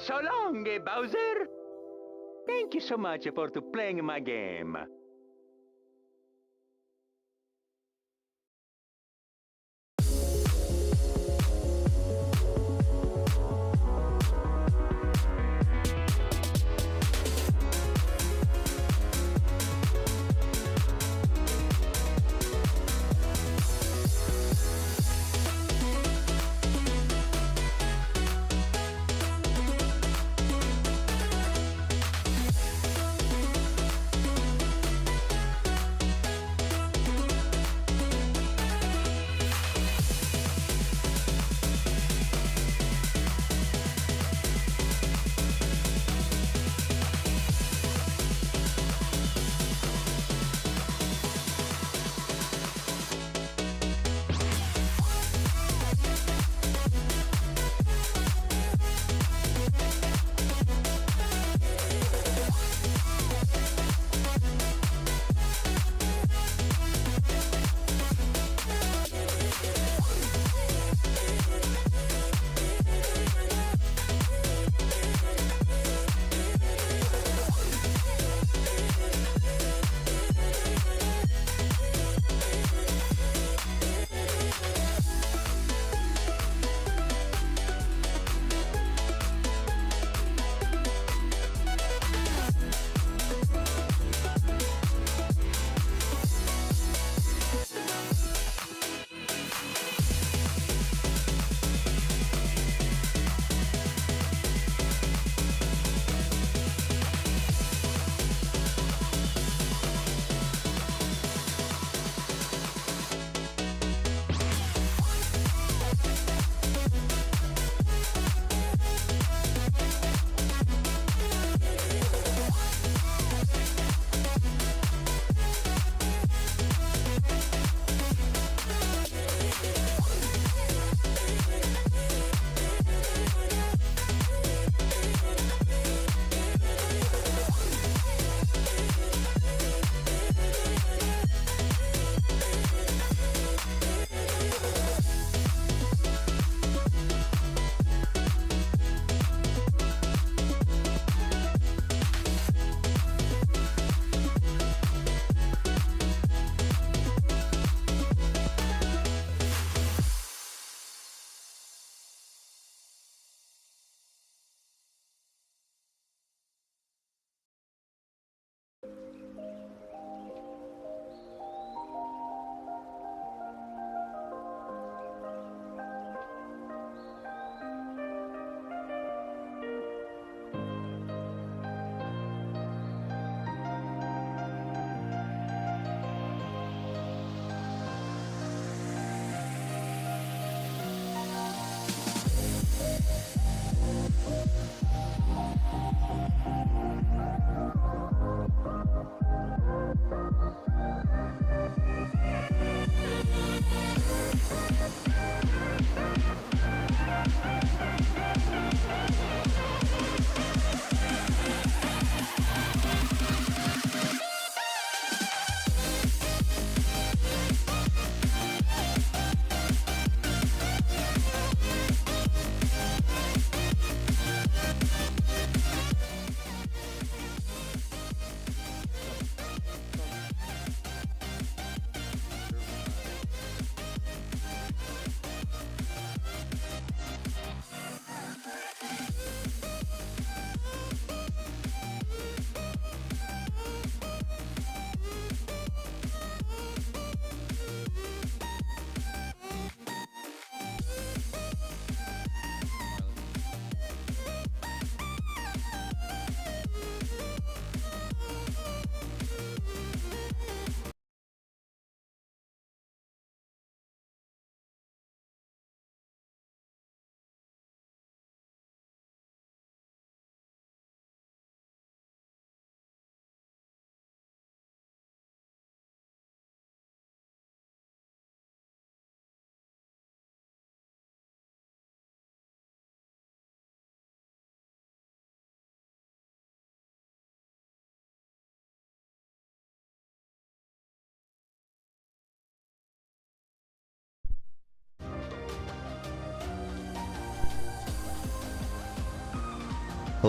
So long, Bowser. Thank you so much for to playing my game.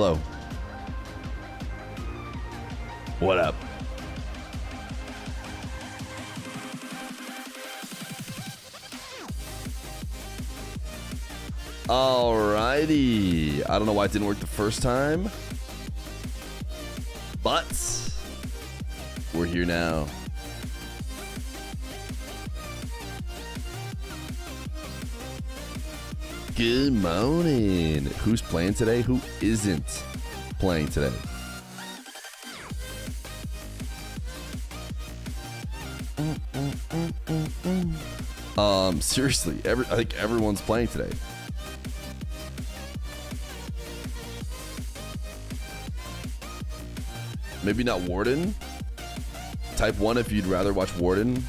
Hello. What up? Alrighty. I don't know why it didn't work the first time, but we're here now. Good morning. Who's playing today? Who isn't playing today? Seriously, I think everyone's playing today. Maybe not Warden. Type 1 if you'd rather watch Warden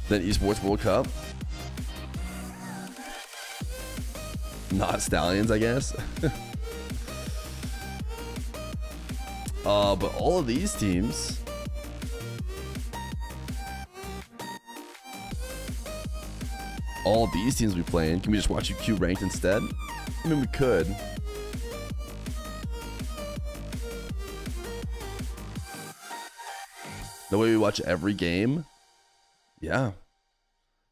than Esports World Cup. Not Stallions, I guess. But all of these teams, we playing. Can we just watch UQ ranked instead? I mean, we could. The way we watch every game? Yeah.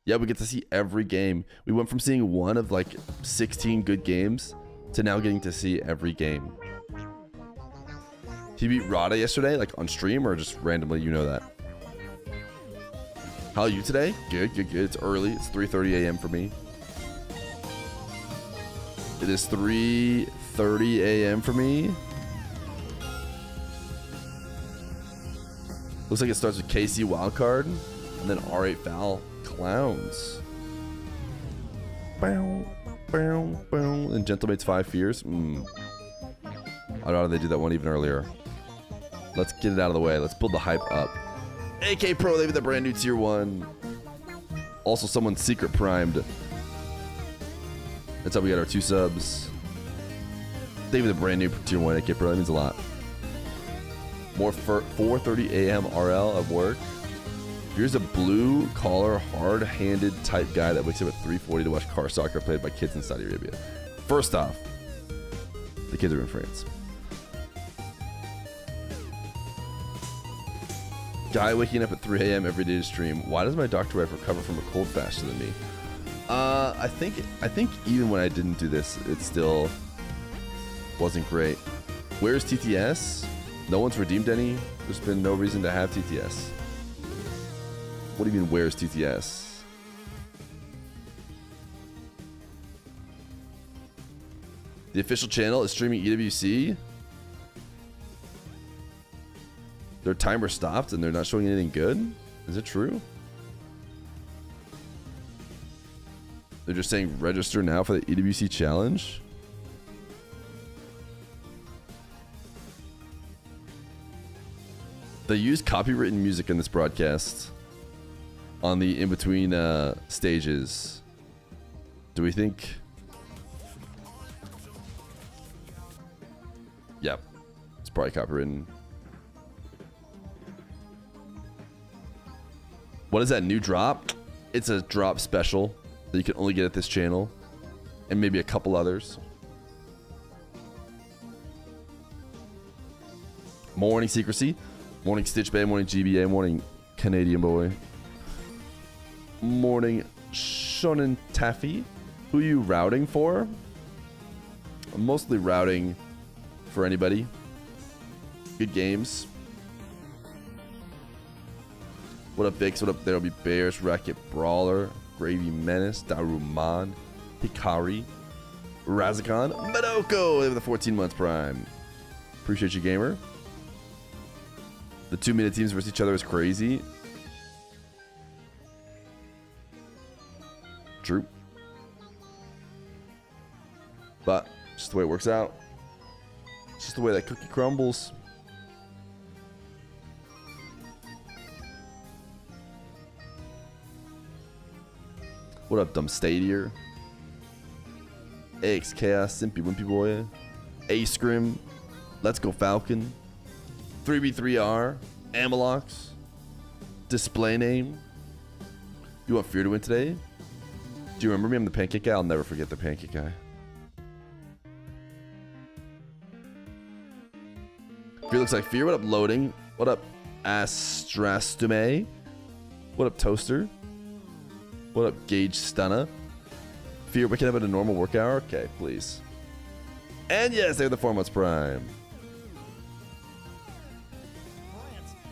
Yeah, we get to see every game. We went from seeing one of like 16 good games to now getting to see every game. He beat Rada yesterday, like on stream, or just randomly, you know that? How are you today? Good, good, good. It's early. It's 3:30 a.m. for me. It is 3:30 a.m. for me. Looks like it starts with KC Wildcard and then R8 Foul Clowns. Bow, bow, bow. And Gentlemates 5 Fears. I'd rather they do that one even earlier. Let's get it out of the way. Let's build the hype up. AK Pro, they have the brand new tier 1. Also, someone secret primed. That's how we got our 2 subs. They have the brand new tier 1 AK Pro. That means a lot. More 4:30 a.m. RL at work. Here's a blue collar, hard-handed type guy that wakes up at 3:40 to watch car soccer played by kids in Saudi Arabia. First off, the kids are in France. Guy waking up at 3 a.m. every day to stream. Why does my doctor wife recover from a cold faster than me? I think even when I didn't do this, it still wasn't great. Where's TTS? No one's redeemed any. There's been no reason to have TTS. What do you mean, where's TTS? The official channel is streaming EWC. Their timer stopped and they're not showing anything good? Is it true? They're just saying register now for the EWC challenge? They use copywritten music in this broadcast on the in-between stages. Do we think? Yeah, it's probably copywritten. What is that new drop? It's a drop special that you can only get at this channel and maybe a couple others. Morning Secrecy. Morning Stitch Bay, morning GBA, morning Canadian Boy. Morning Shonen Taffy. Who are you routing for? I'm mostly routing for anybody. Good games. What up, Vix? What up, There'll Be Bears, Racket Brawler, Gravy Menace, Daruman, Hikari, Razakon, Madoko. They have the 14 months prime. Appreciate you, gamer. The 2-minute teams versus each other is crazy. True. But just the way it works out. It's just the way that cookie crumbles. What up, dumb stadier? AX Chaos, Simpy Wimpy Boy, A Scrim, Let's Go Falcon, 3B3R, Amalox, Display Name. You want Fear to win today? Do you remember me? I'm the pancake guy. I'll never forget the pancake guy. Feer looks like Feer. What up, Loading? What up, Astrastume? What up, Toaster? What up, Gage Stunna? Feer, waking up at a normal work hour? Okay, please. And yes, they're the 4 months prime.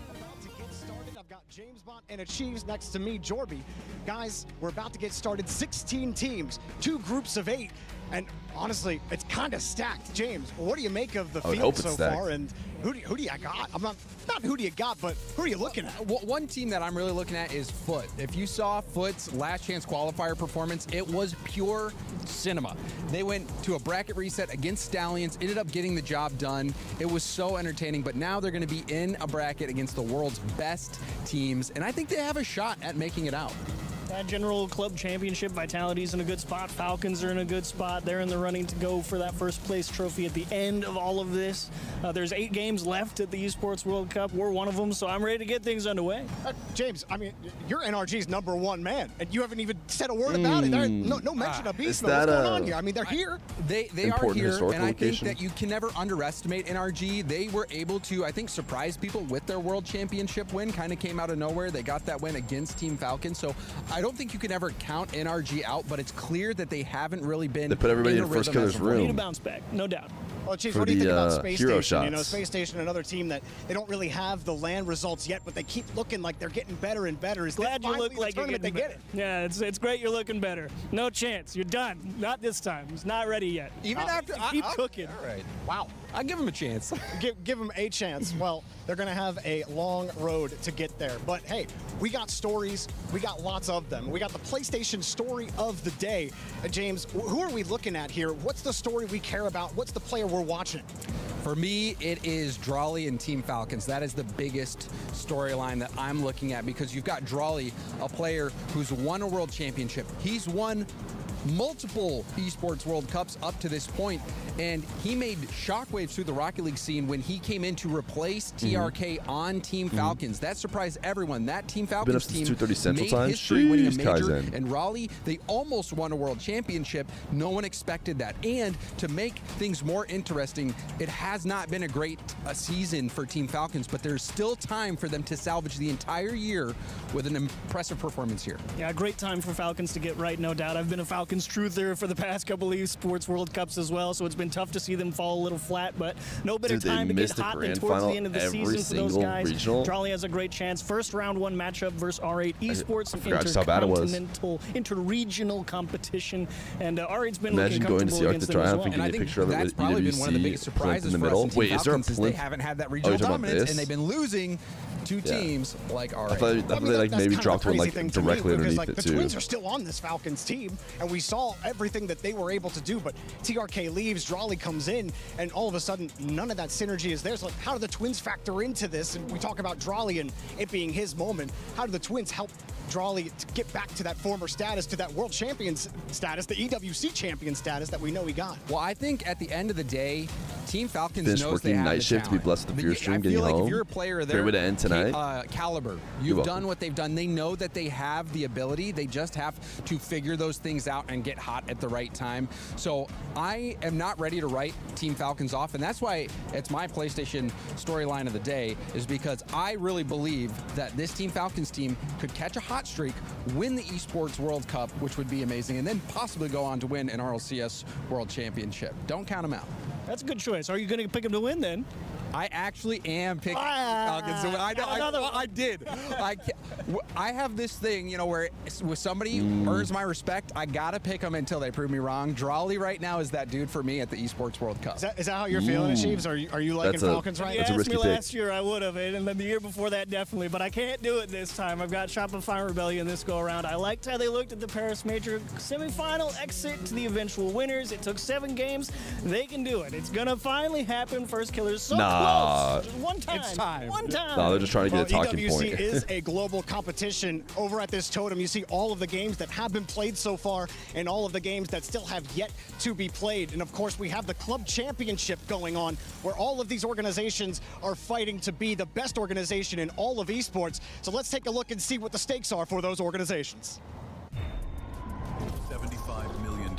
About to get started. I've got James Bond and Achieves next to me, Jorby. Guys, we're about to get started. 16 teams, 2 groups of 8. And honestly, it's kind of stacked. James, what do you make of the field so far? And who do you got? I'm not who do you got, but who are you looking at? One team that I'm really looking at is Foot. If you saw Foot's last chance qualifier performance, it was pure cinema. They went to a bracket reset against Stallions, ended up getting the job done. It was so entertaining, but now they're going to be in a bracket against the world's best teams, and I think they have a shot at making it out. That general club championship, Vitality's in a good spot. Falcons are in a good spot. They're in the running to go for that first place trophy at the end of all of this. There's 8 games left at the Esports World Cup. We're one of them, so I'm ready to get things underway. James, I mean, you're NRG's #1 man, and you haven't even said a word about it. No mention of Beast Mode. What's going on here? I mean, they're here. They are here, and I think that you can never underestimate NRG. They were able to, I think, surprise people with their World Championship win. Kind of came out of nowhere. They got that win against Team Falcons, so I don't think you can ever count NRG out, but it's clear that they haven't really been. They put everybody in first killer's room. They need to bounce back, no doubt. Well, Chief, what do you think about Space hero Station? shots. You know, Space Station, another team that they don't really have the LAN results yet, but they keep looking like they're getting better and better. Is Glad you look like you're getting they better. get it? Yeah, it's great you're looking better. No chance. You're done. Not this time. It's not ready yet. Even after keep cooking. All right. Wow. I'll give them a chance. Give them a chance. Well, they're going to have a long road to get there. But hey, we got stories. We got lots of them. We got the PlayStation story of the day. James, who are we looking at here? What's the story we care about? What's the player we're watching? For me, it is Drawley and Team Falcons. That is the biggest storyline that I'm looking at, because you've got Drawley, a player who's won a world championship. He's won multiple esports World Cups up to this point, and he made shockwaves through the Rocket League scene when he came in to replace TRK on Team Falcons. That surprised everyone. That Team Falcons team 2:30 Central made Time. history winning a Jeez, major, Kaizen. and Raleigh, they almost won a world championship. No one expected that. And to make things more interesting, it has not been a great season for Team Falcons, but there's still time for them to salvage the entire year with an impressive performance here. Yeah, great time for Falcons to get right, no doubt. I've been a Falcons truther for the past couple of esports World Cups as well, so it's been tough to see them fall a little flat, but no better time to get hot than towards the end of the season for those guys. Drawley has a great chance. First round 1 matchup versus R8 Esports, an interregional competition, and R8's been looking comfortable against them as well. And I think that's probably been one of the biggest surprises for us in Team Falcons, is they haven't had that regional dominance, and they've been losing to teams like R8. I thought they like maybe dropped one like directly underneath it the too. Twins are still on this Falcons team, and we saw everything that they were able to do, but TRK leaves, Drawley comes in, and all of a sudden none of that synergy is there. So like, how do the Twins factor into this? And we talk about Drawley and it being his moment. How do the Twins help Drawley to get back to that former status, to that world champions status, the EWC champion status that we know he got? Well, I think at the end of the day, Team Falcons knows they have night the shift to be talent. blessed with the Fear stream, getting I feel like home. if you're a player there, Fair way to end tonight. Caliber, you've done what they've done. They know that they have the ability. They just have to figure those things out and get hot at the right time. So I am not ready to write Team Falcons off, and that's why it's my PlayStation storyline of the day, is because I really believe that this Team Falcons team could catch a hot streak, win the Esports World Cup, which would be amazing, and then possibly go on to win an RLCS World Championship. Don't count them out. That's a good choice. Are you going to pick him to win then? I actually am picking Falcons. So I did. I have this thing, you know, where with somebody earns my respect, I gotta pick them until they prove me wrong. Drawley right now is that dude for me at the Esports World Cup. Is that how you're feeling it, Sheaves? Are you liking Falcons right now? If you asked me last year, I would have, and then the year before that, definitely. But I can't do it this time. I've got Shopify Rebellion this go around. I liked how they looked at the Paris Major semifinal exit to the eventual winners. It took 7 games. They can do it. It's gonna finally happen. First Killers so close. Just one time. It's time. One time. No, they're just trying to get a talking EWC point. is a global competition. Over at this totem, you see all of the games that have been played so far and all of the games that still have yet to be played. And of course, we have the club championship going on, where all of these organizations are fighting to be the best organization in all of esports. So let's take a look and see what the stakes are for those organizations. $75 million,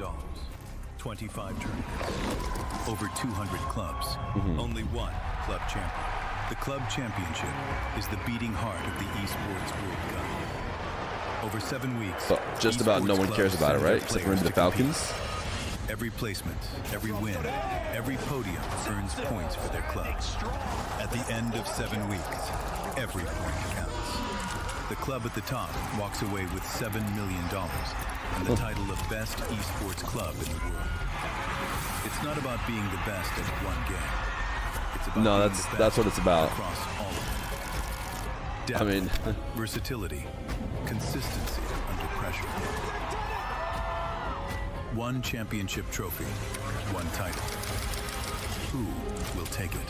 25 tournaments, over 200 clubs, only one club champion. The club championship is the beating heart of the Esports World Cup. Over 7 weeks, but just about no one cares about it, right? Except for maybe the Falcons. Every placement, every win, every podium earns points for their club. At the end of 7 weeks, every point counts. The club at the top walks away with $7 million and the title of best esports club in the world. It's not about being the best at one game. It's about no, being the best that's what it's about. Across all of them. Depth, I mean, versatility, consistency under pressure. One championship trophy, one title. Who will take it?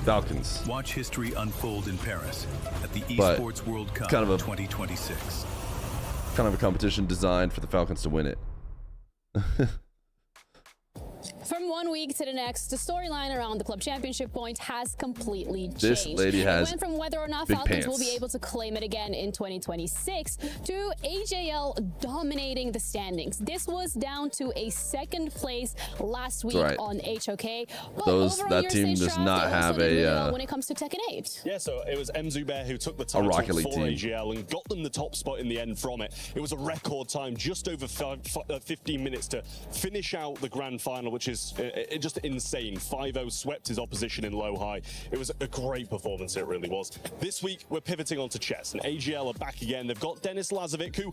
Falcons. Watch history unfold in Paris at the Esports World Cup 2026. Kind of a competition designed for the Falcons to win it. From 1 week to the next, the storyline around the club championship point has completely changed. This lady has it went from whether or not big Falcons pants. will be able to claim it again in 2026 to AJL dominating the standings. This was down to a second place last week on HOK. But that team does not have a when it comes to Tekken 8. Yeah, so it was MZubear who took the title for AJL and got them the top spot in the end from it. It was a record time, just over 15 minutes to finish out the grand final, which is just insane. 5-0 swept his opposition in low high. It was a great performance, it really was. This week, we're pivoting onto chess, and AGL are back again. They've got Denis Lazovic, who,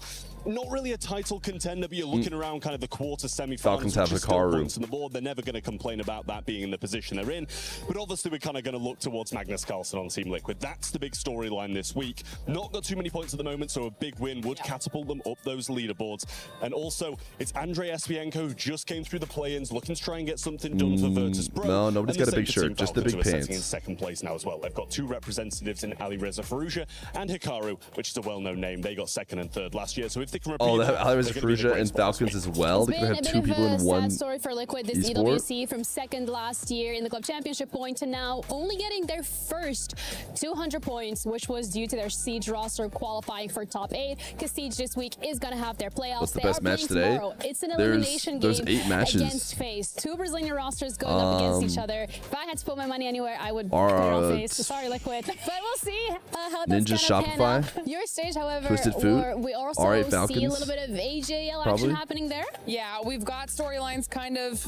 not really a title contender, but you're looking around kind of the quarter semi-finals. Falcons have Hikaru points on the board. They're never going to complain about that being in the position they're in. But obviously, we're kind of going to look towards Magnus Carlsen on Team Liquid. That's the big storyline this week. Not got too many points at the moment, so a big win would catapult them up those leaderboards. And also, it's Andrei Espienko, who just came through the play-ins, looking to try and get something done for Virtus Pro. No, nobody's got a big shirt, just the big pants. In second place now as well. They've got two representatives in Ali Reza Farouja and Hikaru, which is a well-known name. They got second and third last year, so if they can repeat they have Ali Reza Farouja and Falcons as well. They could have two people in one. Sad story for Liquid. This EWC from second last year in the club championship point to now only getting their first 200 points, which was due to their Siege roster qualifying for top 8. Because Siege this week is going to have their playoffs. What's the best match today? Tomorrow. It's an elimination There's game 8 matches against FaZe. Two Brazilian rosters going up against each other. If I had to put my money anywhere, I would put it on FaZe. Sorry, Liquid. But we'll see how that's Ninja gonna pan out. Shopify. Your stage, however, Twisted Food. we also R8 see a Falcons. little bit of AJL Probably. action happening there. Yeah, we've got storylines kind of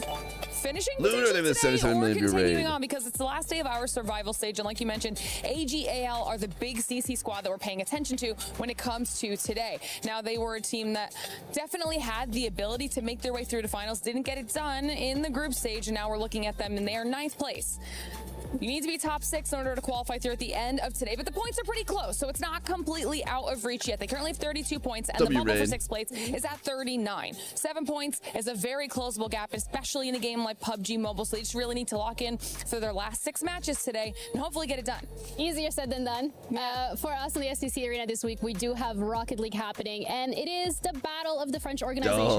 finishing Lunar, they have a today 77 or million view continuing rating. on because it's the last day of our survival stage, and like you mentioned, AGAL are the big CC squad that we're paying attention to when it comes to today. Now, they were a team that definitely had the ability to make their way through to finals, didn't get it done in the group stage, and now we're looking at them in their 9th place. You need to be top 6 in order to qualify through at the end of today, but the points are pretty close, so it's not completely out of reach yet. They currently have 32 points, and the bubble for 6th place is at 39. 7 points is a very closable gap, especially in a game like PUBG Mobile, so they just really need to lock in for their last 6 matches today and hopefully get it done. Easier said than done. For us in the SCC Arena this week, we do have Rocket League happening, and it is the battle of the French organizations.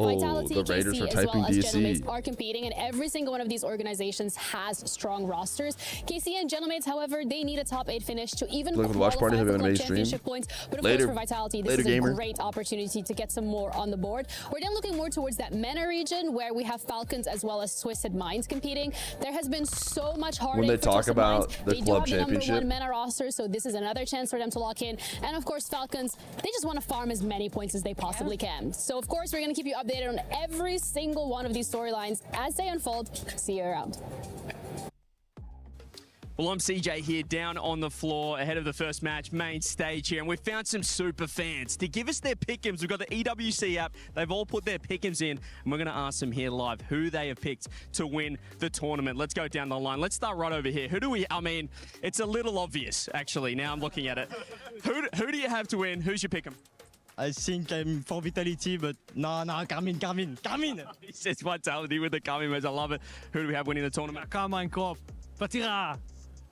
Vitality, the Raiders KC, are as well typing as DC. Genomates are competing, and every single one of these organizations has strong rosters. KC and Genomates, however, they need a top 8 finish to even Look at the watch party. qualify Have for you club an amazing championship points. But of Later. course, for Vitality, this Later, is a gamer. great opportunity to get some more on the board. We're then looking more towards that MENA region, where we have Falcons as well as Twisted Minds competing. There has been so much heartache When they for talk Twisted about Minds. the They do club have the championship, number 1 MENA roster, so this is another chance for them to lock in. And of course, Falcons, they just want to farm as many points as they possibly can. So of course, we're going to keep you updated on every single one of these storylines as they unfold. See you around. Well, I'm CJ here down on the floor ahead of the first match, main stage here, and we've found some super fans to give us their pick'ems. We've got the EWC app. They've all put their pick'ems in, and we're going to ask them here live who they have picked to win the tournament. Let's go down the line. Let's start right over here. I mean, it's a little obvious, actually, now I'm looking at it. Who do you have to win? Who's your pick'em? I think I'm for Vitality, but no, Carmine. He says Vitality with the Carmine, I love it. Who do we have winning the tournament? Carmine Corp. Patira.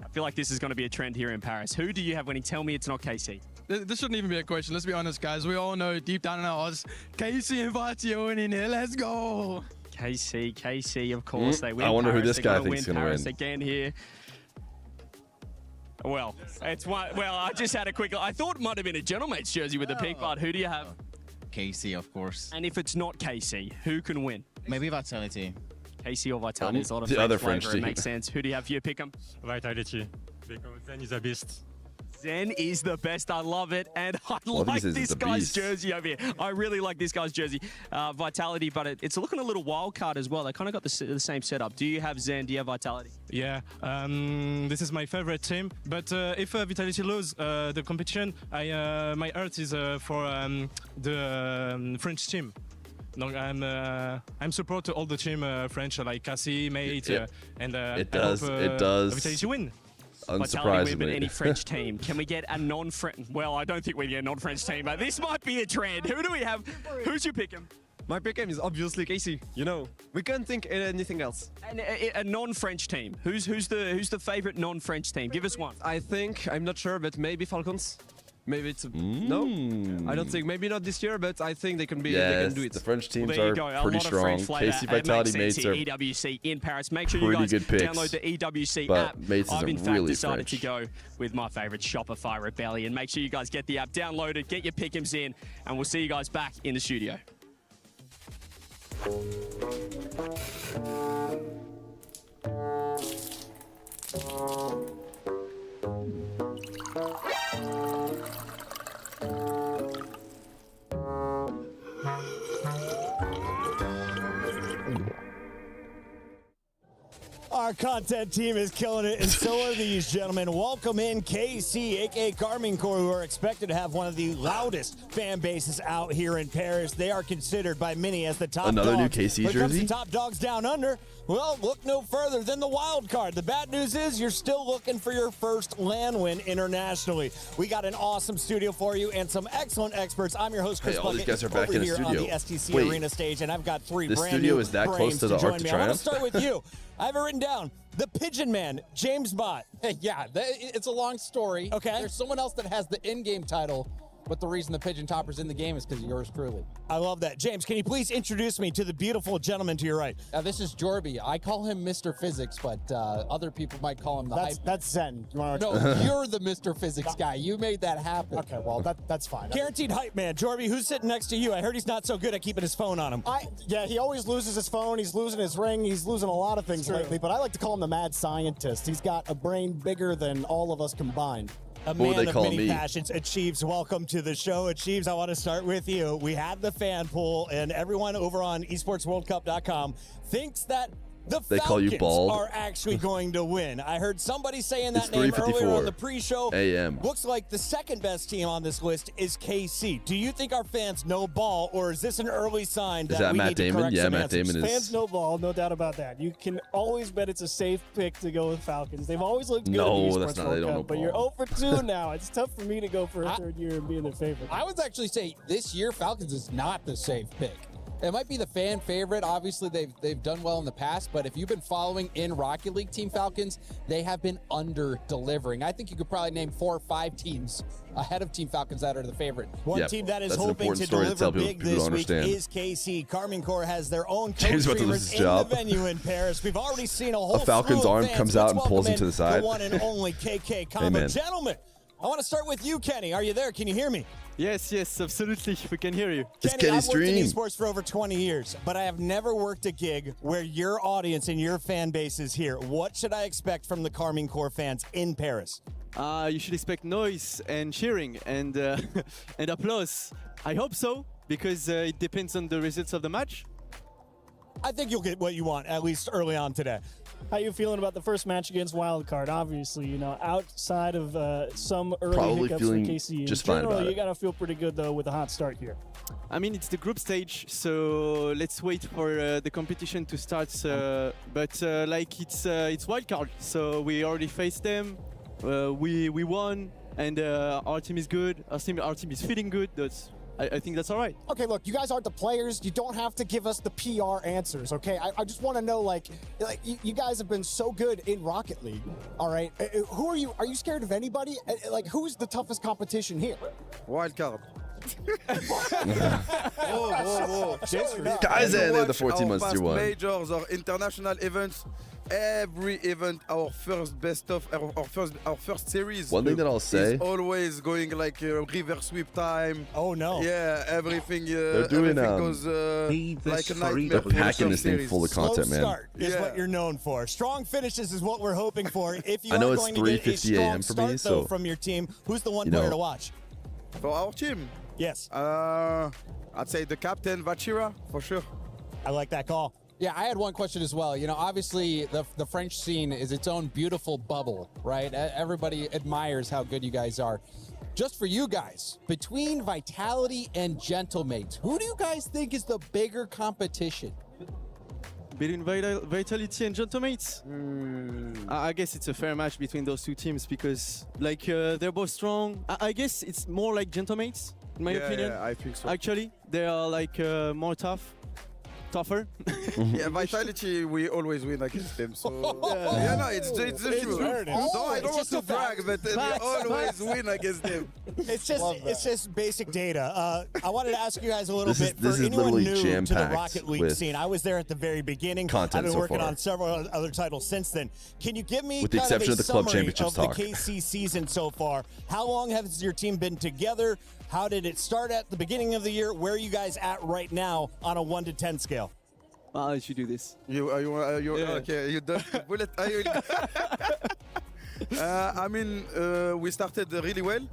I feel like this is going to be a trend here in Paris. Who do you have winning? Tell me it's not KC. This shouldn't even be a question. Let's be honest, guys. We all know deep down in our hearts, KC and Vatio winning it. Let's go. KC, of course. They win. I wonder Paris. who this They're guy gonna thinks is win going to Paris win. again here. Well, I just had a quick. I thought it might have been a Gentlemates jersey with the pink, but who do you have? KC, of course. And if it's not KC, who can win? Maybe Vitality. KC or Vitality? There's a lot of the French other French flavor. It team. makes sense. Who do you have for your pick 'em? Vitality, because Zen is a beast. Zen is the best. I love it. And I Well, like this is this the guy's beast. jersey over here. I really like this guy's jersey. Vitality, but it's looking a little wild card as well. They kind of got the same setup. Do you have Zen? Do you have Vitality? Yeah, this is my favorite team. But if Vitality lose the competition, my heart is for the French team. Donc I'm support to all the team French like Cassie, Mate, and it I does. hope, It does. Vitality win. Vitality win, but Unsurprisingly. any French team. Can we get a non-French? Well, I don't think we get a non-French team, but this might be a trend. Who do we have? Who's your pick 'em? My pick is obviously KC. You know, we can't think anything else. And a non-French team. Who's the favorite non-French team? Give us one. I think, I'm not sure, but maybe Falcons. Maybe it's no. I don't think. Maybe not this year, but I think they can be. Yes, they can do it. the French teams Well, there you are go. A pretty lot of strong. French flavour. KC It Vitality makes sense mates are here, EWC in Paris. Make sure you pretty guys good picks, download the EWC but app. mates I've isn't in fact really decided French. to go with my favourite Shopify Rebellion. Make sure you guys get the app downloaded, get your pick'ems in, and we'll see you guys back in the studio. Our content team is killing it, and so are these gentlemen. Welcome in KC, a.k.a. Carmine Corps, who are expected to have one of the loudest fan bases out here in Paris. They are considered by many as the top Another new dogs. KC When it comes jersey? to top dogs down under, well, look no further than the wild card. The bad news is you're still looking for your first LAN win internationally. We got an awesome studio for you and some excellent experts. I'm your host, Chris Hey, all these Bucket, guys are back over in the here on studio. the STC Wait, Arena stage, and I've got three this brand studio new is that close brains to the join Arc de me. I want Triomphe? to start with you. I have it written down. The Pigeon Man, James Bott. Yeah, it's a long story. Okay. There's someone else that has the in-game title, but the reason the Pigeon Topper's in the game is because of yours truly. I love that. James, can you please introduce me to the beautiful gentleman to your right? This is Jorby. I call him Mr. Physics, but other people might call him the hype. That's Zen. You wanna No, you're the Mr. Physics guy. You made that happen. Okay, well, that's fine. Guaranteed hype man. Jorby, who's sitting next to you? I heard he's not so good at keeping his phone on him. Yeah, he always loses his phone. He's losing his ring. He's losing a lot of things lately, but I like to call him the mad scientist. He's got a brain bigger than all of us combined. A What would man they of call many me? passions. Achieves, welcome to the show. Achieves, I want to start with you. We had the fan poll, and everyone over on esportsworldcup.com thinks that the They call you Falcons bald? are actually going to win. I heard somebody saying that It's name earlier 3:54 on the pre-show. a.m. Looks like the second best team on this list is KC. Do you think our fans know ball, or is this an early sign that, that we Matt need to Damon? correct Yeah, some Matt answers? Damon is. Fans know ball, no doubt about that. You can always bet it's a safe pick to go with Falcons. They've always looked good No, in the that's Esports not- World they don't Cup, know but you're ball. 0 for 2 now. It's tough for me to go for a third year and be in their favorite. I would actually say this year Falcons is not the safe pick. It might be the fan favorite. Obviously, they've done well in the past, but if you've been following in Rocket League Team Falcons, they have been under-delivering. I think you could probably name 4 or 5 teams ahead of Team Falcons that are the favorite. One team that is that's an hoping important to story to deliver tell people- big people this don't week understand. is KC. Carmine Corps has their own James about to lose co-streamers his in job. the venue in Paris. We've already seen a whole Falcon's slew of arm fans. comes out Let's and pulls him welcome to the in side. The one and only KK Combo. man. Gentlemen, I want to start with you, Kenny. Are you there? Can you hear me? Yes, absolutely. We can hear you. It's Kenny, Kenny's I've worked in stream. esports for over 20 years, but I have never worked a gig where your audience and your fan base is here. What should I expect from the Carmine Corps fans in Paris? You should expect noise and cheering and and applause. I hope so, because it depends on the results of the match. I think you'll get what you want, at least early on today. How you feeling about the first match against Wildcard? Obviously, you know, outside of some early Probably hiccups feeling for KC. just in fine general, about you it. got to feel pretty good, though, with a hot start here. I mean, it's the group stage, so let's wait for the competition to start. But it's wildcard, so we already faced them. We won, and our team is good. Our team is feeling good. I think that's all right. Okay, look, you guys aren't the players. You don't have to give us the PR answers, okay? I just want to know, like you guys have been so good in Rocket League, all right? Who are you? Are you scared of anybody? Like, who's the toughest competition here? Wildcard. Guys, they're the 14 our months past through one. majors or international events, every event, our first best of our first series. One thing that I'll say is always going like river sweep time. Oh no! Yeah, everything. They're doing goes like a nightmare. They're packing this thing full of content, Slow man. start is what you're known for. Strong finishes is what we're hoping for. If you I know are it's going to get a 3:50 strong a.m. for me, start, though, so, from your team, who's the one you player know. to watch? For our team. Yes. I'd say the captain Vachira for sure. I like that call. Yeah, I had one question as well. You know, obviously the French scene is its own beautiful bubble, right? Everybody admires how good you guys are. Just for you guys, between Vitality and Gentlemates, who do you guys think is the bigger competition? Between Vitality and Gentlemates? I guess it's a fair match between those two teams because, like, they're both strong. I guess it's more like Gentlemates, in my opinion. Yeah, I think so. Actually, they are, like, more tougher. Yeah, Vitality, we always win against them. So yeah, no, it's the truth. No, I don't want to brag, but we always win against them. It's just basic data. I wanted to ask you guys a little bit. This for is anyone literally new to the jam-packed Rocket League with scene, I was there at the very beginning. content I've been so working far. on several other titles since then. Can you give me With the kind exception of of a the Club summary Championships of talk. the KC season so far? How long has your team been together? How did it start at the beginning of the year? Where are you guys at right now on a 1 to 10 scale? I should do this. You okay? You done the bullet? I mean, we started really well.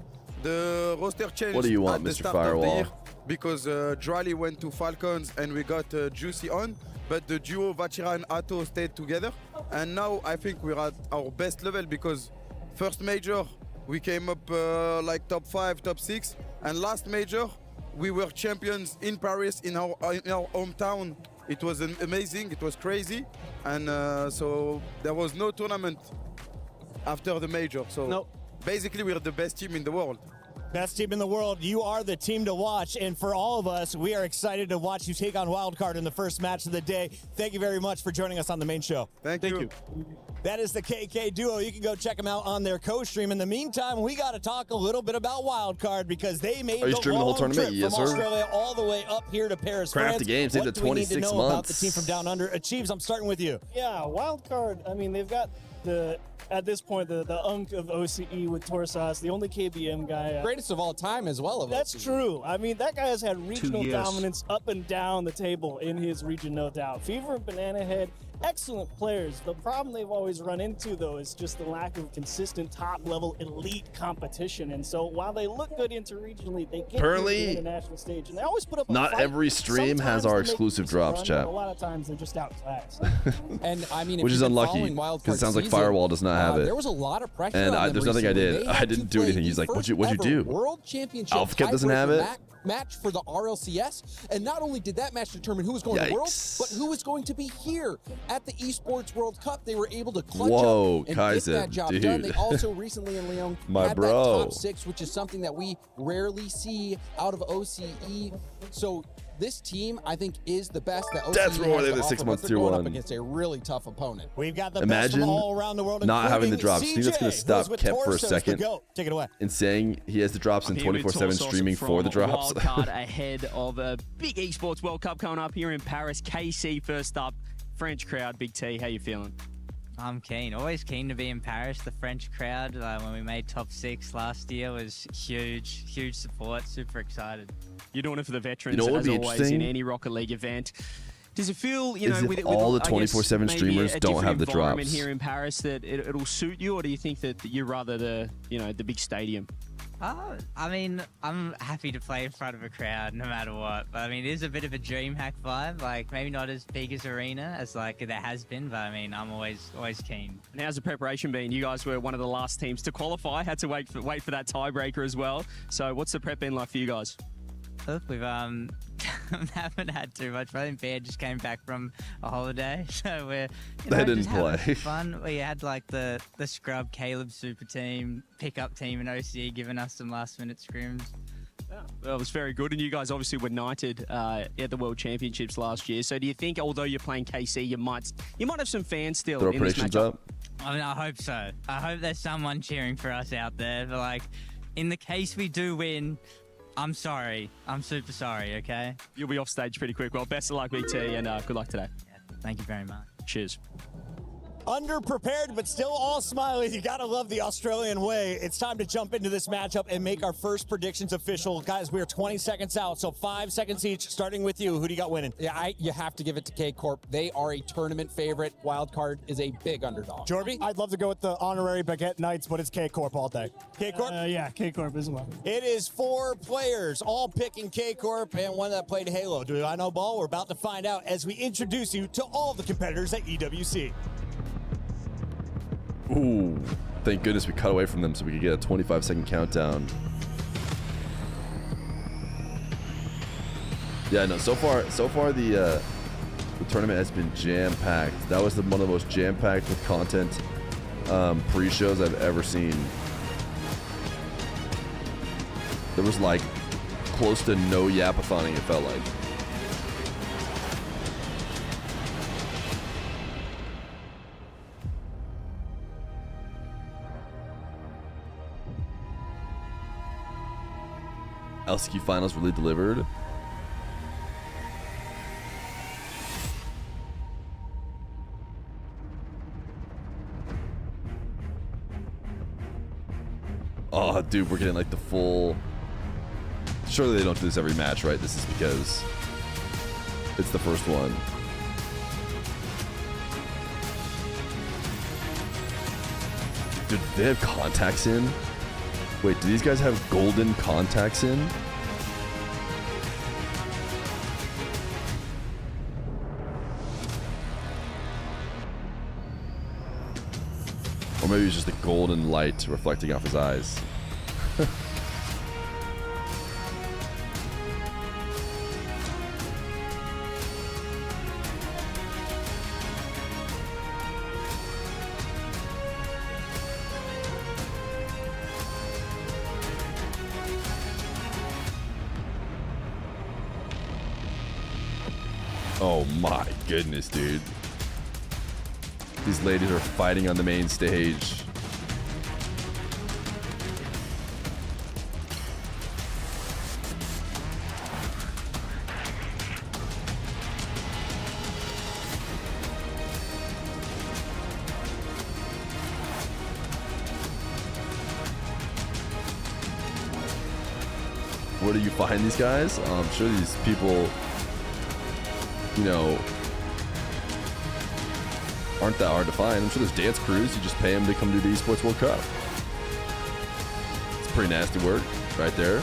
The roster changed. What do you want, at the Mr. start of the Firewall? year because Drally went to Falcons and we got Juicy on, but the duo Vachira and Atto stayed together. And now I think we're at our best level because first major we came up like top 5, top 6, and last major we were champions in Paris in our hometown. It was amazing, it was crazy, and so there was no tournament after the major. So basically we're the best team in the world. Best team in the world. You are the team to watch. And for all of us, we are excited to watch you take on Wildcard in the first match of the day. Thank you very much for joining us on the main show. Thank you. That is the KK Duo. You can go check them out on their co-stream. In the meantime, we got to talk a little bit about Wildcard because they made Are you the streaming the whole long tournament? trip Yes, from sir. Australia all the way up here to Paris, Craft France. the game saves What at do we need to 26 know about the months. team from down under? Achieves, I'm starting with you. Yeah, Wildcard, I mean, they've got at this point, the unk of OCE with Torsas, the only KBM guy. Greatest of all time as well. That's true. I mean, that guy has had regional years. dominance up and down the table in his region, no doubt. Fever and Banana Head, excellent players. The problem they've always run into, though, is just the lack of consistent top-level elite competition. And so while they look good interregionally, they get Apparently, to the international stage. And they always put up a not fight. every stream has Sometimes our they make exclusive decent drops, run, chat. but a lot of times they're just outclassed. And I mean, if Which is you've been unlucky following because Wildcard it sounds like season, Firewall does not have it. There was a lot of pressure And on them there's nothing I recently. did. They I had didn't to do anything. play He's the like, what'd you first do? ever World Championship Alpha doesn't have tiebreaker it. match for the RLCS, and not only did that match determine who was going to World, Yikes. but who was going to be here at the Esports World Cup. They were able to clutch Whoa, up and Kaizen, get that job dude. done. They also recently in Lyon My had bro. that top 6, which is something that we rarely see out of OCE. So this team, I think, is the best that OCE That's has why they're to the offer, 6 but months they're tier going 1. up against a really tough opponent. We've got the Imagine best from all around the world, not having the including drops. Do you think that's going CJ, to stop who's with Kep for a Torsos, the second? GOAT. Take it away. And saying he has the drops and I'm here with 24/7 Torsos streaming for the from drops. Wildcard ahead of a big esports World Cup coming up here in Paris. KC first up. French crowd. Big T, how you feeling? I'm keen. Always keen to be in Paris. The French crowd, when we made top 6 last year, was huge. Huge support. Super excited. You're doing it for the veterans, You know what would as be always, interesting? in any Rocket League event. Does it feel, Is if all the 24/7 streamers don't have the drops. here in Paris that it'll suit you, or do you think that you're rather the big stadium? I mean, I'm happy to play in front of a crowd no matter what. But I mean, it is a bit of a dream hack vibe. Like maybe not as big as Arena as like there has been, but I mean, I'm always keen. And how's the preparation been? You guys were one of the last teams to qualify. Had to wait for that tiebreaker as well. So what's the prep been like for you guys? Look, we've haven't had too much. I think Bear just came back from a holiday, so we're They didn't just having play. fun. We had like the scrub Caleb super team, pickup team in OCE giving us some last minute scrims. Well, it was very good, and you guys obviously were knighted at the World Championships last year. So do you think, although you're playing KC, you might have some fans still Throw in this predictions matchup? up. I mean, I hope so. I hope there's someone cheering for us out there. But like, in the case we do win, I'm sorry. I'm super sorry, okay? You'll be off stage pretty quick. Well, best of luck, Big T, and good luck today. Yeah, thank you very much. Cheers. Underprepared, but still all smiling. You gotta love the Australian way. It's time to jump into this matchup and make our first predictions official. Guys, we are 20 seconds out, so 5 seconds each, starting with you. Who do you got winning? Yeah, you have to give it to K-Corp. They are a tournament favorite. Wildcard is a big underdog. Jorby? I'd love to go with the honorary Baguette Knights, but it's K-Corp all day. K-Corp? Yeah, K-Corp as well. It is 4 players, all picking K-Corp and one that played Halo. Do I know ball? We're about to find out as we introduce you to all the competitors at EWC. Ooh, thank goodness we cut away from them so we could get a 25-second countdown. Yeah, no, so far the tournament has been jam-packed. That was one of the most jam-packed with content pre-shows I've ever seen. There was like close to no yapathoning, it felt like. LCQ finals really delivered. Oh, dude, we're getting like the full... Surely they don't do this every match, right? This is because it's the first one. Dude, they have contacts in? Wait, do these guys have golden contacts in? Or maybe it's just the golden light reflecting off his eyes. Oh my goodness, dude. These ladies are fighting on the main stage. Where do you find these guys? I'm sure these people, you know, aren't that hard to find. I'm sure there's dance crews. You just pay them to come do the Esports World Cup. It's pretty nasty work right there.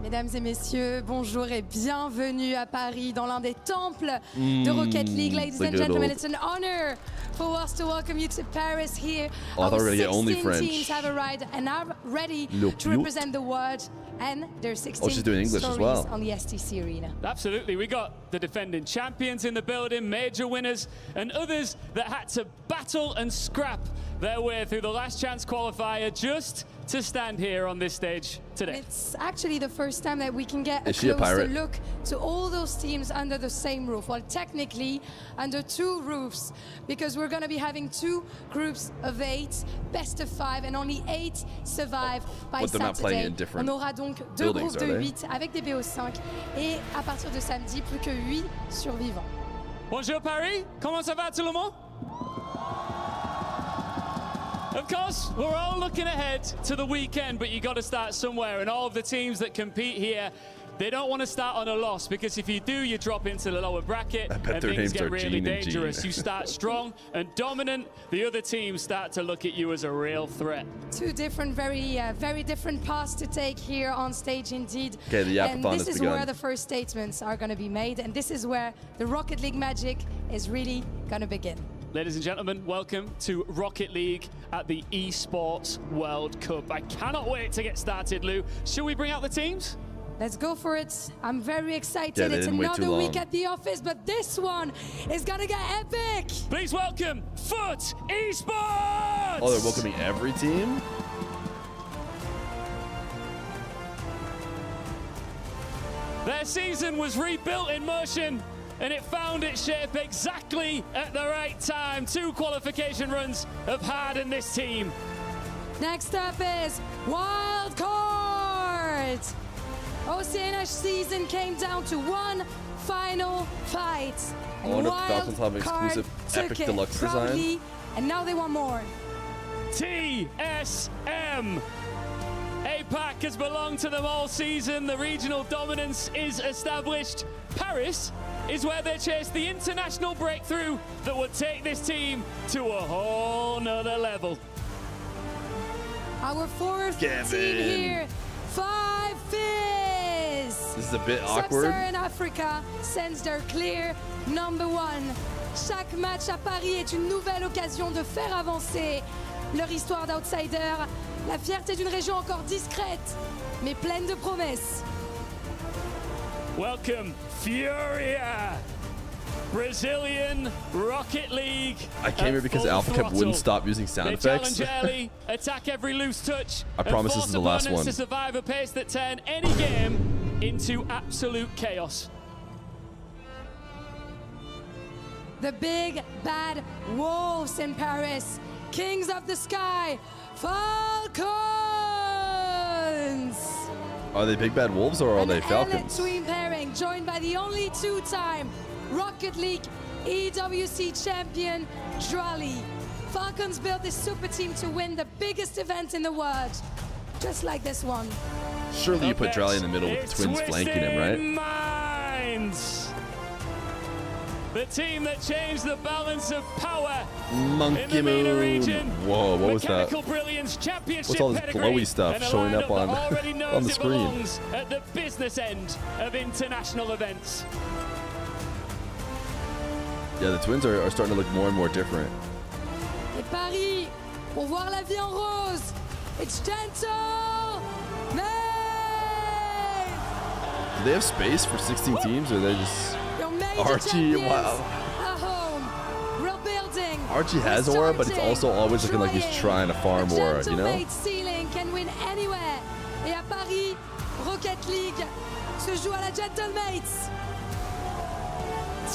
Mesdames et messieurs, bonjour et bienvenue à Paris dans l'un des temples de Rocket League. Ladies and gentlemen, it's an honor for us to welcome you to Paris here. Oh, Our 16 teams have arrived and are ready to represent the world and their 16 she's doing English stories as well. on the STC arena. Absolutely. We got the defending champions in the building, major winners, and others that had to battle and scrap their way through the last chance qualifier just to stand here on this stage today. It's actually the first time that we can get a closer closer look to all those teams under the same roof. Well, technically under 2 roofs, because we're going to be having 2 groups of 8, best of 5, and only 8 survive by Saturday. On aura donc 2 groupes de 8 avec des BO5 et à partir de samedi, plus que 8 survivants. Bonjour Paris, comment ça va tout le monde? Of course, we're all looking ahead to the weekend, but you got to start somewhere. And all of the teams that compete here, they don't want to start on a loss, because if you do, you drop into the lower bracket and things get really dangerous. You start strong and dominant, the other teams start to look at you as a real threat. 2 different, very different paths to take here on stage indeed. Okay, the and Yapathon this has is begun. where the first statements are going to be made, and this is where the Rocket League magic is really going to begin. Ladies and gentlemen, welcome to Rocket League at the Esports World Cup. I cannot wait to get started, Lou. Shall we bring out the teams? Let's go for it. I'm very excited. Yeah, It's didn't wait too another week long. at the office, but this one is gonna get epic. Please welcome Foot Esports! Oh, they're welcoming every team? Their season was rebuilt in motion, and it found its shape exactly at the right time. 2 qualification runs have hardened this team. Next up is Wild Card. OCNH season came down to one final fight. I wonder if Wild Falcons have an Card exclusive took Epic it Deluxe proudly, design. and now they want more. TSM. APAC has belonged to them all season. The regional dominance is established. Paris is where they chase the international breakthrough that would take this team to a whole nother level. Our fourth Kevin. team here, 5 Fizz. This is a bit awkward. Sub-Saharan Africa sends their clear number 1. Chaque match à Paris est une nouvelle occasion de faire avancer leur histoire d'outsider. La fierté d'une région encore discrète, mais pleine de promesses. Welcome, Furia. Brazilian Rocket League. I came here because Alpha Cup wouldn't stop using sound They effects. challenge early, attack every loose touch. I promise and this is the last force opponents one. to survive a pace that turn any game into absolute chaos. The big bad wolves in Paris, kings of the sky, Falcons. Are they big bad wolves or are they Elite Falcons? twin pairing joined by the only 2-time Rocket League EWC champion, Drali. Falcons built this super team to win the biggest event in the world, just like this one. Surely you put Drally in the middle with the twins flanking him, right? Minds. The team that changed the balance of power Monkey in the MENA Moon. region. Whoa, what was that? Mechanical Brilliance Championship What's all this pedigree, glowy stuff and a showing up lineup on- that already knows on the it screen? belongs at the business end of international events. Yeah, the twins are starting to look more and more different. Et Paris, pour voir la vie en rose, it's gentle, May. Do they have space for 16 teams or are they just... Your major Archie, champions wow. at home, rebuilding. Archie has aura, but it's also always looking like he's trying to farm aura, you know? Gentle ceiling can win anywhere. Et à Paris, Rocket League se joue à la Gentle Mates.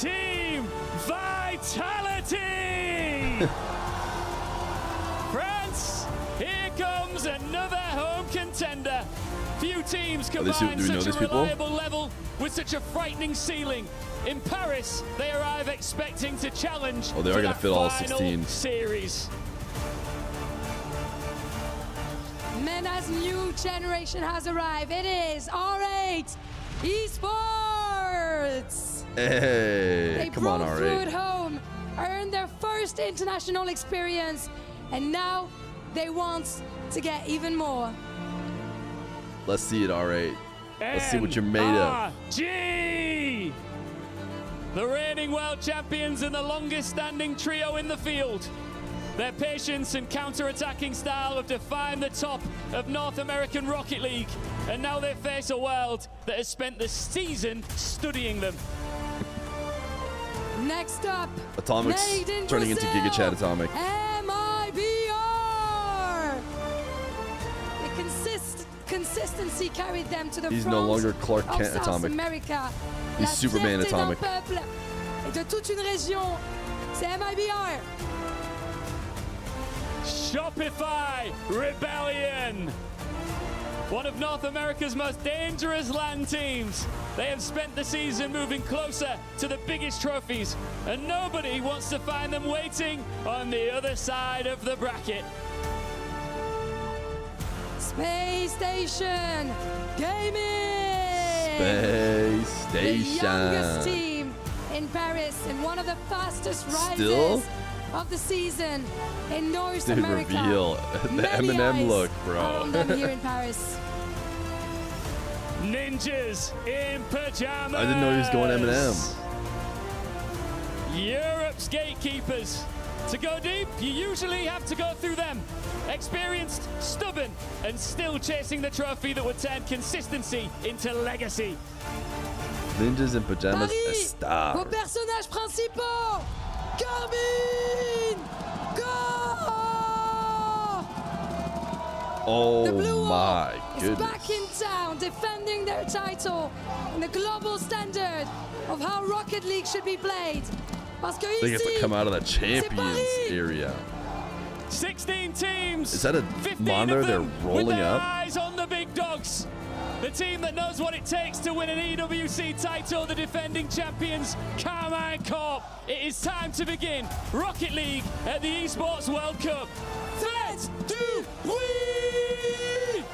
Team Vitality! France, here comes another home contender. Few teams Do we combine know such these a people? reliable level with such a frightening ceiling. In Paris, they arrive expecting to challenge Oh, they are for gonna that fit all final 16. series. MENA's new generation has arrived. It is R8 Esports. Hey, They come on, broke through at R8. home, earned their first international experience, and now they want to get even more. Let's see it, R8. Let's see what you're made of. NRG! The reigning world champions and the longest standing trio in the field. Their patience and counter-attacking style have defined the top of North American Rocket League, and now they face a world that has spent the season studying them. Next up, Atomic's made in turning into Brazil, Giga Chad Atomic. MIBR! The consistency carried them to the He's front no longer Clark of Kent South Atomic. America. He's La Superman fierté d'un Atomic. peuple et de toute une région, c'est MIBR. Shopify Rebellion. One of North America's most dangerous LAN teams. They have spent the season moving closer to the biggest trophies, and nobody wants to find them waiting on the other side of the bracket. Space Station Gaming. Space The youngest Station. team in Paris and one of the fastest rises Still? of the season in North Dude, America. reveal the Many Eminem eyes look, are on bro. them here in Paris. Ninjas in pajamas. I didn't know he was going Eminem. Europe's gatekeepers. To go deep, you usually have to go through them. Experienced, stubborn, and still chasing the trophy that would turn consistency into legacy. Ninjas in pajamas, a Paris, star. vos personnages principaux. Carmine, go! Oh my Is goodness. back in town, defending their title in the global standard of how Rocket League should be played. Parce que They get to ici, come out of the c'est champions Paris. area. 16 teams. Is that a 15 monitor of they're them rolling with their up? eyes on the big dogs. The team that knows what it takes to win an EWC title, the defending champions, Carmine Corp. It is time to begin Rocket League at the Esports World Cup. Fête du Bruit!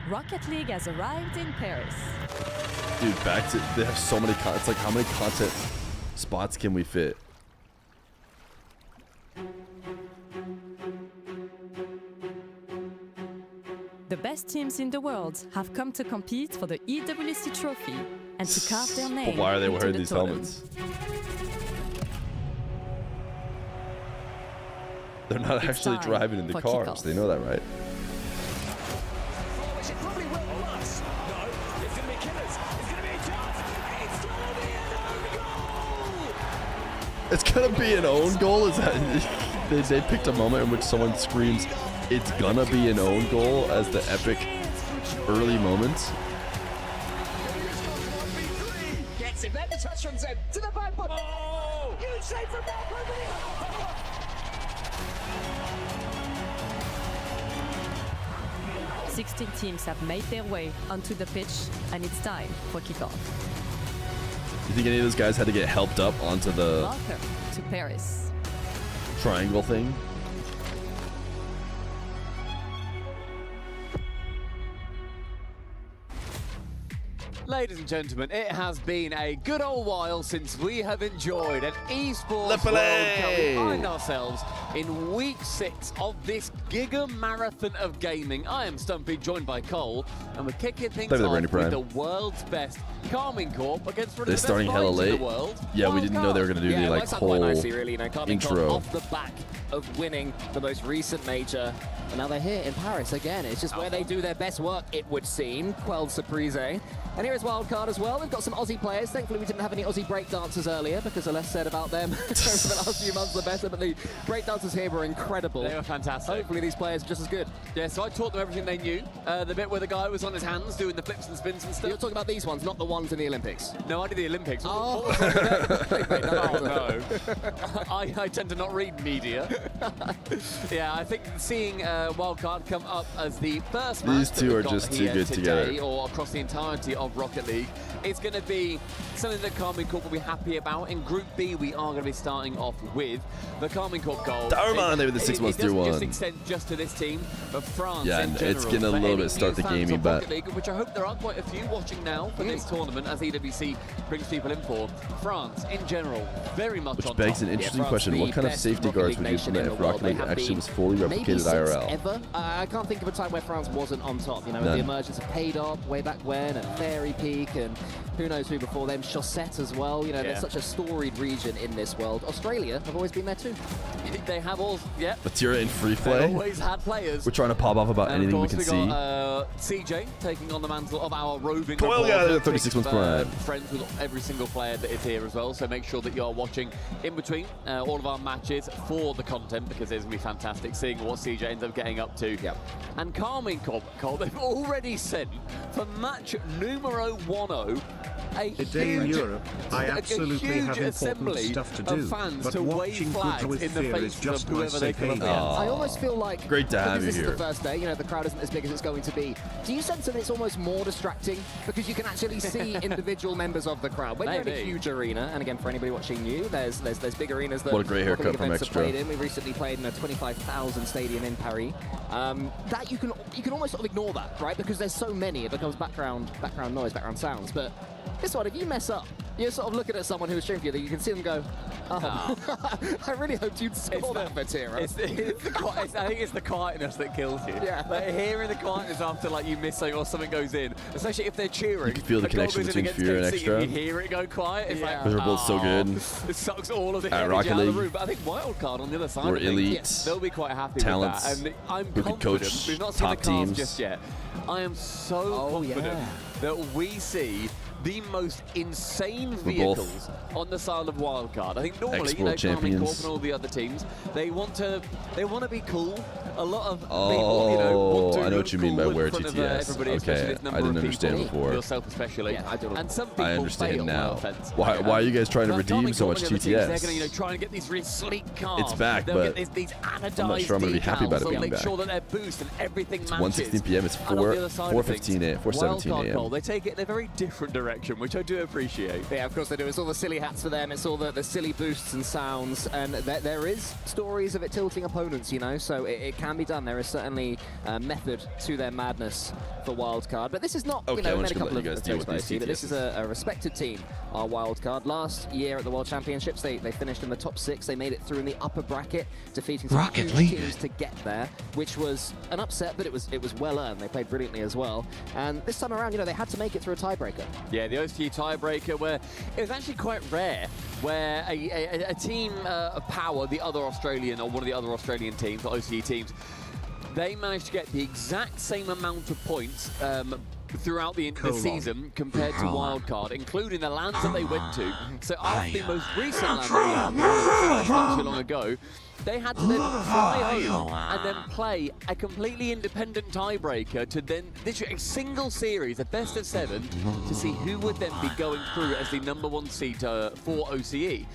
Rocket League has arrived in Paris. Dude, back to, they have so many, it's like how many content spots can we fit? The best teams in the world have come to compete for the EWC trophy and to carve their name. But why are they into wearing the these tournament. helmets? They're not It's actually time driving in the for cars. kickoff. They know that, right? It's gonna be an own goal. Is that they picked a moment in which someone screams, "It's gonna be an own goal" as the epic early moments. Gets it, then the touch from Zed to the back foot. Oh! Huge save from Marco. 16 teams have made their way onto the pitch, and it's time for kickoff. You think any of those guys had to get helped up onto the Welcome to Paris. triangle thing? Ladies and gentlemen, it has been a good old while since we have enjoyed an esports World Cup. We find ourselves in week 6 of this giga marathon of gaming. I am Stumpy, joined by Cole, and we're kicking things Play with off Randy with Prime. the world's best Carmine Corp against one of the They're best starting hella minds in late. the world. Yeah, we didn't know they were gonna do Yeah, the it like works out whole quite nicely, really. You know, Carmine Corp intro. off the back of winning the most recent major, and now they're here in Paris again. It's just where they do their best work, it would seem. Quelled Surprise. And here is Wildcard as well. We've got some Aussie players. Thankfully, we didn't have any Aussie breakdancers earlier because the less said about them over the last few months, the better. But the breakdancers here were incredible. They were fantastic. Hopefully, these players are just as good. Yeah, so I taught them everything they knew. The bit where the guy was on his hands doing the flips and spins and stuff. You're talking about these ones, not the ones in the Olympics. No, I did the Olympics. Oh. What was wrong with that? Oh, no. I tend to not read media. Yeah, I think seeing Wildcard come up as the first match These that two we've are got just too here good today, together. or across the entirety of Rocket League, it's going to be something that Carmine Corp will be happy about. In Group B, we are going to be starting off with the Carmine Corp goal. Darman, they were the 6 months It doesn't through just one. extend just to this team, but France Yeah, in and general. it's gonna a For little any bit start new the fans gaming, of but- Rocket League, which I hope there are quite a few watching now for this tournament as EWC brings people in for. France, in general, very much Which on begs top. an interesting France, question. the What kind of best safety Rocket guards League would you nation implement in if the world. Rocket They League have actually been was fully maybe replicated since IRL? ever. I can't think of a time where France wasn't on top. You know, None. the emergence of Paydop way back when, and Fairy Peak, and who knows who before them, Chaussette as well. You know, Yeah. there's such a storied region in this world. Australia have always been there too. They have all, yeah. Batira in free They've play. always had players. We're trying to pop off about And anything we of can course, see. we got CJ taking on the mantle of our roving Coil reporter. guy, 36 months prime. Friends with every single player that is here as well, so make sure that you are watching in between all of our matches for the content, because it's going to be fantastic seeing what CJ ends up getting up to. Yep. And Carmine Corp, Cole, they've already sent for match numero 10 a Today in huge, Europe, I absolutely a huge have important assembly stuff to of do, fans but to wave watching flags Good with in the Feer is faces just of my whoever they safe come up haven. against. I almost feel like, Great to have because you this is here. the first day, you know, the crowd isn't as big as it's going to be. Do you sense that it's almost more distracting because you can actually see individual members of the crowd? When you're in a Maybe. huge arena, and again, for anybody watching you, there's big arenas that What a great Rocket haircut League from events have Extra. played in. We recently played in a 25,000 stadium in Paris. That you can almost sort of ignore that, right? Because there's so many, it becomes background noise, background sounds. But This one, if you mess up, you're sort of looking at someone who's streaming for you, that you can see them go, oh, I really hoped you'd score that, Vatira. I think it's the quietness that kills you. Yeah. Like hearing the quietness after like you miss something or something goes in, especially if they're cheering. You can feel the connection between Feer and Extra. You hear it go quiet. It's like, they're both so good. It sucks all of the At energy Rocket out of the League. room. But I think Wildcard on the other side We're of things, elite they'll be quite happy talents with that. And I'm who could confident. coach We've not seen the top cast teams. just yet. I am so confident that we see the most insane vehicles on the side of Wildcard. I think normally, Ex-world Carmine Corp champions. and all the other teams, they want to be cool. A lot of people, Oh, want to I know what you mean by look cool wear in front of, TTS. everybody, especially Okay, this number I didn't of understand people, before. yourself especially. Yeah, I do. And some people I understand fail, now. no offense. Why are you guys trying to But redeem Carmine so Corp much and the other teams, TTS? They're going to try and get these really sleek cars. It's back, They'll but get these anodized I'm not sure I'm going to be happy about it decals. being They'll make back. sure that their boost and everything It's matches. 1:16 p.m. It's And on the other side of 4:17 Wildcard a.m. Cole, they take it in a very different direction, which I do appreciate. Yeah, of course they do. It's all the silly hats for them. It's all the silly boosts and sounds. And there is stories of it tilting opponents, you know, so it can be done. There is certainly a method to their madness for Wildcard. But this is not, Okay, I'm made just a gonna couple let you of guys deal with mistakes by these but this is a respected team, our Wildcard. Last year at the World Championships, they finished in the top 6. They made it through in the upper bracket, defeating some huge teams to get there, which was an upset, but it was well earned. They played brilliantly as well. And this time around, you know, they had to make it through a tiebreaker. Yeah, the OCE tiebreaker, where it was actually quite rare, where a team of power, the other Australian, or one of the other Australian teams, the OCE teams, they managed to get the exact same amount of points throughout the season compared to Wildcard, including the lands that they went to. So after the most recent land not too long ago, they had to then fly home and then play a completely independent tiebreaker to then literally a single series, a best of 7, to see who would then be going through as the #1 seed for OCE.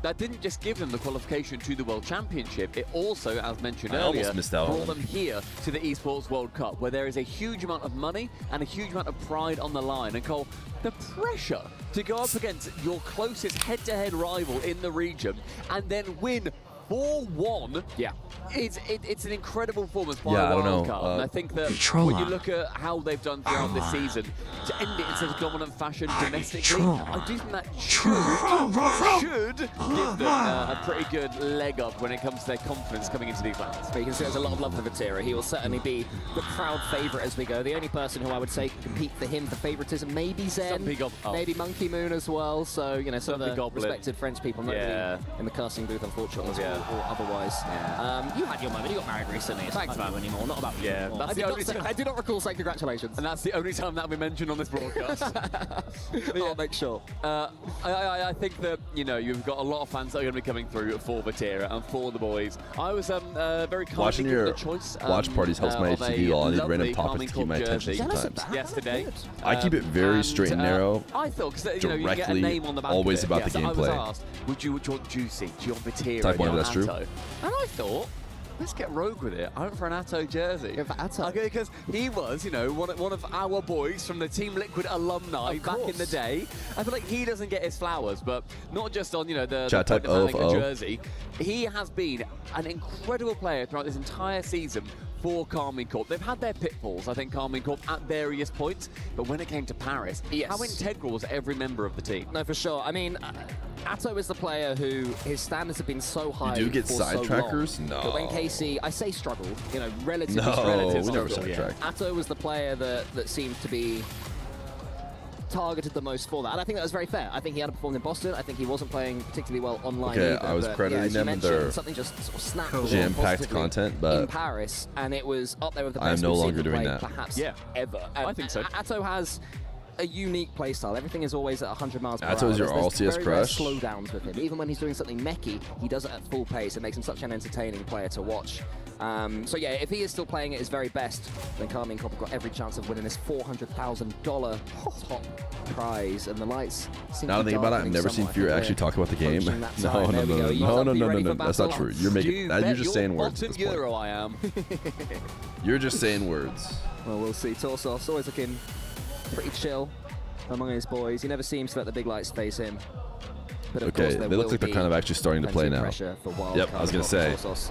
That didn't just give them the qualification to the World Championship, it also, as mentioned earlier, almost missed out on brought them here to the Esports World Cup, where there is a huge amount of money and a huge amount of pride on the line. And Cole, the pressure to go up against your closest head-to-head rival in the region and then win 4-1. Yeah. It's an incredible performance by Yeah, I don't know. Wildcard. And I think that when you look at how they've done throughout this season, to end it in such a dominant fashion domestically, I do think that should give them a pretty good leg up when it comes to their confidence coming into these lands. But you can see there's a lot of love for Vatira. He will certainly be the crowd favourite as we go. The only person who I would say can compete for him for favouritism, maybe Zen, maybe Monkey Moon as well. So, you know, some of the respected French people, not really in the casting booth, unfortunately, or otherwise. You had your moment. You got married recently. It's not about anymore. Not about you anymore. I do not recall saying congratulations. And that's the only time that'll be mentioned on this broadcast. I'll make sure. I think that, you know, you've got a lot of fans that are going to be coming through for Vatira and for the boys. I was very kindly Watching given your the choice. watch parties helps my of a HDD all. I need random lovely topics to keep my attention sometimes. Yesterday. I keep it very straight and narrow. I thought, because you know, you get a directly, name on the back always of it. about the So I gameplay. was asked, would you want Juicy? Do you want Vatira? Type Do you one, want that's true. Atto? And I thought, let's get rogue with it. I went for an Atto jersey. Yeah, for Atto. Okay, because he was, you know, one of our boys from the Team Liquid alumni back in the day. I feel like he doesn't get his flowers, but not just on, you know, the Chat type point of having a O. jersey. He has been an incredible player throughout this entire season for Carmine Corp. They've had their pitfalls, I think, Carmine Corp, at various points, but when it came to Paris, how integral was every member of the team? No, for sure. I mean, Atto is the player who his standards have been so high. You do get for so sidetrackers? long, No. But when KC, I say struggled, you know, relatively No, relative we never struggle. sidetracked. Atto was the player that seemed to be targeted the most for that, and I think that was very fair. I think he hadn't performed in Boston. I think he wasn't playing particularly well online. Okay, either, I was but, crediting as you them and mentioned, their something just sort of snapped along jam-packed positively content, but in Paris, and it was up there with the I'm best no we've seen longer him doing play that. perhaps Yeah. ever. I think so. Atto has a unique playstyle. Everything is always at 100 miles per hour. Atto is your There's all-CS very rare crush? slowdowns with him. Even when he's doing something mechy, he does it at full pace. It makes him such an entertaining player to watch. So yeah, if he is still playing at his very best, then Carmine Corp have got every chance of winning this $400,000 top prize. And the lights seem Now to that I be think about it, I've darkening never seen somewhat. Feer I think actually we're talk about the game. approaching that No, time. no, There we no, go. no, You no, must no, be no, ready no, for that's not battle. true. You're making, You you're bet just your saying words at bottom this point. euro I am. You're just saying words. Well, we'll see. Torsos always looking pretty chill among his boys. He never seems to let the big lights face him. But of course, Okay, there they look will like they're be kind of actually starting to plenty play of now. pressure for Yep, I was Wildcard gonna say. Torsos.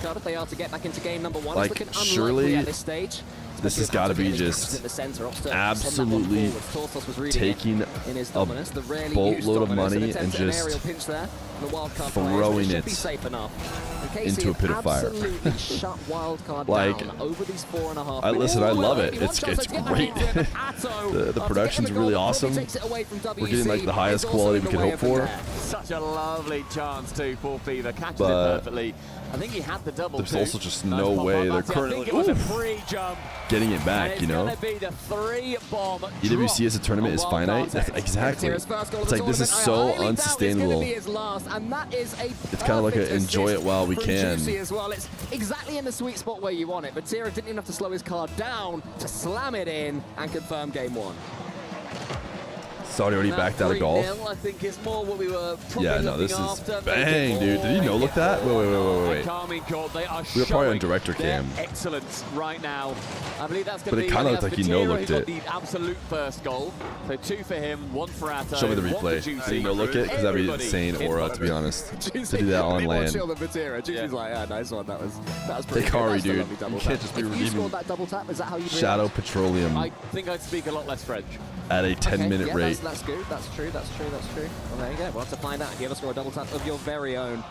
wildcard if they are to get back into game number one. Like, It's looking surely unlikely at this stage. This has got to be just absolutely taking a boatload of money and just throwing it into a pit of fire. Like, listen, I love it. It's great. the production's really awesome. We're getting like the highest quality we could hope for. Such a lovely chance too for Fever. Catches it But perfectly. I think he had the double. there's also just no way they're currently getting it back, you know? EWC as a tournament is finite. Exactly. It's like, this is so unsustainable. It's kind of like a enjoy it while we can. As well. It's exactly in the sweet spot where you want it, but Tira didn't even have to slow his card down to slam it in and confirm game one. Saudi already backed out of golf. I think it's more what we were Yeah, no, this is bang, dude. Did you no look that? Wait. We were probably on director cam. Excellence right now. I believe that's But it kind of looked like he no looked it. The absolute first goal. So 2 for him, 1 for Atto. Show me the replay. Did he no look it? Because that'd be insane aura, to be honest. To do that on land. Juicy's like, yeah, nice one. That was pretty Hikari, good. dude. You can't just be If you scored redeeming that double tap, is that how you Shadow Petroleum I think I'd speak a lot less French. at a 10-minute yeah, rate. That's good. That's true. Well, there you go. We'll have to find out if you ever score a double tap of your very own.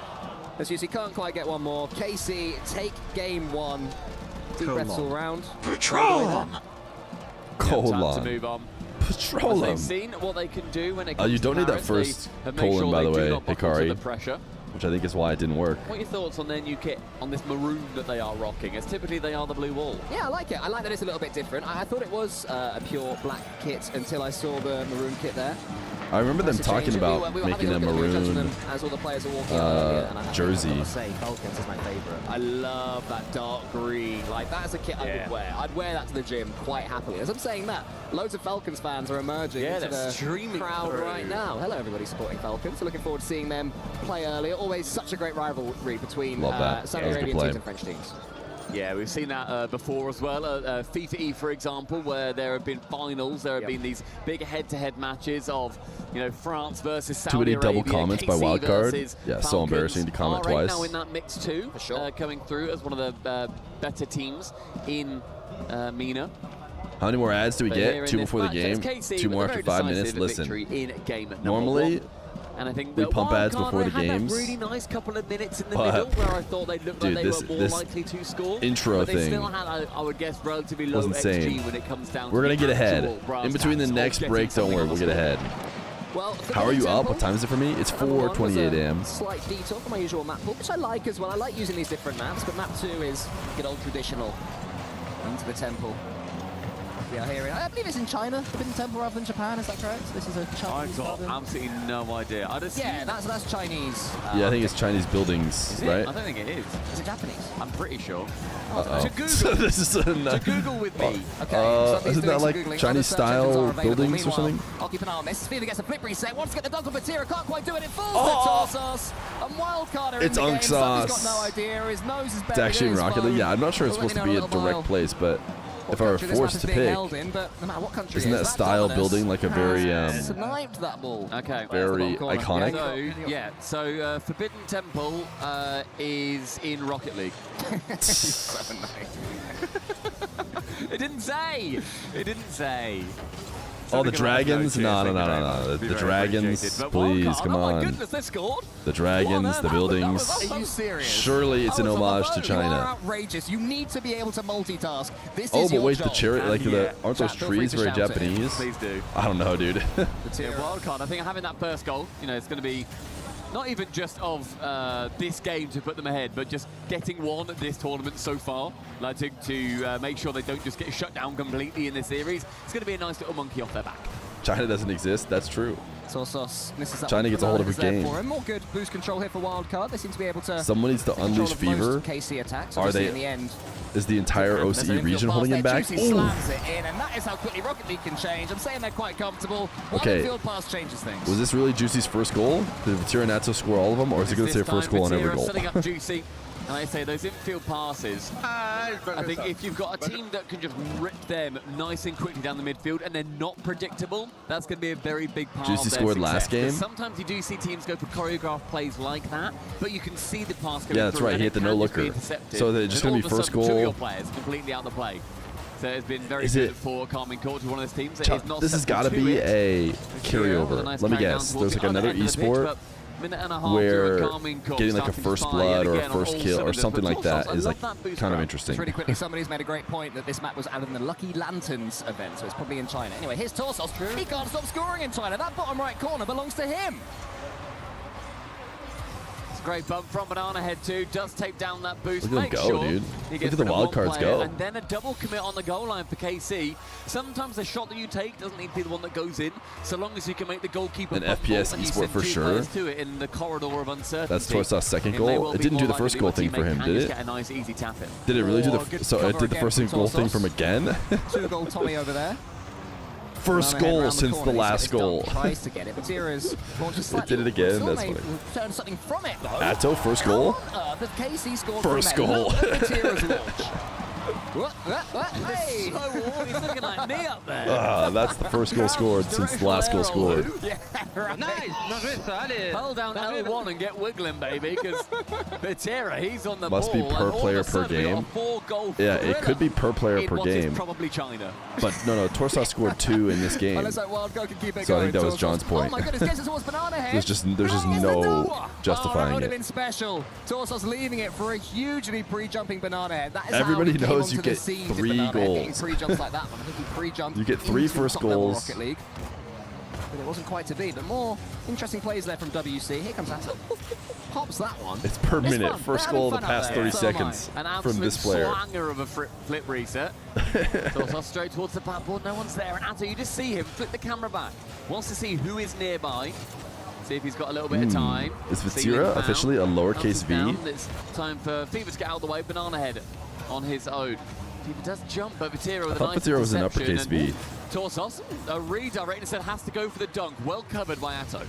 As you see, can't quite get one more. KC, take game 1. Deep breaths all round. Petroleum! Time to move on. Petroleum. They've seen what they can do when it comes You to don't need that Paris. first They have made colon, sure by the they do way, not buckle to Hikari. the pressure. Which I think is why it didn't work. What are your thoughts on their new kit, on this maroon that they are rocking? As typically they are the blue wall. Yeah, I like it. I like that it's a little bit different. I thought it was a pure black kit until I saw the maroon kit there. I remember them talking about we were making a having look at the maroon judgment as all the players are walking out earlier, and I have jersey. to say, Falcons is my favorite. I love that dark green. Like, that's a kit I would wear. I'd wear that to the gym quite happily. As I'm saying that, loads of Falcons fans are emerging into the crowd right now. Hello, everybody supporting Falcons. So looking forward to seeing them play earlier. Always such a great rivalry between Saudi Arabian teams and French teams. Yeah, we've seen that before as well. FIFA E, for example, where there have been finals. There have been these big head-to-head matches of, you know, France versus Saudi Too many Arabia. double comments by KC Wildcard. versus Yeah, so Falcons. embarrassing to comment Bahrain twice. now in that mix too, coming through as one of the better teams in MENA. How many more ads do we But here get? in 2 this before the match, game, it's KC 2 with more a after very 5 minutes. decisive Listen, victory in game number normally 1. And I think we the pump ads Wildcard before the had games. that really nice couple of minutes in the But, middle where I thought they looked dude, like they this- were more this likely to score. intro but they thing still had, I would guess, relatively low was insane. XG when it comes down We're to going to the get ahead. actual brass In between the tacks of next getting break, don't something worry, on we'll the get score. ahead. Well, How are you up? What time is it for me? It's 4:28 a.m. Slight detour from my usual map pool, which I like as well. I like using these different maps, but map 2 is good old traditional. Into the temple. We are here. I believe it's in China, the Hidden Temple rather than Japan. Is that correct? This is a Chinese. I've got absolutely no idea. Yeah, that's Chinese. Yeah, I think it's Chinese buildings, Is it? right? I don't think it is. Is it Japanese? I'm pretty sure. Uh-oh. To Google. This is a to Google with me. Isn't that like Chinese-style buildings or something? I'll keep an eye on this. Fever gets a flip reset. Wants to get the dunk on Batira. Can't quite do it. It falls to Tarsos. And Wildcard are It's in the game. Unsauce. He's got no idea. His nose is buried It's actually in in his Rocket League. phone. Yeah, I'm not sure it's We'll supposed to let be you know a in a little direct while place, but if I were country this match forced is to being pick, held in, but no matter what country isn't it that is, style Dominus building like a very sniped that ball. Okay. very iconic? So Forbidden Temple is in Rocket League. So nice. It didn't say. It didn't say. Oh, the dragons? No. The dragons, please, come Oh my on. goodness, they scored. The dragons, the buildings. Are you serious? Surely it's an homage to You are China. outrageous. You need to be able to multitask. This Oh, is but your wait, the job. chariot, like aren't those Chat, feel free trees to very shout it. Japanese? Please do. I don't know, dude. Yeah, wildcard. I think having that first goal, you know, it's going to be not even just of this game to put them ahead, but just getting one this tournament so far, like to make sure they don't just get shut down completely in this series. It's going to be a nice little monkey off their back. China doesn't exist. That's true. Sauce misses that China one. gets a hold of a Fernandes there game. For him. More good boost control here for Wildcard. They seem to be able to. Someone needs to take control unleash of most Fever. KC attacks. Are Obviously, they? in the end? Is the entire There's OCE an infield region pass holding him there. back? Juicy Ooh. slams it in, and that is how quickly Rocket League can change. I'm saying they're quite comfortable. One Okay. infield pass changes things. Was this really Juicy's first goal? Did Tiranato score all of them, or is he going to say first goal on every goal? Setting up Juicy. And I say those infield passes, I think if you've got a team that can just rip them nice and quickly down the midfield and they're not predictable, that's going to be a very big part Juicy of their scored success. last game? 'Cause sometimes you do see teams go for choreographed plays like that, but you can see the pass going Yeah, that's through right. and He it hit the can just be no-looker. intercepted. So they're just And going to all be of a first sudden, two of your goal. players completely out of the play. So it's been very good for Carmine Court, one of those teams that is not this has got to be a carryover. Let me guess. There's like another esport where getting like a first blood or a first kill or something like that is like kind of interesting. Really quickly, somebody's made a great point that this map was out of the Lucky Lanterns event, so it's probably in China. Anyway, here's Torsos. He can't stop scoring in China. That bottom right corner belongs to him. Great bump from Banana Head too, does take down that boost. Look at them go, dude. Look at the wild cards go. And then a double commit on the goal line for KC. Sometimes the shot that you take doesn't need to be the one that goes in, so long as you can make the goalkeeper an FPS esport for sure. To it in the corridor of uncertainty. That's Torsos' second goal. It didn't do the first goal thing for him, did it? Get a nice easy tap in. Did it really do the? So it did the first goal thing from again. 2-goal Tommy over there. First goal since the last goal. Tries to get it, but Tira's it did it again. That's funny. Turn something from it though. Atto, first goal. The KC scored first goal. Tira's launch. Hey! So warm, he's looking like me up there. That's the first goal scored since the last goal scored. Yeah, right. Nice! Hold down L1 and get wiggling, baby, because Vatira, he's on the Must ball. be per player per game. Yeah, it could be per player per game. Probably China. But no, Torsos scored 2 in this game. So I think that was John's point. Oh my goodness, gets it towards Banana Head. there's just no justifying would have it. been special. Torsos leaving it for a hugely pre-jumping Banana Head. That is Everybody how knows you get 3 goals. Pre-jumps like that one. I think he pre-jumped. You get 3 first goals. Rocket League. But it wasn't quite to be. But more interesting plays there from WC. Here comes Atto. Pops that one. It's per minute. First goal of the past 30 seconds from this player. An absolute slanger of a flip reset. Torsos straight towards the backboard. No one's there. And Atto, you just see him flip the camera back. Wants to see who is nearby. See if he's got a little bit of time. Is Vatira officially a lowercase v? It's time for Fever to get out of the way. Banana Head on his own. Fever does jump, but Vatira with a nice Vatira was an uppercase v. Torsos, a redirect instead, has to go for the dunk. Well covered by Atto.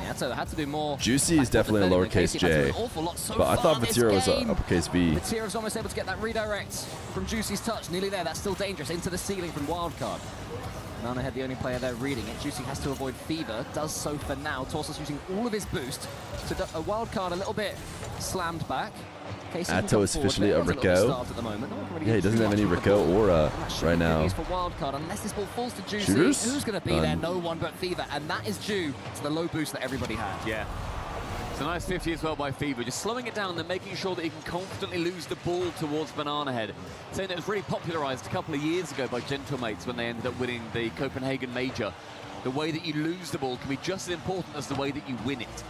Yeah, Atto had to do more. Juicy is definitely a lowercase j. But I thought Vatira was an uppercase v. Vatira's almost able to get that redirect from Juicy's touch. Nearly there. That's still dangerous. Into the ceiling from Wildcard. Banana Head, the only player there reading it. Juicy has to avoid Fever. Does so for now. Torsos using all of his boost. So a Wildcard a little bit slammed back. Atto is officially a Rico. Yeah, he doesn't have any Rico Aura right now. For Wildcard, unless this ball falls to Juicy, Shooters? who's going to be there? No one but Fever, and that is due to the low boost that everybody had. Yeah. It's a nice 50 as well by Fever, just slowing it down and making sure that he can confidently lose the ball towards Banana Head. Saying it was really popularized a couple of years ago by Gentlemates when they ended up winning the Copenhagen Major. The way that you lose the ball can be just as important as the way that you win it.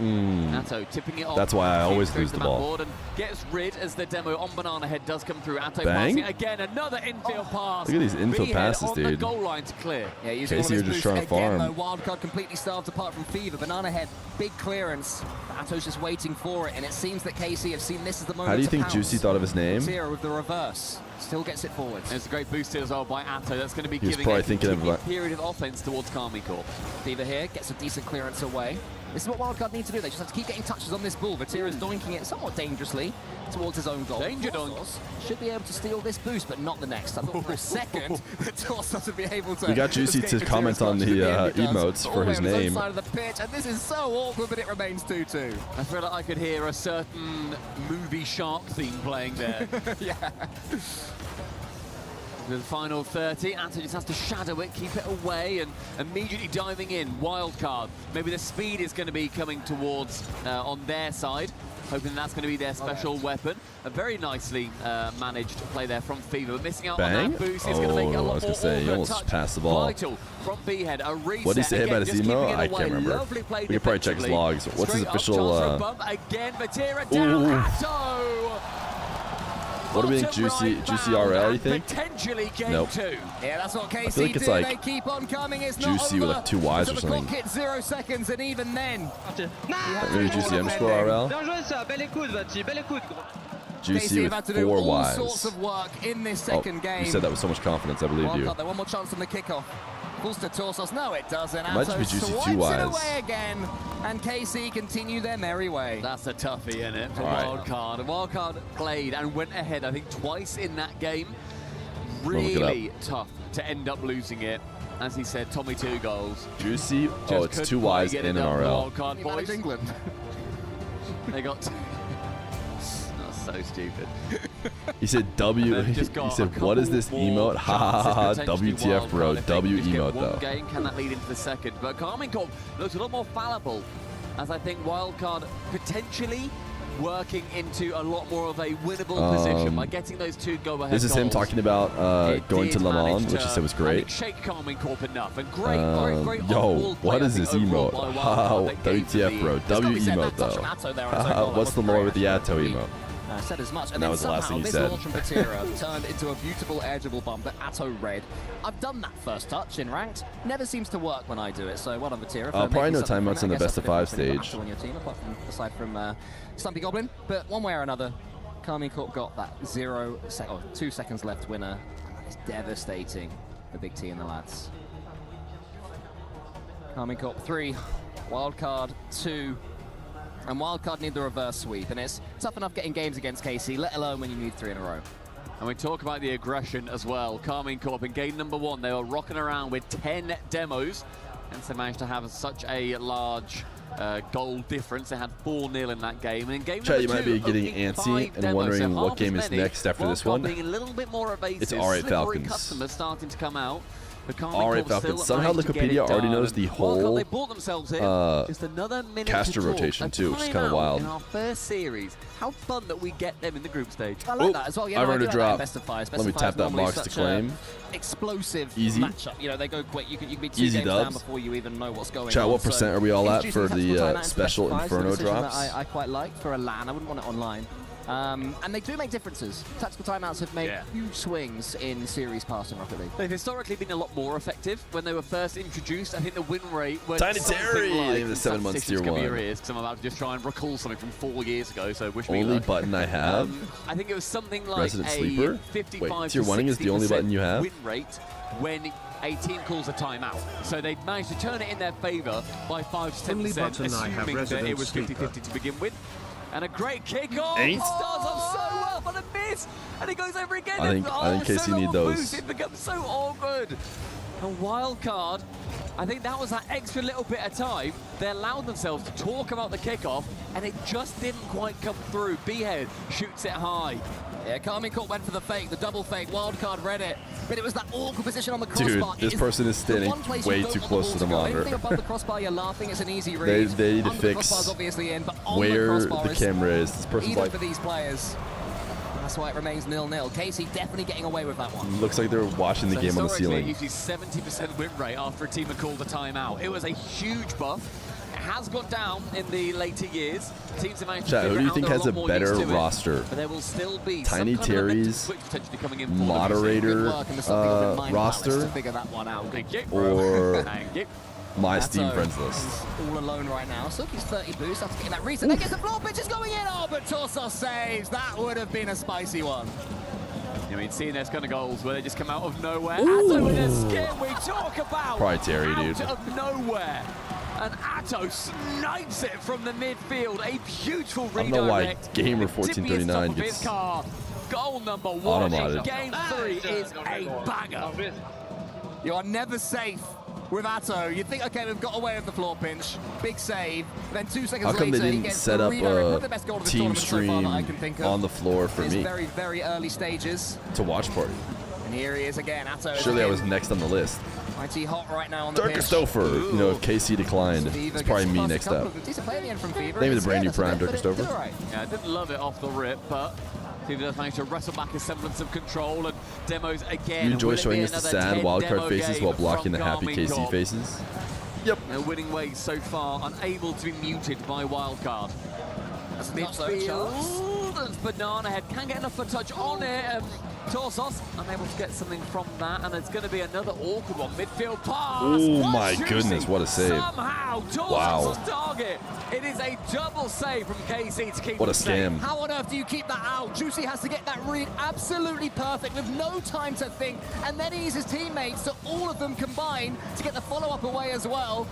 Atto tipping it off. That's why I always lose the ball. And gets rid as the demo on Banana Head does come through. Atto Bang. passing again, another infield pass. Look at these infield passes, on dude. The goal line to clear. Yeah, Casey, you're just trying to farm. Though, Wildcard completely starved apart from Fever. Banana Head, big clearance. Atto's just waiting for it, and it seems that KC have seen this as the moment. How do you to think pounce. Juicy thought of his name? Zero with the reverse. Still gets it forward. There's a great boost here as well by Atto. That's going to be He was giving probably a thinking of like period of offense towards Carmi Corp. Fever here gets a decent clearance away. This is what Wildcard need to do. They just have to keep getting touches on this ball. Vatira's doinking it somewhat dangerously towards his own goal. Danger dunk. Should be able to steal this boost, but not the next. I thought for a second that Torsos would be able to. We got Juicy to comment on the emotes for his name. Side of the pitch, and this is so awkward, but it remains 2-2. I feel like I could hear a certain movie shark theme playing there. Yeah. The final 30, Atto just has to shadow it, keep it away, and immediately diving in. Wildcard. Maybe the speed is going to be coming towards on their side, hoping that's going to be their special weapon. A very nicely managed play there from Fever, but missing out on that boost. He's going to make a lot more. He almost passed the ball. Vital from B-Head, a reset. What did he say again, about his emo? I can't remember. We could probably check his logs. What's his official? Again, Vatira down. Atto. What do we think, Juicy RL, you think? Potentially game nope. 2. Yeah, that's what KC I feel like it's do. like they keep on coming. It's Juicy with like 2 Ys or something. The clock hits 0 seconds, and even then, maybe Juicy underscore RL. Juicy with 4 Ys. Sorts of work in this second game. You said that with so much confidence. I believe you. One more chance on the kickoff. Falls to Torsos. No, it doesn't. It might just be Juicy 2 Ys. Away again, and KC continue their merry way. That's a toughie, isn't it, for Wildcard. Wildcard played and went ahead, I think, twice in that game. Really tough to end up losing it. As he said, Tommy 2 goals. Juicy. Oh, it's 2 Ys in an RL. Wildcard boys. England. They got. That's so stupid. He said W. He said, "What is this emote? Ha ha ha ha. WTF, bro. W emote though." Game, can that lead into the second? But Karmine Corp looks a lot more fallible, as I think Wildcard potentially working into a lot more of a winnable position by getting those 2 go-ahead This is him goals. talking about going to Le Mans, which he said was great. Shake Karmine Corp enough, and great Yo, what is this emote? Haha, WTF, bro. W emote though. What's the lore with the Atto emote? Said as much, and that was the last thing he said. Launch from Patera turned into a beautiful edgeable bump that Atto read. I've done that first touch in ranked. Never seems to work when I do it. So well on Patera. Probably no timeouts in the best of 5 stage. On your team, aside from Stumpy Goblin, but one way or another, Karmine Corp got that 2 seconds left winner. It's devastating for Big T and the lads. Karmine Corp 3, Wildcard 2. And Wildcard need the reverse sweep, and it's tough enough getting games against KC, let alone when you need 3 in a row. And we talk about the aggression as well. Karmine Corp in game number 1, they were rocking around with 10 demos, and so managed to have such a large goal difference. They had 4-0 in that game. And in game Chat, you number might be 2, getting antsy and wondering what game is next after this one. Being a little bit more evasive, It's All Right Falcons. Customers starting to come out. All Right Falcons. Somehow Wikipedia already knows the whole they bought themselves in. Just another minute caster to talk. rotation too, which is kind of wild. In our first series, how fun that we get them in the group stage. I like that as well. Yeah, I learned to drop. Best of fives. Let me tap that box to claim. Explosive Easy. matchup. You know, they go quick. You can be 2 Easy games down dubs. before you even know what's going Chat, on. what percent are we all at for the special Fives, Inferno a decision drops? that I quite like for a LAN. I wouldn't want it online. And they do make differences. Tactical timeouts have made huge swings in series past in Rocket League. They've historically been a lot more effective when they were first introduced. I think the win rate was Tiny Terry like in the 7 months tier 1. Because I'm about to just try and recall something from 4 years ago, so wish me Only luck. button I have. I think it was something like Resident a Sleeper? 55 Wait, tier 1 is the only button you have? win rate when a team calls a timeout. So they managed to turn it in their favor by 5 to 10%, assuming that it was 50-50 to begin with. And a great kickoff. Ain't. Starts off so well, but a miss, and he goes over again. I think KC need those. Boost. It becomes so awkward. A wild card. I think that was that extra little bit of time. They allowed themselves to talk about the kickoff, and it just didn't quite come through. B-Head shoots it high. Yeah, Karmine Corp went for the fake, the double fake. Wildcard read it, but it was that awkward position on the crossbar. Dude, this person is standing way too close to the monitor. Anything above the crossbar, you're laughing. It's an easy read. They need to Under fix the obviously in, but on where the, the camera is. This person's even like, for these players. That's why it remains 0-0. Casey definitely getting away with that one. looks like they're watching the game on the ceiling. Usually 70% win rate after a team had called a timeout. It was a huge buff. It has got down in the later years. Teams have managed to Chat, who do you figure think out has a they're lot more better used to it, roster? but there will still be Tiny some kind of momentum Terry's switch potentially coming in for them. moderator To roster figure that one out. or Thank you. my That's Steam friends list? all alone right now. Suki's 30 boost after getting that reset. They get the floor pitch is going in. Oh, but Torsos saves. That would have been a spicy one. I mean, seeing those kind of goals where they just come out of nowhere. Atto with a skip we talk about. Probably Terry, dude. Out of nowhere. And Atto snipes it from the midfield. A beautiful I don't know why redirect. Gamer Tippy is 1439 top of his gets car. Goal number 1 in automated. game 3 is a banger. You are never safe with Atto. You think, okay, we've got away with the floor pinch. Big save. Then 2 seconds How come later, they he didn't gets set the up redirect. Probably the a best goal of the team tournament so far stream that I can think of. on the floor for It's me very, very early stages. to watch party? And here he is again. Atto is Surely I again. was next on the list. Mighty hot right now on the Dirk pitch. Christopher. You know, if KC declined, Fever it's probably gets me past a next couple up. of decent play at the end from Fever. Maybe the It's brand new scared us a prime, bit, Dirk but it did Christopher. all right. Yeah, I didn't love it off the rip, but Fever does manage to wrestle back a semblance of control and demos again. You enjoy Will it be showing us the another sad 10 wildcard demo faces game while blocking the from happy Karmine KC Corp? faces? Yep. No winning ways so far, unable to be muted by Wildcard. That's midfield, and Banana Head can get enough for touch on it. Torsos unable to get something from that, and it's going to be another awkward one. Midfield pass. Oh my Juicy. goodness, what a save. Somehow, Torsos' Wow. target. It is a double save from KC to keep What a them safe. scam. How on earth do you keep that out? Juicy has to get that read absolutely perfect with no time to think, and then he uses his teammates, so all of them combine to get the follow-up away as well.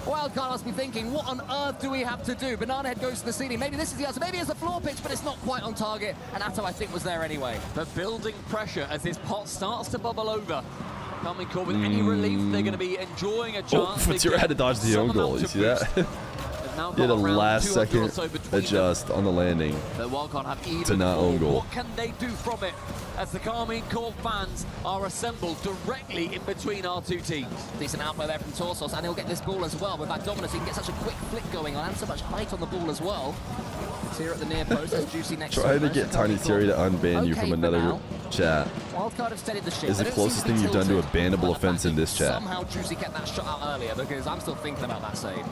Wildcard must be thinking, what on earth do we have to do? Banana Head goes to the ceiling. Maybe this is the answer. Maybe it's a floor pitch, but it's not quite on target. And Atto, I think, was there anyway. But building pressure as this pot starts to bubble over. Karmine Corp with any relief, they're going to be enjoying a chance. Oh, Fatira had to dodge the own goal. You see that? now He had a got around last 200 or second so between adjust on the landing The Wildcard have even to not own goal. What can they do from it as the Carmine Corp fans are assembled directly in between our two teams? Decent outplay there from Torsos, and he'll get this ball as well. With that dominance, he can get such a quick flick going on and so much height on the ball as well. Here at the near post, there's Juicy next to Trying to get Tiny Terry to unban you from another chat Wildcard have steadied the ship. is the closest thing you've done to a bannable offense in this chat. Somehow Juicy kept that shot out earlier because I'm still thinking about that save.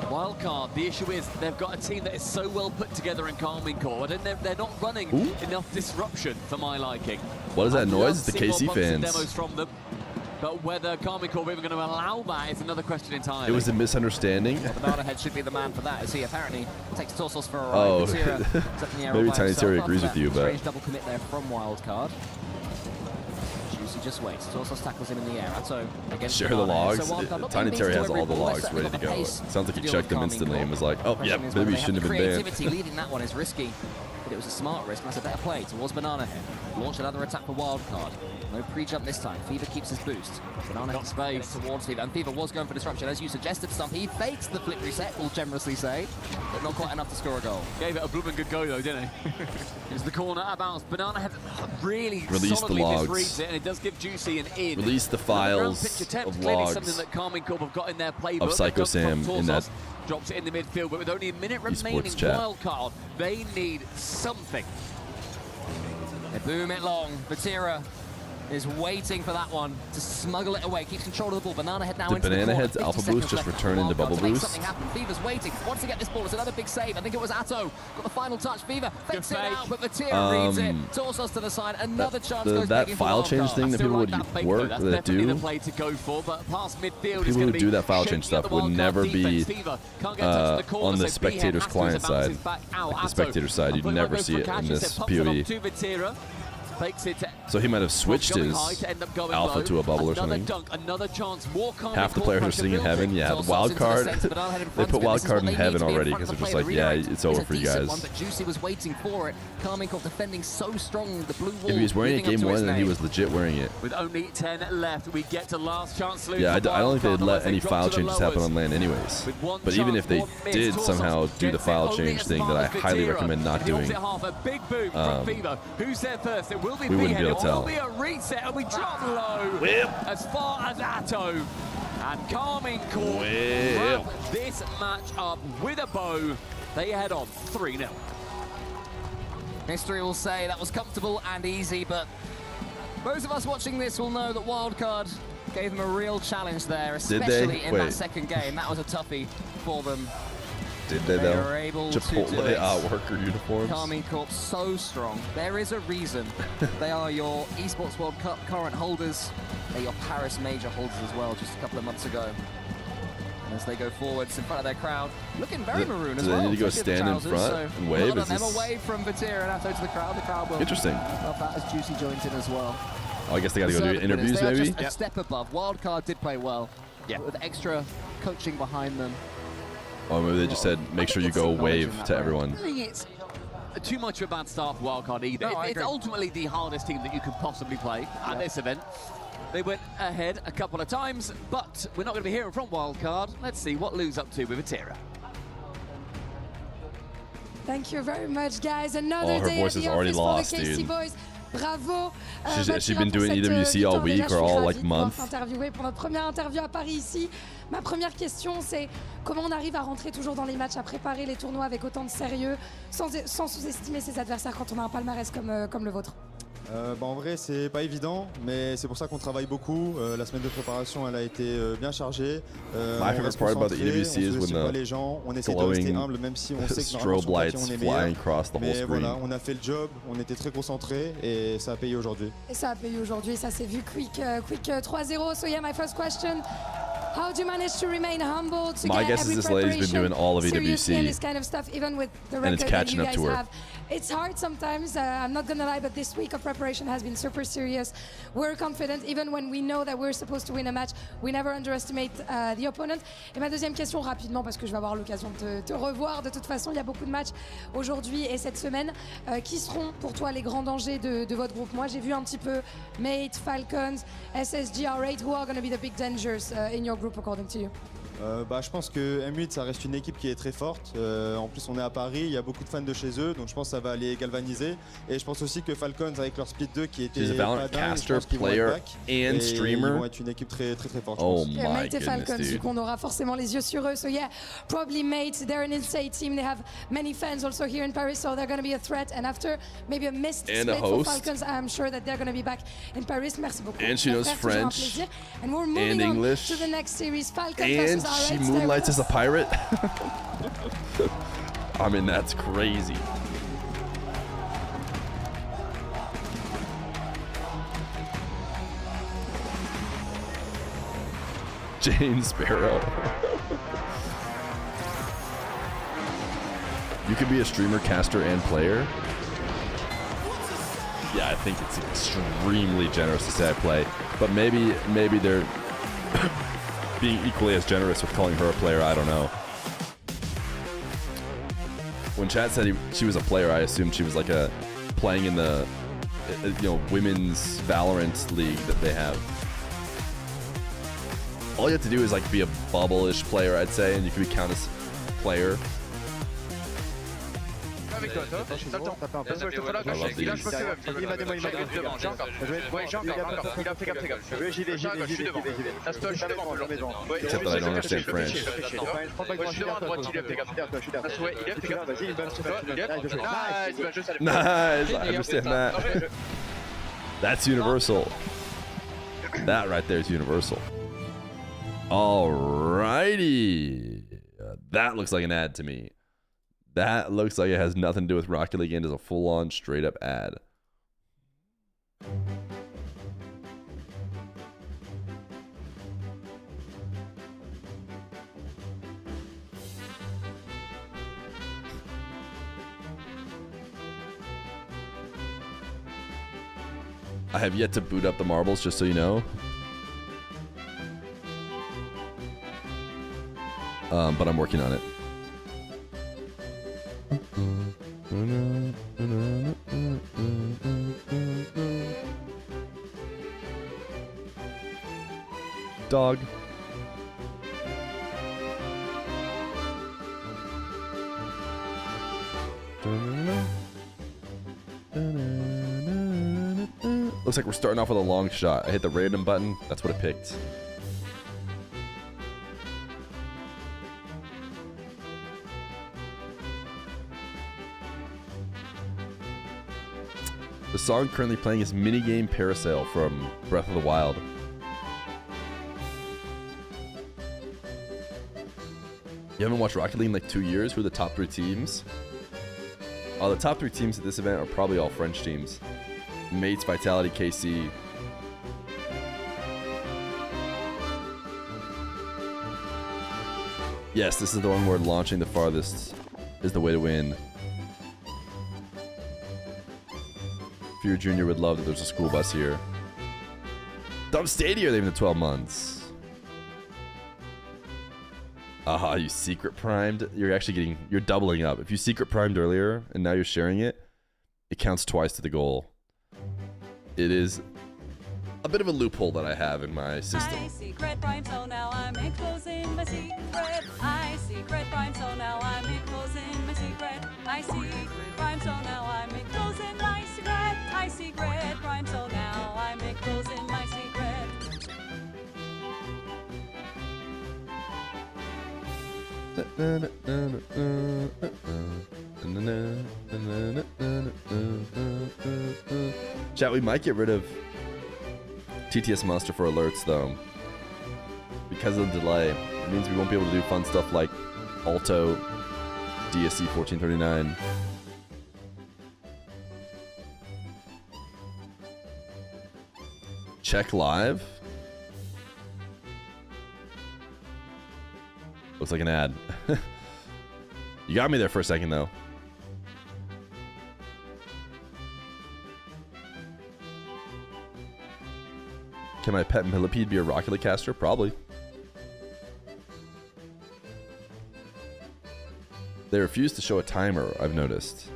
Wildcard, the issue is they've got a team that is so well put together in Carmine Corp, and they're not running enough disruption for my liking. What is that I'd noise? love It's the to see more KC bumps and fans. demos from them, but whether Carmine Corp are even going to allow that is another question entirely. It was a misunderstanding. Banana Head should be the man for that, as he apparently takes Torsos for a ride. Oh, Vatira maybe by Tiny himself. Terry After agrees that with you, but strange double commit there from Wildcard. Juicy just waits. Torsos tackles him in the air. Atto against share the Banana Head. logs. So Wildcard not Tiny being Terry beaten has to all every the ball. logs They've ready got to the go. pace Sounds like to he deal checked with them Carmine instantly Corp. and was like, oh, Question yeah, is maybe whether he they shouldn't the have been banned. creativity leading that one is risky. But it was a smart risk. That's a better play towards Banana Head. Launch another attack for Wildcard. No pre-jump this time. Fever keeps his boost. Banana Head space towards Fever. And Fever was going for disruption. As you suggested, some he fakes the flick reset, we'll generously say. But not quite enough to score a goal. Gave it a blooming good go though, didn't he? It's the corner out of bounds. Banana Head really Release the solidly logs. misreads it, and it does give Juicy an in. Release the files of Clearly logs something that Carmine Corp have got in their playbook. of Psycho Sam in that Drops it in the midfield, but with only a minute remaining, chat. Wildcard, they need something. They boom it long. Vatira is waiting for that one to smuggle it away. Keeps control of the ball. Banana Head now Did into Banana the corner. Head's 50 alpha seconds boost just left return into for bubble Wildcard to make boost? something happen. Fever's waiting. Wants to get this ball. It's another big save. I think it was Atto. Got the final touch. Fever fakes it out, but Vatira reads it. Torsos to the side. Another chance goes that making file for change Wildcard. thing that I still people like would that fake, work though. That's that definitely do the play to go for, but past midfield is people going who to do be that file shaking change stuff up the would Wildcard never be defense. Fever can't get a touch in the corner, on the so Behan spectator's has to client as it bounces side. back out. The Atto. spectator side, you'd But never goes see for it catch. in He this said, pumps it up POV. to Vatira. Fakes it to So he might have switched going his high to end up going alpha low. to a bubble or Another something. dunk, another chance, more Carmine Half the Corp players are pressure sitting in building. heaven. Yeah, the Torsos wild into the card. centre, Banana Head in They front put of him. wild This is card what in they heaven need to be in already front because of they're the just play. like, The yeah, redirect it's over is for a you decent guys. one, but Juicy was waiting for it. Carmine Corp defending so strong. The blue wall. If he was wearing it leading up game to his one, then he name. was legit wearing it. With only 10 left, we get to last chance. Yeah, I don't think they'd let any file changes happen on land anyways. But even if they did somehow do the file change thing that I highly recommend not doing, A big boom from Fever. Who's there first? It will be we wouldn't be Behan. able to It will tell. be a reset, and we drop low Whip. as far as Atto. And Carmine Corp Whip. wrap this match up with a bow. They head on 3-0. History will say that was comfortable and easy, but most of us watching this will know that Wildcard gave them a real challenge there, Did they? especially in Wait. that second game. That was a toughie for them. Did they They though? were able to do Chipotle it. worker uniforms. Carmine Corp so strong. There is a reason. They are your Esports World Cup current holders. They're your Paris major holders as well, just a couple of months ago. And as they go forwards in front of their crowd, looking very maroon as do well. they need to go especially stand in the trousers, front so and wave? well done Is them this- away from Vatira and Atto to the crowd. The crowd will Interesting. love that as Juicy joins in as well. Oh, I guess they got to go do Deserved interviews winners. They are maybe. just a step above. Wildcard did play well. Yeah. With extra coaching behind them. Oh, maybe they just said, make sure you go wave to everyone. I think it's too much of a bad start for Wildcard either. No, I It's agree. ultimately the hardest team that you could possibly play at this event. They went ahead a couple of times, but we're not going to be hearing from Wildcard. Let's see what Lou's up to with Vatira. Thank you very much, guys. Another Oh, her day voice at is the already office lost, for the KC dude. Boys. Bravo. Has she been pour doing cette, EWC all victoire. week Déjà, or je suis all ravie like de pouvoir month? s'interviewer pour notre première interview à Paris ici. Ma première question, c'est comment on arrive à rentrer toujours dans les matchs, à préparer les tournois avec autant de sérieux, sans sous-estimer ses adversaires quand on a un palmarès comme le vôtre. En vrai, c'est pas évident, mais c'est pour ça qu'on travaille beaucoup. La semaine de préparation, elle a été bien chargée. My favorite part about the EWC is when pas les gens. On essaie de rester humble, même si on sait que normalement strobe sur le papier, lights on est flying meilleur. across the whole Mais screen. voilà, on a fait le job, on était très concentrés et ça a payé aujourd'hui. Et ça a payé aujourd'hui, ça s'est vu quick 3-0. So yeah, my first question. How do you manage to remain humble to My get guess is every this lady's been preparation doing all of seriously and EWC, this kind of stuff, even with the and it's record that catching you up guys to her. have? It's hard sometimes. I'm not gonna lie, but this week of preparation has been super serious. We're confident, even when we know that we're supposed to win a match. We never underestimate the opponent. Et ma deuxième question, rapidement, parce que je vais avoir l'occasion de te revoir. De toute façon, il y a beaucoup de matchs aujourd'hui et cette semaine. Qui seront pour toi les grands dangers de votre groupe? Moi, j'ai vu un petit peu Mate, Falcons, SSG, R8. Who are going to be the big dangers in your group, according to you? Je pense que M8 ça reste une équipe qui est très forte. En plus on est à Paris, il y a beaucoup de fans de chez eux, donc je pense que ça va les galvaniser. Et je pense aussi que Falcons avec leur Split 2 qui était She's a Valorant caster, player, and streamer. Ils vont être une équipe très forte. Oh je pense. my Mate et goodness, Falcons, dude. du coup, on aura forcément les yeux sur eux. So yeah, probably Mate, they're an insane team. They have many fans also here in Paris, so they're going to be a threat. And after maybe a missed And split a for host. Falcons, I'm sure that they're going to be back in Paris. Merci beaucoup. And she knows Frère, toujours un French plaisir. And we're moving and on English. to the next series. Falcons And versus our she Reds. moonlights as a pirate. I mean, that's crazy. Jane Sparrow. You could be a streamer, caster, and player. Yeah, I think it's extremely generous to say I play, but maybe they're being equally as generous with calling her a player. I don't know. When Chad said she was a player, I assumed she was like playing in the women's Valorant league that they have. All you have to do is like be a bubble-ish player, I'd say, and you could be counted as player. Avec toi, toi, t'as le temps. Laisse-moi, je te ferai la cache. Il a, je peux que il m'a devant. J'ai encore. Ouais, j'ai encore. Il a fait gaffe, fais gaffe. J'y vais, je suis devant. Laisse-toi, je suis devant toujours. Except that I don't understand French. Je suis devant à droite, il a fait gaffe. Ouais, il a fait gaffe. Vas-y, il est nice, Nice, I understand that. That's universal. That right there is universal. Alrighty. That looks like an ad to me. That looks like it has nothing to do with Rocket League and is a full-on, straight-up ad. I have yet to boot up the marbles, just so you know. But I'm working on it. Dog. Looks like we're starting off with a long shot. I hit the random button. That's what it picked. The song currently playing is Minigame Parasail from Breath of the Wild. You haven't watched Rocket League in like 2 years? Who are the top 3 teams? The top 3 teams at this event are probably all French teams. Mates, Vitality, KC. Yes, this is the one where launching the farthest is the way to win. Feer Jr. would love that there's a school bus here. Dub Stadia, they've been 12 months. Aha, you secret primed. You're actually you're doubling up. If you secret primed earlier and now you're sharing it, it counts twice to the goal. It is a bit of a loophole that I have in my system. I secret prime, so now I'm enclosing my secret. I secret prime, so now I'm enclosing my secret. I secret prime, so now I'm enclosing my secret. I secret prime, so now I'm enclosing my secret. Chat, we might get rid of TTS Monster for alerts though. Because of the delay. It means we won't be able to do fun stuff like Alto, DSC 1439. Check live. Looks like an ad. You got me there for a second, though. Can my pet millipede be a Rocket League caster? Probably. They refuse to show a timer, I've noticed.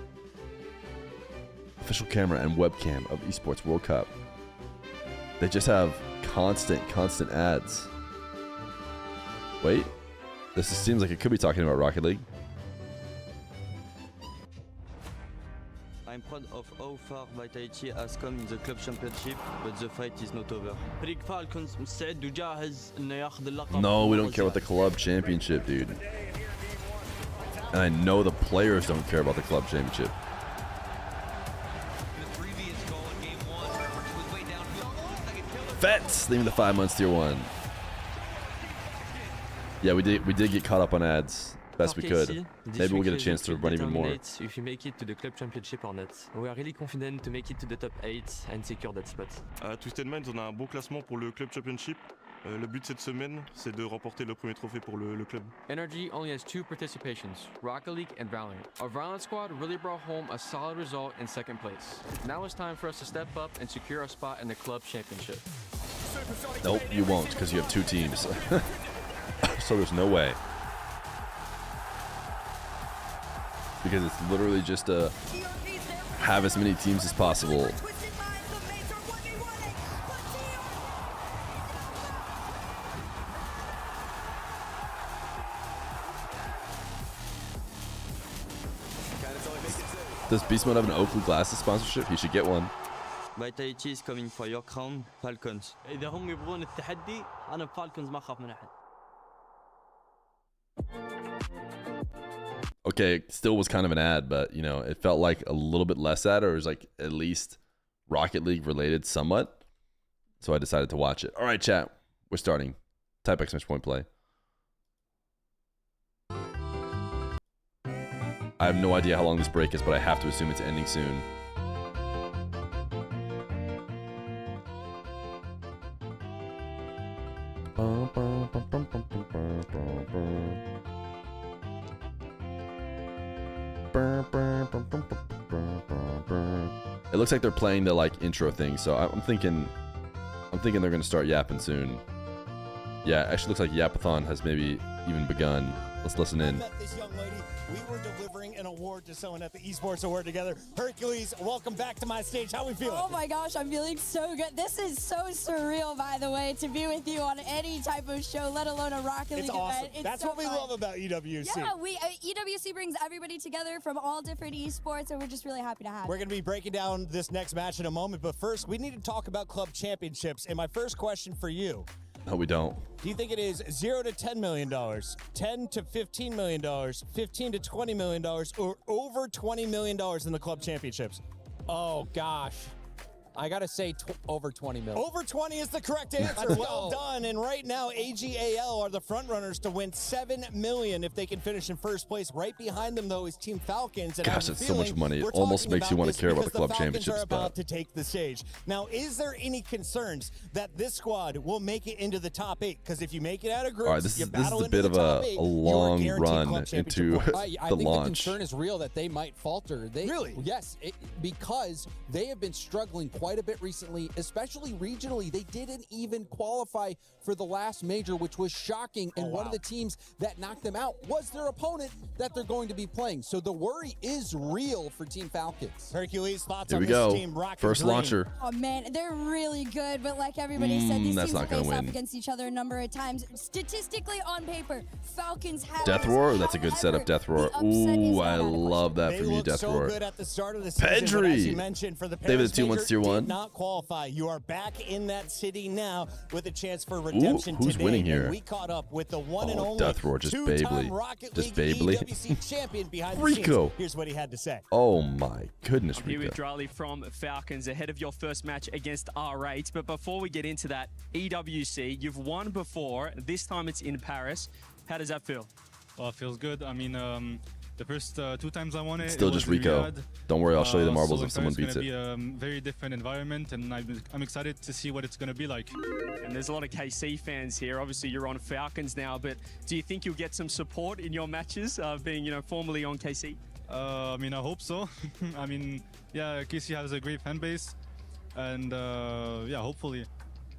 Official camera and webcam of Esports World Cup. They just have constant ads. Wait. This seems like it could be talking about Rocket League. I'm proud of how far Vitality has come in the club championship, but the fight is not over. No, we don't care about the club championship, dude. And I know the players don't care about the club championship. Vets, leaving the 5 months tier 1. Yeah, we did get caught up on ads. Best we could. Maybe we'll get a chance to run even more. If you make it to the club championship or not. We are really confident to make it to the top 8 and secure that spot. À Twisted Minds, on a un bon classement pour le club championship. Le but cette semaine, c'est de remporter le premier trophée pour le club. Energy only has 2 participations, Rocket League and Valorant. Our Valorant squad really brought home a solid result in 2nd place. Now it's time for us to step up and secure a spot in the club championship. Nope, you won't, because you have 2 teams. So there's no way. Because it's literally just to have as many teams as possible. Does Beast Mode have an Oakley Glasses sponsorship? He should get one. Vitality is coming for your crown, Falcons. إذا هم يبغون التحدي أنا بفالكونز ما أخاف من أحد. Okay, it still was kind of an ad, but you know, it felt like a little bit less ad, or it was like at least Rocket League related somewhat. So I decided to watch it. All right, chat, we're starting. Type !point play. I have no idea how long this break is, but I have to assume it's ending soon. It looks like they're playing the like intro thing, so I'm thinking they're gonna start yapping soon. Yeah, actually looks like Yapathon has maybe even begun. Let's listen in. We were delivering an award to someone at the Esports Award together. Hercules, welcome back to my stage. How are we feeling? Oh my gosh, I'm feeling so good. This is so surreal, by the way, to be with you on any type of show, let alone a Rocket League It's awesome. event. It's That's so what we fun. love about EWC. Yeah, EWC brings everybody together from all different esports, and we're just really happy to have We're it. going to be breaking down this next match in a moment, but first, we need to talk about club championships. And my first question for you. No, we don't. Do you think it is $0 to $10 million, $10 to $15 million, $15 to $20 million, or over $20 million in the club championships? Oh, gosh. I got to say over 20 million. Over 20 is the correct answer. Well done. And right now, AGAL are the front runners to win $7 million if they can finish in first place. Right behind them, though, is Team Falcons. And Gosh, that's so much money. It almost makes you want to care about the club championships. Are about to take the stage. Now, is there any concerns that this squad will make it into the top 8? Because if you make it out of groups, all right, this is a bit of a long run into I the think launch. the concern is real that they might falter. Really? Yes, because they have been struggling quite a bit recently, especially regionally. They didn't even qualify for the last major, which was shocking. And one of the teams that knocked them out was their opponent that they're going to be playing. So the worry is real for Team Falcons. Hercules, thoughts Here on we this go. team? Rocket First Dream. launcher. Oh man, they're really good, but like everybody said, these that's teams not have gonna faced off win. against each other a number of times. Statistically, on paper, Falcons have Death this. Roar? That's a good setup, Death Roar. Ooh, I love that They from you, looked Death so Roar. good at the start of the season, but as you Pedri. mentioned, for the David, Paris the 2 months major, tier 1. did not qualify. You are back in that city now with a chance for redemption who's today. winning here? And we caught up with the one and Oh, only Death Roar, just two-time Beyblade. Rocket Just League Beyblade. EWC champion behind the Rico. scenes. Here's what he had to say. Oh my goodness, I'm here Rico. with Drali from Falcons ahead of your first match against R8. But before we get into that, EWC, you've won before. This time it's in Paris. How does that feel? Well, it feels good. I mean, the first 2 times I won it, Still it just was in Rico. Riyadh. Don't worry, I'll show you the marbles so if someone it's beats gonna it. be a very different environment, and I'm excited to see what it's going to be like. And there's a lot of KC fans here. Obviously, you're on Falcons now, but do you think you'll get some support in your matches, being, formerly on KC? I mean, I hope so. I mean, yeah, KC has a great fan base, and yeah, hopefully.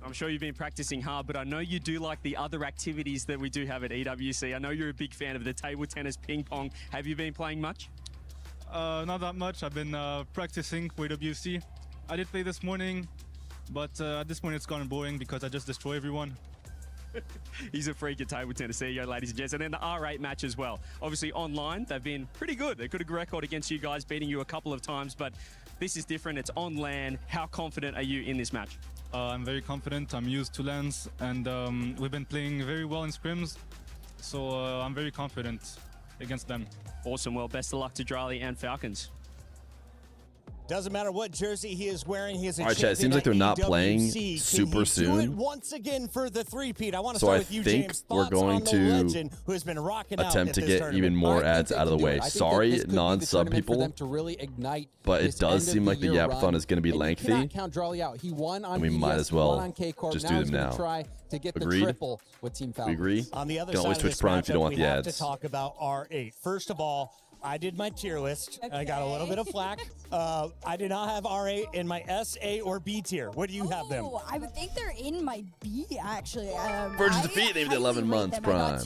I'm sure you've been practicing hard, but I know you do like the other activities that we do have at EWC. I know you're a big fan of the table tennis, ping pong. Have you been playing much? Not that much. I've been practicing for EWC. I did play this morning, but at this point it's gotten boring because I just destroy everyone. He's a freak at table tennis. There you go, ladies and gents. And then the R8 match as well. Obviously, online, they've been pretty good. They've got a good record against you guys, beating you a couple of times, but this is different. It's on LAN. How confident are you in this match? I'm very confident. I'm used to LANs, and we've been playing very well in scrims, so I'm very confident against them. Awesome. Well, best of luck to Drali and Falcons. Doesn't matter what jersey he is wearing. He is a All right, Chad, it seems like they're not playing super soon. Do it once again for the three-peat. I want to So start I with you, think James. we're Thoughts going on the to legend who has been rocking out attempt at to this get tournament. even more ads out of the way. Sorry, non-sub people, to really ignite but it does seem like the Yapathon is going to be and lengthy. You cannot count Drali out. He won on And we BDS, might as he won well on K-Corp. just Now do he's them gonna now. try to get Agreed? the triple with Team Falcons. We agree? On the other Can side always of twitch this Prime if you don't matchup, want we the have ads. to talk about R8. First of all, I did my tier list. I got a little bit of flack. I did not have R8 in my S, A, or B tier. Where do you have them? Oh, I would think they're in my B, actually. Virgin's Defeat named 11 months Prime.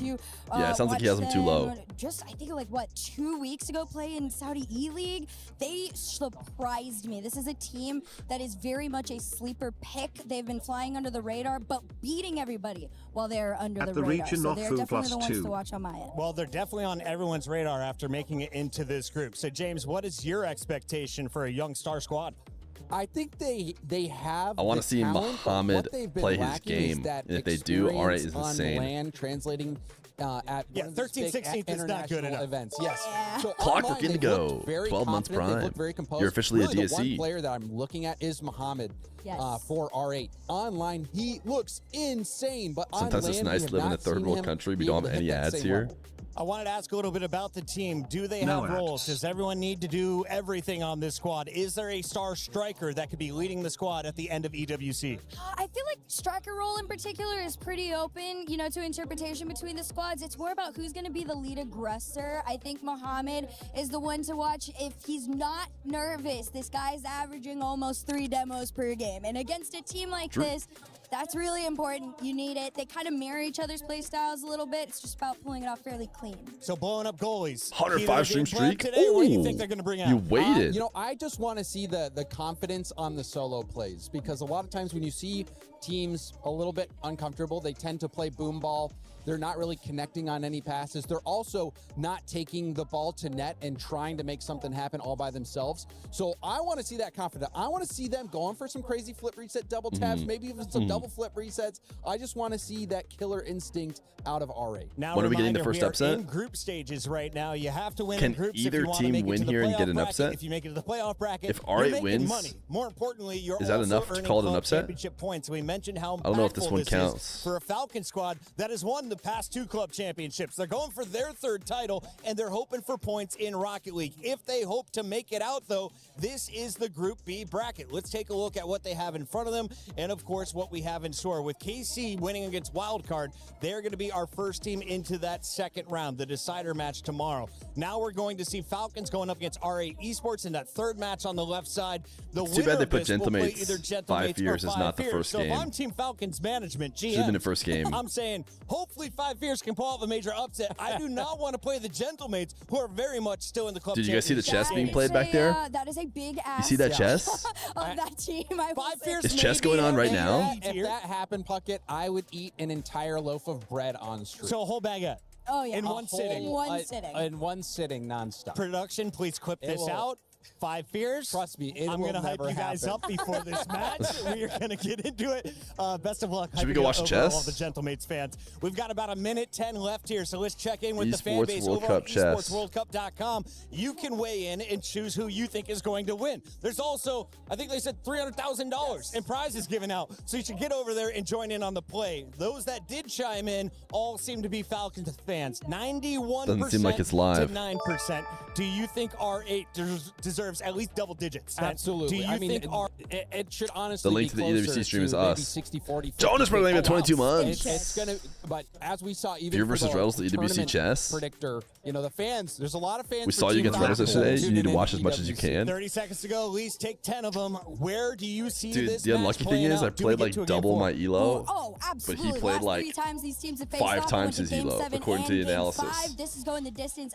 Yeah, it sounds like he has them too low. Just, I think, like, what, 2 weeks ago playing Saudi E-League? They surprised me. This is a team that is very much a sleeper pick. They've been flying under the radar, but beating everybody while they're under the radar. So they're definitely the ones to watch on my end. Well, they're definitely on everyone's radar after making it into this group. So, James, what is your expectation for a young star squad? I think they have. I want the to see talent, but Muhammad what they've been play his lacking is game. that And if they do, R8 is experience insane. On LAN, translating at 13, 16 is not good enough. Events. Yes. So Clockwork online, they've Indigo, looked very 12 months confident, they've Prime. looked very composed. You're officially a Really, the DSC. one player that I'm looking at is Muhammad. Yes. For R8. Online, he looks insane, but Sometimes on it's LAN, nice we to live in a have not third seen world him country. We be don't able have to any hit that ads same here. level. I wanted to ask a little bit about the team. Do they have roles? Does everyone need to do everything on this squad? Is there a star striker that could be leading the squad at the end of EWC? I feel like striker role in particular is pretty open, you know, to interpretation between the squads. It's more about who's going to be the lead aggressor. I think Muhammad is the one to watch if he's not nervous. This guy's averaging almost 3 demos per game. And against a team like this, that's really important. You need it. They kind of mirror each other's play styles a little bit. It's just about pulling it off fairly clean. So blowing up goalies. 105 stream streak. Today, what do you Ooh, think they're going to bring out? you waited. You know, I just want to see the confidence on the solo plays, because a lot of times when you see teams a little bit uncomfortable, they tend to play boom ball. They're not really connecting on any passes. They're also not taking the ball to net and trying to make something happen all by themselves. So I want to see that confidence. I want to see them going for some crazy flip reset double taps, maybe even some double flip resets. I just want to see that killer instinct out of R8. Now, When are we getting the reminder, first we upset? are in group stages right now. You have to win Can in groups either if you want to team make it win to the here and get playoff an bracket. upset? If you make it to the playoff bracket, If you're R8 making wins, money. More importantly, you're is that also enough to earning call it an club upset? championship points. We mentioned how I don't know if this impactful one is counts. for a Falcon squad that has won the past 2 club championships. They're going for their 3rd title, and they're hoping for points in Rocket League. If they hope to make it out, though, this is the Group B bracket. Let's take a look at what they have in front of them, and of course, what we have in store. With KC winning against Wildcard, they're going to be our first team into that second round, the decider match tomorrow. Now we're going to see Falcons going up against R8 Esports in that 3rd match on the left side. The It's too winner bad they of put this will play Gentlemates. either 5 Gentlemates Fears or is 5 not the Fears. first So game. if I'm Team Falcons management, GM, Should have been the first game. I'm saying, hopefully 5 Fears can pull off a major upset. I do not want to play the Gentlemates, who are very much still in the club. Did you guys see the chess being played That back is there? that is a big ass. You see that chess? of that team. I will say. Is chess going on right now? If that happened, Puckett, I would eat an entire loaf of bread on stream. So a whole baguette. Oh yeah, In one sitting. In one sitting. In one sitting, nonstop. Production, please clip It this will- out. 5 Fears. Trust me, it I'm will gonna hype never you guys happen. up before this match. We are going to get into it. Best of luck. Should we hyping go up watch overall chess? All the Gentlemates fans. We've got about 1:10 left here, so let's check in with the fan Esports base World over on Cup chess. esportsworldcup.com. You can weigh in and choose who you think is going to win. There's also, I think they said $300,000 in prizes given out, so you should get over there and join in on the play. Those that did chime in all seem to be Falcons fans. 91% Doesn't seem like it's live. to 9%. Do you think R8 deserves at least double digits? Absolutely. Do you I mean, think it should honestly The link be to the EWC closer stream is to us. maybe 60-40. Jonas for the 22 Wow. months. It's gonna, but as we saw, even Fear for versus the Rebels, the EWC tournament chess. predictor, you know, the fans. There's a lot of fans. We for saw you Team against Rebels Falcons yesterday. You tuning need to in watch as much as you EWC. can. 30 seconds to go. At least take 10 of them. Where do you see Dude, this the match unlucky thing playing is I out? Do we played get like to a game double 4? my elo. Oh, absolutely. But he played Last like 3 times these teams have faced 5 off, times went to his game elo, 7 according to and the game analysis. 5. This is going the distance.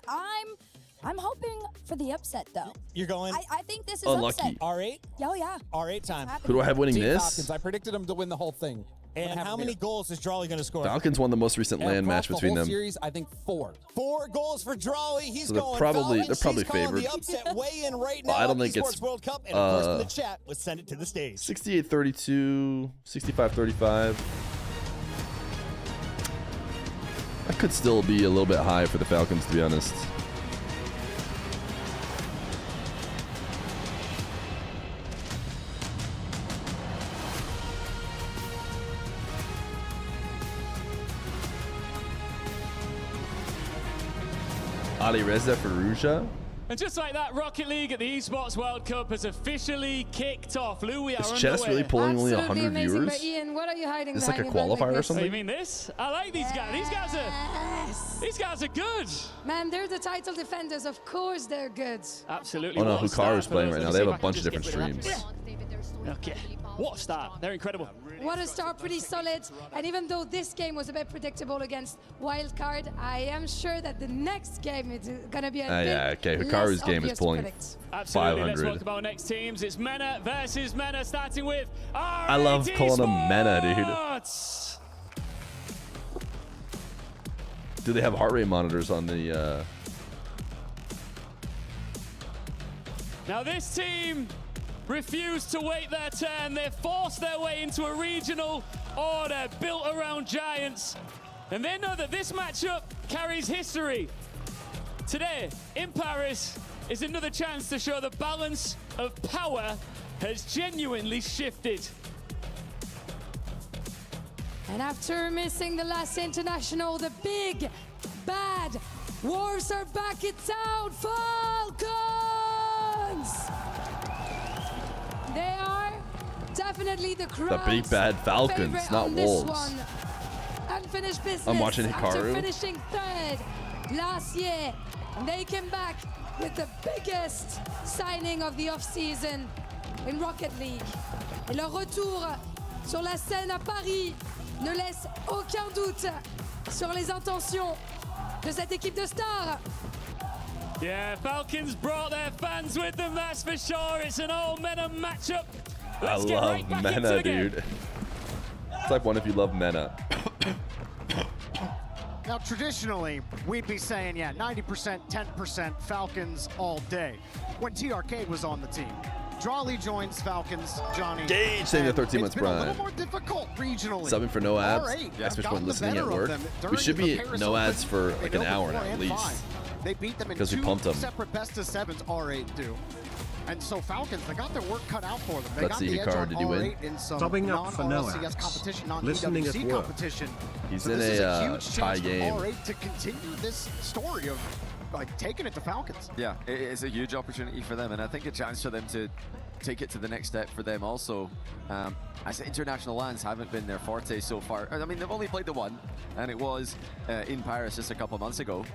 I'm hoping for the upset though. You're going? I think this is Unlucky. upset. R8? Oh yeah. R8 time. Who do I have winning Team this? Falcons. I predicted them to win the whole thing. And how many goals is Drawley going to score? Falcons won the most recent land match between the whole them. series, I think 4. 4 goals for Drawley. He's So they're going probably Falcons. they're probably He's calling favored. the upset weigh-in right now. I don't at think it's Esports World Cup. And of course, in the chat, let's send it to the stage. 68-32, 65-35. That could still be a little bit high for the Falcons, to be honest. Ali Reza Farouja. And just like that, Rocket League at the Esports World Cup has officially kicked off. Lou, we are Is underway. chess really pulling only Absolutely 100 amazing, viewers? but Ian, what are you hiding Is this like a behind qualifier or this? something? Oh, you mean this? I like these guys. These guys are good. Man, they're the title defenders. Of course they're good. Absolutely. Oh no, What a Hikaru's start playing for right those. now. Let They me have see a if I bunch of can different just streams. get rid of that. Okay. What a start. They're incredible. What a start, pretty solid. And even though this game was a bit predictable against Wildcard, I am sure that the next game is going to be a bit Yeah, okay. less Hikaru's game obvious is to pulling predict. Absolutely. 500. Let's talk about next teams. It's Mena versus Mena, starting with I love calling them Mena, dude. Esports. Do they have heart rate monitors on the? Now this team refused to wait their turn. They forced their way into a regional order built around giants. And they know that this matchup carries history. Today, in Paris, is another chance to show the balance of power has genuinely shifted. And after missing the last international, the big, bad Wolves are back in town. Falcons! They are definitely the crowd's The big bad Falcons, favorite not on this Wolves. one. Unfinished business. I'm watching After Hikaru. finishing third last year, they came back with the biggest signing of the off-season in Rocket League. Et leur retour sur la scène à Paris ne laisse aucun doute sur les intentions de cette équipe de stars. Yeah, Falcons brought their fans with them, that's for sure. It's an old Mena matchup. Let's I get love right back into Mena, the game. dude. Type 1 if you love Mena. Now, traditionally, we'd be saying, yeah, 90%, 10% Falcons all day. When TRK was on the team. Drawley joins Falcons, Johnny. Gage saying the 13 months It's been a prime. little more difficult regionally. Subbing for no ads. R8 Yeah, have especially when gotten the listening better at of work. them We during should the be Paris no Open. ads for like They an go hour now before at and least. five. They beat them in Because we 2 pumped them. separate best-of-7s, R8 do. And so Falcons, they got their work cut out for them. They Let's got see, the edge Hikaru, on did you win? R8 in some Subbing up for no non-RLCS ads. competition, Listening non-EWC at work. competition. He's So in this is a, huge tie chance for game. R8 to continue this story of like taking it to Falcons. Yeah, it's a huge opportunity for them, and I think a chance for them to take it to the next step for them also. As international lands haven't been their forte so far. I mean, they've only played the one, and it was in Paris just a couple months ago.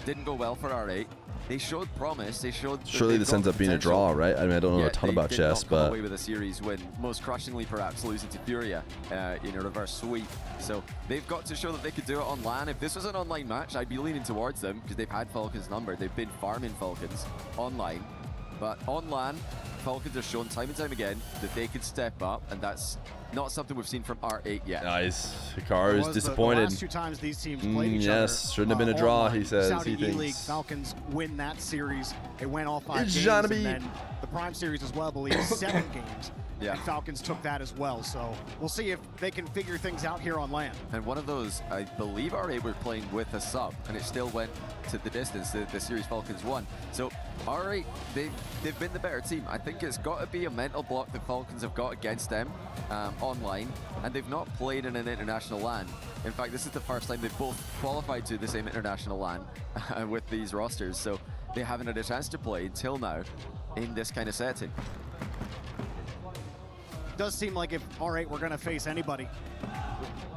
Didn't go well for R8. They showed promise. They showed. Surely this ends up being a draw, right? I mean, I don't know a ton about chess, Come but away with a series win, most crushingly perhaps losing to Furia in a reverse sweep. So they've got to show that they could do it on LAN. If this was an online match, I'd be leaning towards them because they've had Falcons number. They've been farming Falcons online, but on LAN, Falcons have shown time and time again that they could step up, and that's not something we've seen from R8 yet. nice. Hikaru is disappointed. The last 2 times these teams played each other. Yes, shouldn't have been a draw, online. he says. Saudi He E-League, thinks. Falcons win that series. It went all 5 It's games, Johnny and B. then the Prime Series as well, I believe, 7 games. Yeah. And Falcons took that as well. So we'll see if they can figure things out here on land. And one of those, I believe R8 were playing with a sub, and it still went to the distance. The series Falcons won. So R8, they've been the better team. I think it's got to be a mental block that Falcons have got against them online, and they've not played in an international LAN. In fact, this is the first time they've both qualified to the same international LAN with these rosters. So they haven't had a chance to play until now in this kind of setting. Does seem like if R8 were going to face anybody,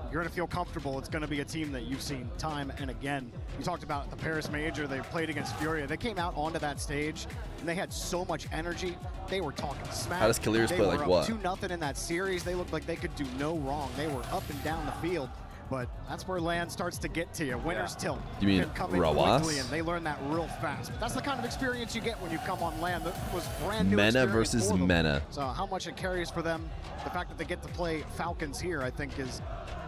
you're going to feel comfortable. It's going to be a team that you've seen time and again. You talked about the Paris Major. They played against Furia. They came out onto that stage, and they had so much energy. They were talking smack. How does Kaliers play like what? They were up 2-0 in that series. They looked like they could do no wrong. They were up and down the field. But that's where land starts to get to you. Winner's tilt. You mean can come in Rawas? quickly, and they learn that real fast. That's the kind of experience you get when you come on land. That was brand new. Mena experience versus for them. Mena. So how much it carries for them, the fact that they get to play Falcons here, I think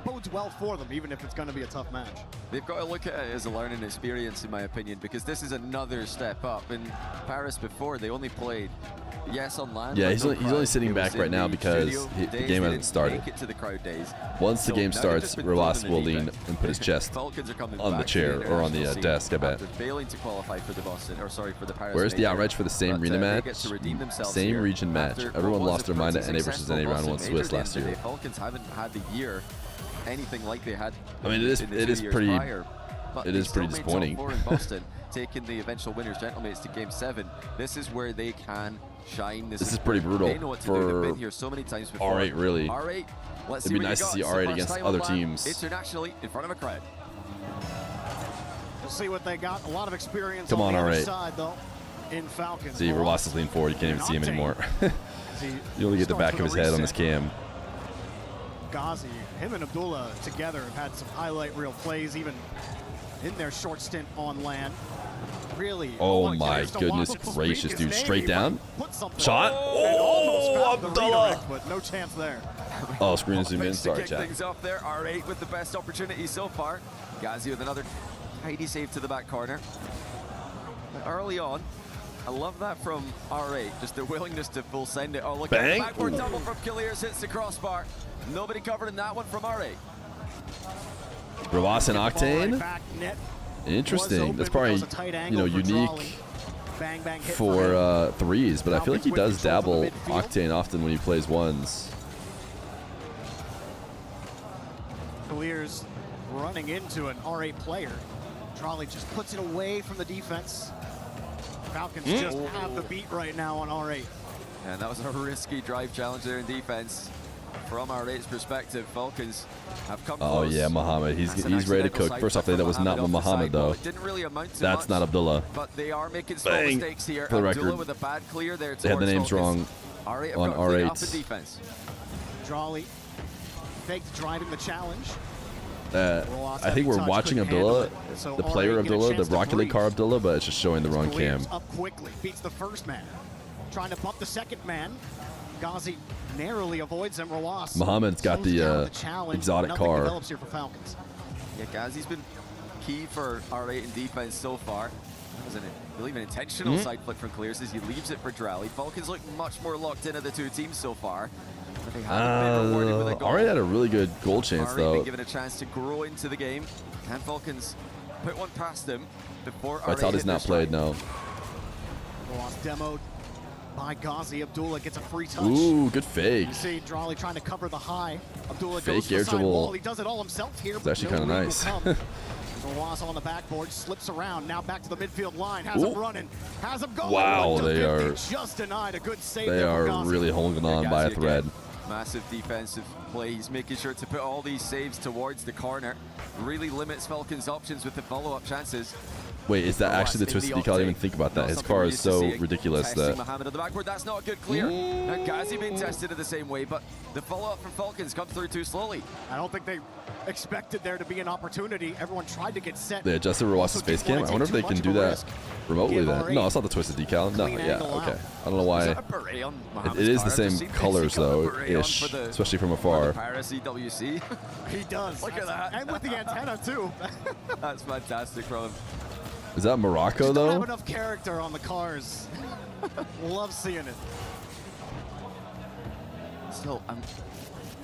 bodes well for them, even if it's going to be a tough match. They've got to look at it as a learning experience, in my opinion, because this is another step up. In Paris before, they only played, yes, on land. Yeah, but he's no only crowd. sitting It back was right in now the because studio the days. game They hasn't didn't started. make it to the crowd days. Once the So game now they've starts, just been Rawas thrown will in the lean deep end. and put his chest Falcons are coming on the back to chair or on the international desk, I scene bet. after failing to qualify for the Boston, or sorry, for the Paris Where's the major. outrage for the same But, arena they match? get to redeem themselves Same here region match. after Everyone what was lost a their mind at pretty NA versus NA successful round 1 Boston Swiss major last at the end year. of the day. Falcons haven't had the year anything like they had. I mean, in the 2 it is years pretty. prior. But It they is pretty still made disappointing. top 4 in Boston, taking the eventual winners, gentlemates, to Game 7. This is where they can shine. This is pretty brutal They know what to do. for They've been here so many times before. R8, really. R8, let's It'd see be what nice you to got. see It's the R8 first against time other on land teams. internationally in front of a crowd. We'll see what they got. A lot of experience Come on, the other R8. side, though, in Falcons. See, Rawas is leaning forward. You can't even see him anymore. You only get the back of his head on this cam. Ghazi, him and Abdullah together have had some highlight reel plays, even in their short stint on land. Really. Oh my goodness gracious, dude. Straight down. Shot. Oh, Abdullah. but no chance there. Oh, screen and zoom in. Thanks to Sorry, kick chat. things off there. R8 with the best opportunity so far. Ghazi with another tidy save to the back corner. But early on, I love that from R8. Just their willingness to full send it. Oh, look at the Bang. backward double from Kaliers, hits the crossbar. Nobody covered in that one from R8. Rawas and Octane. Interesting. That's probably, unique for threes, but I feel like he does dabble Octane often when he plays ones. Kaliers running into an R8 player. Trolley just puts it away from the defense. Falcons just have the beat right now on R8. And that was a risky drive challenge there in defense. From R8's perspective, Falcons have come Oh close. yeah, Muhammad. He's That's an ready to accidental cook. First off, side that was not off the Muhammad sidewall. though. It didn't really amount to That's much, not Abdullah. But they are making small Bang. mistakes here. For the Abdullah record, with a bad clear there. they had the names wrong R8 have on got to clean up R8. in defense. Trolley faked driving the challenge. I think we're watching Abdullah, the player Abdullah, the Rocket League car Abdullah, but it's just showing the wrong cam. Kaliers up quickly, beats the first man. Trying to bump the second man. Ghazi narrowly avoids him. Rawas. Muhammad's got the exotic Nothing car. develops here for Falcons. Yeah, Ghazi's been key for R8 in defense so far. That was I believe an intentional side flick from Kaliers as he leaves it for Drally. Falcons look much more locked in of the two teams so far. But they haven't been rewarded with a goal. R8 had a really good goal chance R8 though. been given a chance to grow into the game. Can Falcons put one past them before R8 Vitality's hit not their played, stride? no. Rawas demoed by Ghazi. Abdullah gets a free touch. Ooh, good fake. You see Drally trying to cover the high. Abdullah Fake goes to air the side dribble. wall. He does it all himself here. It's actually kind of nice. Rawas on the backboard, slips around, now back to the midfield line, has him running, has him going. Wow, they are just denied a good save. they there are for Ghazi. really holding on by a Ghazi thread. again. Massive defensive play. He's making sure to put all these saves towards the corner. Really limits Falcons' options with the follow-up chances. Wait, is that actually the twisted decal? I didn't even think about that. His car is so ridiculous Testing that. Muhammad on the backboard. That's not a good clear. Now Ghazi being tested in the same way, but the follow-up from Falcons comes through too slowly. I don't think they expected there to be an opportunity. Everyone tried to get set. They adjusted Rawas's face cam. I wonder if they can do that remotely then. No, it's not the twisted decal. No, yeah, okay. I don't know why. It is the same colors though, ish, especially from afar. Paris EWC. He does. Look at that. And with the antenna too. That's fantastic from him. Is that Morocco Just don't have though? enough character on the cars. Love seeing it. Still, I'm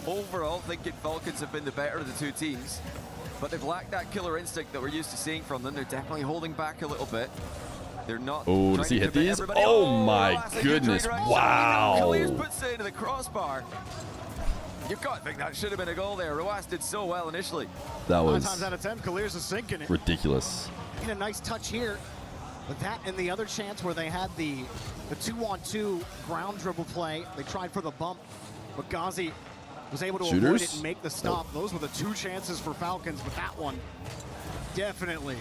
overall thinking Falcons have been the better of the two teams, but they've lacked that killer instinct that we're used to seeing from them. They're definitely holding back a little bit. They're not. Oh, does he hit these? Oh my goodness! Wow! Kaliers puts it into the crossbar. You've got to think that should have been a goal there. Rawas did so well initially. That 9 was times out of 10, Kaliers is sinking it. ridiculous. And a nice touch here. But that and the other chance where they had the 2-on-2 ground dribble play, they tried for the bump, but Ghazi was able to avoid it Shooters? and make the stop. Those were the two chances for Falcons, but that one definitely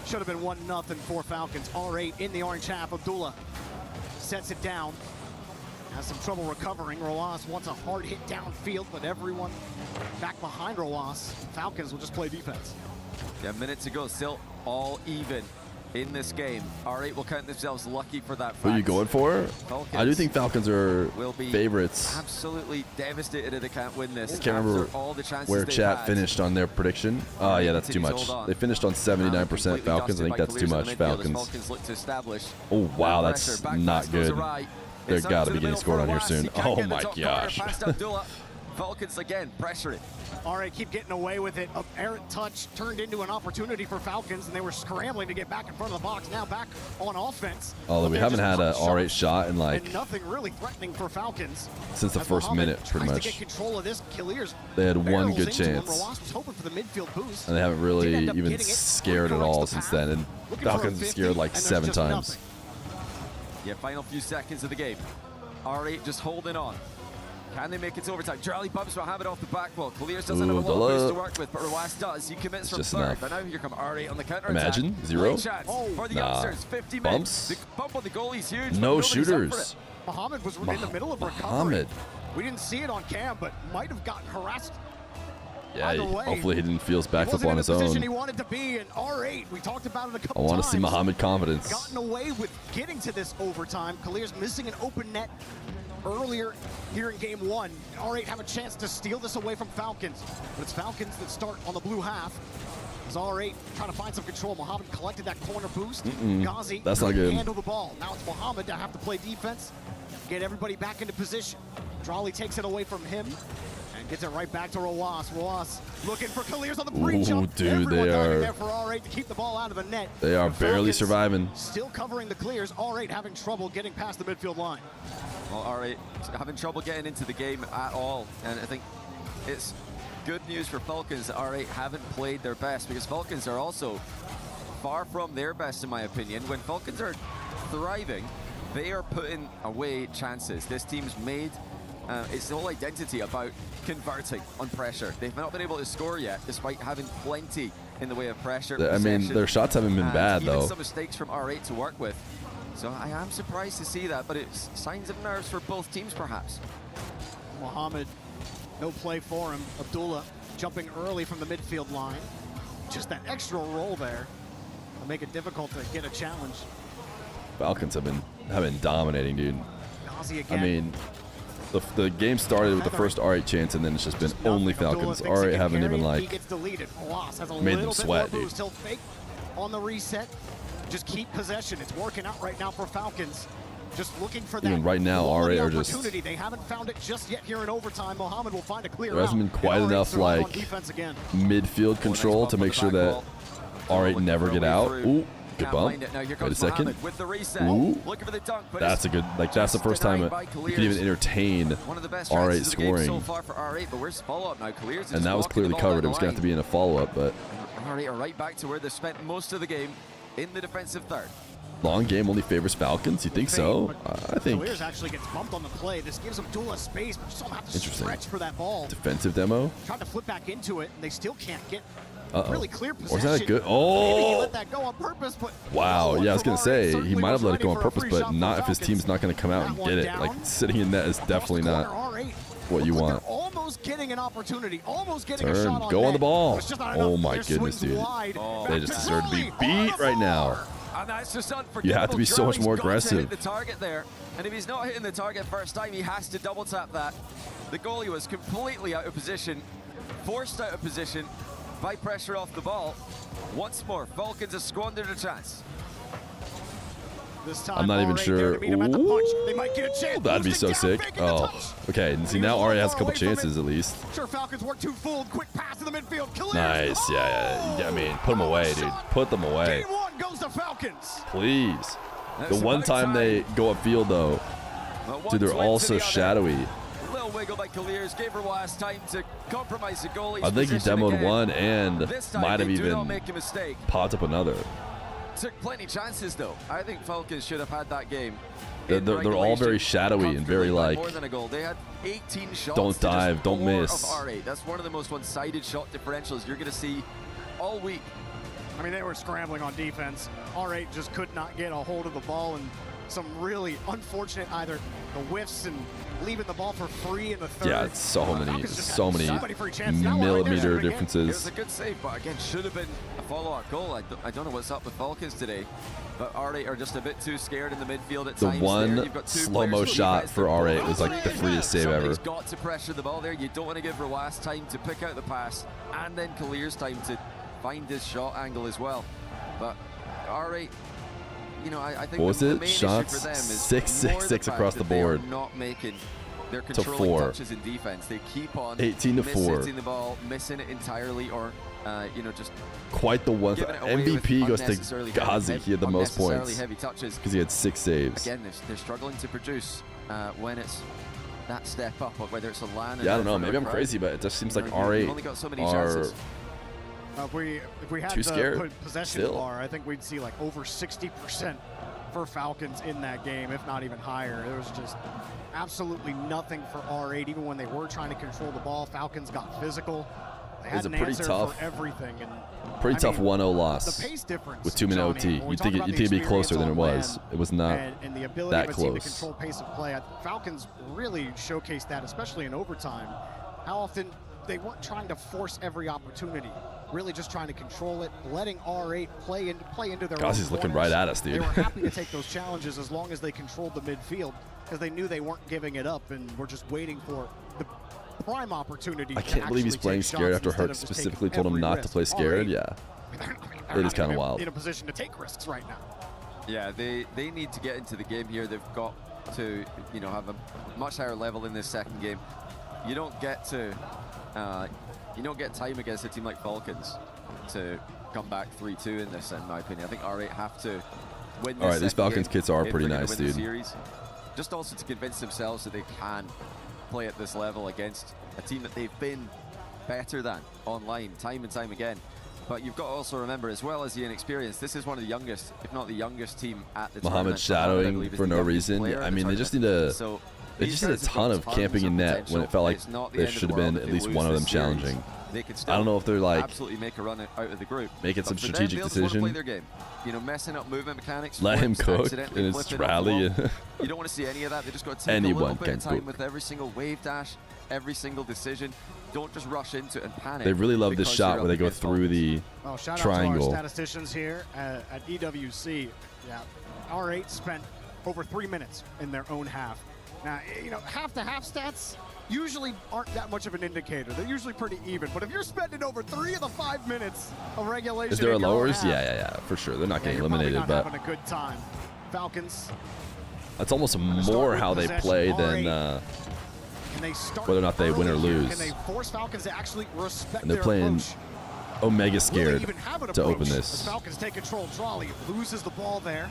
should have been 1-0 for Falcons. R8 in the orange half. Abdullah sets it down. has some trouble recovering. Rojas wants a hard hit downfield, but everyone back behind Rojas. Falcons will just play defense. Yeah, a minute to go, still all even in this game. R8 will count themselves lucky for that fact. Who are you going for? Falcons I do think Falcons are will be favorites. absolutely devastated if they can't win this. I can't remember all the chances where they've chat had. finished on their prediction. Oh, yeah, that's too much. They finished on 79% Falcons. I think that's too much Falcons. Falcons look to establish Oh, wow, that's pressure. Back not pass goes good. awry. There's It's got out to to be the getting middle scored for on here Rojas. soon. He can't Oh, get in the my top corner gosh. past Abdullah. Falcons again pressure it. All right, keep getting away with it. An errant touch turned into an opportunity for Falcons, and they were scrambling to get back in front of the box. Now back on offense. Although we haven't had an R8 shot in like And nothing really threatening for Falcons. since the As first Mohamed minute, pretty tries to much. get control of this. Killiers They had one barrels good into him. chance. Rojas was hoping for the midfield boost. And they haven't Didn't really end up even getting it. scared at all since then. And Looking for a Falcons 50, scared like and there's 7 just times. nothing. Yeah, final few seconds of the game. R8 just holding on. Can they make it to overtime? Charlie bumps Mohamed off the back wall. Clears doesn't have a lot of boost to work with, but Rojas does. He commits from just third. enough. But now here come R8 on the counter. Imagine, attack. 0? Great chance for the Nah. youngsters. 50 Bumps? minutes. The bump on the goalie's huge. but No nobody's up for shooters. it. Mohamed was in the middle of recovery. Mohamed. We didn't see it on cam, but might have gotten harassed. Yeah, Either way, hopefully he didn't feel his He backflip wasn't on in his the position own. he wanted to be, and R8, we talked about it a I couple want times. to see Mohamed confidence. Gotten away with getting to this overtime. Kalir's missing an open net earlier here in game 1. R8 have a chance to steal this away from Falcons, but it's Falcons that start on the blue half. As R8 trying to find some control. Mohamed collected that corner boost. Ghazi That's not couldn't good. handle the ball. Now it's Mohamed to have to play defense, get everybody back into position. Drawley takes it away from him and gets it right back to Rojas. Rojas looking for Kalir's on the pre-jump. Ooh, dude, Everyone they diving are- there for R8 to keep the ball out of the net. They are The barely Falcons surviving. Still covering the clears. R8 having trouble getting past the midfield line. Well, R8 having trouble getting into the game at all. And I think it's good news for Falcons that R8 haven't played their best, because Falcons are also far from their best, in my opinion. When Falcons are thriving, they are putting away chances. This team's made its whole identity about converting on pressure. They've not been able to score yet, despite having plenty in the way of pressure. I mean, possession, their shots haven't been and bad, even though. some mistakes from R8 to work with. So I am surprised to see that, but it's signs of nerves for both teams, perhaps. Mohamed, no play for him. Abdullah jumping early from the midfield line. Just that extra roll there will make it difficult to get a challenge. Falcons have been dominating, dude. Ghazi I again. mean, the game started with the first R8 chance, and then it's just been only Falcons. Abdullah thinks he R8 can haven't carry even it. He like gets deleted. Rojas has a made little them bit sweat, more dude. boost. He'll fake on the reset. Just keep possession. It's working out right now for Falcons. Just looking for that. Even right now, quality R8 are just- opportunity. They haven't found it just yet here in overtime. Mohamed will find a clear there hasn't been out, quite and R8 enough survive on like defense again. midfield control to make sure that R8 never get out. Ooh, good bump. Wait a second. With the reset, Ooh, looking for the dunk, but that's a good. Like that's the first time you can even entertain one of the best R8 chances of the game scoring. so far for R8, but where's follow-up now? Clears And that was clearly covered. It was going to have to be in a follow-up, but R8 are right back to where they spent most of the game in the defensive third. long game only favors Falcons. You think so? I think Clears actually gets bumped on the play. This gives them Abdullah space, but just don't have to Interesting. stretch for that ball. defensive demo. Tried to flip back into it, and they still can't get Uh-oh. really clear Or possession. is that a good? Maybe he Oh! let that go on purpose, but Wow. Yeah, I was going to say, he certainly might have was let it go on ready for a purpose, free but shot not for if his Falcons. team's not going to come out That and one get it. down. Like, sitting in net is definitely not R8 what you want. almost getting an opportunity, almost getting a Turn. shot on Go on net. the ball. It's just not Oh enough. my Their goodness, swings dude. wide. They just deserve to be beat right now. And that's just You have to be so much more Charlie's got to hit aggressive. the target there, and if he's not hitting the target first time, he has to double tap that. The goalie was completely out of position, forced out of position by pressure off the ball. Once more, Falcons have squandered a chance. This time, I'm not even R8 there sure. to meet him at the punch. They Ooh, might get a chance. that'd be Boosting so down sick. big in the Oh, touch. okay. And see, He now was Ari far has a couple away from chances it. at least. Sure, Falcons weren't too fooled. Quick pass to the midfield. Clears. Nice. Yeah. I mean, put them away, dude. Put them away. Game one goes to Falcons. Please. That's The one about time they go upfield, though, dude, they're 120 all to so the other. shadowy. Little wiggle by Clears, gave Rojas time to compromise the goalie's I think he position demoed again. one and This time might have they do not even make a mistake. popped up another. Took plenty chances though. I think Falcons should have had that game. They're, in they're all regulation very shadowy and very comfortably by like, more than a goal. They had 18 shots. don't to just dive, don't 4 miss. Of R8. That's one of the most one-sided shot differentials you're going to see all week. I mean, they were scrambling on defense. R8 just could not get a hold of the ball, and some really unfortunate either the whiffs and leaving the ball for free in the third. Yeah, it's so many millimeter differences. It was a good save, but again, should have been a follow-up goal. I don't know what's up with Falcons today, but R8 are just a bit too scared in the midfield at times. The one slow-mo shot for R8 was like the freest save ever. Somebody's got to pressure the ball there. You don't want to give Rawas time to pick out the pass, and then Kalir's time to find his shot angle as well. But R8, you know, I think what was the it? main Shots issue for them is 6 across the board. They are not making their to controlling 4. touches in defense. They keep on 18 to 4. missing the ball, missing it entirely, or you know, just quite the one. MVP goes to Ghazi. He had the most unnecessarily points heavy touches because he had 6 saves. Again, they're struggling to produce when it's that step up, or whether it's a LAN. Yeah, I don't know. Maybe I'm crazy, but it just seems like R8 are if we had too scared the possession still. bar, I think we'd see like over 60% for Falcons in that game, if not even higher. There was just absolutely nothing for R8. Even when they were trying to control the ball, Falcons got physical. They had a an pretty answer tough- for everything. And Pretty tough 1-0 loss the pace difference, with 2 minute Johnny, OT. when we You'd talk think about it'd the be closer than it experience was. on It was not and the ability that of a team to close. control pace of play. Falcons really showcased that, especially in overtime. How often they weren't trying to force every opportunity, really just trying to control it, letting R8 play into their Ghazi's own looking corners. right at us, dude. They were happy to take those challenges as long as they controlled the midfield, because they knew they weren't giving it up and were just waiting for the prime opportunity. I can't believe he's playing scared after Hurt specifically told him not to play scared. Yeah, it is kind of wild. In a position to take risks right now. Yeah, they need to get into the game here. They've got to, you know, have a much higher level in this second game. You don't get time against a team like Falcons to come back 3-2 in this, in my opinion. I think R8 have to win this. All right, these second Falcons game kits are if pretty they're gonna nice, win the dude. series. Just also to convince themselves that they can play at this level against a team that they've been better than online time and time again. But you've got to also remember, as well as the inexperience, this is one of the youngest, if not the youngest team at the Muhammad tournament. Muhammad, I shadowing believe, is for the no youngest reason. player I at the mean, they just need tournament. to. So They these just did a guys have ton got of tons camping in net when it felt like It's not the there end of the should have world been if at they least lose one of this them series. challenging. They could I don't know if they're like absolutely make a run out of the group. making But some for them, strategic they'll just wanna decision. play their game. You know, messing up movement mechanics. Let him flips, cook accidentally in his flipping off the rally. wall. You don't want to see any of that. They just got to take a Anyone little bit can of time cook. with every single wave dash, every single decision. Don't just rush into it and panic. They really love this because shot you're where they up go against through the Well, shout triangle. out to our statisticians here at EWC. Yeah, R8 spent over 3 minutes in their own half. Now, you know, half-to-half stats usually aren't that much of an indicator. They're usually pretty even. But if you're spending over 3 of the 5 minutes of regulation, Is there a in your own lowers? half, Yeah, for sure. They're not getting you're probably eliminated, not but having a good time. Falcons, that's almost more how they play than and they start whether or not they win or early here. lose. Can they force Falcons to actually respect And they're their playing approach? Omega Will they scared even have an to approach? open As this, Falcons take control. Drawley loses the ball there.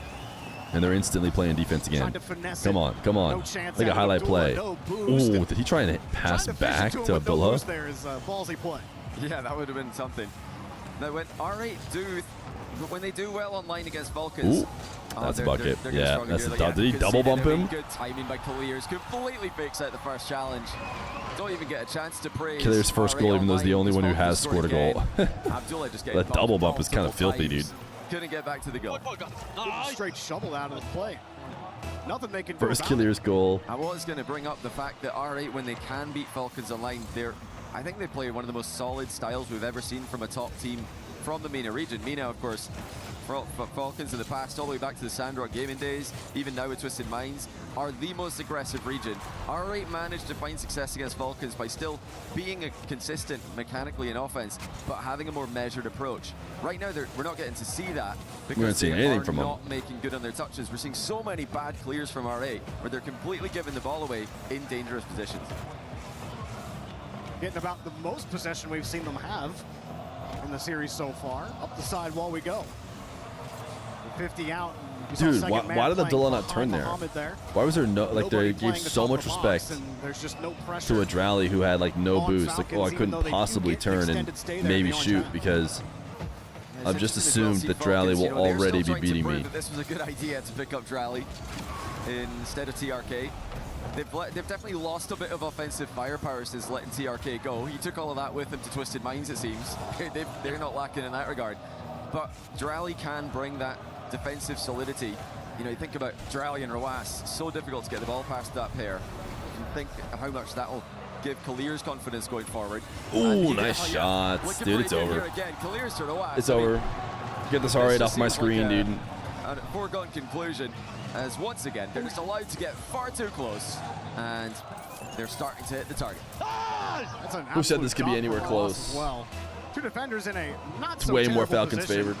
and they're instantly playing defense again. Trying to finesse Come it. on, come on. No chance Like a out of highlight Abdullah, play. no boost. Ooh, did he try and pass Trying to back fish it to him with no Abdullah? boost there is ballsy play. Yeah, that would have been something. Now, when R8 when they do well online against Falcons, Ooh, that's a bucket. they're gonna Yeah, struggle that's here. a dud. Did he you can double see the bump him? Good timing by Kalir's. Completely fakes out the first challenge. Don't even get a chance to praise. Kalir's first R8 goal, even though he's the online, only one who Falcons has scored a again. goal. Abdullah just getting That bumped double the bump ball is kind of several filthy, dude. times. Couldn't get back to the goal. Straight shovel out of the play. Nothing they can First do about Kalir's goal. I was going to bring up the fact that R8, when they can beat Falcons online, I think they play one of the most solid styles we've ever seen from a top team from the MENA region. MENA, of course, Falcons in the past, all the way back to the Sandrock gaming days, even now with Twisted Minds, are the most aggressive region. R8 managed to find success against Falcons by still being consistent mechanically in offense, but having a more measured approach. Right now, we're not getting to see that We haven't because seen they anything are from them. not making good on their touches. We're seeing so many bad clears from R8 where they're completely giving the ball away in dangerous positions. Getting about the most possession we've seen them have in the series so far. Up the side while we go. 50 out. We saw Dude, second man why did playing Abdullah not behind turn there? Muhammad there. Why was there no, like, Nobody they playing gave the so top much of the box, respect and there's just no to pressure a Drally who had like no on boost. Like, Falcons, oh, I even couldn't though they do possibly get an turn and extended stay there maybe beyond shoot time. because Yeah, I've it's just interesting as well assumed to that see Drally Falcons, will you know, they're already still be trying to beating prove me. that this was a good idea to pick up Drally instead of TRK. They've definitely lost a bit of offensive firepower since letting TRK go. He took all of that with him to Twisted Minds, it seems. They're not lacking in that regard. But Drally can bring that defensive solidity you know, you think about Drally and Rawas, so difficult to get the ball past that pair. You think how much that will give Kalir's confidence going forward. Ooh, nice shots. Dude, it's over. It's over. Get this R8 off my screen, dude. A foregone conclusion, as once again, they're just allowed to get far too close, and they're starting to hit the target. Who said this could be anywhere close? Well, two defenders in a not It's so way more terrible Falcons position. favored.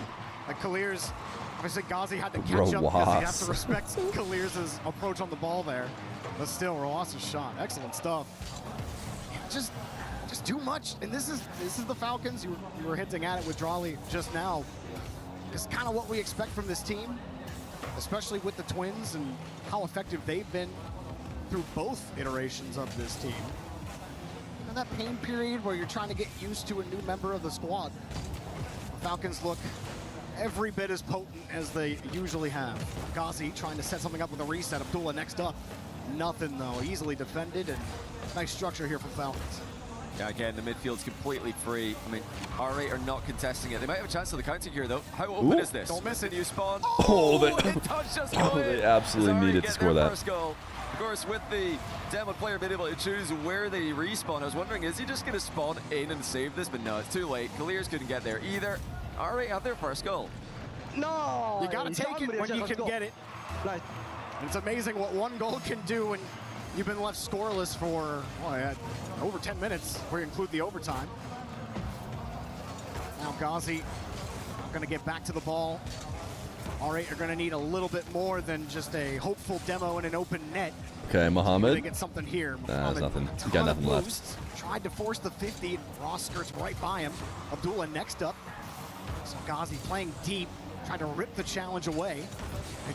Like Kalir's, obviously Ghazi had to catch up because he has to Rawas. respect Kalir's approach on the ball there. But still, Rawas' shot, excellent stuff. Just too much, and this is the Falcons. You were hinting at it with Drawley just now. It's kind of what we expect from this team, especially with the Twins and how effective they've been through both iterations of this team. And that pain period where you're trying to get used to a new member of the squad. The Falcons look every bit as potent as they usually have. Ghazi trying to set something up with a reset. Abdullah next up. Nothing though, easily defended, and nice structure here from Falcons. Yeah, again, the midfield's completely free. I mean, R8 are not contesting it. They might have a chance of the counter here, though. How open is this? Don't miss it. New spawn. They absolutely needed to score that. First goal. Of course, with the demo player being able to choose where they respawn, I was wondering, is he just going to spawn in and save this? But no, it's too late. Kalir's couldn't get there either. R8 have their first goal. No! You gotta take it when you can get it. And it's amazing what one goal can do when you've been left scoreless for over 10 minutes, where you include the overtime. Now Ghazi gonna get back to the ball. R8 are gonna need a little bit more than just a hopeful demo in an open net. Okay, Mohammed. They get something here. Nah, there's nothing. You got nothing left. Tried to force the 50, and Ross skirts right by him. Abdullah next up. So Ghazi playing deep, trying to rip the challenge away.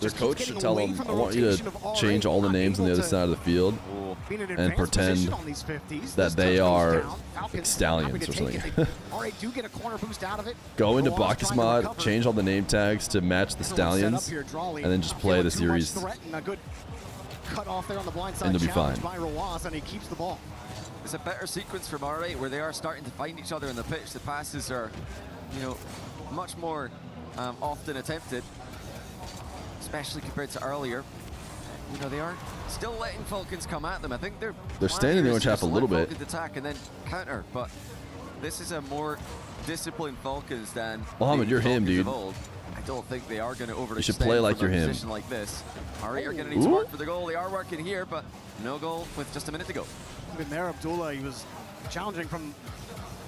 Their coach should tell them, I want you to change all the names on the other side of the field and pretend that they are stallions or something. R8 do get a corner boost out of it. Go into Bacchus mod, change all the name tags to match the stallions, and then just play the series. A good cut off there on the blind side, And they'll be fine. by Rawaz, and he keeps the ball. It's a better sequence from R8 where they are starting to find each other in the pitch. The passes are, you know, much more often attempted, especially compared to earlier. You know, they are still letting Falcons come at them. I think they're standing there on just top a little let bit. Falcons attack and then counter, but this is a more disciplined Falcons than Mohammed, the you're him, Falcons dude. of old. I don't think they are going to overextend. You should play like from a you're him. position like this. R8 are going to need to work for the goal. They are working here, but no goal with just a minute to go. Even there, Abdullah, he was challenging from,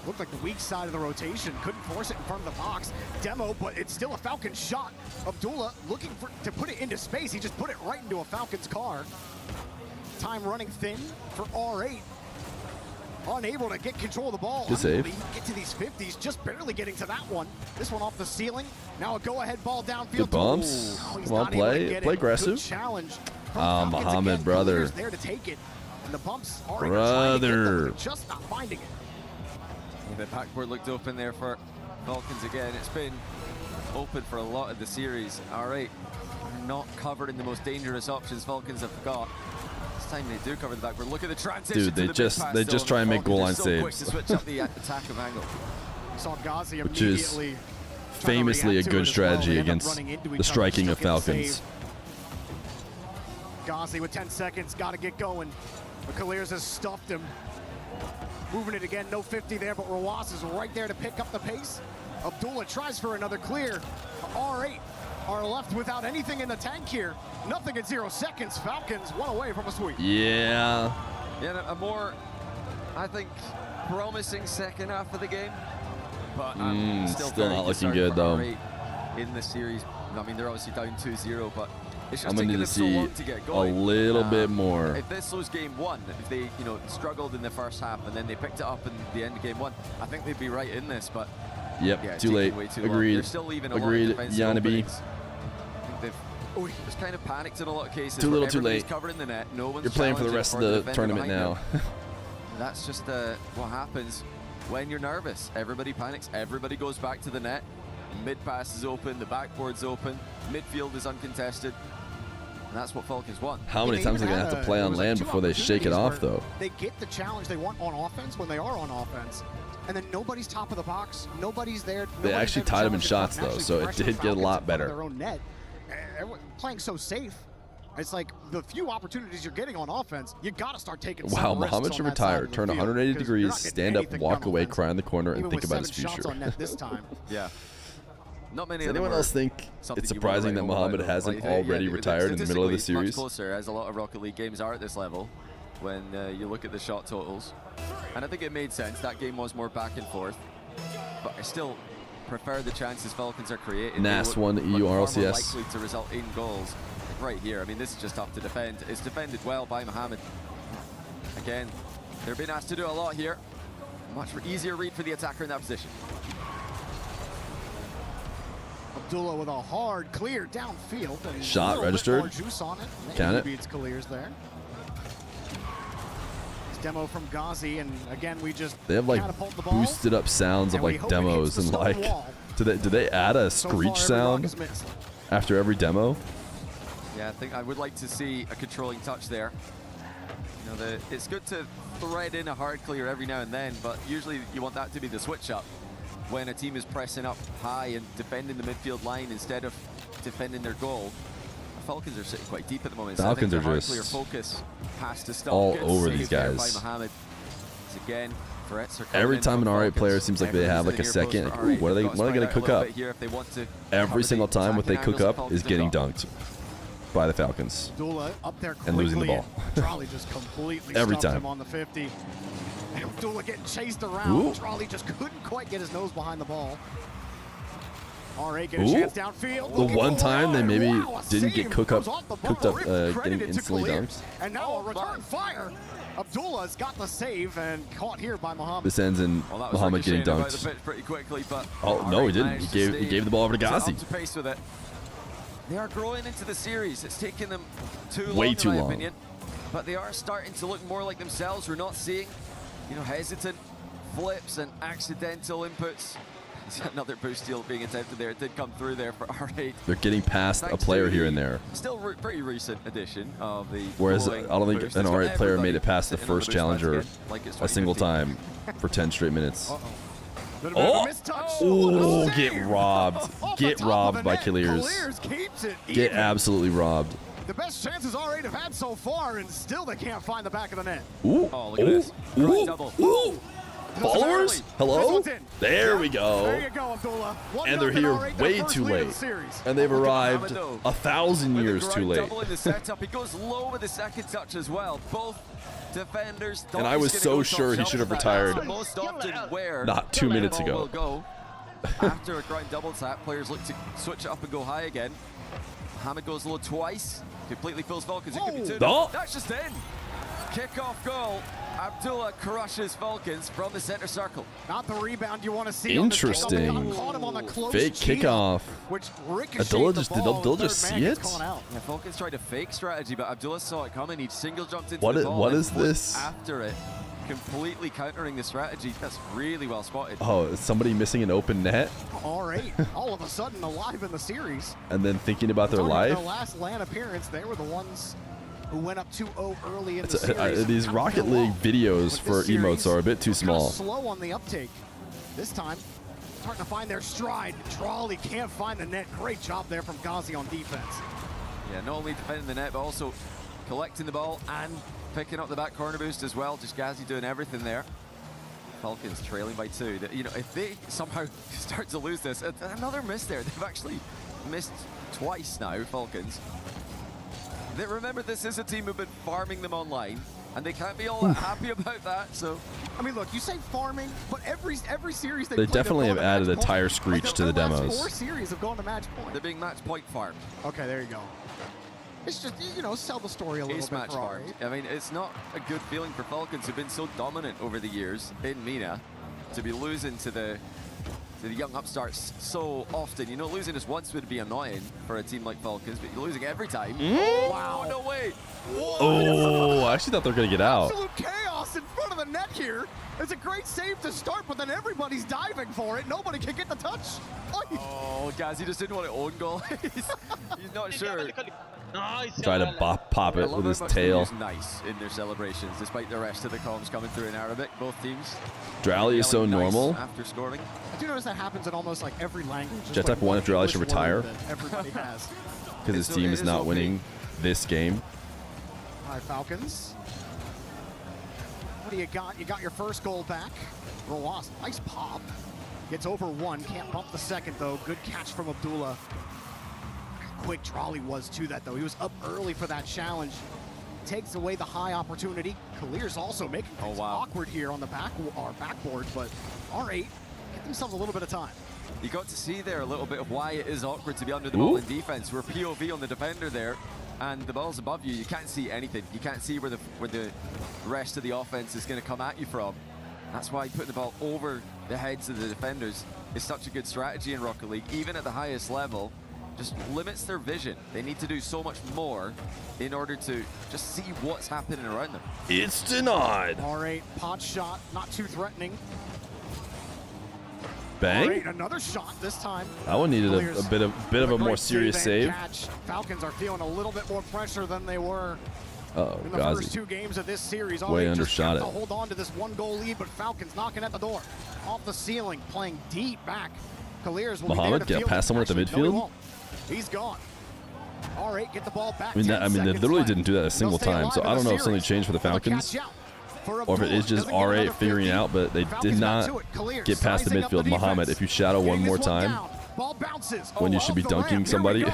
looked like the weak side of the rotation. Couldn't force it in front of the box. Demo, but it's still a Falcon shot. Abdullah looking to put it into space. He just put it right into a Falcons car. Time running thin for R8. Unable to get control of the ball. Good save. Get to these 50s, just barely getting to that one. This one off the ceiling. Now a go-ahead ball downfield. Good bumps. Come on, play aggressive. Challenge. Mohammed, brother. There to take it. And the bumps are Brother. just not finding it. The backboard looked open there for Falcons again. It's been open for a lot of the series. R8 not covered in the most dangerous options Falcons have got. This time they do cover the backboard. Look at the transition. Dude, they to the just mid-pass still, try and make goal line Falcons are so quick saves. to switch up the attack of angle. Saw Ghazi Which is immediately famously a good strategy against the striking of Falcons. Ghazi with 10 seconds, got to get going. But Kalir's has stuffed him. Moving it again, no 50 there, but Rawaz is right there to pick up the pace. Abdullah tries for another clear. R8 are left without anything in the tank here. Nothing in 0 seconds. Falcons one away from a sweep. Yeah. Yeah, a more, I think, promising second half of the game. But I'm Still very not looking concerned good, for though. R8 in the series. I mean, they're obviously down 2-0, but it's just I'm gonna taking need them to so see long to get a going. little bit more. If this was game one, if they, you know, struggled in the first half and then they picked it up in the end of game one, I think they'd be right in this. But Yep, yeah, it's too taking late. way too long. Agreed. They're still leaving a lot of Agreed. defensive Yanabe. openings. I think they've just kind of panicked in a lot of cases. Too little, where too everybody's late. covering the net. No one's You're playing for the challenging rest of for the defender tournament behind now. them. That's just what happens when you're nervous. Everybody panics. Everybody goes back to the net. Mid pass is open. The backboard's open. Midfield is uncontested. And that's what Falcons want. How many times are they going to have to play on land before they shake it off, though? They get the challenge they want on offense when they are on offense. And then nobody's top of the box. Nobody's there. They actually tied them in shots, though, so it did get a lot better. Their own net. playing so safe. It's like the few opportunities you're getting on offense, you got to start taking Wow, some risks Muhammad on should that side retire, of the turn field, 180 because you're degrees, not getting stand up, anything walk done away, offense. cry in the corner, and Even think with about his 7 shots future. on net this time. Yeah. Not many Does of them anyone are else think something it's you wanna surprising write that home Muhammad about, though. hasn't Like, already retired in the middle of the statistically series? much closer, as a lot of Rocket League games are at this level when you look at the shot totals. And I think it made sense. That game was more back and forth. But I still prefer the chances Falcons are creating. NAS won They EU look far more RLCS. likely to result in goals. Right here, I mean, this is just tough to defend. It's defended well by Muhammad. Again, they're being asked to do a lot here. Much easier read for the attacker in that position. Abdullah with a hard clear downfield. And Shot a little bit registered. more juice on it. Count He it. beats Khalir's there. It's demo from Ghazi, and again, we just They have like catapult the ball. boosted up sounds of and we like hope it hits demos the and stone like wall. do they add a So screech far, every rock sound is missed. after every demo? Yeah, I think I would like to see a controlling touch there. You know, it's good to thread in a hard clear every now and then, but usually you want that to be the switch up when a team is pressing up high and defending the midfield line instead of defending their goal. The Falcons are sitting quite deep at the moment. So Falcons I are think the hard just clear focus has to stop. all Good over save these there guys. By Muhammad. It's again, threats are coming Every in time from an R8 player Falcons. seems like they have like a Everyone's in the near second. post Like, for ooh, R8. what are they They've got to cook spread out a up? little bit here if they want to Every cover single the time what they attacking cook angles the up is Falcons getting have got. dunked by the Falcons. Abdullah up there quickly, And losing the ball. Trolley just completely Every stuffed time. him on the 50. And Abdullah getting chased around. Ooh. Trolley just couldn't quite get his nose behind the ball. R8 get a Ooh. chance downfield. The Looking one for time they one. maybe Wow, a didn't save get cooked up, goes off the bumper. getting Credited to instantly Khalil. dunked. And now a return fire. Abdullah's got the save and caught here by Muhammad. This ends in Well, that was Muhammad getting ricocheted about the dunked. pitch pretty quickly, but Oh no, he didn't. managed He to gave the ball over to stay Ghazi. up to pace with it. They are growing into the series. It's taken them too long, Way too in my long. opinion. But they are starting to look more like themselves. We're not seeing, hesitant flips and accidental inputs. Another boost steal being attempted there. It did come through there for R8. They're getting past a Thanks player to here the and there. Still pretty recent addition of the. Whereas I flowing don't think boost. an It's got R8 player made everybody it past the sitting on first boost pads challenger again, like it's a single 2015. time for 10 straight minutes. Little bit of Oh! a mistouch. Oh, Save. get robbed. Off Get the top robbed of the by net. Khalir's. Khalir's keeps it Get even. absolutely robbed. The best chances R8 have had so far, and still they can't find the back of the net. Ooh. Oh, look at this. Ooh. Double. Ooh. Followers? This Hello? one's in. There we There go. you go, Abdullah. And they're here way too late. And they've arrived 1,000 years too late. Double in the setup. He goes low with the second touch as well. Both defenders. And I was so sure he should have retired That's most often where not 2 the minutes ball ago. will go. After a ground double tap, players look to switch it up and go high again. Mohamed goes low twice. Completely fills Falcons. It could be two. Oh. That's just in. Kickoff goal. Abdullah crushes Falcons from the center circle. Not the rebound you want to see. Interesting. On the caught him on the close Fake cheat, kickoff. Which ricocheted Abdullah the just did ball. Abdullah Third just man see gets it? caught out. Yeah, Falcons tried a fake strategy, but Abdullah saw it coming. He single jumped into What the is- ball. what and is this? After it, completely countering the strategy. That's really well spotted. Oh, is somebody missing an open net R8, all of a sudden alive in the series. and then thinking about their Talking about life? Their last LAN appearance, they were the ones who went up 2-0 early in It's the series. these Not Rocket for League long. videos But for this series emotes are a bit too was kinda small. slow on the uptake. This time, starting to find their stride. Trolley can't find the net. Great job there from Ghazi on defense. Yeah, not only defending the net, but also collecting the ball and picking up the back corner boost as well. Just Ghazi doing everything there. Falcons trailing by 2. If they somehow start to lose this, another miss there. They've actually missed twice now, Falcons. Remember, this is a team who've been farming them online, and they can't be all that happy about that. So, I mean, look, you say farming, but every series They played, they've definitely gone have to added match a tire point. screech Like, to the their last demos. 4 series have gone to match point. they're being match point farmed. Okay, there you go. It's just, sell the story a little Ace bit match for farmed. R8. I mean, it's not a good feeling for Falcons who've been so dominant over the years in MENA to be losing to the young upstarts so often. Losing just once would be annoying for a team like Falcons, but you're losing every time. Oh, wow, no way. Oh, I actually thought they were going to get out. Absolute chaos in front of the net here. It's a great save to start, but then everybody's diving for it. Nobody can get the touch. Oh, guys, he just didn't want to own goal. he's not sure. Try to pop I it love with how his much tail. they use nice in their celebrations, despite the rest of the comms coming through in Arabic, both teams. Drally is so Yelling nice normal. after scoring. I do notice that happens in almost like every language. just Jet like Type 1 if one Drally should English word retire. that everybody has. because his team is not winning this game. All right, Falcons. What do you got? You got your first goal back. Roas, nice pop. Gets over one, can't bump the second though. Good catch from Abdullah. Quick Trolley was to that though. He was up early for that challenge. Takes away the high opportunity. Kalir's also making things awkward here on the backboard, but R8 get themselves a little bit of time. You got to see there a little bit of why it is awkward to be under the ball in defense. We're POV on the defender there, and the ball's above you. You can't see anything. You can't see where the rest of the offense is going to come at you from. That's why putting the ball over the heads of the defenders is such a good strategy in Rocket League, even at the highest level. Just limits their vision. They need to do so much more in order to just see what's happening around them. It's denied. R8 pot shot, not too threatening. Bang. R8, another shot this time. That one needed a bit of a more serious save. Catch. Falcons are feeling a little bit more pressure than they were in the Gazi. first two games of this series. Way undershot it. To hold on to this one-goal lead, but Falcons knocking at the door. Off the ceiling, playing deep back. Kalir's will Muhammad get past someone at the midfield. No, he's gone. R8 get the ball back. I mean, they literally didn't do that a single time. So I don't know if something changed for the Falcons, or if it is just R8 figuring it out. But they did not get past the midfield. Muhammad, if you shadow one more time, when you should be dunking somebody.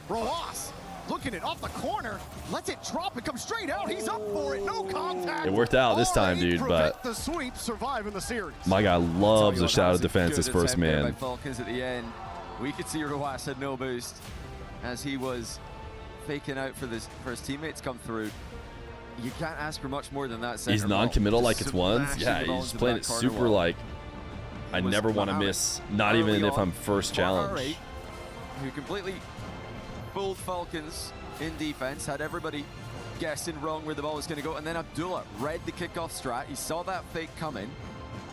Roas looking it off the corner, lets it drop and come straight out. He's up for it. No contact. It worked out this time, dude. But the sweep, survive in the series. My guy loves a shadow defense. His first man. Falcons at the end. We could see Roas had no boost as he was faking out for his teammates come through. You can't ask for much more than that. He's non-committal like it's ones. Yeah, he's playing it super like I never want to miss, not even if I'm first challenge. Who completely fooled Falcons in defense, had everybody guessing wrong where the ball was going to go, and then Abdullah read the kickoff strat. He saw that fake coming,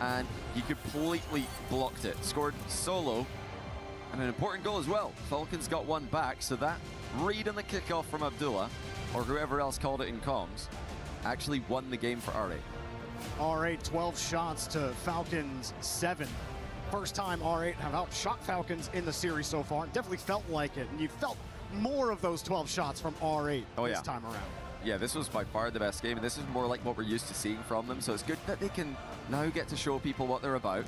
and he completely blocked it. Scored solo. And an important goal as well. Falcons got one back, so that read on the kickoff from Abdullah, or whoever else called it in comms, actually won the game for R8. R8, 12 shots to Falcons 7. First time R8 have outshot Falcons in the series so far. Definitely felt like it, and you felt more of those 12 shots from R8 this time around. Yeah, this was by far the best game, and this is more like what we're used to seeing from them, so it's good that they can now get to show people what they're about.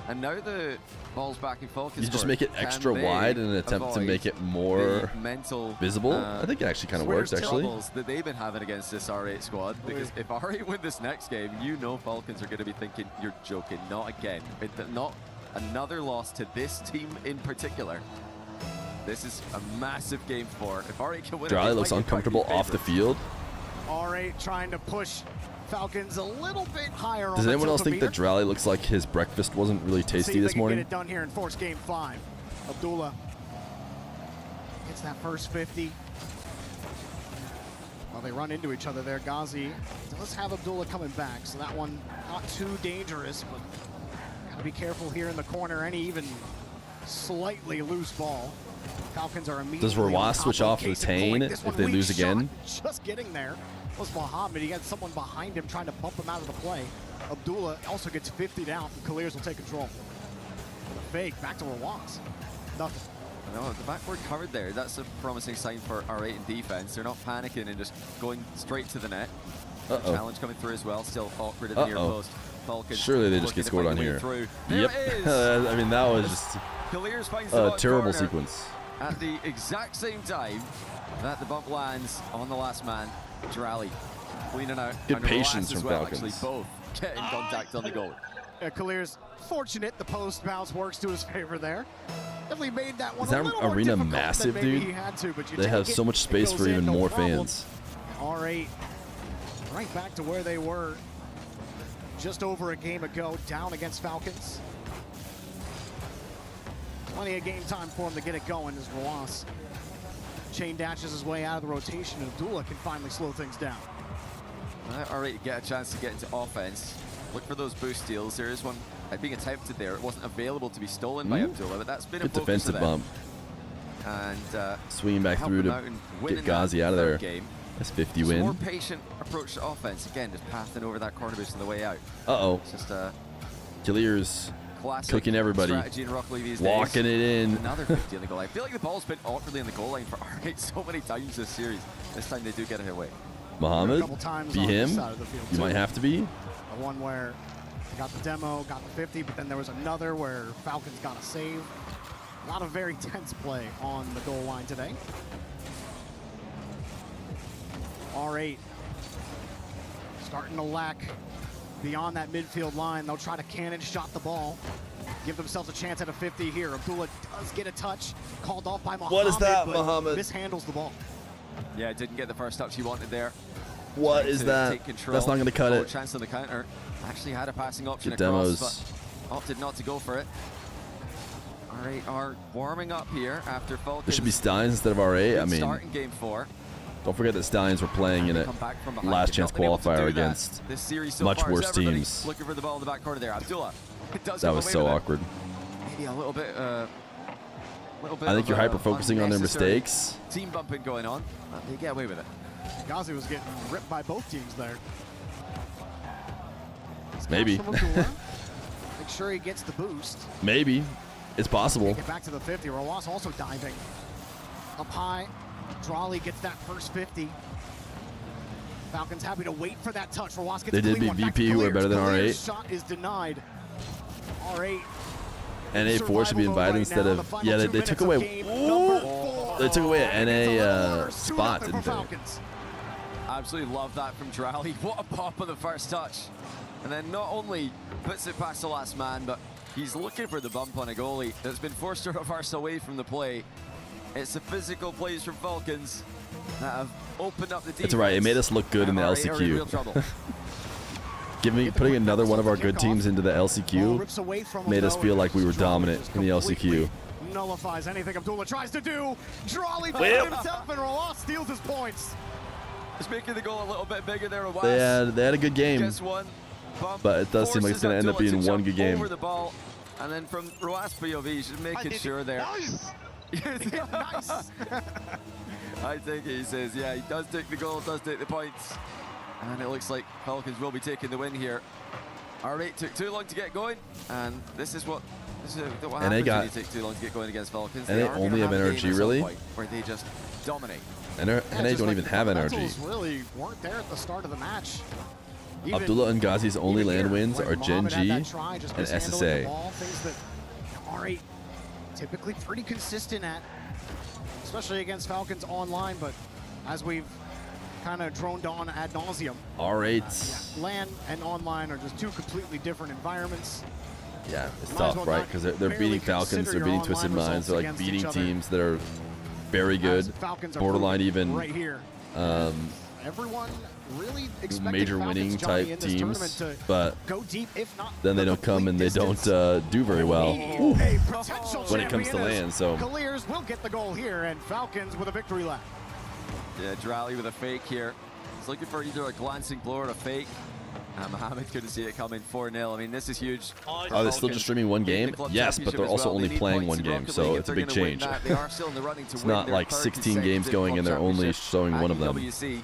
And now the ball's back in Falcons. You just make it extra wide in an attempt to make it more visible. I think it actually kind of works, actually. That they've been having against this R8 squad, because if R8 win this next game, you know Falcons are going to be thinking, you're joking, not again. Not another loss to this team in particular. This is a massive game for if R8 can win. Drally looks uncomfortable off the field. R8 trying to push Falcons a little bit higher. Does anyone else think that Drally looks like his breakfast wasn't really tasty this morning? Get it done here in Force Game 5. Abdullah gets that first 50. Well, they run into each other there. Ghazi does have Abdullah coming back, so that one not too dangerous, but gotta be careful here in the corner. Any even slightly loose ball, Falcons are immediately. Does Roas switch off retain if they lose again? Just getting there was Muhammad. He had someone behind him trying to bump him out of the play. Abdullah also gets 50 down, and Kalir's will take control. Fake, back to Roas. Nothing. No, the backboard covered there. That's a promising sign for R8 in defense. They're not panicking and just going straight to the net. Challenge coming through as well. Still awkward at the near post. Falcons. Surely they just get scored on here. Yep. I mean, that was just a terrible sequence. At the exact same time that the bump lands on the last man, Drally cleaning out. Good patience from Falcons. Actually, both get in contact on the goal. Kalir's fortunate the post bounce works to his favor there. Definitely made that one. Is that arena massive, dude? They have so much space for even more fans. R8 right back to where they were just over a game ago, down against Falcons. Plenty of game time for him to get it going as Roas chain dashes his way out of the rotation, and Abdullah can finally slow things down. R8 get a chance to get into offense. Look for those boost steals. There is one being attempted there. It wasn't available to be stolen by Abdullah, but that's been a focus defensive bump. And swinging back through to get Ghazi out of there. That's 50 win. More patient approach to offense. Again, just passing over that corner boost on the way out. Uh-oh. It's just Kalir's classic Cooking everybody. strategy in Rocket League these Walking days. it in. Another 50 on the goal line. I feel like the ball's been awkwardly in the goal line for R8 so many times this series. This time they do get it away. Muhammad, A couple times be on this him. side of the field, You too. might have to be. The one where they got the demo, got the 50, but then there was another where Falcons got a save. A lot of very tense play on the goal line today. R8 starting to lack beyond that midfield line. They'll try to cannon shot the ball. Give themselves a chance at a 50 here. Abdullah does get a touch. Called off by Muhammad. What is that, but Muhammad? mishandles the ball. Yeah, didn't get the first touch he wanted there. What Trying is to that? take control. That's not going to cut Oh, it. Chance on the counter. Actually had a passing option Good across, demos. but opted not to go for it. R8 are warming up here after Falcons. There should be Stallions instead of R8. I mean, Start in game 4. don't forget that Stallions were playing in a Come back from behind. last They've chance not been able to qualifier do that against this series so much far. worse Everybody teams. Looking for the ball in the back corner there. Abdullah. Does That come was away so with it. awkward. Maybe a little bit. I think you're hyper focusing on their unnecessary mistakes. Team bumping going on. But they get away with it. Ghazi was getting ripped by both teams there. Maybe. From Abdullah. Make sure he gets the boost. Maybe. It's possible. Get back to the 50. Rawas also diving. Up high. Drawley gets that first 50. Falcons happy to wait for that touch. Rawas gets They a did clean beat one. Back to VP, who are better than Kalir's R8. shot is denied. R8. NA4 should be invited instead of. Yeah, they took away. They took away an NA spot, didn't they? Absolutely love that from Drally. What a pop on the first touch. And then not only puts it past the last man, but he's looking for the bump on a goalie that's been forced to reverse away from the play. It's the physical plays from Falcons that have opened up the defense. That's right. It made us look good in the R8 are in real LCQ. trouble. Putting another one of our good teams into the LCQ made us feel like we were dominant in the LCQ. Nullifies anything Abdullah tries to do. Drawley put Well. himself, and Rawas steals his points. Just making the goal a little bit bigger there. Rawas. They had a good game, Gets one bump, but it does seem like it's going to end up forces being Abdullah one to good game. Over the ball, and then from Rawas POV, just making sure there. Nice. I think he says, yeah, he does take the goal, does take the points. And it looks like Falcons will be taking the win here. R8 took too long to get going, and this is what happens when you take too long to get going against Falcons. And they are only gonna have a game NRG, at some really? point where they just dominate. And NA don't even have NRG. Fundamentals really weren't there at the start of the match. Even Abdullah and Ghazi's only land wins when are Gen Muhammad had G that try, just and mishandling the SSA. ball, things that R8 typically pretty consistent at, especially against Falcons online, but as we've kind of droned on ad nauseum, R8. LAN and online are just two completely different environments. Yeah, it's Might as tough, well right? not Because they're barely beating Falcons, consider they're your beating online Twisted Minds, they're like results beating against each other. teams that are very good, Falcons are borderline proving even right here. Everyone really expected major Falcons, winning Johnny, type in this teams, tournament to but go deep, if not then they don't come and they don't do very well Ooh, a potential when it comes to champion land. as So Kalir's will get the goal here, and Falcons with a victory lap. Yeah, Drally with a fake here. He's looking for either a glancing blow or a fake. Mohamed couldn't see it coming 4-0. I mean, this is huge. are they still just streaming one game? Yes, but they're also only playing one game, so it's a big change. They are still in the running to It's win not their like third 16 games consecutive going and club they're only championship showing at one of them. UWC.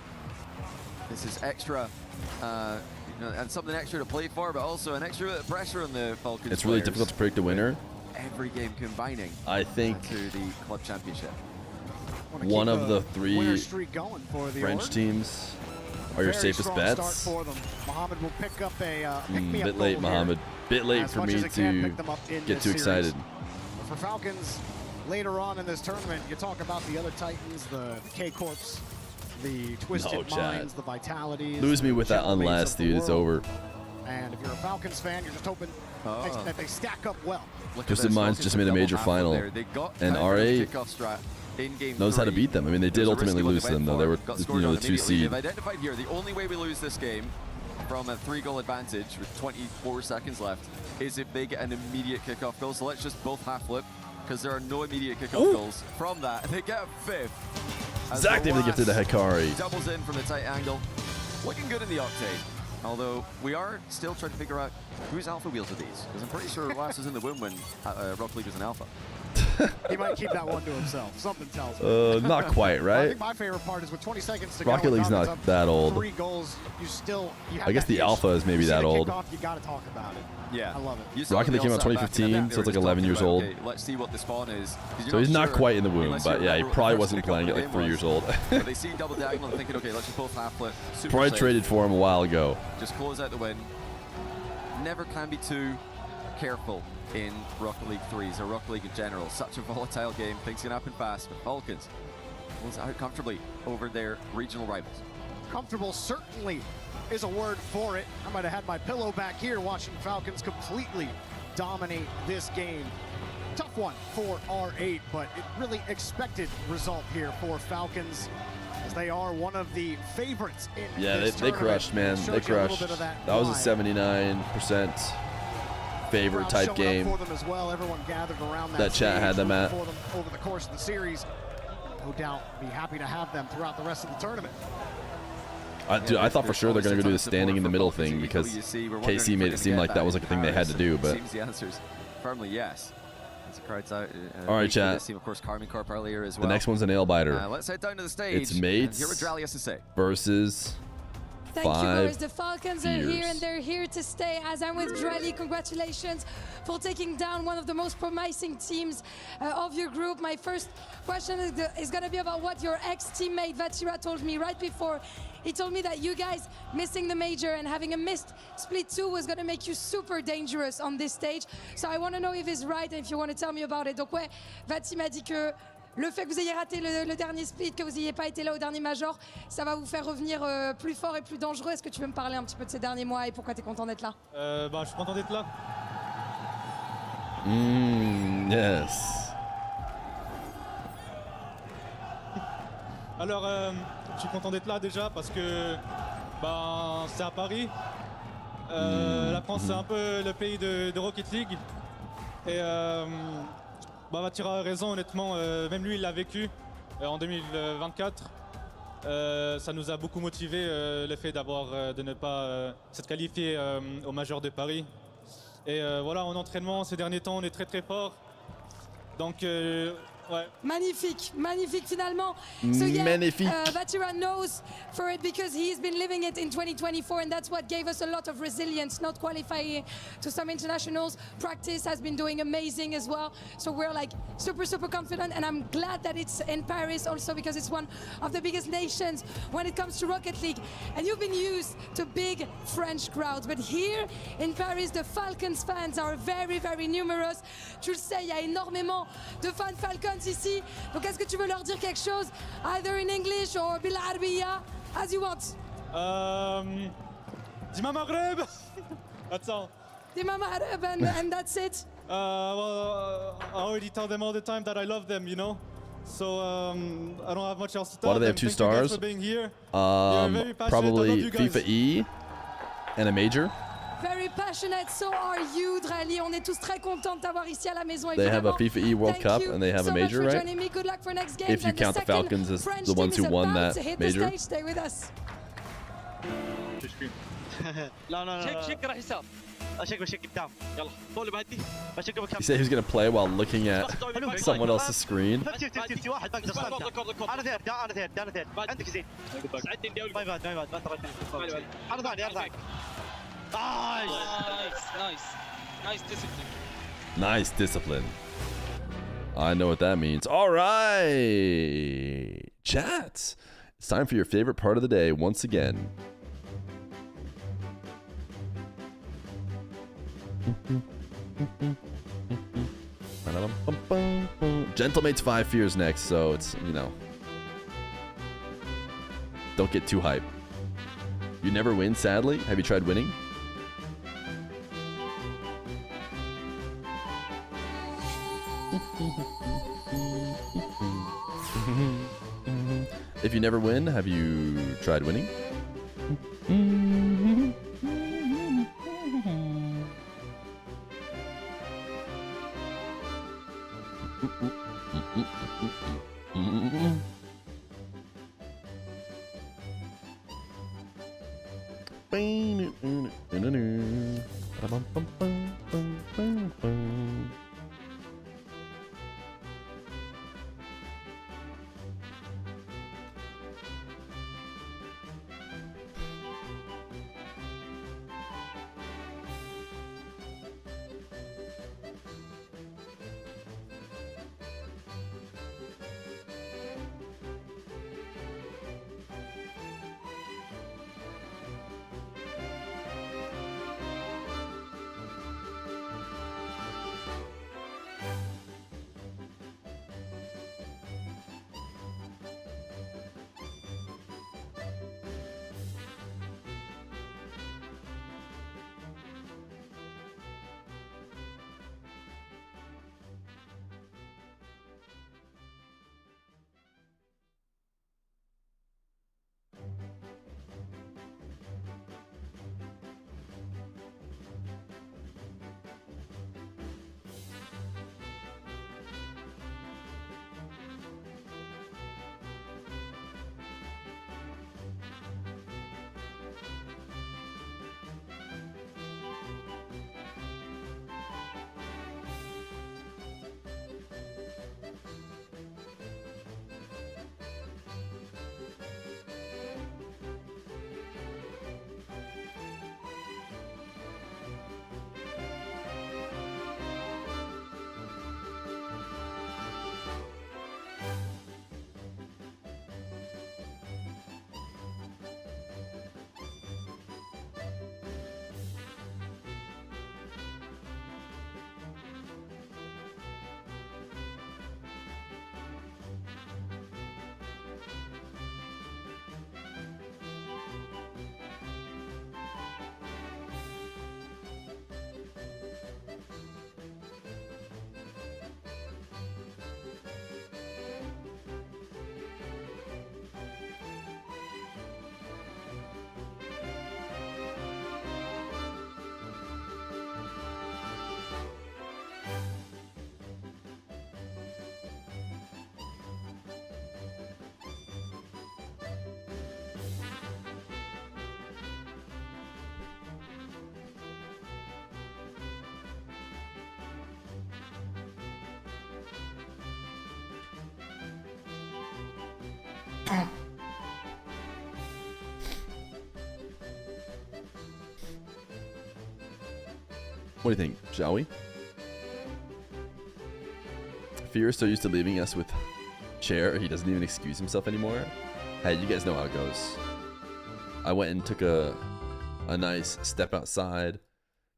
This is extra, and something extra to play for, but also an extra bit of pressure on the Falcons. It's really players. difficult to predict a winner. Every game combining. I think to the club championship. one of the three winner streak going for the French Org. teams are your Very safest strong bets. start for them. Mohamed will pick up a pick-me-up Bit late, goal here. Mohamed. Bit late As for much me as it can, to pick them up in get this too series. excited. For Falcons, later on in this tournament, you talk about the other Titans, the K-Corps, the Twisted No, Chad. Minds, the Vitalities. Lose me with that Gentlemen unless, of the dude. It's world. over. And if you're a Falcons fan, you're just hoping that they stack up well. Twisted Minds just made a major final, and RA knows how to beat them. I mean, they did ultimately lose to them, though. They were, the 2 seed. They've identified here the only way we lose this game from a 3-goal advantage with 24 seconds left is if they get an immediate kickoff goal. So let's just both half flip, because there are no immediate kickoff goals from that. They get a fifth. As Zach David Rawas gifted a Hikari. doubles in from the tight angle. Looking good in the octane. Although we are still trying to figure out whose alpha wheels are these. Because I'm pretty sure Rawas was in the win when Rocket League was an alpha. He might keep that one to himself. Something tells me. Not quite, Well, I right? think my favorite part is with 20 seconds to go. Rocket League's Dominance not up that old. 3 goals. You I guess the alpha is maybe that old. You got to talk about it. Yeah, I love it. Rocket League came out 2015, so it's like 11 years old. Okay, let's see what the spawn is. So he's not quite in the womb, but yeah, he probably wasn't playing at like 3 years old. But they see double diagonal and thinking, okay, let's just both half flip. Super Probably safe. traded for him a while ago. Just close out the win. Never can be too careful in Rocket League 3s or Rocket League in general. Such a volatile game. Things can happen fast. But Falcons close out comfortably over their regional rivals. Comfortable certainly is a word for it. I might have had my pillow back here watching Falcons completely dominate this game. Tough one for R8, but it really expected result here for Falcons, as they are one of the favorites in Yeah, this they crushed, man. They crushed. That was a 79% favorite type game. For them as well. Everyone gathered around that chat had them at. For them over the course of the series. No doubt be happy to have them throughout the rest of the tournament. Dude, I thought for sure they're going to do the standing in the middle thing because KC made it seem like that was like a thing they had to do. But seems the answer's firmly yes. As the crowd's out. All right, chat. Team, of course, Carmine Corp earlier as well. The next one's a nail biter. Let's head down to the stage. It's mates and hear what Drally has to say. versus Thank you, 5 boys. The Falcons are here and they're here to stay. As I'm with Drally, congratulations for taking down one of the most promising teams of your group. My first question is going to be about what your ex-teammate Vatira told me right before. He told me that you guys missing the major and having a missed split 2 was going to make you super dangerous on this stage. So I want to know if he's right and if you want to tell me about it. Donc ouais, Vati m'a dit que le fait que vous ayez raté le dernier split, que vous n'ayez pas été là au dernier major, ça va vous faire revenir plus fort et plus dangereux. Est-ce que tu veux me parler un petit peu de ces derniers mois et pourquoi tu es content d'être là? Je suis content d'être là. Yes. Alors, je suis content d'être là déjà parce que c'est à Paris. La France, c'est un peu le pays de Rocket League. Et Vatira a raison, honnêtement. Même lui, il l'a vécu en 2024. Ça nous a beaucoup motivé le fait de ne pas s'être qualifié au Major de Paris. Et voilà, en entraînement, ces derniers temps, on est très très fort. Donc, ouais. Magnifique, magnifique finalement. So yeah, Magnifique. Vatira knows for it because he's been living it in 2024 and that's what gave us a lot of resilience, not qualifying to some internationals. Practice has been doing amazing as well. So we're like super, super confident and I'm glad that it's in Paris also because it's one of the biggest nations when it comes to Rocket League. And you've been used to big French crowds, but here in Paris, the Falcons fans are very, very numerous. Tu le sais, il y a énormément de fans Falcons ici. Donc est-ce que tu veux leur dire quelque chose, either in English or bil Arabiya, as you want? Dima Maghreb. That's all. Dima Maghreb and that's it. Well, I already tell them all the time that I love them, you know. So I don't have much else to tell Why do they them. have 2 Thank you guys stars? for being here. You're very passionate. I love Probably you guys. FIFA E and a major. Very passionate, so are you, Drally. On est tous très contents de t'avoir ici à la maison. They have a évidemment. FIFA E World Thank Cup you and they have so a major, much for right? joining me. Good luck for next games. If you And count the second Falcons as French the ones team who is won about that to hit major. The stage. Stay with us. لا شيك راح يسار شيك قدام يلا طول بعدي شيك He said he was going to play while looking at someone else's screen. تي واحد بقدر انا ثيرد عندك زين ساعدني نداول ما يبعد انا ثاني نايس discipline. Nice discipline. I know what that means. All right. Chat. It's time for your favorite part of the day once again. Gentlemate's 5 Fears next, so it's, you know. Don't get too hype. You never win, sadly? Have you tried winning? If you never win, have you tried winning? What do you think? Shall we? Fear is so used to leaving us with chair, he doesn't even excuse himself anymore. Hey, you guys know how it goes. I went and took a nice step outside,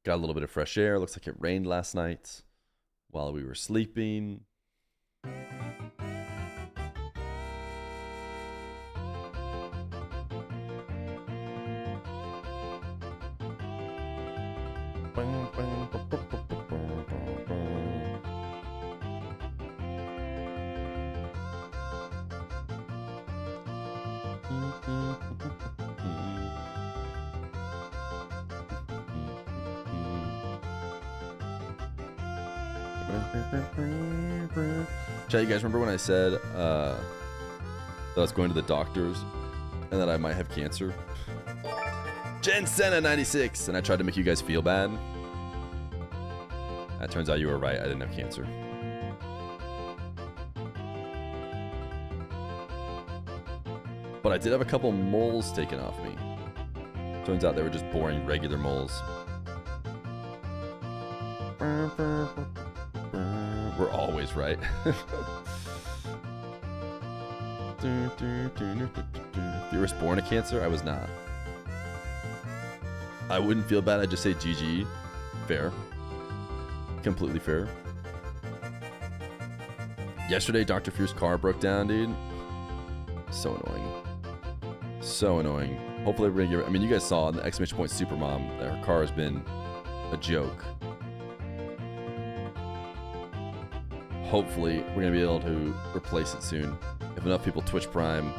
got a little bit of fresh air. Looks like it rained last night while we were sleeping. Chat, you guys remember when I said that I was going to the doctors and that I might have cancer? Jen Senna 96, and I tried to make you guys feel bad. That turns out you were right. I didn't have cancer. But I did have a couple moles taken off me. Turns out they were just boring regular moles. We're always right. You were born a cancer? I was not. I wouldn't feel bad. I'd just say GG. Fair. Completely fair. Yesterday, Dr. Fear's car broke down, dude. So annoying. So annoying. Hopefully we're gonna get... I mean, you guys saw in the exclamation point Supermom that her car has been a joke. Hopefully we're gonna be able to replace it soon. If enough people Twitch Prime,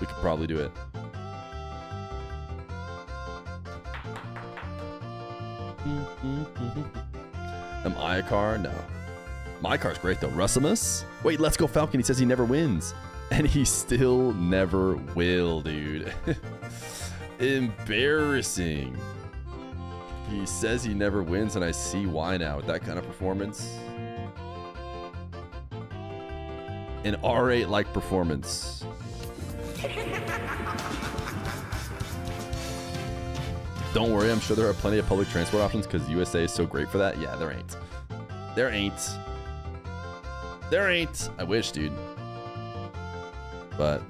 we could probably do it. Am I a car? No. My car's great though. Russimus? Wait, let's go Falcon. He says he never wins. And he still never will, dude. Embarrassing. He says he never wins, and I see why now with that kind of performance. An R8-like performance. Don't worry, I'm sure there are plenty of public transport options because USA is so great for that. Yeah, there ain't. There ain't. There ain't. I wish, dude. But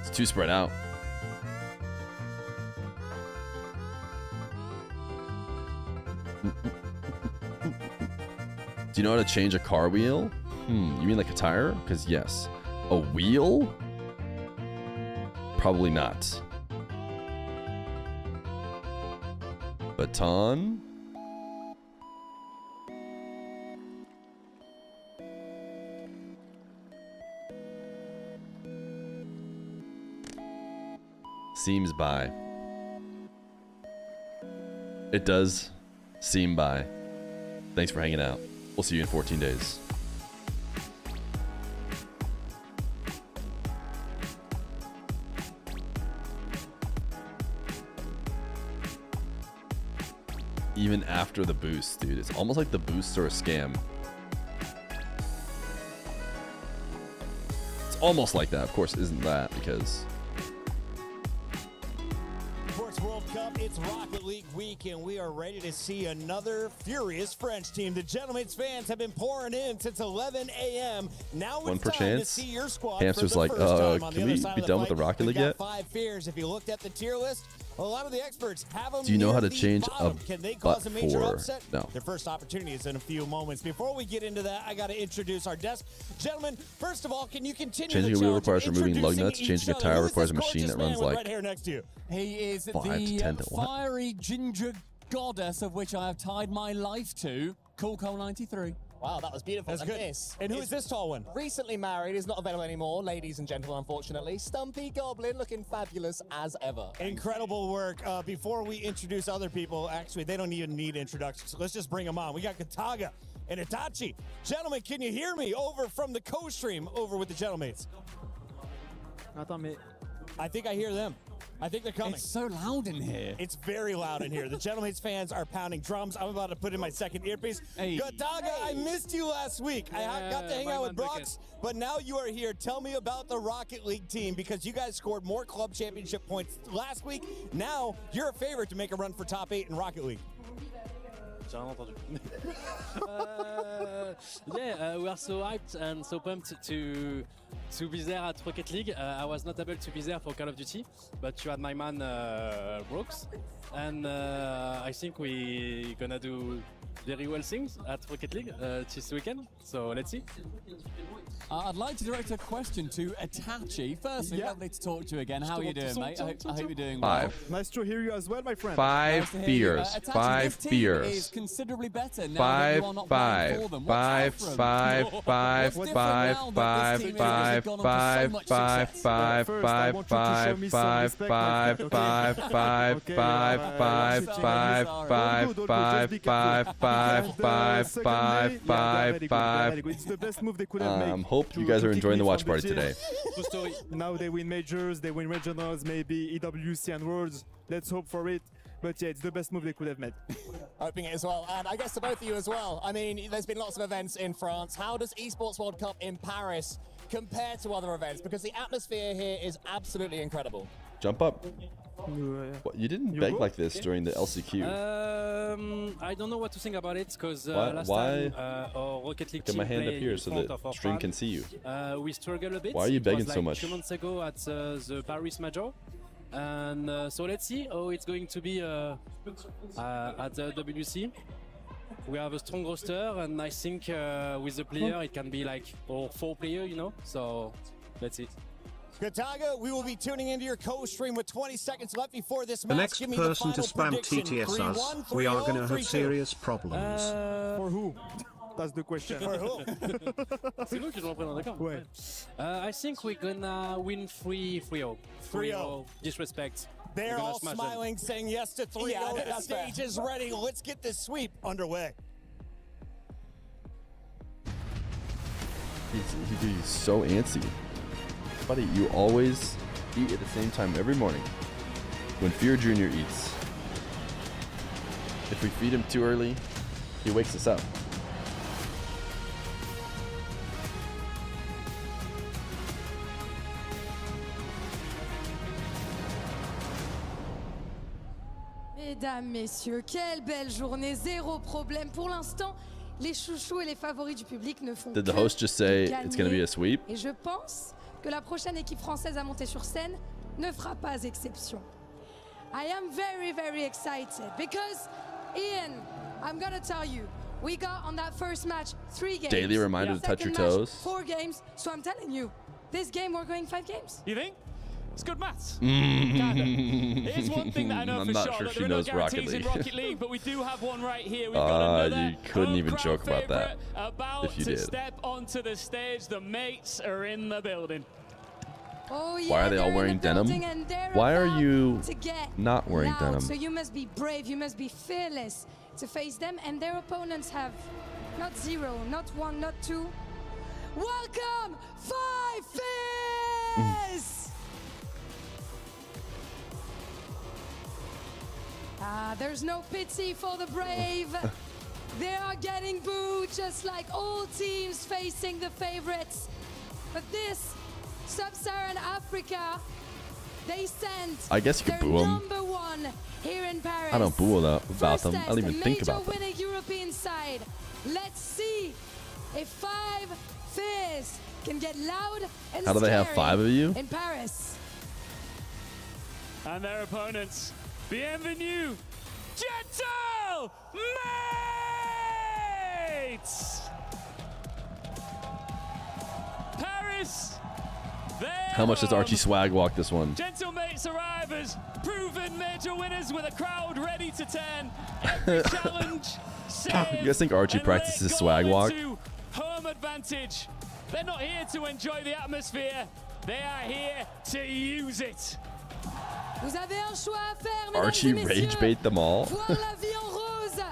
it's too spread out. Do you know how to change a car wheel? You mean like a tire? Because yes. A wheel? Probably not. Baton? Seems by. It does seem by. Thanks for hanging out. We'll see you in 14 days. Even after the boost, dude. It's almost like the boosts are a scam. It's almost like that. Of course, isn't that because... Sports World Cup, it's Rocket League week, and we are ready to see another furious French team. The Gentlemen's fans have been pouring in since 11 a.m. Now it's time to see your squad. Hamster's like, can we be done with the Rocket League yet? 5 Fears. If you looked at the tier list, a lot of the experts have them. Do you know how to near the change bottom. a Can they cause a major butt upset? No. Their first opportunity is in a few moments. Before we get into that, I got to introduce our desk. Gentlemen, first of all, can you continue Changing the a wheel challenge requires of removing lug nuts. introducing Changing a each tire other? requires a Who is this machine that gorgeous runs man with like right here next to you? He is 5 to 10 the to 1. fiery ginger goddess of which I have tied my life to, Cool Cole 93. Wow, that was beautiful. That's good. And who is this tall one? Recently married, is not available anymore, ladies and gentlemen, unfortunately. Stumpy Goblin, looking fabulous as ever. Incredible work. Before we introduce other people, actually, they don't even need introductions. Let's just bring them on. We got Kataga and Itachi. Gentlemen, can you hear me over from the co-stream over with the Gentlemen's? I think I hear them. I think they're coming. It's so loud in here. It's very loud in here. The Gentleman's fans are pounding drums. I'm about to put in my second earpiece. Hey. Gataga, I missed you last week. I got to hang out with Brox, but now you are here. Tell me about the Rocket League team, because you guys scored more club championship points last week. Now you're a favorite to make a run for top 8 in Rocket League. J'ai rien entendu. We are so hyped and so pumped to be there at Rocket League. I was not able to be there for Call of Duty, but you had my man Brooks, and I think we gonna do very well things at Rocket League this weekend. So let's see. I'd like to direct a question to Itachi. Firstly, lovely to talk to you again. How are you doing, mate? I hope you're doing well. Nice to hear you as well, my friend. 5 beers. Itachi, 5 this team beers. is considerably better now that you are not playing for them. What's different now that this team has gone on to so much It's the best move they could have made. Hope you guys are enjoying the watch party today. Now they win majors, they win regionals, maybe EWC and Worlds. Let's hope for it. But yeah, it's the best move they could have made. Hoping it as well. And I guess to both of you as well. I mean, there's been lots of events in France. How does Esports World Cup in Paris compare to other events? Because the atmosphere here is absolutely incredible. Jump up. What, you didn't beg like this during the LCQ. I don't know what to think about it, because last why? time our Rocket League Get team my hand up played here in so front the of our stream fan. can see you. We struggle a bit. Why are you begging it was so like much? 2 months ago at the Paris Major. And so let's see how it's going to be at the WC. We have a strong roster, and I think with the player it can be like 4 players, you know. So let's see. Gataga, we will be tuning into your co-stream with 20 seconds left before this match. The next Give me person the to final spam prediction. TTS us, 3-1, we are 3-0, going to have 3-2. serious problems. For who? That's the question. For who? C'est nous qui jouons après, d'accord? Ouais. I think we're gonna win 3-0. 3-0. Disrespect. They're We're gonna all smash smiling, saying yes to 3-0. Yeah, The that's fair. stage is ready. Let's get this sweep underway. He's so antsy. Buddy, you always eat at the same time every morning when Feer Jr. eats. If we feed him too early, he wakes us up. Mesdames, messieurs, quelle belle journée, 0 problème. Pour l'instant, les chouchous et les favoris du public ne font Did the que host just say gagner. it's going to be a sweep? Et je pense que la prochaine équipe française à monter sur scène ne fera pas exception. I am very, very excited because, Ian, I'm gonna tell you, we got on that first match 3 games. Daily reminder to touch your Second match, toes. 4 games. So I'm telling you, this game we're going 5 games. You think? It's good maths. Here's one thing that I know I'm for not sure, sure that she there are no knows Rocket guarantees in League. Rocket League, but we do have one right here. We've got another You couldn't even home joke crowd about that favourite about if you to did. step onto the stage. The mates are in the building. Oh, yeah, Why are they all they're in wearing the denim? building and they're Why are about you to get not wearing loud. denim? So you must be brave, you must be fearless to face them, and their opponents have not 0, not 1, not 2. Welcome, 5 Fears! There's no pity for the brave. They are getting booed just like all teams facing the favorites. But this Sub-Saharan Africa, they sent I guess you could their boo 'em. number 1 here in Paris. I don't boo about First them. I test, don't even think major about them. winning European side. Let's see if 5 Fears can get loud and How do they have scary 5 of you? in Paris. And their opponents, bienvenue, Gentle Mates! Paris, How much does Archie swag walk this one? Gentle Mates arrive as proven major winners with a crowd ready to turn every challenge, You guys think Archie practices swag walk? to home advantage. They're not here to enjoy the atmosphere, they are here to use it. Vous avez un choix à faire, mesdames Archie et messieurs. rage bait them all. Voir la vie en rose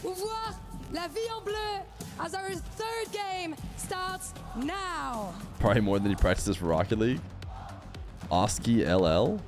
ou voir la vie en bleu as our 3rd game starts now. Probably more than he practices for Rocket League. Oski LL.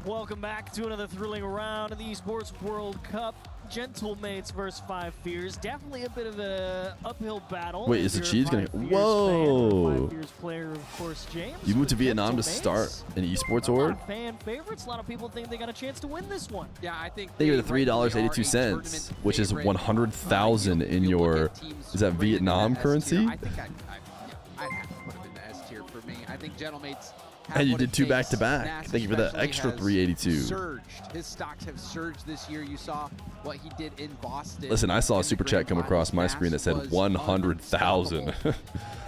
Welcome back to another thrilling round of the Esports World Cup. Gentlemates versus Five Fears. Definitely a bit of an uphill battle. Wait, is the cheese gonna? Whoa! Whoa! Player, of course, James. You moved to Vietnam to start an esports org? Fan favorites. A lot of people think they got a chance to win this one. Yeah, I think They give it $3.82, which is 100,000 in your. Is that Vietnam currency? I think I'd have to put him in the S tier for me. I think Gentlemates. And you did 2 back-to-back. Thank you for that extra 382. Surged. His stocks have surged this year. You saw what he did in Boston. Listen, I saw a super chat come across my screen that said 100,000. I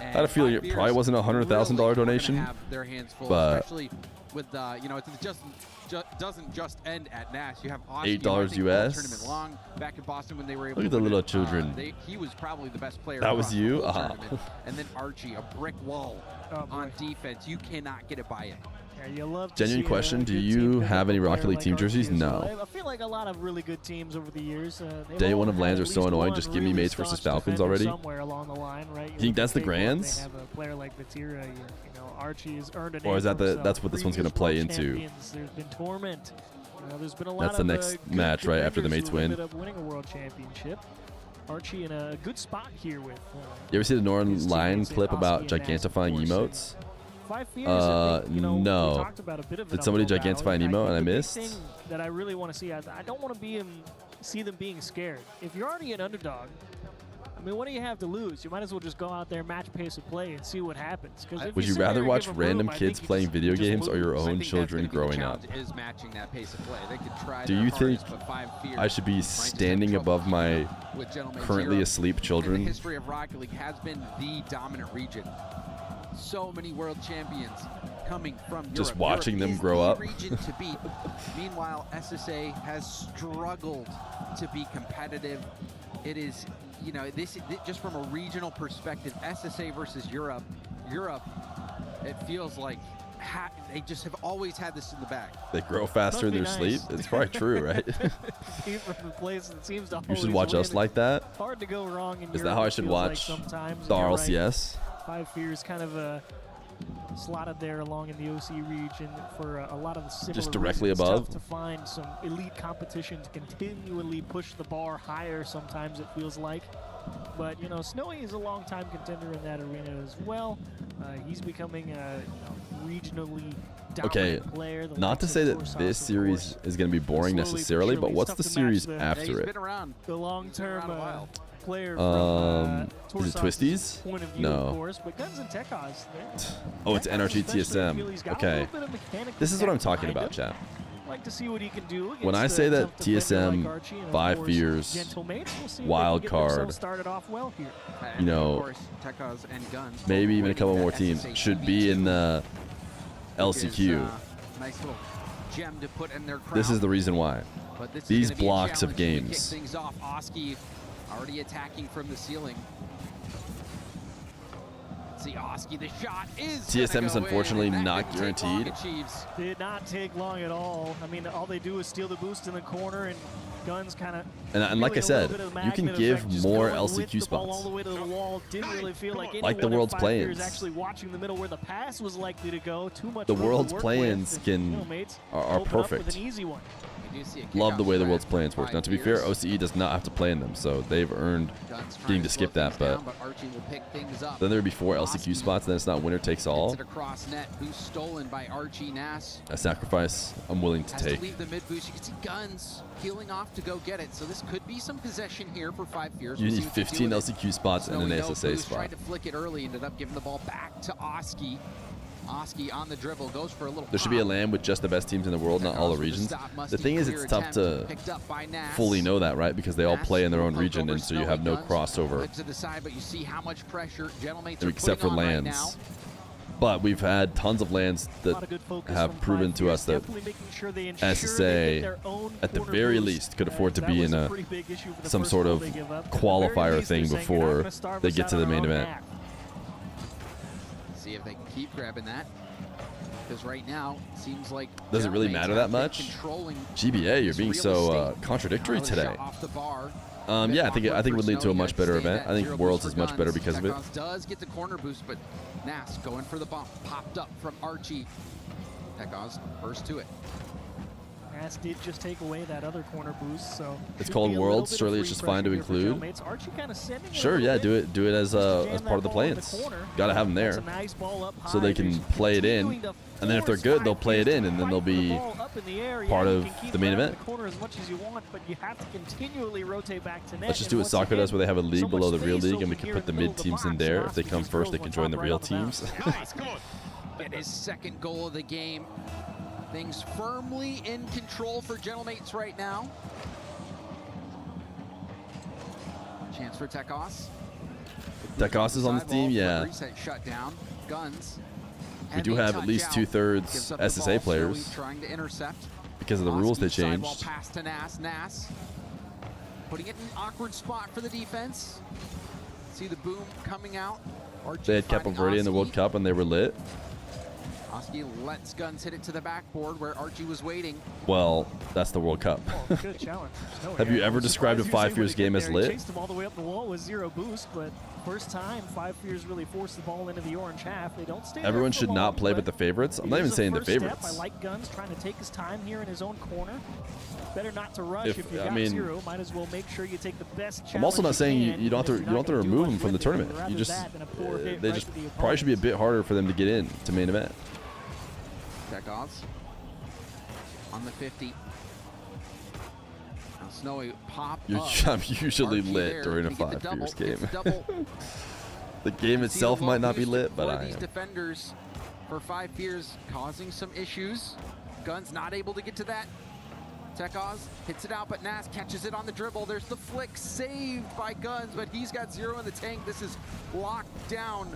had a feeling it probably wasn't a $100,000 donation, their hands full, but especially with you know, it doesn't just end at Nash. You have Oski, $8 US. Tournament long back in Boston when they were able Look to at the win little it. children. He was probably the best player. That was across you? the whole tournament. And then Archie, a brick wall on defense. You cannot get it by it. Yeah, you love to Genuine see question, a do good you team have any pick up a Rocket player League team like jerseys? Archie as well. No. I feel like a lot of really good teams over the years. Day one of Lands are so annoying. Just give me mates versus Falcons already. Somewhere along the line, right? You think that's the Grands? They have a player like Vatira, you know, Archie has earned a Or is name that for himself. that's what this one's going to play Previous world into? champions, there's been Torment. You know, there's been a lot That's the of, next good match, right, after the contenders mates who win. ended up winning a world championship. Archie in a good spot here with. You ever see the Northern Lion clip about gigantifying emotes? No. Did somebody gigantify an emo and I missed? Thing that I really want to see, I don't want to see them being scared. If you're already an underdog, I mean, what do you have to lose? You might as well just go out there, match pace of play, and see what happens. Would you rather watch random kids playing video games or your own children growing up? Is matching that pace of play. They could try Do their you think hardest, but Five Fears I should be standing above my with Gentleman's currently Hero. asleep In the children? history of Rocket League has been the dominant region. So many world champions coming from Europe. Just watching Europe them is grow the up. region to beat. Meanwhile, SSA has struggled to be competitive. It is, you know, this just from a regional perspective, SSA versus Europe. Europe, it feels like they just have always had this in the bag. They grow faster in their sleep? It's probably true, right? Team from the place that seems to You should always watch win. us like that? Hard to go wrong in Is that Europe, how I it should feels like watch sometimes, the and you're right. RLCS? Five Fears kind of slotted there along in the OC region for a lot of the similar Just directly reasons. above? It's tough to find some elite competition to continually push the bar higher sometimes, it feels like. But, you know, Snowy is a long-time contender in that arena as well. He's becoming a regionally dominant Okay, player. The not to likes say of that Torsos, this of series is going to be boring Slowly but necessarily, but surely, what's it's the tough to match series the- after it? The long-term player Is it from Twisties? point of view, No. of course, but Guns and Tekos. Oh, it's Tekos NRG especially, I feel TSM. he's got a Okay. little bit of mechanical This is what I'm depth talking behind about, him. chat. Like to see what he can do When I against say a that tough defender TSM, like Archie and, of 5 course, Fears, Gentlemates, we'll see if they wild can get themselves card, started off well here. you know, Of course, Tekos and Guns. maybe even a winning couple that more teams SSA should be in the LCQ. Nice little gem to put in their crown. This is the reason why. But this is These gonna be a blocks of challenge to kick games. things off. Oski already attacking from the ceiling. See Oski, the shot is TSM is gonna go unfortunately in, and that not didn't take long, guaranteed. Chiefs. Did not take long at all. I mean, all they do is steal the boost in the corner, and Guns kind of. And like I said, you can give more LCQ spots. All the way to the wall. Didn't really feel like anyone Like the in world's Five Fears play-ins. actually watching the middle where the pass was likely to go. Too much. The room to world's work play-ins with, can you know, mates, are open up with perfect. an easy one. We do see a Love the kickoff way the threat. world's plans work. Now, to be fair, OCE does not have to play in them, so they've earned Guns trying getting to slow skip that. things But down, Archie will pick things up. then there would be 4 LCQ spots, and then it's not winner takes all. Gets it across net. Boost stolen by Archie. Nass A sacrifice I'm willing to has take. to leave the mid boost. You can see Guns peeling off to go get it. So this could be some possession here for 5 Fears. You We'll need see what they do 15 with it. LCQ spots and an Snowy, no SSA boost, spot. Tried to flick it early, ended up giving the ball back to Oski. Oski on the dribble, goes for a little There should be a pop. LAN with just the best teams in the world, not all the regions. The thing is, it's tough to fully know that, right? Because they all play in their own region, and so you have no crossover, To the side, but you see how much pressure Gentlemates are except for putting on right now. LANs. But we've had tons of LANs that have proven to us that SSA, at the very least, could afford to be in some sort of qualifier thing before they get to the main event. See if they can keep grabbing that. Because right now, it seems like Does it really Gentlemates matter that have been much? controlling GBA, you're being real so estate. contradictory Another today. shot off the bar. Yeah, I think it would lead to a much better event. I think Zero Worlds boost is for much better Guns. because of it. Tekos does get the corner boost, but Nass going for the bump. Popped up from Archie. Tekos first to it. Nass did just take away that other corner boost, so it's called Worlds. Surely it's just fine to include. Sure, yeah, do it as part of the plans. Got to have them there, so they can play it in, and then if they're good, they'll play it in, and then they'll be part of the main event. Let's just do what soccer does, where they have a league below the real league, and we can put the mid teams in there. If they come first, they can join the real teams. And his second goal of the game. Things firmly in control for Gentlemates right now. Chance for Tekos. Tekos is on this team, yeah. Reset shut down. Guns. We do have at least 2/3 SSA players trying to intercept because of the rules they changed. Ball pass to Nass. Nass putting it in an awkward spot for the defense. See the boom coming out. They had Capo Verde in the World Cup and they were lit. Oski lets Guns hit it to the backboard where Archie was waiting. Well, that's the World Cup. Good challenge. Have you ever described a 5 Feers game as lit? Chased him all the way up the wall with 0 boost, but first time 5 Feers really forced the ball into the orange half. They don't stay. Everyone should not play with the favorites. I'm not even saying the favorites. I like Guns trying to take his time here in his own corner. Better not to rush if you got 0. Might as well make sure you take the best challenge. I'm also not saying you don't have to remove them from the tournament. You just they just probably should be a bit harder for them to get in to main event. Tekos on the 50. Now Snowy pop up. I'm usually lit during a 5 Feers game. The game itself might not be lit, but I am. Defenders for 5 Feers causing some issues. Guns not able to get to that. Tekos hits it out, but Nass catches it on the dribble. There's the flick saved by Guns, but he's got 0 in the tank. This is locked down.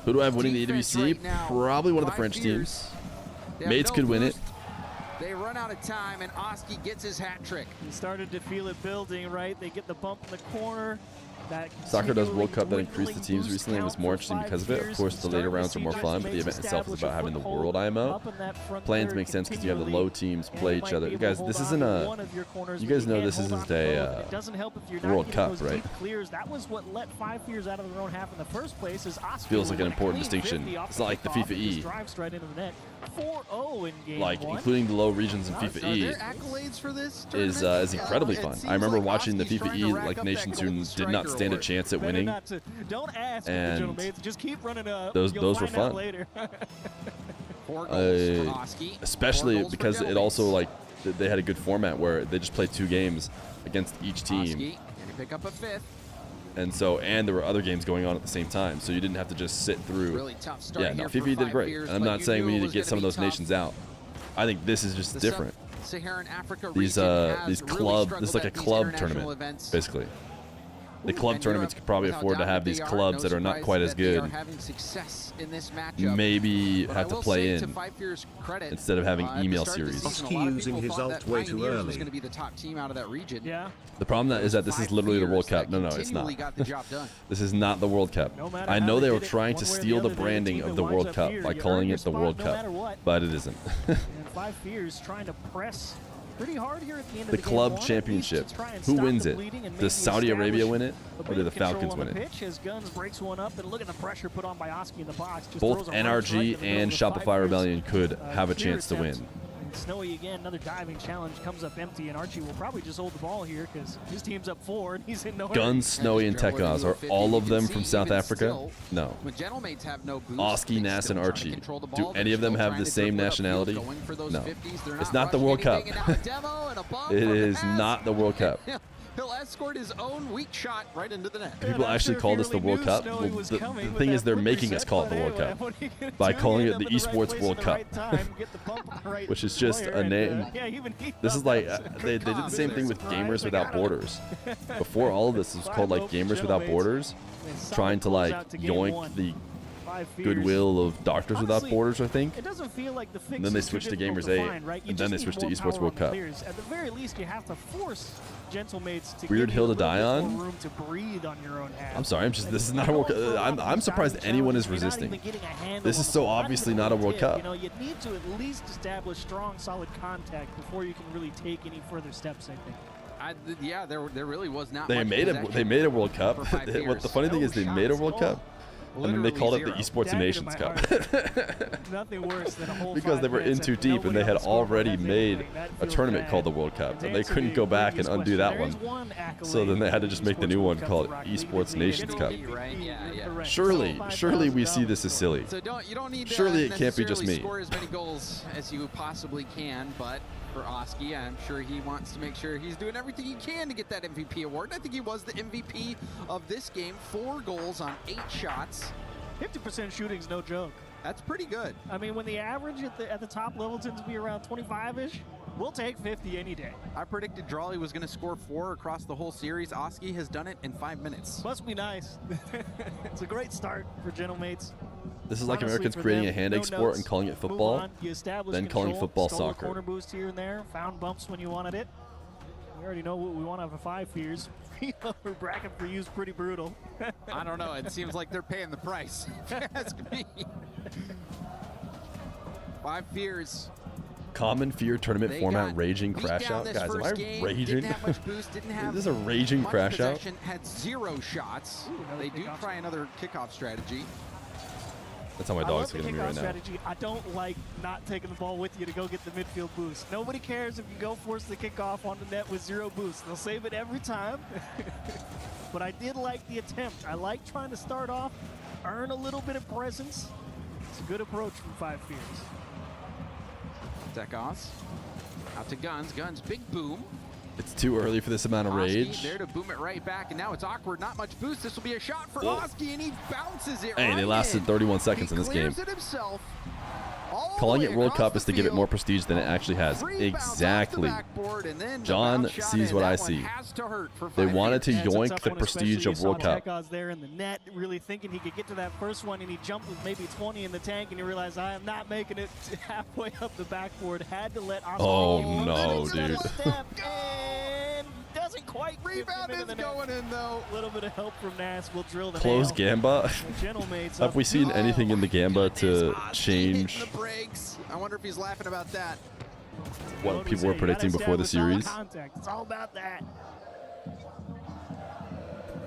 Who do I have winning the EWC? Right, probably one of the French teams. Mates could win it. They run out of time, and Oski gets his hat trick. He started to feel it building, right? They get the bump in the corner. Soccer does World Cup that increased the teams recently and was more interesting because of it. Of course, the later rounds are more fun, but the event itself is about having the World IMO. Plans make sense because you have the low teams play each other. You guys, this isn't a. You guys know this isn't a World Cup, right? That was what let 5 Feers out of their own half in the first place. Feels like an important distinction. It's not like the FIFA E. 4-0 in game like one. including the low regions in FIFA E is incredibly fun. I remember watching the FIFA E like nations who did not stand a chance at winning, Don't ask, and just keep running up. those were fun. Especially because it also like they had a good format where they just played 2 games against each team. Can you pick up a 5th? And there were other games going on at the same time, so you didn't have to just sit through. Really tough start yeah, no, here FIFA for did great. And I'm not saying we need to get some of those nations out. I think this is just different. Saharan Africa These club, this is like a club tournament, basically. The club tournaments could probably afford to have these clubs that are not quite as good. Maybe have to play in instead of having email series. Using his ult way too early. Going to be the top team out of that region. Yeah. The problem is that this is literally the World Cup. No, it's not. This is not the World Cup. I know they were trying to steal the branding of the World Cup by calling it the World Cup, but it isn't. And 5 Feers trying to press pretty hard here at the end of the club championship. Who wins it? Does Saudi Arabia win it, or do the Falcons win it? As Guns breaks one up, and look at the pressure put on by Oski in the box. Both NRG and Shopify Rebellion could have a chance to win. Snowy again, another diving challenge comes up empty, and Archie will probably just hold the ball here because his team's up 4 and he's in no hurry. Guns, Snowy, and Tekos, are all of them from South Africa? No. Oski, Nass, and Archie. Do any of them have the same nationality? No. It's not the World Cup. It is not the World Cup. He'll escort his own weak shot right into the net. People actually call this the World Cup. Well, the thing is, they're making us call it the World Cup by calling it the Esports World Cup, which is just a name. This is like they did the same thing with Gamers Without Borders. Before all of this, it was called like Gamers Without Borders, trying to like yoink the goodwill of Doctors Without Borders, I think. It doesn't feel like the fix and then they switched to Gamers 8, right? and then they switched to Esports World Cup. At the very least, you have to force Gentlemates to Weird hill to die on. room to breathe on your own half. I'm sorry, this is not a World Cup. I'm surprised anyone is resisting. This is so obviously not a World Cup. You know, you need to at least establish strong, solid contact before you can really take any further steps, I think. Yeah, there really was not. They made a World Cup. What the funny thing is, they made a World Cup. And then they called it the Esports Nations Cup. Nothing worse than a whole because they were in too deep and they had already made a tournament called the World Cup. And they couldn't go back and undo that one. So then they had to just make the new one called Esports Nations Cup. Surely we see this as silly. So you don't need surely it can't be just necessarily me. score as many goals as you possibly can, but for Oski, I'm sure he wants to make sure he's doing everything he can to get that MVP award. And I think he was the MVP of this game. 4 goals on 8 shots. 50% shooting's no joke. That's pretty good. I mean, when the average at the top level tends to be around 25-ish, we'll take 50 any day. I predicted Drawley was going to score 4 across the whole series. Oski has done it in 5 minutes. Must be nice. It's a great start for Gentlemates. This is like Honestly, Americans for creating them, a hand egg no sport notes, and calling it move football, on. You established then calling control, football stole a soccer. corner boost here and there, found bumps when you wanted it. We already know what we want out of 5 Fears. Over bracket for you is pretty brutal. I don't know. It seems like they're paying the price. Ask me. 5 Fears. Common Fear tournament They format got raging beat crash down out. this Guys, am first I game, raging? Didn't have much boost, didn't have Is this a raging much crash out? possession, had 0 shots. They do try another kickoff strategy. That's how my dog's looking at me right now. Strategy. I don't like not taking the ball with you to go get the midfield boost. Nobody cares if you go force the kickoff on the net with 0 boost. They'll save it every time. But I did like the attempt. I like trying to start off, earn a little bit of presence. It's a good approach from 5 Fears. Tekos out to Guns. Guns, big boom. It's too early for this amount of Oski rage. there to boom it right back, and now it's awkward. Not much boost. This will be a shot for Oski, and he bounces it Hey, right they lasted in. 31 seconds He in this game. clears it himself. Calling it World Cup is to give it more prestige than it actually has. Exactly. John sees what I see. They wanted to yoink the prestige of World Cup. Tekos there in the net, really thinking he could get to that first one, and he jumped with maybe 20 in the tank, and he realized I am not making it halfway up the backboard. Had to let Oski Oh no, dude. and doesn't quite rebound is going in though. A little bit of help from Nass will drill the Close nail. Gamba. Gentlemates Have we seen anything in the Gamba to change Breaks. I wonder if he's laughing about that. what people were predicting before the series? Contact. It's all about that.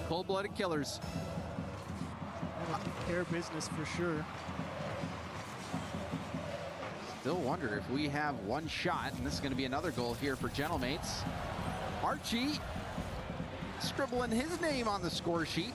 Cold-blooded killers. Fair business for sure. Still wonder if we have one shot, and this is going to be another goal here for Gentlemates. Archie scribbling his name on the score sheet.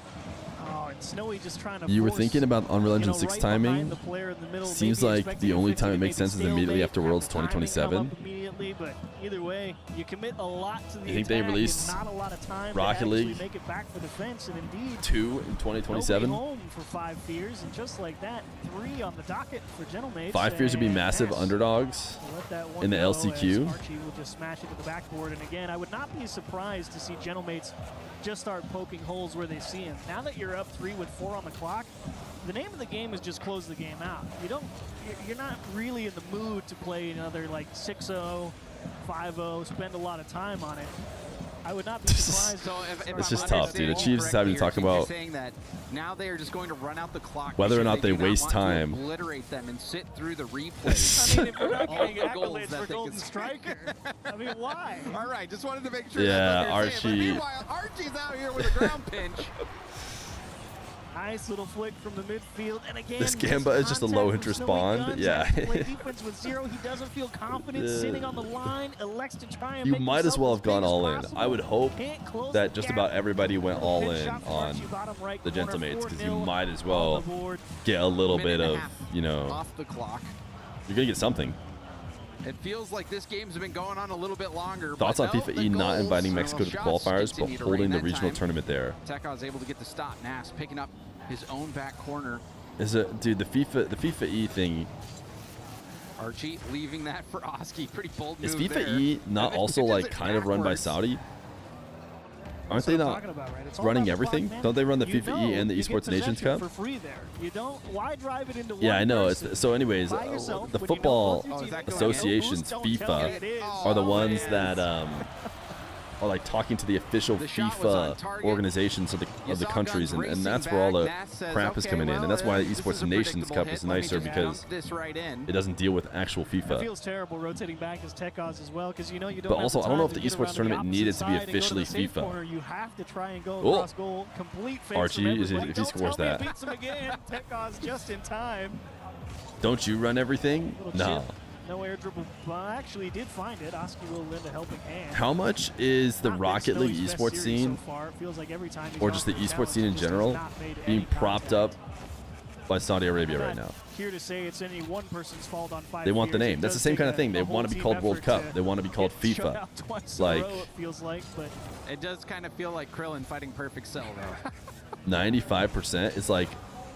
Oh, and Snowy just trying to You were force, thinking about Unreal Engine 6 right timing? behind the player in the middle, Seems maybe like expecting the only 50, time it makes maybe sense is immediately stalemate, after have Worlds the timing come 2027. up immediately, but either way, you commit a lot to the I think they attack released and not a lot of time Rocket to actually League make it back for defense, and indeed 2 in nobody 2027. home for 5 Fears, and just like that, 3 on the docket for Gentlemates. 5 Fears would be and massive Nass underdogs will let that one in the go LCQ. as Archie will just smash it to the backboard, and again, I would not be surprised to see Gentlemates just start poking holes where they see him. Now that you're up 3 with 4 on the clock, the name of the game is just close the game out. You're not really in the mood to play another like 6-0, 5-0, spend a lot of time on it. I would not be surprised. So if It's I'm just tough, dude. Achieves is having to talk you're about saying that now they are just going to run out the clock whether or because not they do not waste want to time. obliterate them and sit through the replays. I mean, if we're not All getting the goals accolades that for they Golden can Striker, I mean, why? All right, just wanted to make sure. Yeah, that's what they're saying. But Archie. meanwhile, Archie's out here with a ground pinch. Nice little flick from the midfield, and again, This Gamba is just a low interest bond. Yeah. Play defense with 0. He doesn't feel confident sitting on the line. Elects to try and You make might as himself well as have gone big as all in. possible. I would hope Can't close that the just gap. about everybody went all Pinch in shot from on Archie, bottom right the corner, Gentlemates because you 4-0 might as on well the board. get a little Minute bit and a of, half you know, off the clock. you're going to get something. It feels like this game's been going on a little bit longer. Thoughts but on no, FIFA the E not goals, inviting or Mexico to the shots qualifiers, but continue to holding rain the that regional time. tournament there? Tekos able to get the stop. Nass picking up his own back corner. Is it, dude? The FIFA E thing. Archie leaving that for Oski. Pretty bold Is move FIFA there. E not also like kind of run by Saudi? Aren't they not running everything? Don't they run the FIFA E and the Esports Nations Cup? For free there. You don't. Why drive it into Yeah, one I know. person So anyways, by yourself the when you know football both your teams have associations, no boost? Don't tell me it FIFA, is. are the ones that are like talking to the official FIFA organizations of the countries, and that's where all the crap is coming in, and that's why the Esports Nations Cup is nicer because it doesn't deal with actual It FIFA. feels terrible rotating back as Tekos as well because you know you don't. But have also, the I don't know time if the to get esports around tournament the needed opposite to be side and go officially the safe FIFA. corner. You have to try and go Oh. across goal, complete face Archie, from if everybody. he Don't scores tell me that. it beats him again. Tekos just in time. Don't you run everything? Little No. chip, no air dribble. Well, actually, he did find it. Oski will lend a helping hand. How much is the Not been Rocket League Snowy's best esports series scene, so far. It feels like every time he's or gone just the for a esports challenge, scene he in just has general, not made being any propped up by Saudi Arabia I'm right not now? Here to say it's any one person's fault on 5 They want the years. name. It That's the does same take kind of a thing. They whole want to be team called World effort Cup. to They want to be called get shut FIFA. out twice Like in a row, it feels like, but It does kind of feel like Krillin fighting Perfect Cell, though. 95% is like,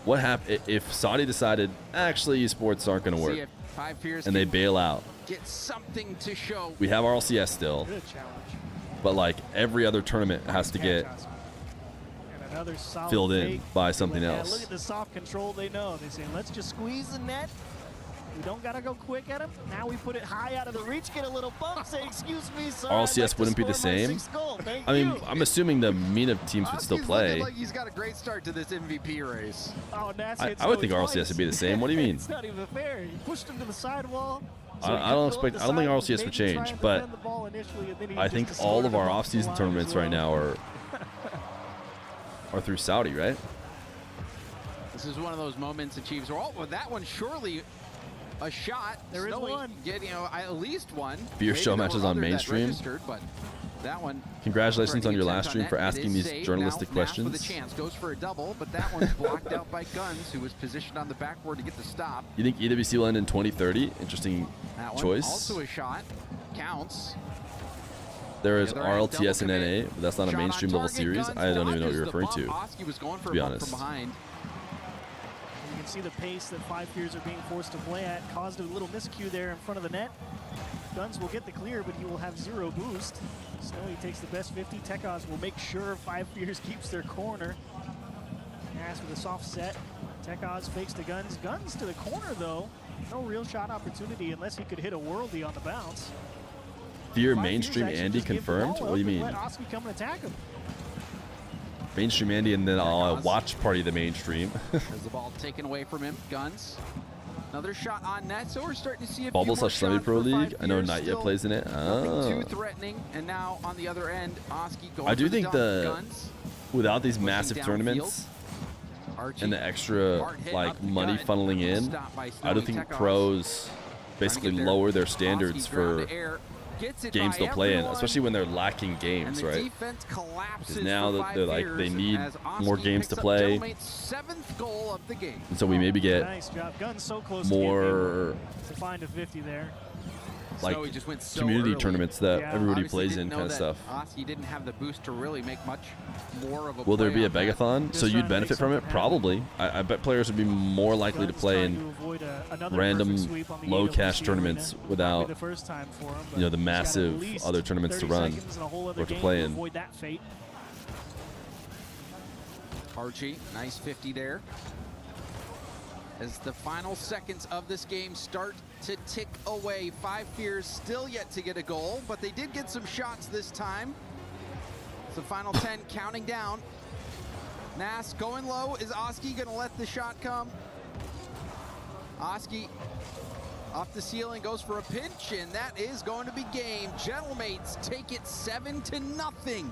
what happened if Saudi decided actually esports aren't going to See work if 5 Fears and they can bail out? get something to show. We have RLCS still, good challenge. but like every other tournament has to get And another solid filled in fake. by something Yeah, else. look at the soft control they know. They say, let's just squeeze the net. We don't got to go quick at him. Now we put it high out of the reach, get a little bump, say, excuse me, sir. I'd like RLCS to wouldn't be the score my same. sixth goal. Thank I mean, you. I'm assuming the MENA teams would still Oski's play. looking like he's got a great start to this MVP race. Oh, Nats I hit would Snowy think RLCS twice. would be the same. What do you mean? It's not even fair. He pushed him to the sidewall. I don't expect. I don't think RLCS would change, but I think all of our off-season tournaments right now are through Saudi, right? This is one of those moments that Chiefs are, oh, well, that one surely a shot. There is Snowy one. Get, at least one. Fear Maybe show no matches on other that mainstream. registered, but that one. Congratulations for on an your attempt last on stream net. for It asking is these saved. journalistic Now, Nash with questions. a chance goes for a double, but that one's blocked out by Guns, who was positioned on the backboard to get the stop. You think EWC will end in 2030? Interesting That one choice. also a shot. Counts. There is The other end, RLTS and double NA, but that's not a Shot on mainstream level target, series. Guns I don't even know what dodges you're the referring bump. to. Oski was going for To be a bump honest. from behind. You can see the pace that 5 Fears are being forced to play at caused a little miscue there in front of the net. Guns will get the clear, but he will have 0 boost. Snowy takes the best 50. Tekos will make sure 5 Fears keeps their corner. Ass with a soft set. Tekos fakes to Guns. Guns to the corner, though. No real shot opportunity unless he could hit a worldie on the bounce. Fear 5 mainstream Fears actually Andy just give the confirmed? ball What do you up and mean? Let Oski come and attack him. Mainstream Andy and then I'll watch party the mainstream. There's the ball taken away from him. Guns. Another shot on net, so we're starting to see a Bubble few more / Semi shots Pro for 5 League. I know Fears. Not Yet Still plays in it. nothing too Oh. threatening, and now on the other end, Oski going I do for the think dunk. the Guns. without these Pushing massive downfield. tournaments Archie. and the extra Hard hit like up the money gut. funneling in, Stopped by I Snowy don't think Tekos. pros basically Trying to get lower their there. standards Oski ground for to air. Gets it games by they'll play in, everyone. especially when they're lacking And games, the right? defense collapses Because now for that 5 they're like they Fears need as more Oski games to picks up play, Gentleman's 7th goal of the game. and so we maybe get Nice job. Guns so close more to find a 50 there. like Snowy just went so community early. tournaments that Yeah. everybody Obviously plays didn't in know kind of that stuff. Oski didn't have the boost to really make much more of a Will there play be a on that. begathon? Just So trying you'd to benefit make from it? something happen. Probably. I bet players would be more likely to Guns play trying in to avoid another random perfect sweep on the low AWC cash arena. tournaments Wouldn't without be the first time for him, you know, but the he's got at massive least other tournaments to 30 run seconds and a whole other or to game play in. avoid that fate. Archie, nice 50 there. As the final seconds of this game start to tick away, 5 Fears still yet to get a goal, but they did get some shots this time. It's the final 10 counting down. Nas going low. Is Oski gonna let the shot come? Oski off the ceiling, goes for a pinch, and that is going to be game. Gentlemates take it 7-0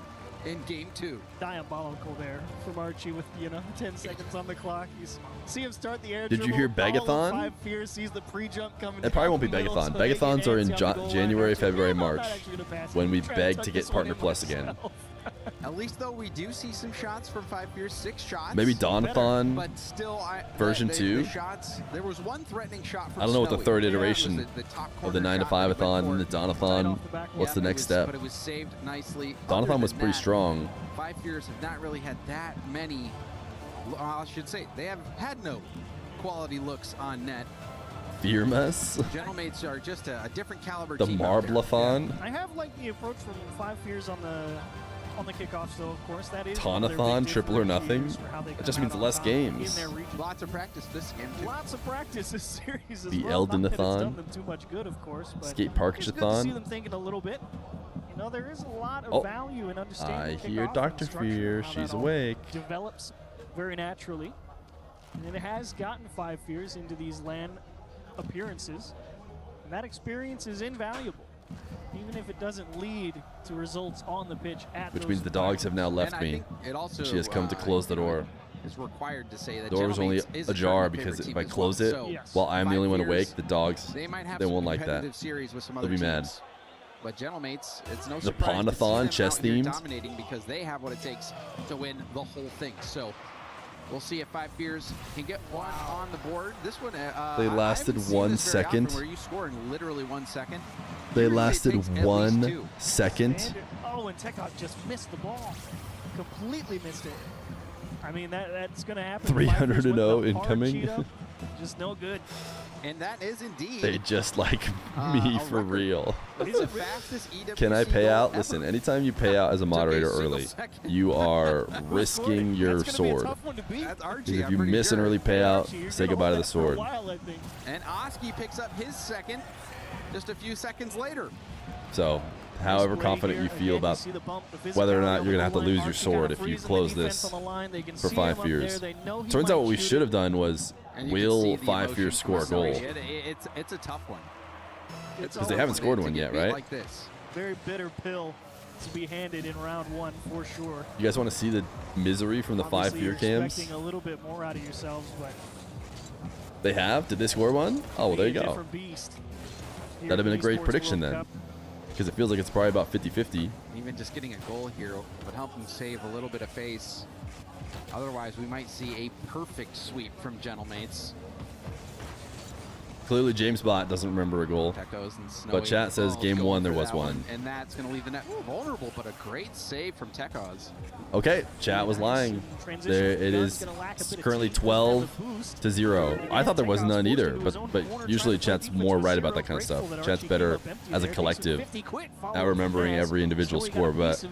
in game 2. Diabolical there from Archie with 10 seconds on the clock. You see him start the air Did you dribble, hear follow Begathon? 5 Fears, sees the pre-jump coming. It probably won't be down the middle, Begathon. so they get Begathons are in antsy on the goal line. January, Archie, February, I'm not March, actually gonna pass it. when we I'm trying to beg tuck to this get one Partner in Plus again. myself. At least though we do see some shots from 5 Fears, 6 shots. Maybe Donathon But still, version the 2. shots, there was one threatening shot from I don't know what the Snowy. third Yeah, it was iteration the top of the corner 9 to shot that 5-a-thon went and the for- Donathon. What's the next step? But it was saved nicely. Donathon Other was than pretty that, strong. 5 Fears have not really had that many, I should say, they have had no quality looks on net. Fear Mess? Gentlemates are just a different caliber The team out there. Marblathon? I have liked the approach from 5 Fears on the kickoffs, though. Of course, that is one of their Tonathon, big triple or nothing? differentiators for how they That come just out means on less top games. in their region. Lots of practice this game too. Lots of practice this series as The well. Not that it's Eldenathon. done them too much good, of course, but Skate it's good to see Parkathon. them thinking a little bit. No, there is a lot of value in understanding. I hear Dr. Feer. She's awake. Develops very naturally, and it has gotten 5 Fears into these LAN appearances, and that experience is invaluable, even if it doesn't lead to results on the pitch at Which means the dogs have now left me. She has come to close the door. Is required to say that The door was only ajar because if I close it while I'm the only one awake, the dogs, they won't like that. They'll be mad. But Gentlemates, it's no The surprise to see Pawnathon, them chess out here themed. dominating because they have what it takes to win the whole thing. So we'll see if 5 Fears can get one on the board. This one, They lasted 1 second. Where you score in literally 1 second. They lasted 1 second. And Tekov just missed the ball. Completely missed it. I mean, that's going to happen. 300-0 incoming. Just no good. And that is indeed. They just like me for real. It's the fastest EWC Can I pay out? goal Listen, anytime you pay out as a moderator early, you are risking your sword. Because if you miss an early payout, say goodbye to the sword. And Oski picks up his second just a few seconds later. So, however confident you feel about whether or not you're going to have to lose your sword if you close this for 5 Fears. Turns out what we should have done was, will 5 Fears score a goal? It's a tough one. Because they haven't scored one yet, right? Like this. Very bitter pill to be handed in round 1 for sure. You guys want to see the misery from the 5 Fear cams? Expecting a little bit more out of yourselves, but They have? Did they score one? Oh, well, there you go. That'd have been a great prediction then. Because it feels like it's probably about 50-50. Even just getting a goal here would help them save a little bit of face. Otherwise, we might see a perfect sweep from Gentlemates. Clearly, James Bott doesn't remember a goal. But chat says game 1 there was one. And that's going to leave the net vulnerable, but a great save from Tekos. Okay, chat was lying. There it is. It's currently 12-0. I thought there was none either, but usually chat's more right about that kind of stuff. Chat's better as a collective at remembering every individual score. But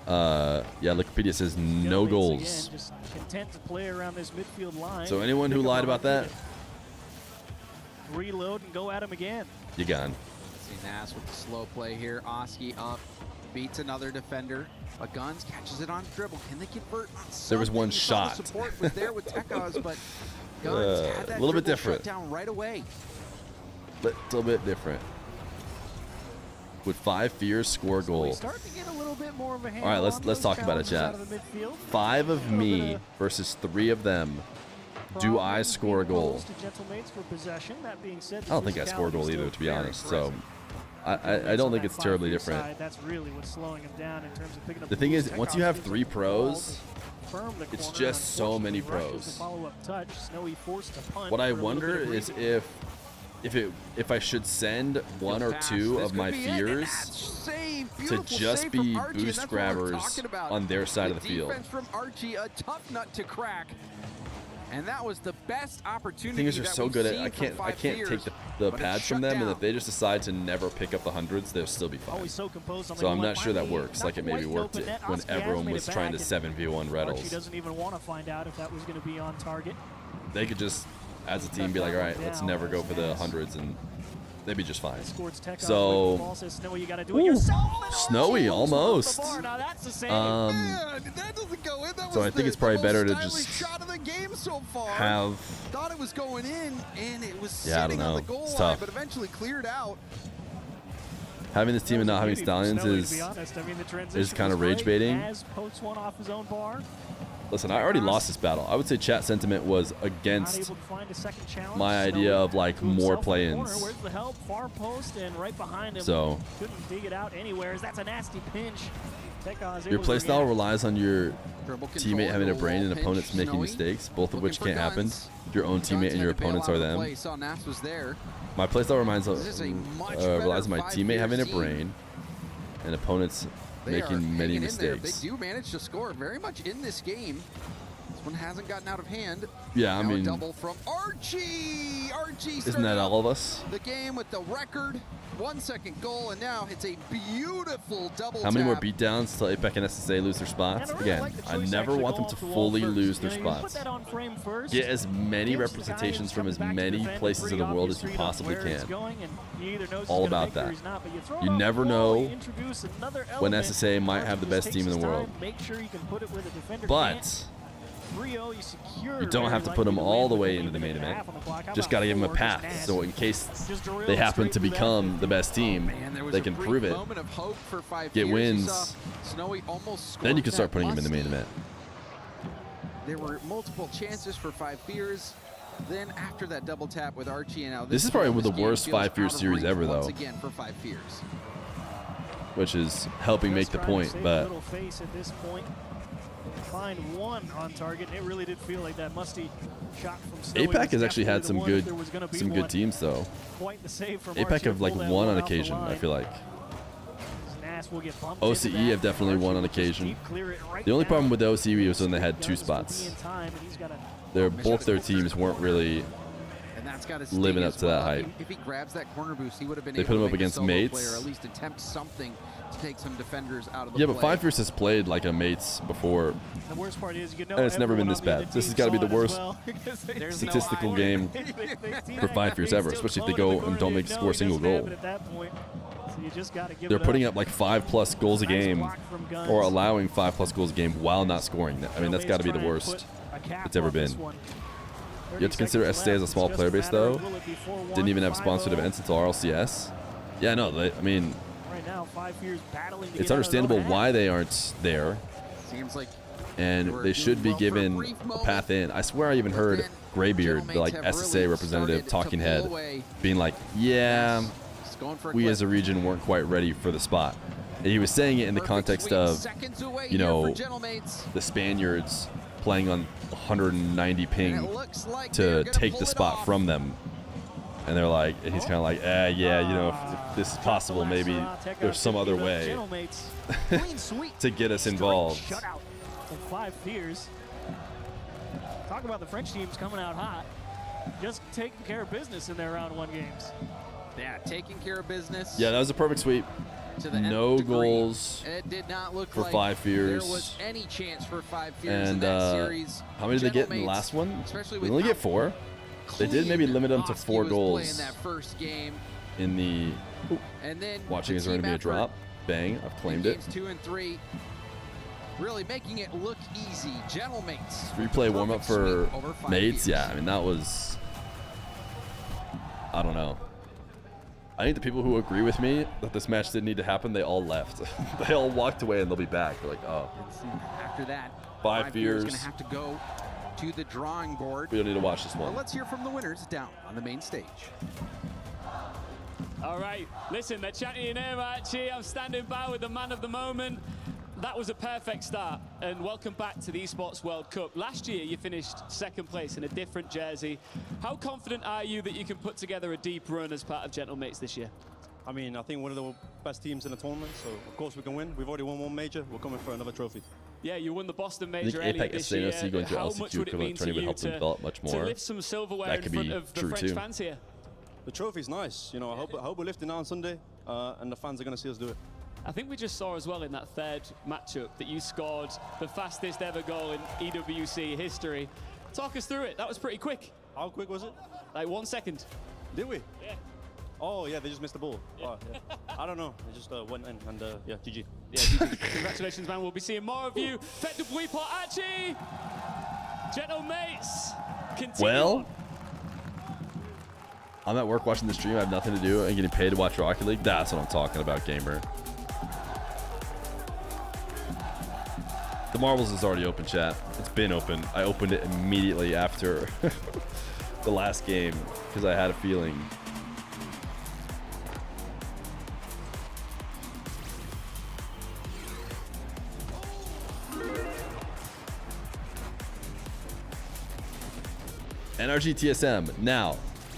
yeah, Wikipedia says no goals. So anyone who lied about that, reload and go at him again. you gone. See Nass with the slow play here. Oski up, beats another defender. But Guns catches it on dribble. Can they convert on something? There was one You saw shot. the support was there with Tekos, but Guns had that a little bit dribble different. shut down right away. Little bit different. Would 5 Fears score a goal? Start to get a little bit more of a All right, let's talk about it, chat. 5 of me versus 3 of them. Do I score a goal? I don't think I score a goal either, to be honest. So I don't think it's terribly different. That's really what's slowing him down in terms of picking up The thing is, once you have 3 pros, it's just so many pros. What I wonder is if I should send 1 or 2 of my Fears to just be boost grabbers on their side of the field. Defense from Archie, a tough nut to crack. And that was the best opportunity. Things are so good at I can't take the pads from them, and if they just decide to never pick up the hundreds, they'll still be fine. So I'm not sure that works like it maybe worked when everyone was trying to 7v1 Reddles. He doesn't even want to find out if that was going to be on target. They could just, as a team, be like, all right, let's never go for the hundreds, and they'd be just fine. So, Snowy, almost. So I think it's probably better to just have. Thought it was going in, and it was sitting on the goal it's line, tough. but eventually cleared out. Having this team and not having Stallions is kind of rage baiting. Listen, I already lost this battle. I would say chat sentiment was against my idea of like more play-ins. So couldn't dig it out anywhere. That's a nasty pinch. your playstyle relies on your teammate having a brain and opponents making mistakes, both of which can't happen. Your own teammate and your opponents are them. My playstyle relies on my teammate having a brain and opponents making many mistakes. They do manage to score very much in this game. This one hasn't gotten out of hand. Yeah, I Now a mean, double from Archie. Archie. isn't that all of us? The game with the record 1 second goal, and now it's a beautiful double. How many more tap. beatdowns till APEC and SSA lose their spots? Again, I never want them to fully lose their spots. Get as many representations from as many places in the world as you possibly can. All about that. You never know when SSA might have the best team in the world. But you don't have to put them all the way into the main event. Just got to give them a path. So in case they happen to become the best team, they can prove it, get wins, then you can start putting them in the main event. There were multiple chances for 5 Fears. Then after that double tap with Archie, and now This is probably the worst 5 Fear series ever, though, once again for 5 Fears. which is helping make the point. But Find one on target, and it really did feel like that musty shot from Snowy. APAC has actually had some good teams, though. Quite the save from APAC have like won on occasion, I feel like. OCE have definitely won on occasion. The only problem with the OCE was when they had 2 spots. Both their teams weren't really living up to that hype. If he grabs that corner boost, he would have been They able put him to up make a against solo mates. play or at least attempt something to take some defenders out of the Yeah, play. but 5 Fierce has played like a mates before, The worst part is, and it's never been this bad. This has got to be the worst statistical game for 5 Fierce ever, especially if they go and don't score a single goal. They're putting up like 5+ goals a game, or allowing 5+ goals a game while not scoring. I mean, that's got to be the worst it's ever been. You have to consider SSA as a small player base, though. Didn't even have sponsored events until RLCS. Yeah, no, I mean, it's understandable why they aren't there. Seems like And they should be given a path in. I swear I even heard Graybeard, the like SSA representative, talking head, being like, yeah, we as a region weren't quite ready for the spot. And he was saying it in the context of, you know, the Spaniards playing on 190 ping to take the spot from them. And they're like, and he's kind of like, yeah, you know, if this is possible, maybe there's some other way to get us involved. Shutout from 5 Fears. Talk about the French teams coming out hot. Just taking care of business in their round 1 games. Yeah, taking care of business. Yeah, that was a perfect sweep. No goals It did not look for like 5 Fears. there was any chance for 5 Fears in And that series. how many did they get in the last one? They only get 4. They did maybe limit them to 4 goals that first game. in the. And then Watching the is going to be a team drop. Bang! I've claimed it. Games 2 and 3, really making it look easy. Gentlemates. Replay warm up for over 5 mates. Fears. Yeah, I mean that was. I don't know. I think the people who agree with me that this match didn't need to happen, they all left. They all walked away and they'll be back. They're like, oh. After that, 5 Fears. going to have to go to the drawing board. We don't need to watch this one. Well, let's hear from the winners down on the main stage. All right, listen, they're chanting your name, Archie. I'm standing by with the man of the moment. That was a perfect start, and welcome back to the Esports World Cup. Last year, you finished 2nd place in a different jersey. How confident are you that you can put together a deep run as part of Gentlemates this year? I mean, I think one of the best teams in the tournament, so of course we can win. We've already won 1 major. We're coming for another trophy. Yeah, you won the Boston I Major think earlier APEC this and year. SNOC going to How LCQ much would it mean equivalent to tournament you help them develop much to more. lift some silverware That in could front be of the true French too. fans here? The trophy's nice. You know, I hope we're lifting out on Sunday, and the fans are going to see us do it. I think we just saw as well in that 3rd matchup that you scored the fastest ever goal in EWC history. Talk us through it. That was pretty quick. How quick was it? Like 1 second. Did we? Yeah. Oh, yeah, they just missed the ball. Yeah. Oh, yeah. I don't know. They just went in, and yeah, GG. Yeah, GG. Congratulations, man. We'll be seeing more of you. Faites du bruit pour Archie. Gentlemates. Continue Well, on. I'm at work watching the stream. I have nothing to do and getting paid to watch Rocket League. That's what I'm talking about, gamer. The Marbles is already open, chat. It's been open. I opened it immediately after the last game because I had a feeling. NRG TSM. Now,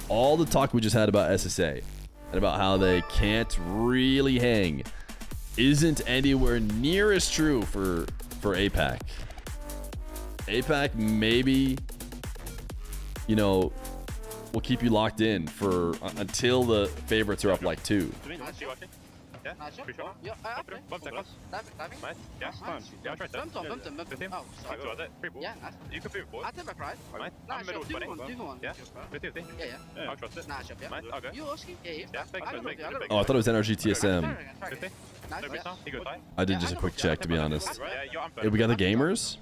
all the talk we just had about SSA and about how they can't really hang isn't anywhere near as true for APAC. APAC maybe you know, will keep you locked in for until the favorites are up like 2. Oh, I thought it was NRG TSM. I did just a quick check, to be honest. Hey, we got the gamers?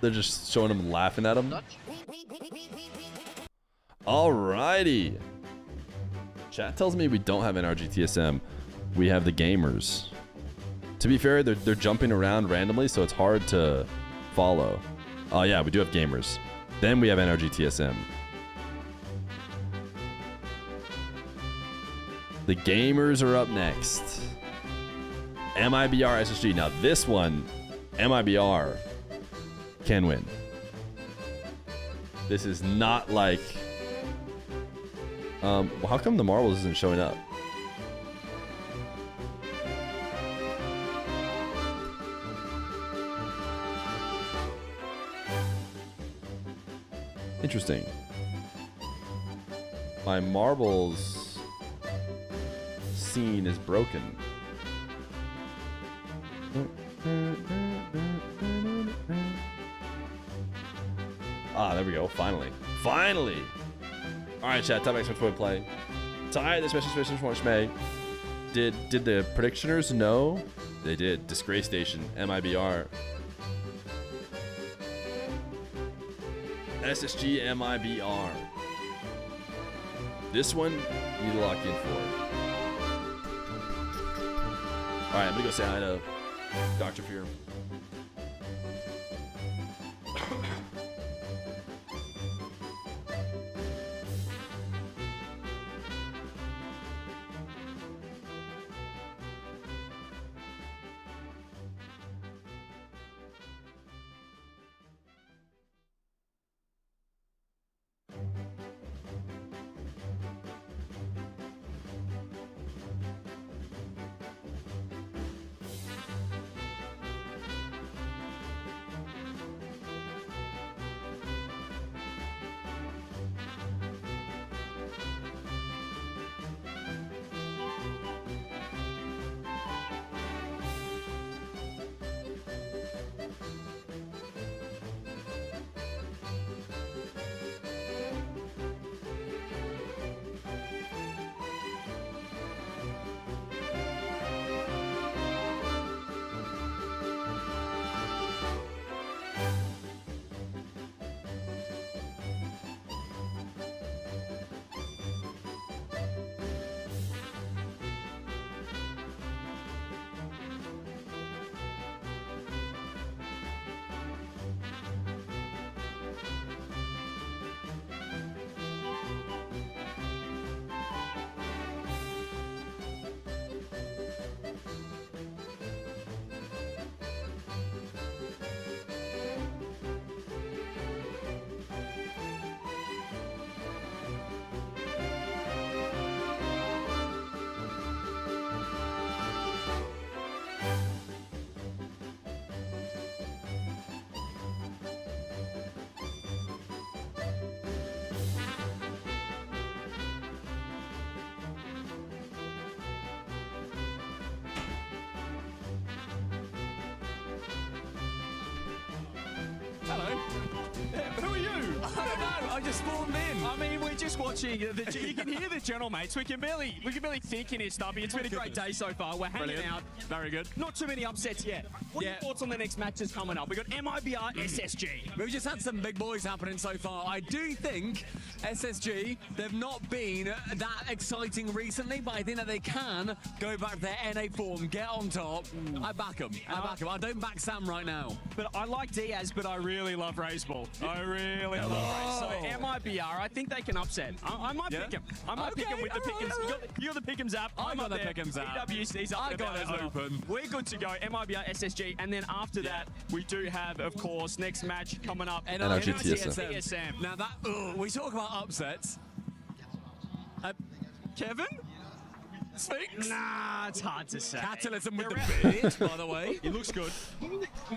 They're just showing him laughing at him. Alrighty. Chat tells me we don't have NRG TSM. We have the gamers. To be fair, they're jumping around randomly, so it's hard to follow. Oh yeah, we do have gamers. Then we have NRG TSM. The gamers are up next. MIBR SSG. Now this one, MIBR can win. This is not like... well, how come the marbles isn't showing up? Interesting. My marbles scene is broken. Ah, there we go. Finally. Finally! Alright, chat. Top X which way play. Tie this mission May. Did the predictioners know? They did. Disgrace Station. MIBR. SSG MIBR. This one, you need to lock in for. Alright, I'm gonna go say hi to Dr. Feer. Hello. Who are you? I don't know. I just spawned in. I mean, we're just watching. You can hear the general, mates. We can barely think in here, Stubby. It's been a great day so far. We're hanging out. Very good. Not too many upsets yet. What are your thoughts on the next matches coming up? We got MIBR, SSG. We've just had some big boys happening so far. I do think SSG, they've not been that exciting recently, but I think that they can go back to their NA form, get on top. I back them. I don't back Sam right now. But I like Diaz, but I really love Razeball. I really love Raze. So MIBR, I think they can upset. I might pick him. I might pick him with the Pick'ems. You got the Pick'ems app. I got the Pick'ems app. EWC's up. I got it open. We're good to go. MIBR, SSG, and then after that, we do have, of course, next match coming up. NRG TSM. Now that we talk about upsets. Kevin? Sphinx? Nah, it's hard to say. Catalysm with the beard, by the way. He looks good.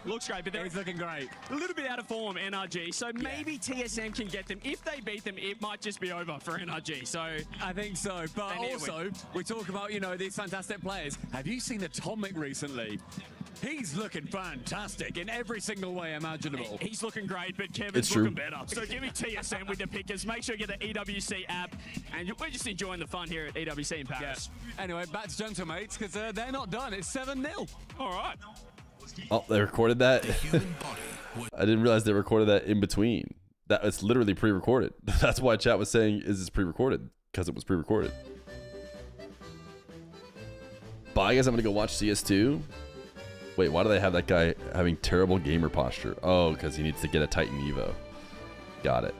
Looks great, but he's looking great. A little bit out of form, NRG, so maybe TSM can get them. If they beat them, it might just be over for NRG, so... I think so, but also, we talk about, you know, these fantastic players. Have you seen Atomic recently? He's looking fantastic in every single way imaginable. He's looking great, but Kevin's looking better. So give me TSM with the pickers. Make sure you get the EWC app. And we're just enjoying the fun here at EWC in Paris. Yeah. Anyway, back to Gentlemates, because they're not done. It's 7-0. All right. Oh, they recorded that. I didn't realize they recorded that in between. That was literally pre-recorded. That's why chat was saying, "Is this pre-recorded?" Because it was pre-recorded. Bye, guys. I'm gonna go watch CS2. Wait, why do they have that guy having terrible gamer posture? Oh, because he needs to get a Titan Evo. Got it.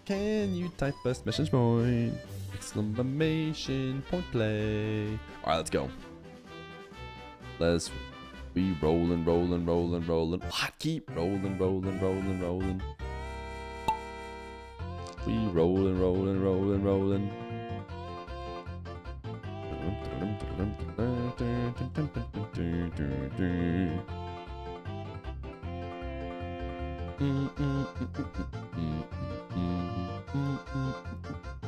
Can you type us message point? Exclamation point play. All right, let's go. Let's be rolling. What? Keep rolling. We rolling.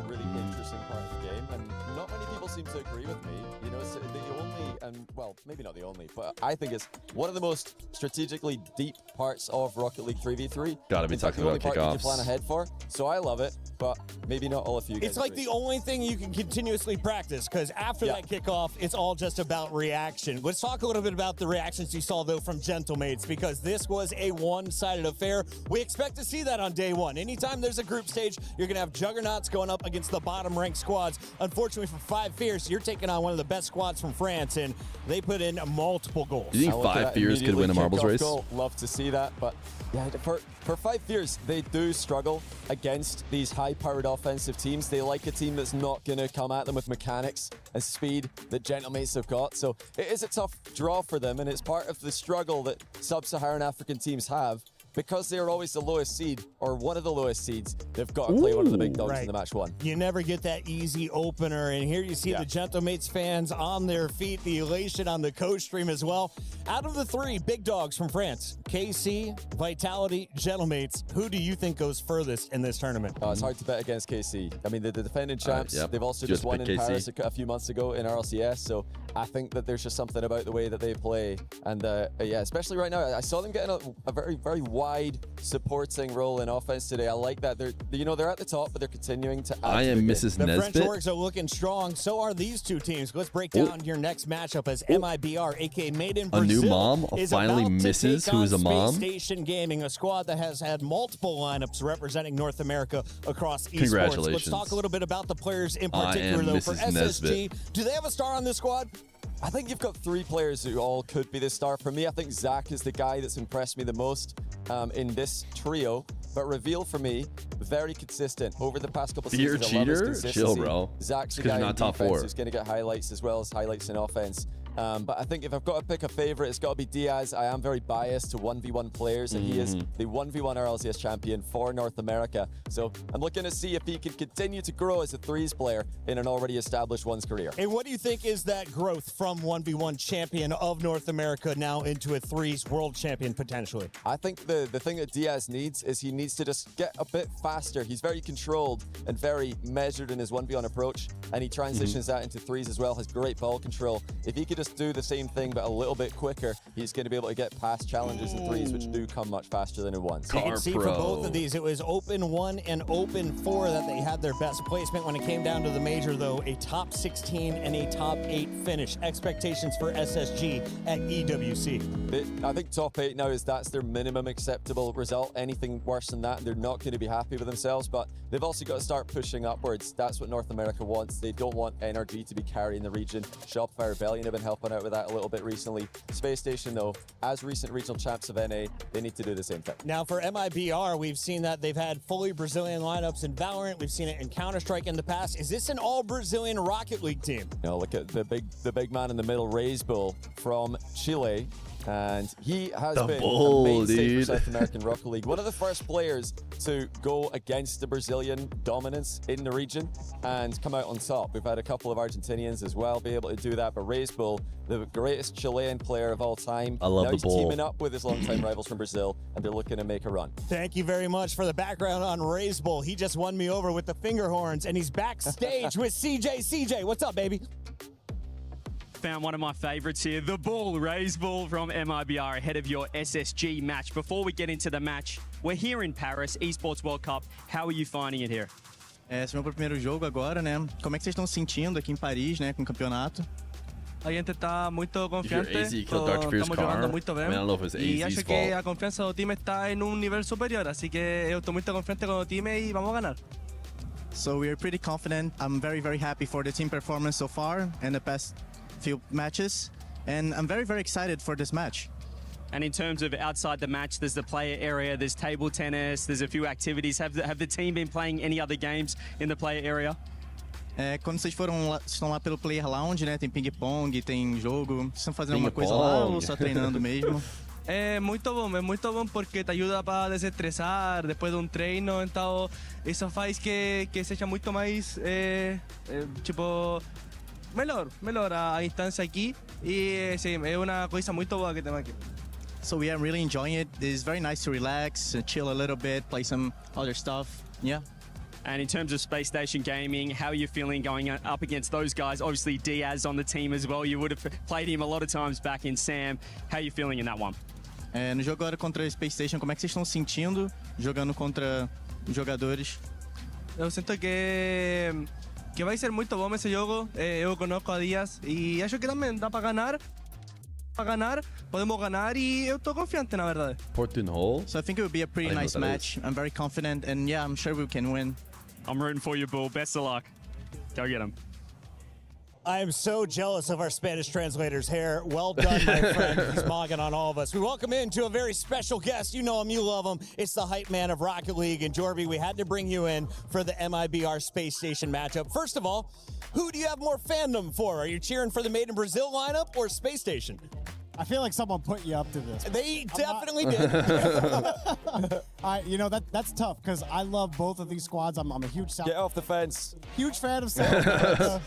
Really interesting part of the game, and not many people seem to agree with me. You know, it's the only, and well, maybe not the only, but I think it's one of the most strategically deep parts of Rocket League 3v3. Gotta be It's like talking the only about part you can kickoffs. plan ahead for, so I love it, but maybe not all of you guys It's like agree. the only thing you can continuously practice, because after that kickoff, it's all just about reaction. Let's talk a little bit about the reactions you saw, though, from Gentlemates, because this was a one-sided affair. We expect to see that on day one. Anytime there's a group stage, you're going to have juggernauts going up against the bottom-ranked squads. Unfortunately for 5 Fears, you're taking on one of the best squads from France, and they put in multiple goals. You think 5 Fears could win a marbles race? Love to see that, but yeah, for 5 Fears, they do struggle against these high-powered offensive teams. They like a team that's not going to come at them with mechanics and speed that Gentlemates have got. So it is a tough draw for them, and it's part of the struggle that sub-Saharan African teams have. Because they're always the lowest seed, or one of the lowest seeds, they've got to play one of the big dogs in the match one. You never get that easy opener, and here you see the Gentlemates fans on their feet, the elation on the coach stream as well. Out of the 3 big dogs from France, KC, Vitality, Gentlemates, who do you think goes furthest in this tournament? It's hard to bet against KC. I mean, the defending champs, yep. they've also Just just won pick in KC. Paris a few months ago in RLCS, so I think that there's just something about the way that they play. And yeah, especially right now, I saw them getting a very, very wide supporting role in offense today. I like that. They're at the top, but they're continuing to add I to am the Mrs. game. The French Nesbitt. orgs are looking strong. So are these two teams. Let's break down your next matchup as MIBR, aka Made in A Brazil, new mom, is finally about to Mrs. take who on is a Space mom. Station Gaming, a squad that has had multiple lineups representing North America across esports. Congratulations. Let's talk a little bit about the players in I particular, am though. For Mrs. SSG, Nesbitt. do they have a star on this squad? I think you've got 3 players who all could be the star. For me, I think Zach is the guy that's impressed me the most in this trio. But Reveal for me, very consistent over the past couple Fear seasons. I love his cheater? consistency. Chill, bro. Zach's the Because guy you're in not top defense 4. who's going to get highlights as well as highlights in offense. But I think if I've got to pick a favorite, it's got to be Diaz. I am very biased to 1v1 players, and he is the 1v1 RLCS champion for North America. So I'm looking to see if he can continue to grow as a threes player in an already established ones career. And what do you think is that growth from 1v1 champion of North America now into a threes world champion potentially? I think the thing that Diaz needs is he needs to just get a bit faster. He's very controlled and very measured in his 1v1 approach, and he transitions that into threes as well, has great ball control. If he could just do the same thing but a little bit quicker, he's going to be able to get past challenges in threes, which do come much faster than in ones. You can see for both of these, it was open 1 and open 4 that they had their best placement. When it came down to the major, though, a top 16 and a top 8 finish. Expectations for SSG at EWC. I think top 8 now that's their minimum acceptable result. Anything worse than that, they're not going to be happy with themselves, but they've also got to start pushing upwards. That's what North America wants. They don't want NRG to be carrying the region. Shopify Rebellion have been helping out with that a little bit recently. Space Station, though, as recent regional champs of NA, they need to do the same thing. Now for MIBR, we've seen that they've had fully Brazilian lineups in Valorant. We've seen it in Counter-Strike in the past. Is this an all-Brazilian Rocket League team? Look at the big man in the middle, Raze Bull from Chile. And he has The been bull, a mainstay dude. for South American Rocket League. One of the first players to go against the Brazilian dominance in the region and come out on top. We've had a couple of Argentinians as well be able to do that, but Ray's Bull, the greatest Chilean player of all time. I love now the he's bull. teaming up with his longtime rivals from Brazil, and they're looking to make a run. Thank you very much for the background on Ray's Bull. He just won me over with the finger horns, and he's backstage with CJ. CJ, what's up, baby? Found one of my favorites here, the Bull, Ray's Bull from MIBR ahead of your SSG match. Before we get into the match, we're here in Paris, Esports World Cup. How are you finding it here? Esse é o meu primeiro jogo agora, né? Como é que vocês estão se sentindo aqui em Paris, né, com o campeonato? A gente tá muito confiante, AZ killed Dr. Feer's estamos car, jogando muito bem. I mean, I don't know if it was E AZ's acho que fault. a confiança do time está em nível superior, así que eu estou muito confiante com o time e vamos ganhar. So we are pretty confident. I'm very, very happy for the team performance so far in the past few matches, and I'm very, very excited for this match. And in terms of outside the match, there's the player area, there's table tennis, there's a few activities. Have the team been playing any other games in the player area? Quando vocês estão lá pelo Player Lounge, né? Tem ping-pong, tem jogo. Vocês estão fazendo alguma coisa lá ou só treinando mesmo? É muito bom porque te ajuda para desestressar depois de treino, então isso faz que seja muito mais, tipo, melhor a instância aqui e sim, é uma coisa muito boa que temos aqui. So we are really enjoying it. It's very nice to relax, chill a little bit, play some other stuff. Yeah. And in terms of Space Station Gaming, how are you feeling going up against those guys? Obviously, Diaz on the team as well. You would have played him a lot of times back in SAM. How are you feeling in that one? No jogo agora contra a Space Station, como é que vocês estão se sentindo jogando contra os jogadores? Eu sinto que vai ser muito bom esse jogo. Eu conheço a Diaz e acho que também dá para ganhar. Podemos ganhar e eu estou confiante, na verdade. Portunhol? So I think it will be a pretty nice match. I'm very confident and yeah, I'm sure we can win. I'm rooting for you, Bull. Best of luck. Go get him. I am so jealous of our Spanish translator's hair. Well done, my friend. He's mogging on all of us. We welcome into a very special guest. You know him, you love him. It's the hype man of Rocket League. And Jorby, we had to bring you in for the MIBR Space Station matchup. First of all, who do you have more fandom for? Are you cheering for the Made in Brazil lineup or Space Station? I feel like someone put you up to this. They definitely did. You know, that's tough because I love both of these squads. I'm a huge Get off the fence. Huge fan of South America.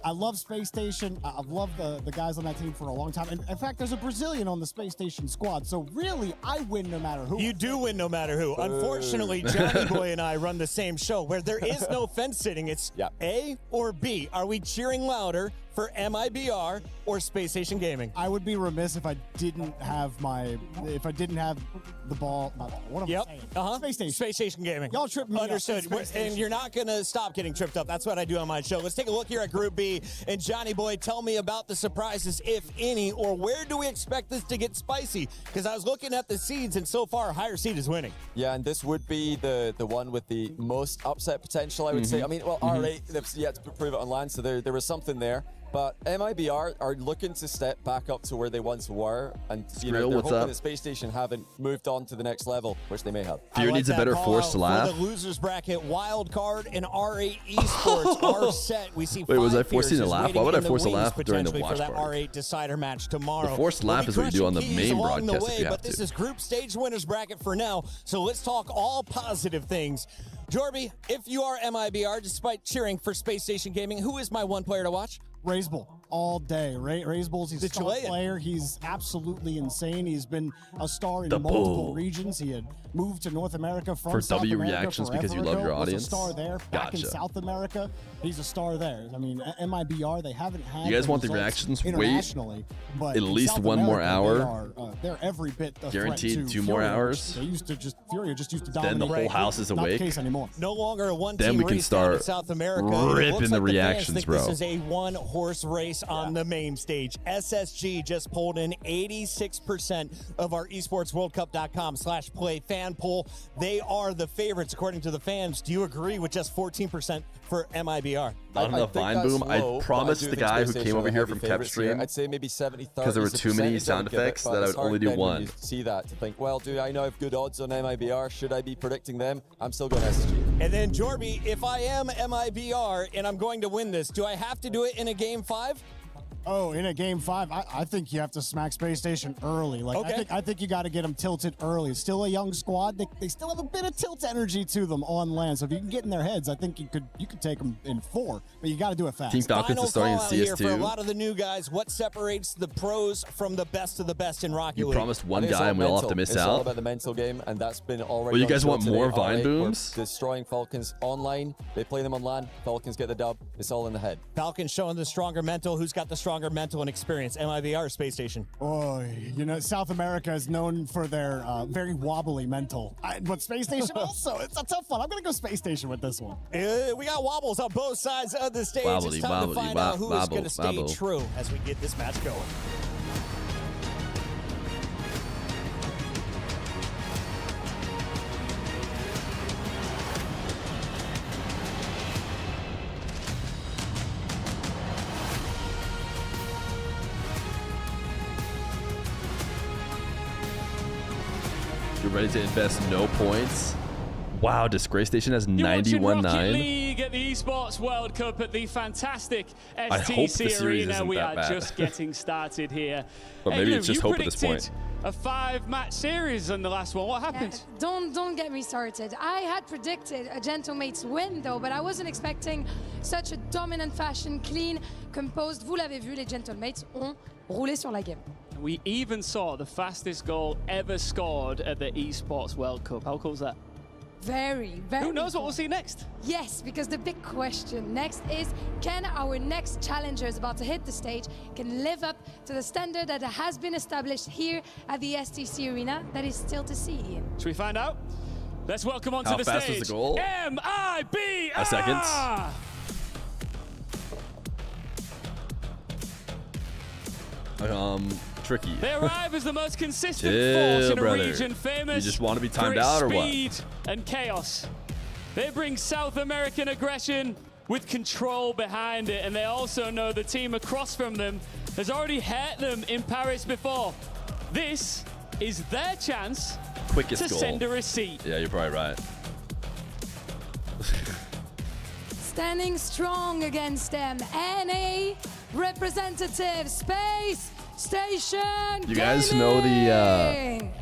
I love Space Station. I've loved the guys on that team for a long time. And in fact, there's a Brazilian on the Space Station squad. So really, I win no matter who. You do win no matter who. Unfortunately, Johnny Boy and I run the same show where there is no fence sitting. It's A or B. Are we cheering louder for MIBR or Space Station Gaming? I would be remiss if I didn't have the ball. What am I saying? Space Station. Space Station Gaming. Y'all tripped me up. Understood. And you're not going to stop getting tripped up. That's what I do on my show. Let's take a look here at Group B. And Johnny Boy, tell me about the surprises, if any, or where do we expect this to get spicy? Because I was looking at the seeds, and so far, higher seed is winning. Yeah, and this would be the one with the most upset potential, I would say. I mean, well, R8, they've yet to prove it on land, so there was something there. But MIBR are looking to step back up to where they once were, and they're hoping that Space Station haven't moved on to the next level, which they may have. Feer needs a better force to laugh. For the losers bracket, Wild Card and R8 Esports are set. We see. Wait, was I forcing to laugh? Why would I force a laugh during the watch for that party? R8 decider match tomorrow? The forced laugh is what you do on the main broadcast if you have but this is group stage winners bracket for now. So let's talk all positive things. Jorby, if you are MIBR, despite cheering for Space Station Gaming, who is my one player to watch? Ray's Bull all day. Ray's Bull's he's a star Chilean player. He's absolutely insane. He's been a star in The multiple Bull. regions. He had moved to North America from For South W America reactions because you forever love your ago, audience? Was a star there. Back in Gotcha. South America, he's a star there. I mean, MIBR, they haven't had. You guys want the results reactions? Wait internationally, but at in least South one more America, hour. They're every bit a Guaranteed threat to 2 more Fury, hours. They used to Fury just used to Then dominate. the whole house is Not awake. the case anymore. No longer a one-team Then we can race down in start South America. It looks ripping like the fans reactions, think bro. This is a one-horse race on the main stage. SSG just pulled in 86% of our esportsworldcup.com/play fan poll. They are the favorites according to the fans. Do you agree with just 14% for MIBR? Not enough Vine Boom. I promised the guy who came over here from Kepstream, I'd say maybe 70-30. because there were too many sound effects, that I would only do one. You see that to think, well, do I know I have good odds on MIBR? Should I be predicting them? I'm still going SSG. And then Jorby, if I am MIBR and I'm going to win this, do I have to do it in a game 5? Oh, in a game 5, I think you have to smack Space Station early. Like, Okay. I think you got to get them tilted early. It's still a young squad. They still have a bit of tilt energy to them on land. So if you can get in their heads, I think you could take them in 4, but you got to do it fast. Team Falcons Final is starting in call out here for a CS2. lot of the new guys. What separates the pros from the best of the best in Rocket League? You promised one I think it's guy all and we all have to mental. miss It's all out. about the mental game, and that's been already. Well, you on guys show want today. more All Vine right, booms? we're destroying Falcons online. They play them on LAN. Falcons get the dub. It's all in the head. Falcons showing the stronger mental. Who's got the stronger mental and experience? MIBR or Space Station? Oh, you know, South America is known for their very wobbly mental. But Space Station also, it's a tough one. I'm going to go Space Station with this one. We got wobbles on both sides of the stage. Wobbly, it's time to wobbly, find out who is going to stay wobble. true as we get this match going. You're ready to invest no points? Wow, Disgrace Station has You're watching Rocket 91.9. League at the Esports World Cup at the fantastic I hope the STC series Arena. isn't We that are bad. just getting started here. But maybe it's just you hope at this predicted point. a 5-match series in the last one. What happened? Don't get me started. I had predicted a Gentlemates win though, but I wasn't expecting such a dominant fashion, clean, composed. Vous l'avez vu, les Gentlemates ont roulé sur la game. We even saw the fastest goal ever scored at the Esports World Cup. How cool is that? Very, very. Who knows what we'll see next? Yes, because the big question next is, can our next challengers about to hit the stage can live up to the standard that has been established here at the STC Arena? That is still to see, Ian. Should we find out? Let's welcome onto How the fast stage. was the goal? MIBR! A second. Tricky. They arrive as the most consistent Chill, force in a brother. region famous You just want to be for timed its out or what? speed and chaos. They bring South American aggression with control behind it, and they also know the team across from them has already hurt them in Paris before. This is their chance Quickest to goal. send a receipt. Yeah, you're probably right. Standing strong against them, NA representative Space Station. You guys know Gaming.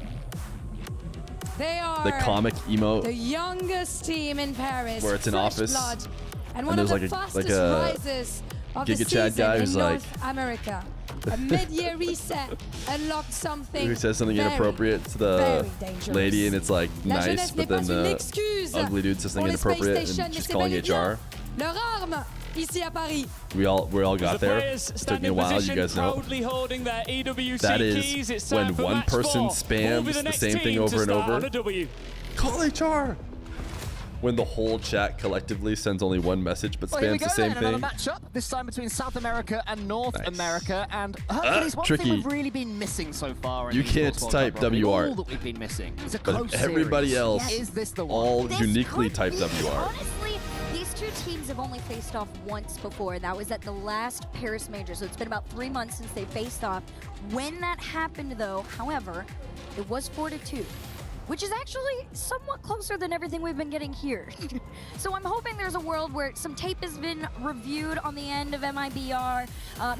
They the are comic emote the youngest team in Paris, where it's in Fresh office, blood, and and one of the there's fastest like a rises of the Giga Chad season guy in who's like- North America. A mid-year reset unlocked something who says something very, inappropriate to the very dangerous. lady, and it's like La nice, jeunesse but n'est then pas une the excuse ugly dude says something pour les Space inappropriate, Station, and mais she's c'est calling bel et bien HR. leur arme ici à Paris. We all got The there. players Took stand me a in while. You position, guys know. proudly holding their EWC That keys. is It's time when for one match person 4. spams Who'll be the the next same thing team over to and start over. on a W? Call HR. When the whole chat collectively sends only one message but Well, here we spams go the same then, another thing. matchup, this time between South America and North Nice. America. And Hercules, one tricky. thing we've really been missing so far in You the can't Esports World type Cup, Robbie, WR. all that we've been missing is a But close everybody series. else Is this the one? all This uniquely could type be. WR. Honestly, these two teams have only faced off once before, and that was at the last Paris Major. So it's been about 3 months since they faced off. When that happened, though, however, it was 4-2. Which is actually somewhat closer than everything we've been getting here. So I'm hoping there's a world where some tape has been reviewed on the end of MIBR.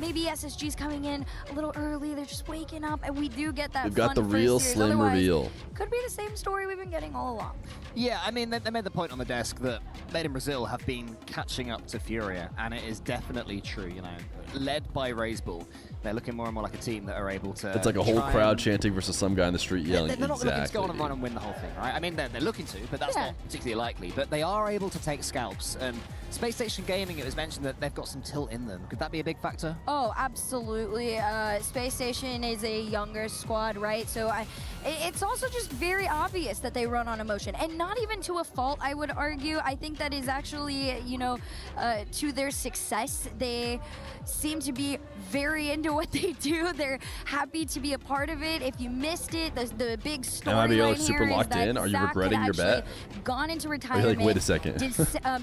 Maybe SSG's coming in a little early. They're just waking up, and we do get that We've got fun the first real series. slim Otherwise, reveal. could be the same story we've been getting all along. Yeah, I mean, they made the point on the desk that Made in Brazil have been catching up to Furia, and it is definitely true, you know. Led by Razebull, they're looking more and more like a team that are able to... It's like a whole try crowd and- chanting versus some guy in the street yelling. They're not looking to go Exactly. on and run and win the whole thing, right? I mean, they're looking to, but that's not particularly likely. But they are able to take scalps, and Space Station Gaming, it was mentioned that they've got some tilt in them. Could that be a big factor? Oh, absolutely. Space Station is a younger squad, right? So it's also just very obvious that they run on emotion, and not even to a fault, I would argue. I think that is actually, you know, to their success. They seem to be very into what they do. They're happy to be a part of it. If you missed it, the big storyline super here is locked that in? Are you Zach regretting had your bet? actually gone into Are you retirement. like, wait a second?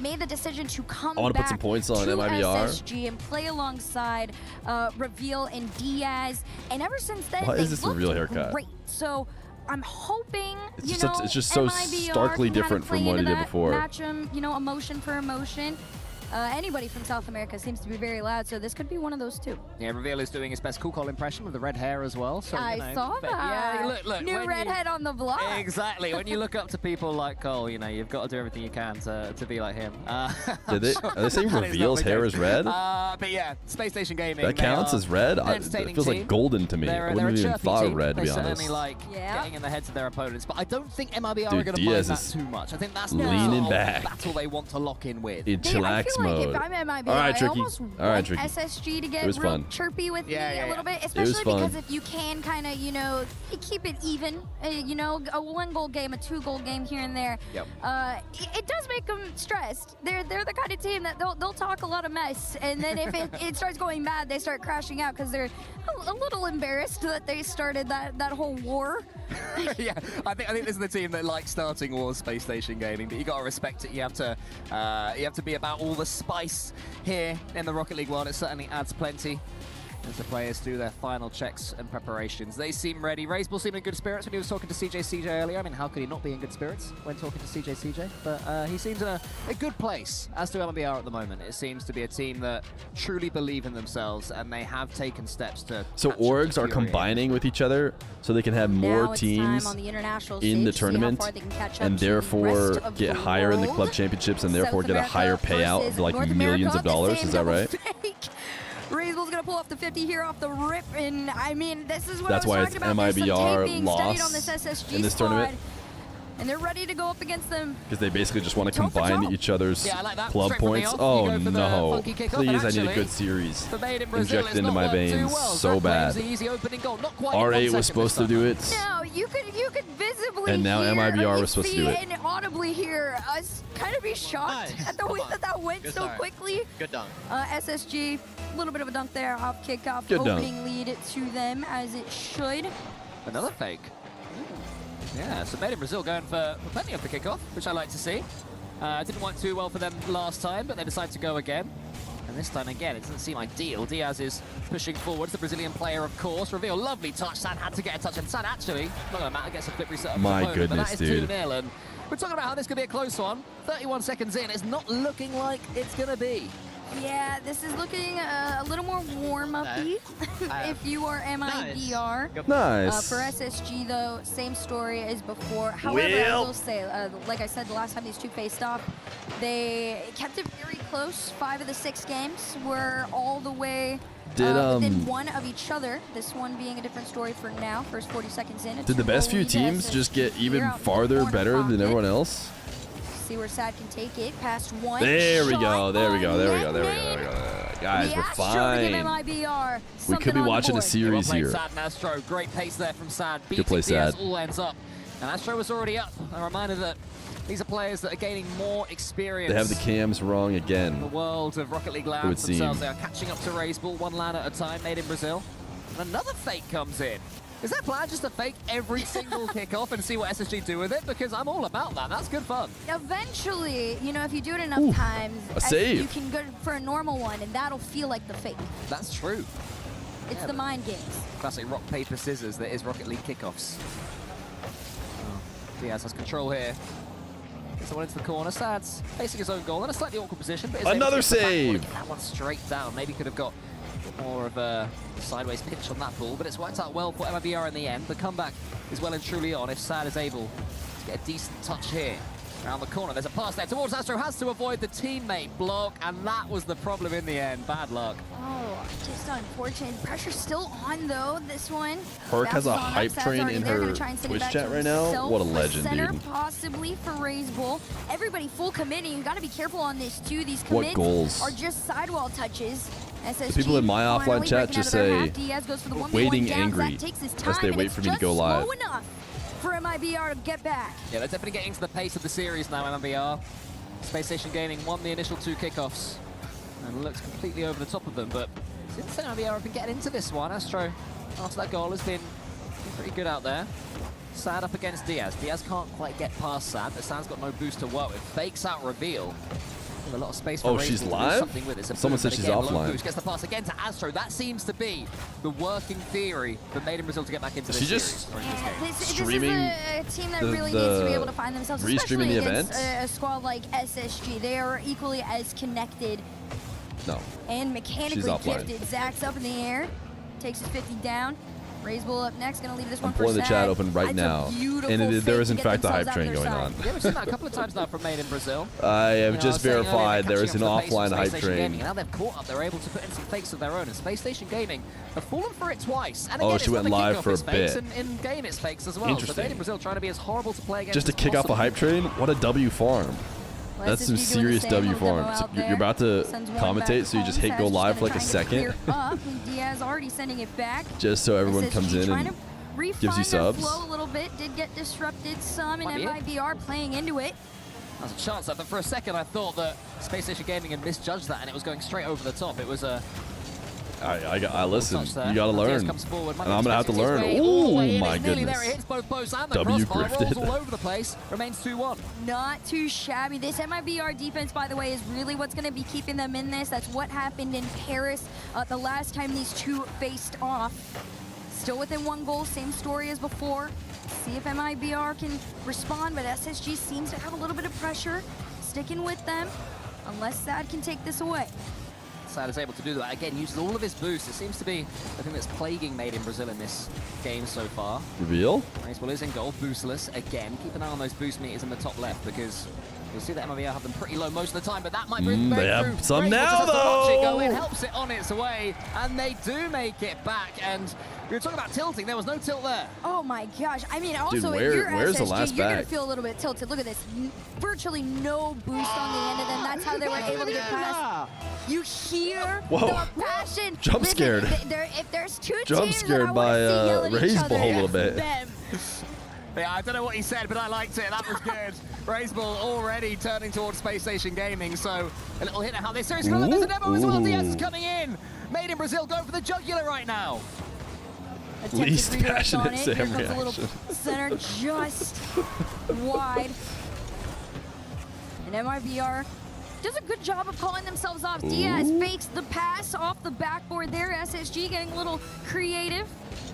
Made the decision to come I wanna back put some points on to MIBR. SSG and play alongside Reveal and Diaz. And ever since then, Why they is this a looked real haircut? great. So I'm hoping, It's you just know, it's just so MIBR starkly can kinda different from play what he into did that, before. Match 'em, you know, emotion for emotion. anybody from South America seems to be very loud, so this could be one of those two. Yeah, Reveal is doing his best cool call impression with the red hair as well. So, I saw but that. Yeah, look, New redhead on the block. Exactly. When you look up to people like Cole, you've got to do everything you can to be like him. Are they saying Reveal's hair is red? But yeah, Space Station Gaming. That counts as red? It feels like golden to me. I wouldn't even thought red, to be honest. They certainly like getting in the heads of their opponents, but I don't think MIBR are going to mind Diaz that is too much. I think that's leaning the back. battle they want to lock in with. In chillax mode. If I'm MIBR, All right, I Tricky. almost All right, want Tricky. SSG to It get was real fun. chirpy with me a little bit, It was especially fun. because if you can kind of, keep it even, a 1-goal game, a 2-goal game here and there, Yep. it does make them stressed. They're the kind of team that they'll talk a lot of mess, and then if it starts going bad, they start crashing out because they're a little embarrassed that they started that whole war. Yeah, I think this is the team that likes starting wars, Space Station Gaming, but you got to respect it. You have to be about all the spice here in the Rocket League world. It certainly adds plenty as the players do their final checks and preparations. They seem ready. Razebull seemed in good spirits when he was talking to CJ earlier. I mean, how could he not be in good spirits when talking to CJ? But he seems in a good place, as do MIBR at the moment. It seems to be a team that truly believe in themselves, and they have taken steps to... So orgs are combining with each other so they can have more Now it's teams time on the international in the stage to see how tournament far they can catch up and to the therefore rest of get the higher in the world. club championships and therefore South get a America higher payout versus of like North millions America, of dollars. the Is that same right? fake. Razebull's gonna pull off the 50 here off the rip, and I mean, this is what That's I was why talking it's about. There's some MIBR tape being studied on loss this SSG in this squad, tournament. and they're ready to go up against them. Because they basically just want to combine each other's Yeah, I like that. club Straight from the points. off, Oh you go for the no! funky kickoff, and Please, I need a actually, good series for Made in Brazil, injected it's into not my worked too veins well. so Zach bad. claims the easy opening goal. Not quite R8 was supposed to do it, No, you could visibly and now hear, MIBR you was supposed to see do it. and audibly hear us kind of be shocked at the way that went Good so start. quickly. Good dunk. SSG, a little bit of a dunk there off kickoff, Good dunk. opening lead to them as it should. Another fake. Yeah, so Made in Brazil going for plenty of the kickoff, which I like to see. Didn't work too well for them last time, but they decided to go again. And this time again, it doesn't seem ideal. Diaz is pushing forwards, the Brazilian player, of course. Reveal, lovely touch. San had to get a touch, and San actually, not gonna matter, gets a flip reset. My But goodness, that is dude. 2-0, and we're talking about how this could be a close one. 31 seconds in, it's not looking like it's gonna be. Yeah, this is looking a little more warm-up-y if you are MIBR. Nice. For SSG, though, same story as before. However, I will say, like I said, the last time these two faced off, they kept it very close. 5 of the 6 games were all the way within one of each other. This one being a different story for now. First 40 seconds in. Did the best few teams just get even farther better than everyone else? See where Sad can take it. Past one. There we shot go. There we on go. There we net go. There we go. There we go. Guys, the we're Astro to give fine. MIBR We could be something on watching a board. series here. Sad and Astro, great pace there from Sad. Good play, Diaz Sad. all ends up. And Astro was already up. A reminder that these are players that are gaining more experience. They have the cams wrong in the again. world of Rocket League would lands themselves. seem. They are catching up to Razebull, one land at a time, Made in Brazil. And another fake comes in. Is that plan just to fake every single kickoff and see what SSG do with it? Because I'm all about that. That's good fun. Eventually, if you do it enough times, a save. you can go for a normal one, and that'll feel like the fake. That's true. It's Yeah, the but- mind games. Classic rock, paper, scissors that is Rocket League kickoffs. Diaz has control here. Gets the one into the corner. Sad's facing his own goal in a slightly awkward position, but is able to Another get the back save. one, get that one straight down. Maybe could have got more of a sideways pitch on that ball, but it's worked out well for MIBR in the end. The comeback is well and truly on if Sad is able to get a decent touch here. Around the corner, there's a pass there towards Astro, has to avoid the teammate block, and that was the problem in the end. Bad luck. Oh, just unfortunate. Pressure's still on, though, this one. Herc has a Bounces on up, hype Sad's train already in there, her gonna try and send it Twitch back chat to right now. himself. What a The legend, center, dude. possibly for Razebull. Everybody full committing. You got to be careful on this, too. These What commits goals? are just sidewall touches. SSG The people in my offline finally chat breaking just out of their say, half. Diaz goes for the 1v1 waiting downs. angry That takes his as time, they and wait it's for me to just go live. slow enough for MIBR to get back. Yeah, they're definitely getting to the pace of the series now, MIBR. Space Station Gaming won the initial 2 kickoffs and looks completely over the top of them, but since MIBR have been getting into this one, Astro, after that goal, has been pretty good out there. Sad up against Diaz. Diaz can't quite get past Sad, but Sad's got no boost to work with. Fakes out Reveal. A lot of space for she's Raisel to do live? something with it. So Someone boom, said but she's again, offline. Low gets the pass again to Astro. That seems to be the working theory for Made in Brazil to get back into Is this she just series. or in this game. This streaming is a team that the- really the needs to be able to find themselves, restreaming especially the against events? a squad like SSG. They are equally as connected No. and mechanically She's offline. gifted. Zach's up in the air, takes his 50 down. Raisel up next, gonna leave this I'm one for pulling the Zach. chat open right It's now. a beautiful And there fake is, in to get fact, a hype themselves out train of their going side. on. Yeah, we've seen that a couple of times now from Made in Brazil. I have You know, just I was saying earlier, verified they're there is an catching up to the pace offline of hype Space Station train. Gaming, and now they've caught up. They're able to put in some fakes of their own. And Space Station Gaming have fallen for it twice. And Oh, again, she it's went not a live kickoff, for a it's fakes, bit. and in game it's fakes as well. So Interesting. Made in Brazil trying to be as horrible to play against Just to as kick off a possible. hype train? What a W farm. Well, That's some SSG doing the serious same, W little demo farm. So out you're there. about to Sends one commentate, back so you just home. hit go Seth's live just for like a gonna try and second, get the clear up, and Diaz already sending it back. just so everyone SSG comes in trying and to refine gives you their subs. flow a little bit, did get disrupted some, and Might be it. MIBR playing into it. There's a chance that, but for a second I thought that Space Station Gaming had misjudged that and it was going straight over the top. It was a I listen. touch there. You gotta Diaz learn. comes forward, And I'm gonna have to learn. All the way Oh in. my It's nearly goodness. there. It hits both posts and the W crossbar. Rolls grifted. all over the place. Remains 2-1. Not too shabby. This MIBR defense, by the way, is really what's going to be keeping them in this. That's what happened in Paris the last time these two faced off. Still within one goal, same story as before. See if MIBR can respond, but SSG seems to have a little bit of pressure. Sticking with them, unless Sad can take this away. Sad is able to do that. Again, uses all of his boosts. It seems to be the thing that's plaguing Made in Brazil in this game so far. Reveal? Raisel is in goal, boostless. Again, keep an eye on those boost meters in the top left because you'll see that MIBR have them pretty low most of the time, but that might bring They have through. some Raisel now, just has to watch it go in, though. helps it on its way, and they do make it back. And we were talking about tilting. There was no tilt there. Oh my gosh. I mean, also, if where's you're the SSG, last you're going bag? to feel a little bit tilted. Look at this. Virtually no boost on the end of them. That's how they were able to get past. You hear Whoa. the passion. Jump Listen, scared. If there's two Jump teams scared that I by, want to see yell at each Raisel other, a little it's bit. them. Yeah, I don't know what he said, but I liked it. That was good. Raisel already turning towards Space Station Gaming, so a little hit at how this series goes. There's a demo as well. Ooh. Diaz is coming in. Made in Brazil going for the jugular right now. Attempted Least redirect on passionate it. Here Sam comes a little reaction. center just wide. And MIBR does a good job of calling themselves off. Diaz fakes the pass off the backboard there. SSG getting a little creative,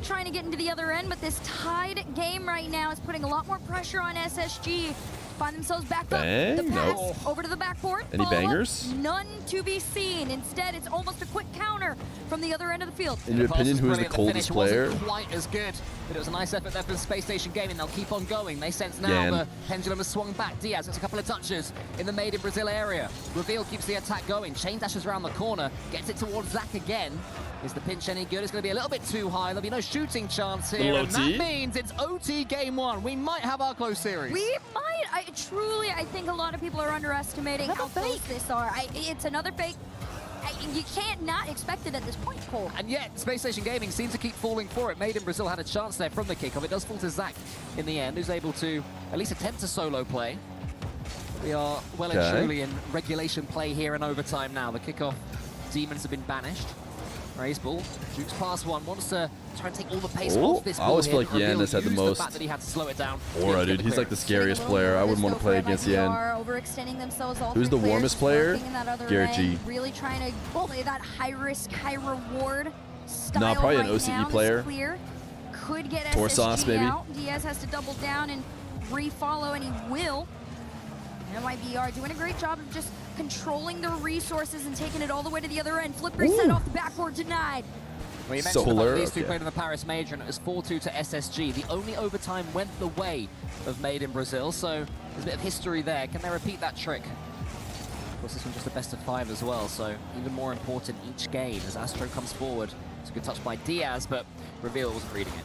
trying to get into the other end, but this tied game right now is putting a lot more pressure on SSG. Find themselves back Bang? up. The pass Nope. over to the backboard. Any Follow up, bangers? None to be seen. Instead, it's almost a quick counter from the other end of the field. In your The pass opinion, was who is the brilliant. coldest finish player? wasn't quite as good, but it was a nice effort there from Space Station Gaming. They'll keep on going. They sense now Yan. the pendulum has swung back. Diaz gets a couple of touches in the Made in Brazil area. Reveal keeps the attack going. Chain dashes around the corner, gets it towards Zach again. Is the pinch any good? It's going to be a little bit too high. There'll be no shooting chance here, and OT. that means it's OT game one. We might have our close series. We might. I think a lot of people are underestimating how close this are. It's another fake. You can't not expect it at this point, Cole. And yet, Space Station Gaming seems to keep falling for it. Made in Brazil had a chance there from the kickoff. It does fall to Zach in the end, who's able to at least attempt a solo play. We are well and Okay. truly in regulation play here in overtime now. The kickoff demons have been banished. Raise ball, Duke's past one, wants to try and take all the pace Oh, off this I ball always feel here. like Yan has had the Reveal used most fact that he had to slow it down. Aura, dude. He's like the scariest player. I wouldn't want to play against Yan. Overextending themselves. All Who's three the warmest players player? working in that other Garrett end, G. Really trying to play that high risk, high reward style. Nah, probably an right OCE now. This player. Clear. Could get Torsos, SSG maybe. out. Diaz has to double down and refollow, and he will. MIBR doing a great job of just controlling their resources and taking it all the way to the other end. Flip reset off the backboard denied. Well, you mentioned Solar, about these two okay. played in the Paris Major, and it was 4-2 to SSG. The only overtime went the way of Made in Brazil, so there's a bit of history there. Can they repeat that trick? Of course, this one's just a best of 5 as well, so even more important each game as Astro comes forward. It's a good touch by Diaz, but Reveal wasn't reading it.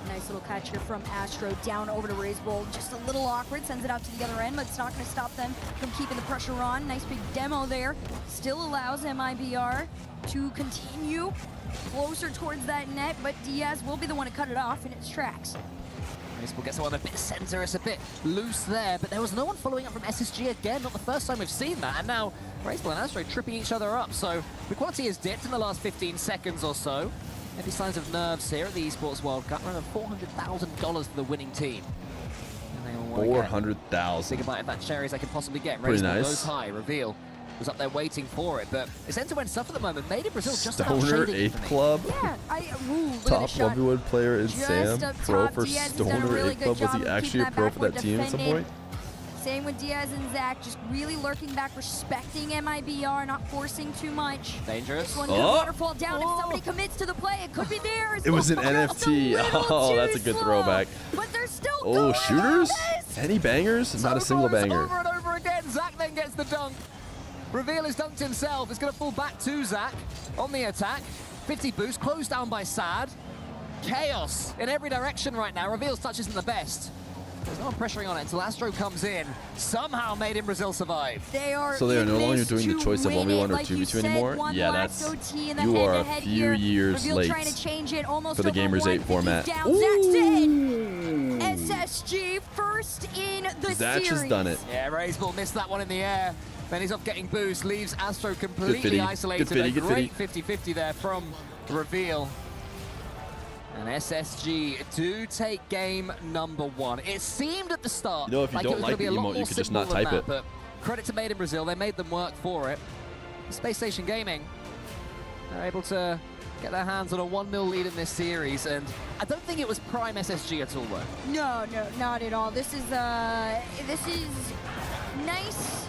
Nice little catch here from Astro down over to Raise Bowl. Just a little awkward, sends it out to the other end, but it's not going to stop them from keeping the pressure on. Nice big demo there. Still allows MIBR to continue closer towards that net, but Diaz will be the one to cut it off in its tracks. Raiseball gets one a bit center, it's a bit loose there, but there was no one following up from SSG again. Not the first time we've seen that, and now Raiseball and Astro tripping each other up. So the quality has dipped in the last 15 seconds or so. Maybe signs of nerves here at the Esports World Cup. Around $400,000 for the winning team. And they will want to get 400,000. big amount of that cherry as I can possibly get. Pretty Raiseball nice. goes high. Reveal was up there waiting for it, but it's end-to-end stuff at the moment. Made in Brazil just about Stoner, shading it 8th for me. club. Yeah, look at Top this shot. 1v1 player in Just Sam. up Pro top, for Diaz has done a Stoner, really 8th good club. Was job he of actually keeping a that pro for that backboard team at some defended. point? Same with Diaz and Zach, just really lurking back, respecting MIBR, not forcing too much. Dangerous. This one could waterfall down if somebody commits to the play. It could be theirs. It was an Just NFT. a little Oh, too that's a good slow. throwback. But they're still Oh, going shooters? on this. Any bangers? Not a single Goes banger. Over and over again. Zach then gets the dunk. Reveal has dunked himself. It's going to fall back to Zach on the attack. 50 boost, closed down by Sad. Chaos in every direction right now. Reveal's touch isn't the best. There's no one pressuring on it until Astro comes in. Somehow Made in Brazil survive. They are So they are no in longer this doing the to choice of win 1v1 it. or Like you 2v2 said, anymore. one Yeah, last that's OT in the you are a head-to-head few here. years Reveal late trying to change it almost for the over Gamers 8 150 format. down. Zach's in. SSG first in the Zach series. has done it. Yeah, Raiseball missed that one in the air. Then he's off getting boost, leaves Astro completely fitty. isolated. Good fitty, A good great 50-50 there from Reveal. And SSG do take game number 1. It seemed at the start You know, if you like don't it was like going to be the a lot emote, more you could just simple not than type that, it. but credit to Made in Brazil, they made them work for it. Space Station Gaming, they're able to get their hands on a 1-0 lead in this series, and I don't think it was prime SSG at all, though. No, not at all. This is nice.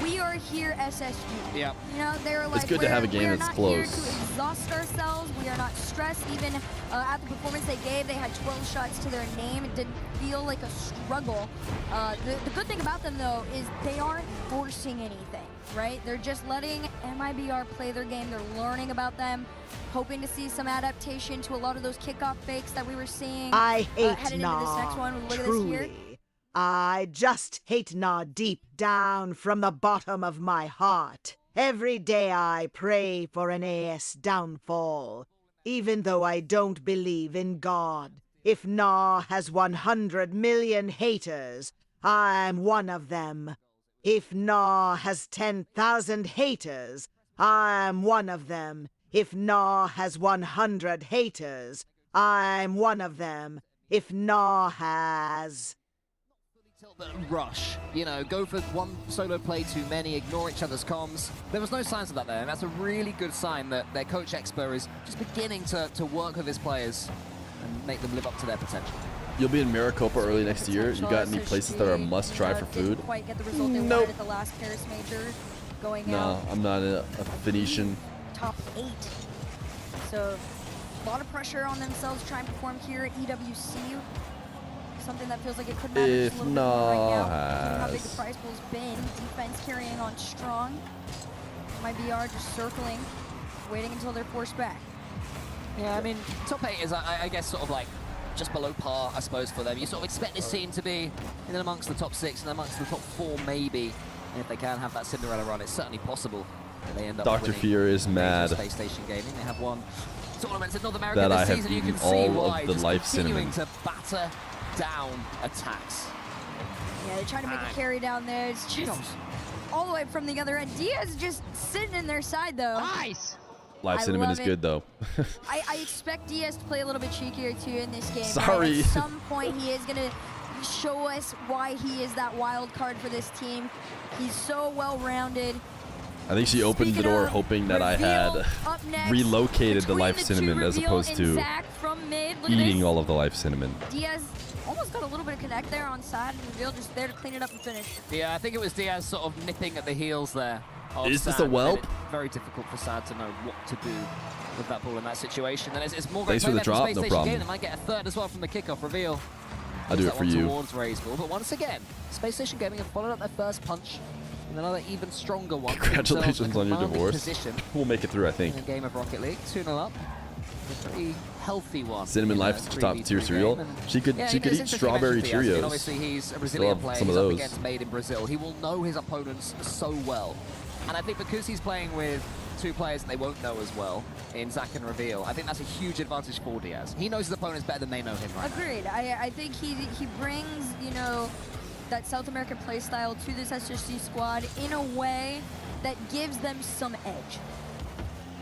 We are here, SSG. Yeah. You know, they're like, good to have a game we're that's not close. here to exhaust ourselves. We are not stressed. Even at the performance they gave, they had 12 shots to their name. It didn't feel like a struggle. The good thing about them, though, is they aren't forcing anything, right? They're just letting MIBR play their game. They're learning about them, hoping to see some adaptation to a lot of those kickoff fakes that we were seeing. I hate headed into this next one. Look at this here. truly. I just hate Na deep down from the bottom of my heart. Every day I pray for an AS downfall, even though I don't believe in God. If Na has 100 million haters, I'm one of them. If Na has 10,000 haters, I'm one of them. If Na has 100 haters, I'm one of them. If Na has... Rush, you know, go for one solo play too many, ignore each other's comms. There was no signs of that there, and that's a really good sign that their coach Expo is just beginning to work with his players and make them live up to their potential. You'll be in Maricopa early next year. You got any places that are must try for food? Didn't quite get the result they wanted at the last Paris major, going No, out I'm not a Phoenician. top 8. So a lot of pressure on themselves trying to perform here at EWC. Something that feels like it could matter just a little bit more right now. Given how big the prize pool's been. Defense carrying on strong. MIBR just circling, waiting until they're forced back. Yeah, I mean, top 8 is, I guess, sort of like just below par, I suppose, for them. You sort of expect this team to be in amongst the top 6 and amongst the top 4, maybe. And if they can have that Cinderella run, it's certainly possible that they end up Dr. winning Fear is mad Space Station Gaming. They have won tournaments in North America that this I have season. You eaten can see all why. of the Just life continuing cinnamon. to batter down attacks. Yeah, they're trying to make a carry down there. It's just all the way from the other end. Diaz just sitting in their side, though. Nice! Live I cinnamon love is it. good, though. I expect Diaz to play a little bit cheekier, too, in this game. Sorry. Right? At some point, he is going to show us why he is that wild card for this team. He's so well-rounded. I think she opened the door hoping that I had up next, relocated the life the two, cinnamon as Reveal opposed and to Zach from mid. Look at eating this. all of the life cinnamon. Diaz almost got a little bit of connect there on side, and Reveal just there to clean it up and finish. Yeah, I think it was Diaz sort of nipping at the heels there. of Is this Sad. a whelp? Made it very difficult for Sad to know what to do with that ball in that situation. And it's more Thanks for the drop, Space no Station problem. Game. They might get a third as well from the kickoff. Reveal. I'll do Moves it for that one you. towards Raiseball, but once again, Space Station Gaming have followed up their first punch with another even stronger one. Congratulations on your Commanding divorce. Position We'll make it through, I think. in a game of Rocket League. 2-0 up. A pretty healthy one. Cinnamon in a Life top 3v3 tier cereal. game. And She could yeah, she you know, could it's eat interesting you strawberry mentioned Diaz. I mean, Cheerios. obviously, he's a Still Brazilian have player. some He's of up those. against Made in Brazil. He will know his opponents so well. And I think because he's playing with two players that they won't know as well in Zach and Reveal, I think that's a huge advantage for Diaz. He knows his opponents better than they know him right now. Agreed. I think he brings, you know, that South American play style to this SSG squad in a way that gives them some edge.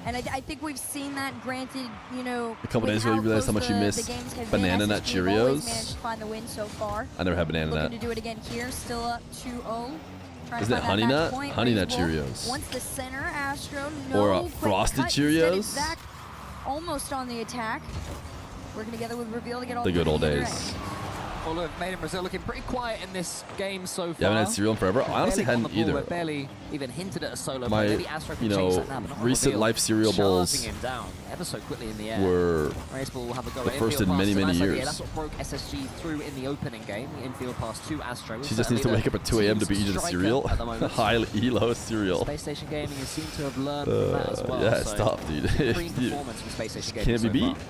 And I think we've seen that. Granted, you know, A couple days ago, you realized how much you miss banana nut SSG have always Cheerios. managed to find the win so far. I never had banana Looking nut. to do it again here, still up 2-0. Trying Isn't to it find honey that match nut? point. Honey nut Raisable Cheerios. Wants the center, Astro. Or, No quick Frosted cut. Instead, Cheerios? Zach almost on the attack. Working together with Reveal to get all The good old way to the days. other end. Well, look, Made in Brazil looking pretty quiet in this game so far. You haven't had cereal in forever? I honestly Barely on hadn't the ball, either. we're barely even hinted at a solo My, play. Maybe Astro can you change know, that now, but not on recent Reveal. life cereal bowls Charging him down ever so quickly in the air. were Raisable will have a go the at first infield in many, pass. many Nice idea. years. That's what broke SSG through in the opening game. The infield pass to Astro. She just needs to wake up at 2 a.m. to be eating cereal. High elo cereal. Space Station Gaming has seemed to have learned from that as well. Yeah, it's so tough, dude. Supreme performance from Space Station Gaming Can't be so far. beat.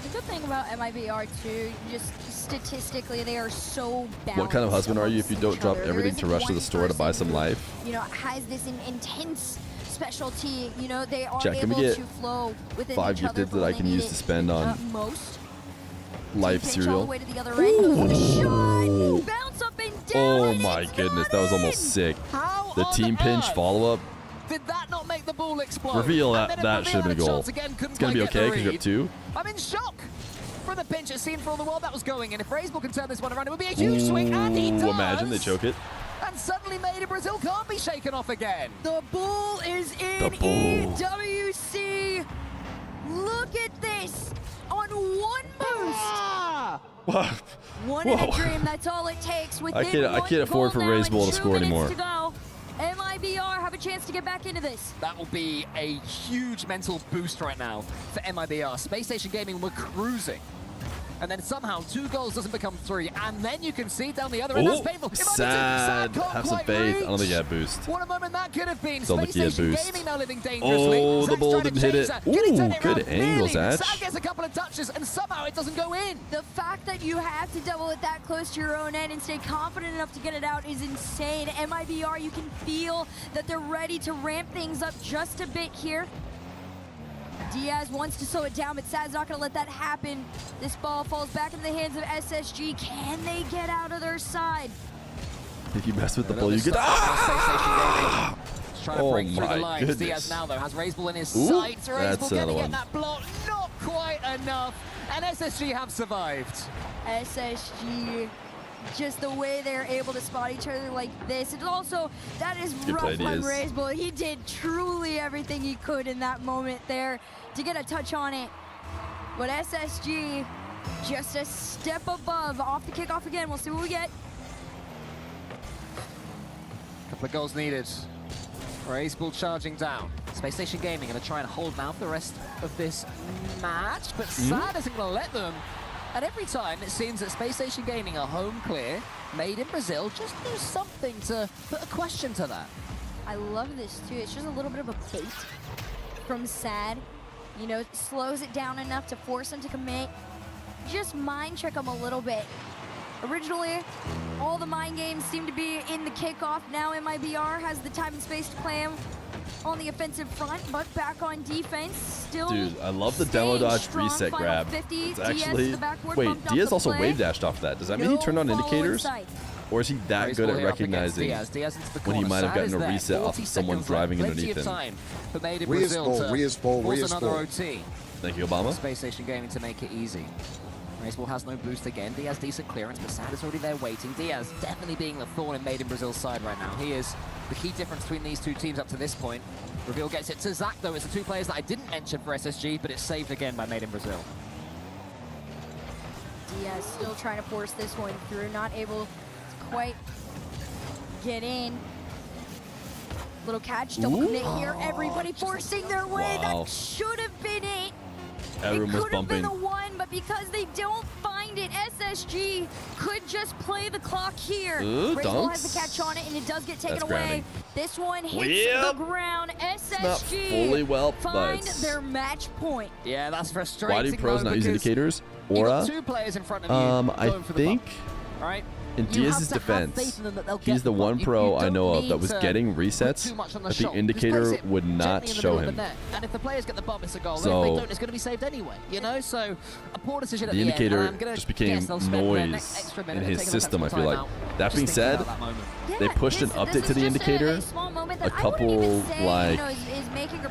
The good thing about MIBR too, just statistically, they are so balanced. What kind of husband are you if you don't each drop other. everything There to rush to isn't the store to buy some life? You know, has this intense specialty. You know, they are Jack, can we able get to flow within 5 each other gifted that I can use to spend on most. life Pinch all cereal? the way to the other end, goes for the shot, bounce up and down. Oh my goodness, that was almost sick. The team pinch follow up. Did that not make the ball explode? Reveal And that then that should have been a Reveal goal. had chance again, couldn't It's gonna be quite get okay the because you're up read. 2. I'm in shock from the pinch. It seemed for all the world that was going in. If Raisable can turn this one around, it would be a huge swing, and he does. Imagine they choke it. And suddenly Made in Brazil can't be shaken off again. The bull is in The bull. EWC. Look at this. On one boost. One in a Whoa. dream, that's all it takes. I Within can't one afford for goal now Raisable and to 2 score minutes anymore. to go. MIBR have a chance to get back into this. That will be a huge mental boost right now for MIBR. Space Station Gaming were cruising. And then somehow 2 goals doesn't become 3. And then you can see down the other end. That's Oh, painful. sad. can't Have some quite faith. reach. I don't think he had boost. What a moment that could have been. Don't think Space he had Station boost. Gaming now living dangerously. Oh, the Zach's ball trying to didn't hit chase it. that. Can he turn Ooh, it good around? angle, Nearly. Zach. Zach gets a couple of touches and somehow it doesn't go in. The fact that you have to double it that close to your own end and stay confident enough to get it out is insane. MIBR, you can feel that they're ready to ramp things up just a bit here. Diaz wants to slow it down, but Sad's not going to let that happen. This ball falls back into the hands of SSG. Can they get out of their side? If you mess with the ball, you get. He's trying to break through the lines. Goodness. Diaz now, though, has Raisable in his Ooh, sights. that's Raisable another getting one. in that block. Not quite enough. And SSG have survived. SSG, just the way they're able to spot each other like this. And also, that is Good rough play, on Diaz. Raisable. He did truly everything he could in that moment there to get a touch on it. But SSG, just a step above. Off the kickoff again. We'll see what we get. Couple of goals needed. Raisable charging down. Space Station Gaming going to try and hold now for the rest of this match, but Sad isn't going to let them. And every time it seems that Space Station Gaming are home clear, Made in Brazil just do something to put a question to that. I love this too. It's just a little bit of a bait from Sad. You know, slows it down enough to force him to commit. Just mind trick him a little bit. Originally, all the mind games seem to be in the kickoff. Now MIBR has the time and space to play him on the offensive front, but back on defense, still. Dude, I love the demo dodge strong. reset Final grab. 50, It's Diaz to actually. the backboard, Wait, bumped off Diaz the also play. wave dashed off that. Does that mean he turned on No indicators? follow in Or is he that good Raisable at here up against recognizing Diaz. Diaz into the when he corner. might have Sad gotten is a there. reset 40 off of someone seconds driving left. underneath Plenty him? of time for Made in Raisable, Brazil to Raisable, force Raisable. another OT. Thank you, Obama. Space Station Gaming to make it easy. Raisable has no boost again. Diaz decent clearance, but Sad is already there waiting. Diaz definitely being the thorn in Made in Brazil's side right now. He is the key difference between these two teams up to this point. Reveal gets it to Zach, though. It's the two players that I didn't mention for SSG, but it's saved again by Made in Brazil. Diaz still trying to force this one through, not able to quite get in. Little catch, double commit here. Everybody forcing their way. Wow. That should have been it. Everyone it was could have been bumping. the one, but because they don't find it, SSG could just play the clock here. Ooh, Raisable has dunks. the catch on it, and it does get taken That's away. grounding. This one hits Yep. the ground. SSG not fully well, but find it's- their match point. Yeah, that's frustrating. Why do pros though, not use because indicators? you've got Aura? two players in front of you I going for the think bump, right? in You have Diaz's to have defense, faith in them that they'll he's get the the one bump. You pro I don't know of need that was to getting put resets too much on the that the shot. Just indicator place it would not gently in the show middle of him. the net. And if the players get the bump, it's a goal. So, if they don't, it's going to be saved anyway. You know, so a poor decision at The the indicator end. And I'm gonna just became guess they'll spend their noise next extra in minute his taking a system, I tactical feel like. timeout, That just being thinking said, about that moment. they pushed an update to the indicator Small moment a that I wouldn't couple, even say, like, you know, is making or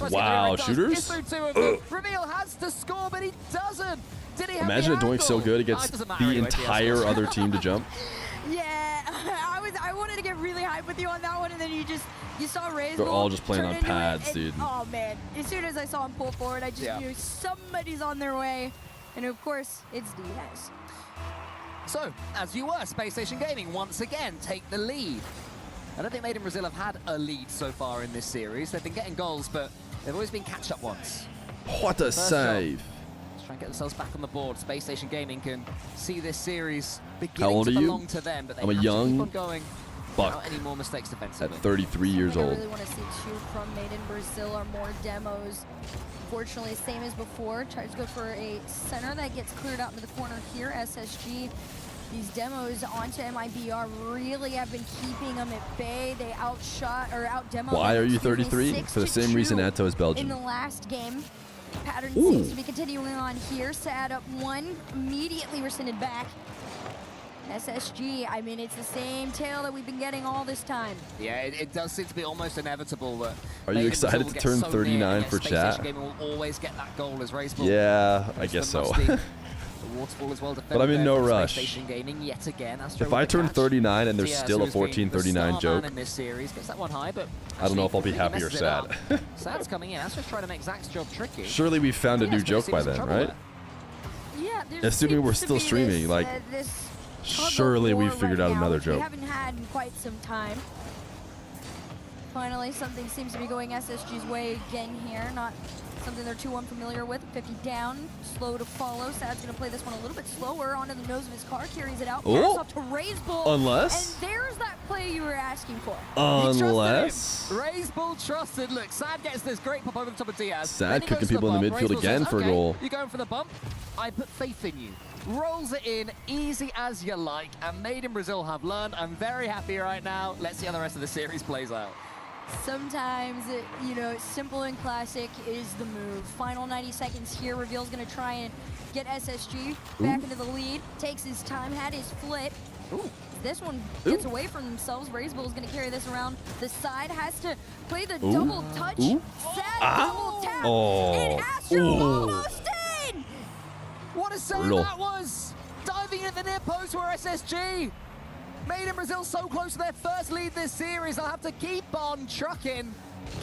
Let's Wow, get the shooters? Gets through 2 of them. Reveal has to score, but he doesn't. Did he have Imagine the it doing so angle? good it gets it doesn't the matter anyway, entire other team to jump. Yeah, I wanted to get really hyped with you on that one, and then you saw Ray's They're goal all just playing turn on into it, pads, and- dude. Oh man, as soon as I saw him pull forward, I just knew somebody's on their way, and of course it's Diaz. So, as you were, Space Station Gaming once again take the lead. I don't think Made in Brazil have had a lead so far in this series. They've been getting goals, but They've always been catch-up ones. What a First save. job. Let's try and get themselves back on the board. Space Station Gaming can see this series How beginning old to are you? belong to them, but they I'm a have to keep young on going buck without any more mistakes at defensively. 33 years I old. really want to see too from Made in Brazil are more demos. Unfortunately, same as before. Tries to go for a center that gets cleared out into the corner here. SSG, these demos onto MIBR really have been keeping them at bay. They outshot or outdemoed. Why are you excuse me, 33? For the same reason 6-2 Atto is Belgian. in the last game. Pattern Ooh. seems to be continuing on here. Sad up one, immediately rescinded back. SSG, I mean, it's the same tale that we've been getting all this time. Yeah, it does seem to be almost inevitable that. Are you Made in excited Brazil to will get turn so near, 39 and yet for Space chat? Station Gaming will always get that goal as Race Bull. Yeah, I Goes to guess the so. musty. The waterfall is well defended. But I'm in there no from rush. Space Station Gaming yet again. Astro If with I the turn catch. 39 and there's Diaz, still a who's been the 14-39 star joke, man in this series, gets that one high, but I don't know if I'll be actually happy or messes it sad. up. Sad's coming in. Astro's trying to make Zach's job tricky. Surely we found a new Diaz gonna joke see by some then, trouble right? there. Yeah, there's Assuming we're seems to still be streaming, this, like, this surely we figured out another which joke. we haven't had in quite some time. Finally, something seems to be going SSG's way again here. Not something they're too unfamiliar with. 50 down, slow to follow. Sad's going to play this one a little bit slower onto the nose of his car, carries it out, Oh. pass off to Raise Bull. Unless- And there's that play you were asking for. Unless... Raise Bull trusted. Look, Sad gets this great pop over the top of Diaz. Sad Then he cooking goes to people in the bump. midfield Raze Bull again says, for a okay, goal. You going for the bump? I put faith in you. Rolls it in, easy as you like, and Made in Brazil have learned. I'm very happy right now. Let's see how the rest of the series plays out. Sometimes, you know, simple and classic is the move. Final 90 seconds here. Reveal's going to try and get SSG back into the lead. Takes his time, had his flip. This one gets away from themselves. Raze Bull is going to carry this around the side. Has to play the double touch. Sad double tap. And Astro almost in! What a save Brutal. that was! Diving at the near post for SSG. Made in Brazil so close to their first lead this series. They'll have to keep on trucking.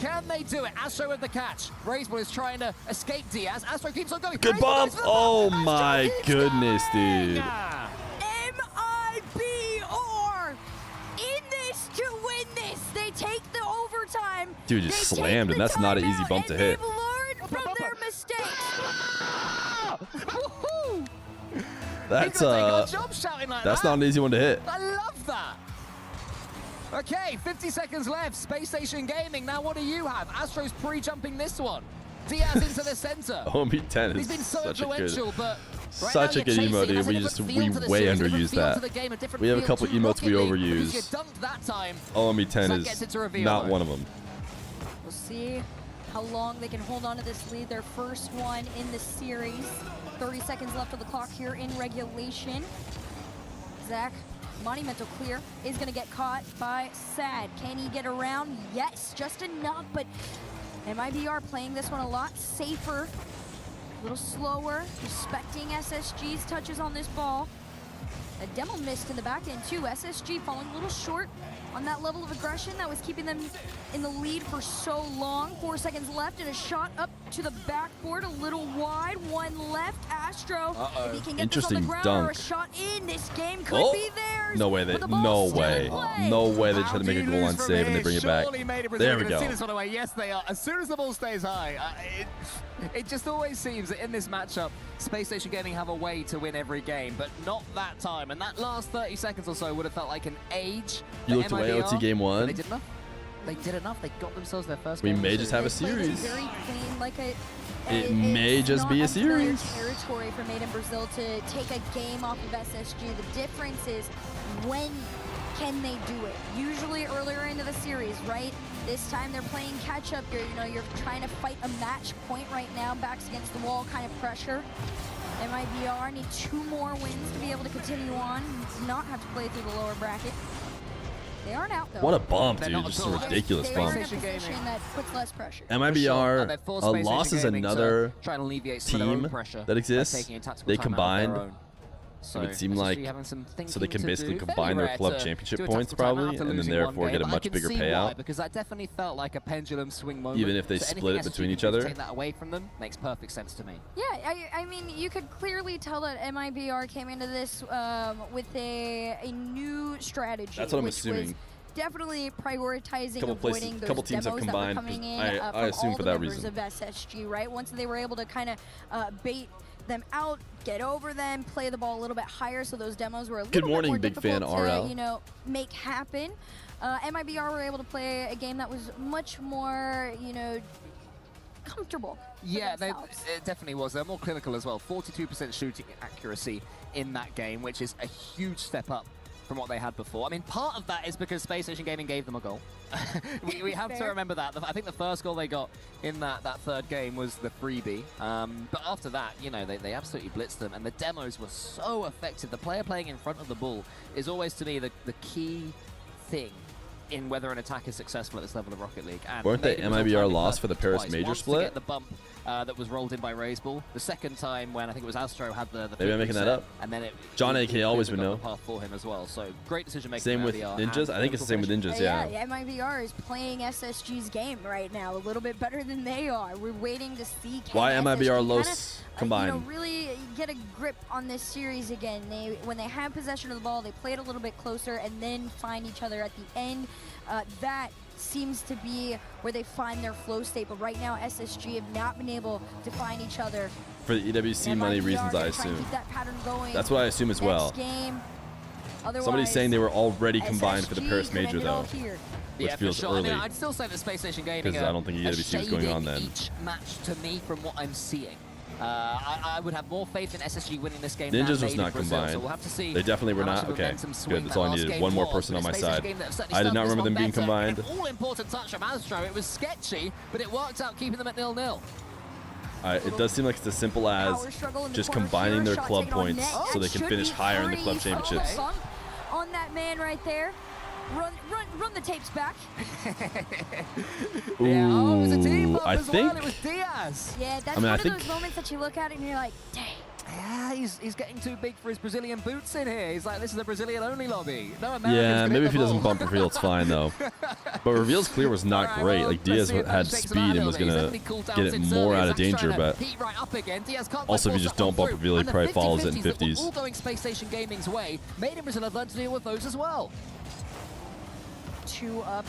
Can they do it? Astro with the catch. Raze Bull is trying to escape Diaz. Astro keeps on going. Good Raze Bull bump! goes for the Oh bump. my goodness, dude. MIBR in this to win this. They take the overtime. Dude just slammed, and that's not an easy bump to hit. They've learned from their mistakes. That's He could've taken a job shouting like that's that. not an easy one to hit. I love that. Okay, 50 seconds left. Space Station Gaming. Now what do you have? Astro's pre-jumping this one. Diaz into the center. OMB10 He's is been so such a good, influential, but right such now a good you're emote, chasing. dude. Has a We different just feel to the way series, a different underused feel to that. the game, a different We have a feel couple to emotes Rocket we League. overuse. If you dunked that time, OMB10 Zach gets it is to reveal, not though. one of them. We'll see how long they can hold on to this lead. Their first one in the series. 30 seconds left of the clock here in regulation. Zach, monumental clear, is going to get caught by Sad. Can he get around? Yes, just enough, but MIBR playing this one a lot safer, a little slower, respecting SSG's touches on this ball. A demo missed in the back end too. SSG falling a little short on that level of aggression that was keeping them in the lead for so long. 4 seconds left and a shot up to the backboard, a little wide. One left. Astro, if he can get this on the Interesting ground or a dunk. shot in, this game could be theirs. No way they, But the ball's no still in way, play. no way they try How to do make a you goal lose line from save and they here? bring it back. Surely Made in Brazil There are we gonna see go. this one away. Yes, they are. As soon as the ball stays high, it just always seems that in this matchup, Space Station Gaming have a way to win every game, but not that time. And that last 30 seconds or so would have felt like an age. You for looked away MIBR, OT game but one. They did enough. They did enough. They got themselves their first We game. may just have a They played it series. very clean, like It may it's just not be a unfamiliar series. territory for Made in Brazil to take a game off of SSG. The difference is when can they do it? Usually earlier into the series, right? This time they're playing catch up. You're trying to fight a match point right now, backs against the wall kind of pressure. MIBR need 2 more wins to be able to continue on, not have to play through the lower bracket. They aren't out though. What a bump, They're dude! not Just at a all. ridiculous They are bump. in a position that puts less pressure. MIBR, They've forced a Space loss Station is Gaming to another try and alleviate some of their own team pressure that by exists. taking a tactical They timeout of their combined. own. So It would seem SSG like having some so they thinking can to basically do. combine Very their rare club to championship do a points tactical timeout probably, after and then losing therefore one get a game, but I much can bigger see why, payout. because that definitely felt like a pendulum swing moment. Even if they So split it anything between SSG each can do to other. Take that away from them makes perfect sense to me. Yeah, I mean, you could clearly tell that MIBR came into this with a new strategy. That's what I'm which assuming. was definitely prioritizing Couple places- avoiding those couple teams have demos combined, that were coming in I from assume all for the that members reason. of SSG, right? Once they were able to kind of bait them out, get over them, play the ball a little bit higher, so those demos were a little Good bit morning, more big fan difficult RL. to, you know, make happen. MIBR were able to play a game that was much more, you know, comfortable. Yeah, it definitely was. They're more clinical as well. 42% shooting accuracy in that game, which is a huge step up from what they had before. I mean, part of that is because Space Station Gaming gave them a goal. we have to Fair. remember that. I think the first goal they got in that third game was the freebie. But after that, you know, they absolutely blitzed them, and the demos were so effective. The player playing in front of the ball is always, to me, the key thing in whether an attack is successful at this level of Rocket League. And Weren't they maybe it was MIBR all lost time for the it Paris twice. major Once to split? get the bump that was rolled in by Raiseball. The second time when I think it was Astro had the Maybe I'm big making that reset, up. and then John he AK always would got know. the path for him as well. So great decision making. Same from with MIBR Ninjas? and I think it's the same with clinical Ninjas, finish. yeah. MIBR is playing SSG's game right now a little bit better than they are. We're waiting to see can Why MIBR SSG Los combined? You know, really get a grip on this series again. When they have possession of the ball, they play it a little bit closer and then find each other at the end. That seems to be where they find their flow state, but right now SSG have not been able to find each other. For the EWC money reasons, I assume. That pattern going. That's what I assume as well. Next game. Somebody's Otherwise, saying they were already combined for the SSG Paris could end major, it all though. here. Which Yeah, feels for sure. early. I mean, I'd still say that Space Station Gaming Because I don't think EWC was going on then. each match to me from what I'm seeing. I would have more faith in SSG winning this game. Ninjas than was not Brazil, combined. So we'll have to see They definitely were how much not. of a Okay, momentum swing good. That's that all I last needed. game One more was. person But on my Space Station side. game that have certainly I did started not this remember them one being better. combined. And an all-important touch from Astro. It was sketchy, but it worked out keeping them at 0-0. It does seem like it's as simple as Power struggle in the just corner combining here. their Shot club taken on points net. so they That can should finish be higher in the club free. championships. Bump on that man right there. Run the tapes back. Ooh, it was a team bump I as think. well. It was Diaz. Yeah, that's I mean, one I of think- those moments that you look at it and you're like, dang. Yeah, he's getting too big for his Brazilian boots in here. He's like, this is a Brazilian-only lobby. No Americans Yeah, can maybe hit if he the doesn't ball. bump Reveal, it's fine though. But Reveal's clear was not Alright, great. well, Like let's Diaz see if that had shakes him speed out a and little was bit. He's gonna definitely cooled down get it since more earlier. out of Zach's danger. trying to But heat right up again. Diaz can't also, if quite you just force don't that bump one Reveal, he through. probably And the follows it in 50-50s that were 50s. all going Space Station Gaming's way. Made in Brazil have learned to deal with those as well. 2 up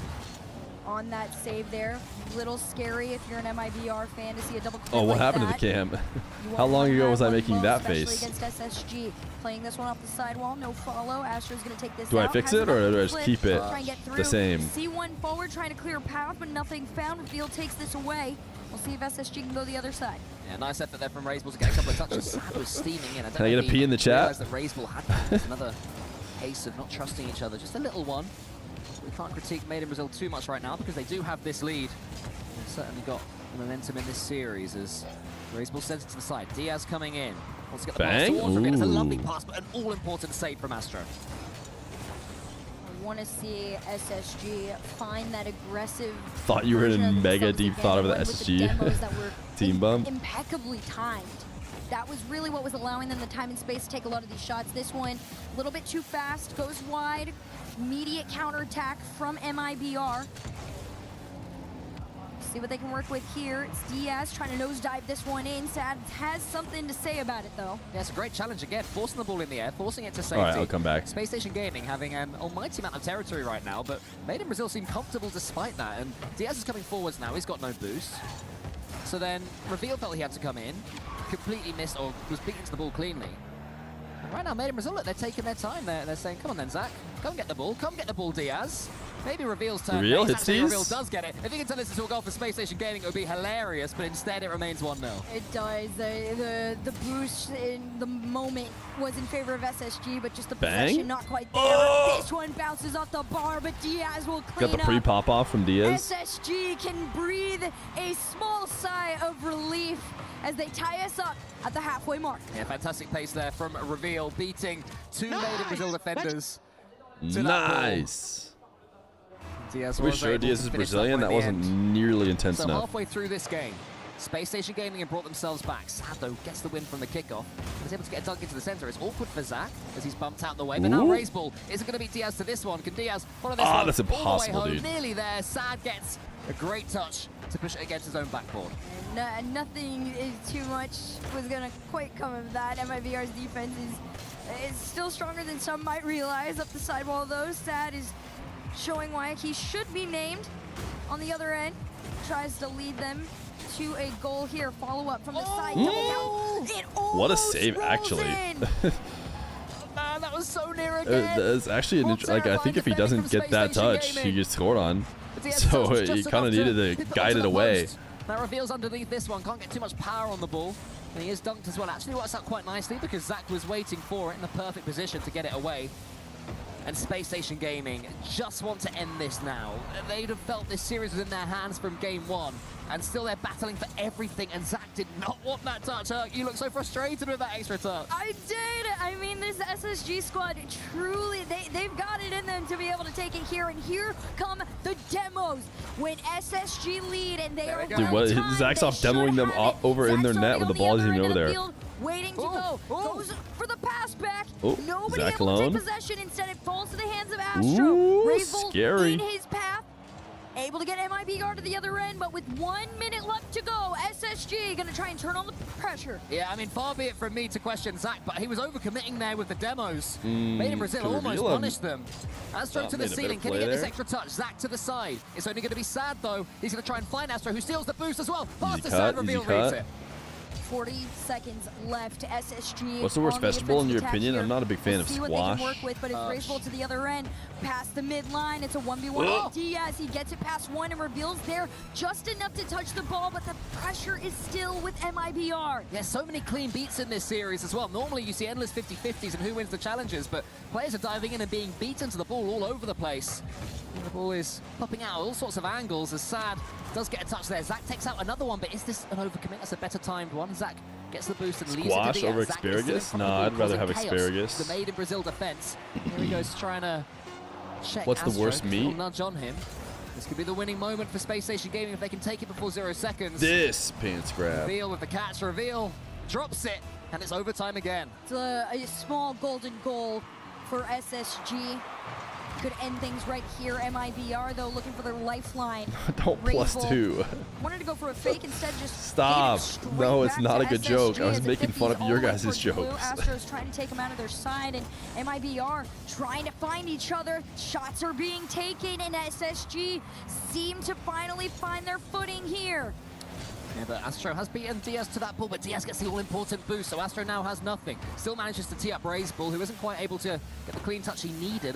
on that save there. Little scary if you're an MIBR fan to see a double oh, clip what like happened that. to the cam? You How want long one ago high, was I one making low, that especially face? against SSG. Playing this one off the sidewall, no follow. Astro's going to take this Do I out. fix Has it or another do I just flip, keep it try and get the through. same? C1 forward, trying to clear a path, but nothing found. Reveal takes this away. We'll see if SSG can go the other side. Yeah, nice effort there from Raiseball to get a couple of touches. Sad was steaming in. I don't Can I know get if a P he in the chat? realised that Raiseball had that. Just another case of not trusting each other. Just a little one. We can't critique Made in Brazil too much right now because they do have this lead. They've certainly got momentum in this series as Raiseball sends it to the side. Diaz coming in. Wants to get the pass Bang. towards Reveal. It's a lovely Ooh. pass, but an all-important save from Astro. I want to see SSG find that aggressive. Thought you were in version a of mega themselves deep again. thought of They the went with SSG demos that were team bump. impeccably timed. That was really what was allowing them the time and space to take a lot of these shots. This one, a little bit too fast, goes wide. Immediate counterattack from MIBR. See what they can work with here. It's Diaz trying to nosedive this one in. Sad has something to say about it, though. Yeah, it's a great challenge again, forcing the ball in the air, forcing it to safety. All right, I'll come back. Space Station Gaming having an almighty amount of territory right now, but Made in Brazil seem comfortable despite that. And Diaz is coming forwards now. He's got no boost. So then Reveal felt he had to come in, completely missed or was beaten to the ball cleanly. And right now, Made in Brazil, look, they're taking their time. They're saying, come on then, Zach. Come get the ball. Come get the ball, Diaz. Maybe Reveal's turn. Reveal next. hits Actually, these? Reveal does get it. If he can turn this into a goal for Space Station Gaming, it would be hilarious, but instead it remains 1-0. It does. The boost in the moment was in favor of SSG, but just the Bang. possession not quite there. Oh! This one bounces off the bar, but Diaz will clean Got the up. pre-pop off from Diaz. SSG can breathe a small sigh of relief as they tie us up at the halfway mark. Yeah, fantastic pace there from Reveal, beating two Made in Brazil defenders. to that ball. Nice. Diaz We was sure able Diaz to is finish Brazilian? one That in the wasn't end. nearly intense So enough. halfway through this game, Space Station Gaming have brought themselves back. Sado gets the win from the kickoff. He's able to get a dunk into the center. It's awkward for Zach as he's bumped out the way. But now Ooh. Raiseball isn't going to beat Diaz to this one. Can Diaz follow this Ah, one that's all the way impossible, home? dude. Nearly there. Sad gets a great touch to push it against his own backboard. Nothing is too much was going to quite come of that. MIVR's defense is still stronger than some might realize up the sidewall, though. Sad is showing why he should be named. On the other end, tries to lead them to a goal here. Follow up from the side. Double count. It What a save, actually. Man, that was so near again. That's actually an like I think if he doesn't get that touch, he gets scored on. So he kind of needed to guide it away. That reveals underneath this one. Can't get too much power on the ball. And he is dunked as well. Actually works out quite nicely because Zach was waiting for it in the perfect position to get it away. And Space Station Gaming just want to end this now. They'd have felt this series was in their hands from game one, and still they're battling for everything, and Zach did not want that touch. You look so frustrated with that extra touch. I did! I mean, this SSG squad, truly, they've got it in them to be able to take it here, and here come the demos. When SSG lead, and they are Dude, what? Zach's off demoing them over in their net when the ball isn't even over there. Waiting to go. Goes for the pass back. Nobody Zach able to alone. take possession. Instead, it falls to the hands of Astro. Ooh, Ravel scary. in his path. Able to get MIBR to the other end, but with 1 minute left to go, SSG going to try and turn on the pressure. Yeah, I mean, far be it from me to question Zach, but he was overcommitting there with the demos. Made in Brazil could almost reveal him. punished them. Astro to the made a ceiling. better Can he play get this there. extra touch? Zach to the side. It's only going to be Sad, though. He's going to try and find Astro, who steals the boost as well. Fast to Sad, reveal reads it. 40 seconds left. SSG. What's the worst on the vegetable in your offensive opinion? attack I'm not a big fan here. of See what they can squash. work with, but it's Raceball to the other end. Past the midline. It's a 1v1 Oh. with Diaz. He gets it past one and reveals there just enough to touch the ball, but the pressure is still with MIBR. Yeah, so many clean beats in this series as well. Normally you see endless 50-50s and who wins the challenges, but players are diving in and being beaten to the ball all over the place. And the ball is popping out all sorts of angles as Sad does get a touch there. Zach takes out another one, but is this an overcommit? That's a better timed one. Zach gets the boost and leaves it Squash to Diaz. over Zach is still in asparagus? front of the Nah, ball, I'd rather causing have chaos. asparagus. The Made in Brazil defense. Here he goes trying to check What's the Astro. worst meat? Little nudge on him. This could be the winning moment for Space Station Gaming if they can take it before 0 seconds. This pants grab. Reveal with the catch. Reveal drops it, and it's overtime again. It's a small golden goal for SSG. Could end things right here. MIBR, though, looking for their lifeline. Don't +2. Wanted to go for a fake, instead just Stop. No, it's back not to a good SSG joke. I was as it making fun of 50s your all the way guys' towards blue. jokes. Astro's trying to take them out of their side, and MIBR trying to find each other. Shots are being taken, and SSG seem to finally find their footing here. Yeah, but Astro has beaten Diaz to that ball, but Diaz gets the all-important boost, so Astro now has nothing. Still manages to tee up Raiseball, who isn't quite able to get the clean touch he needed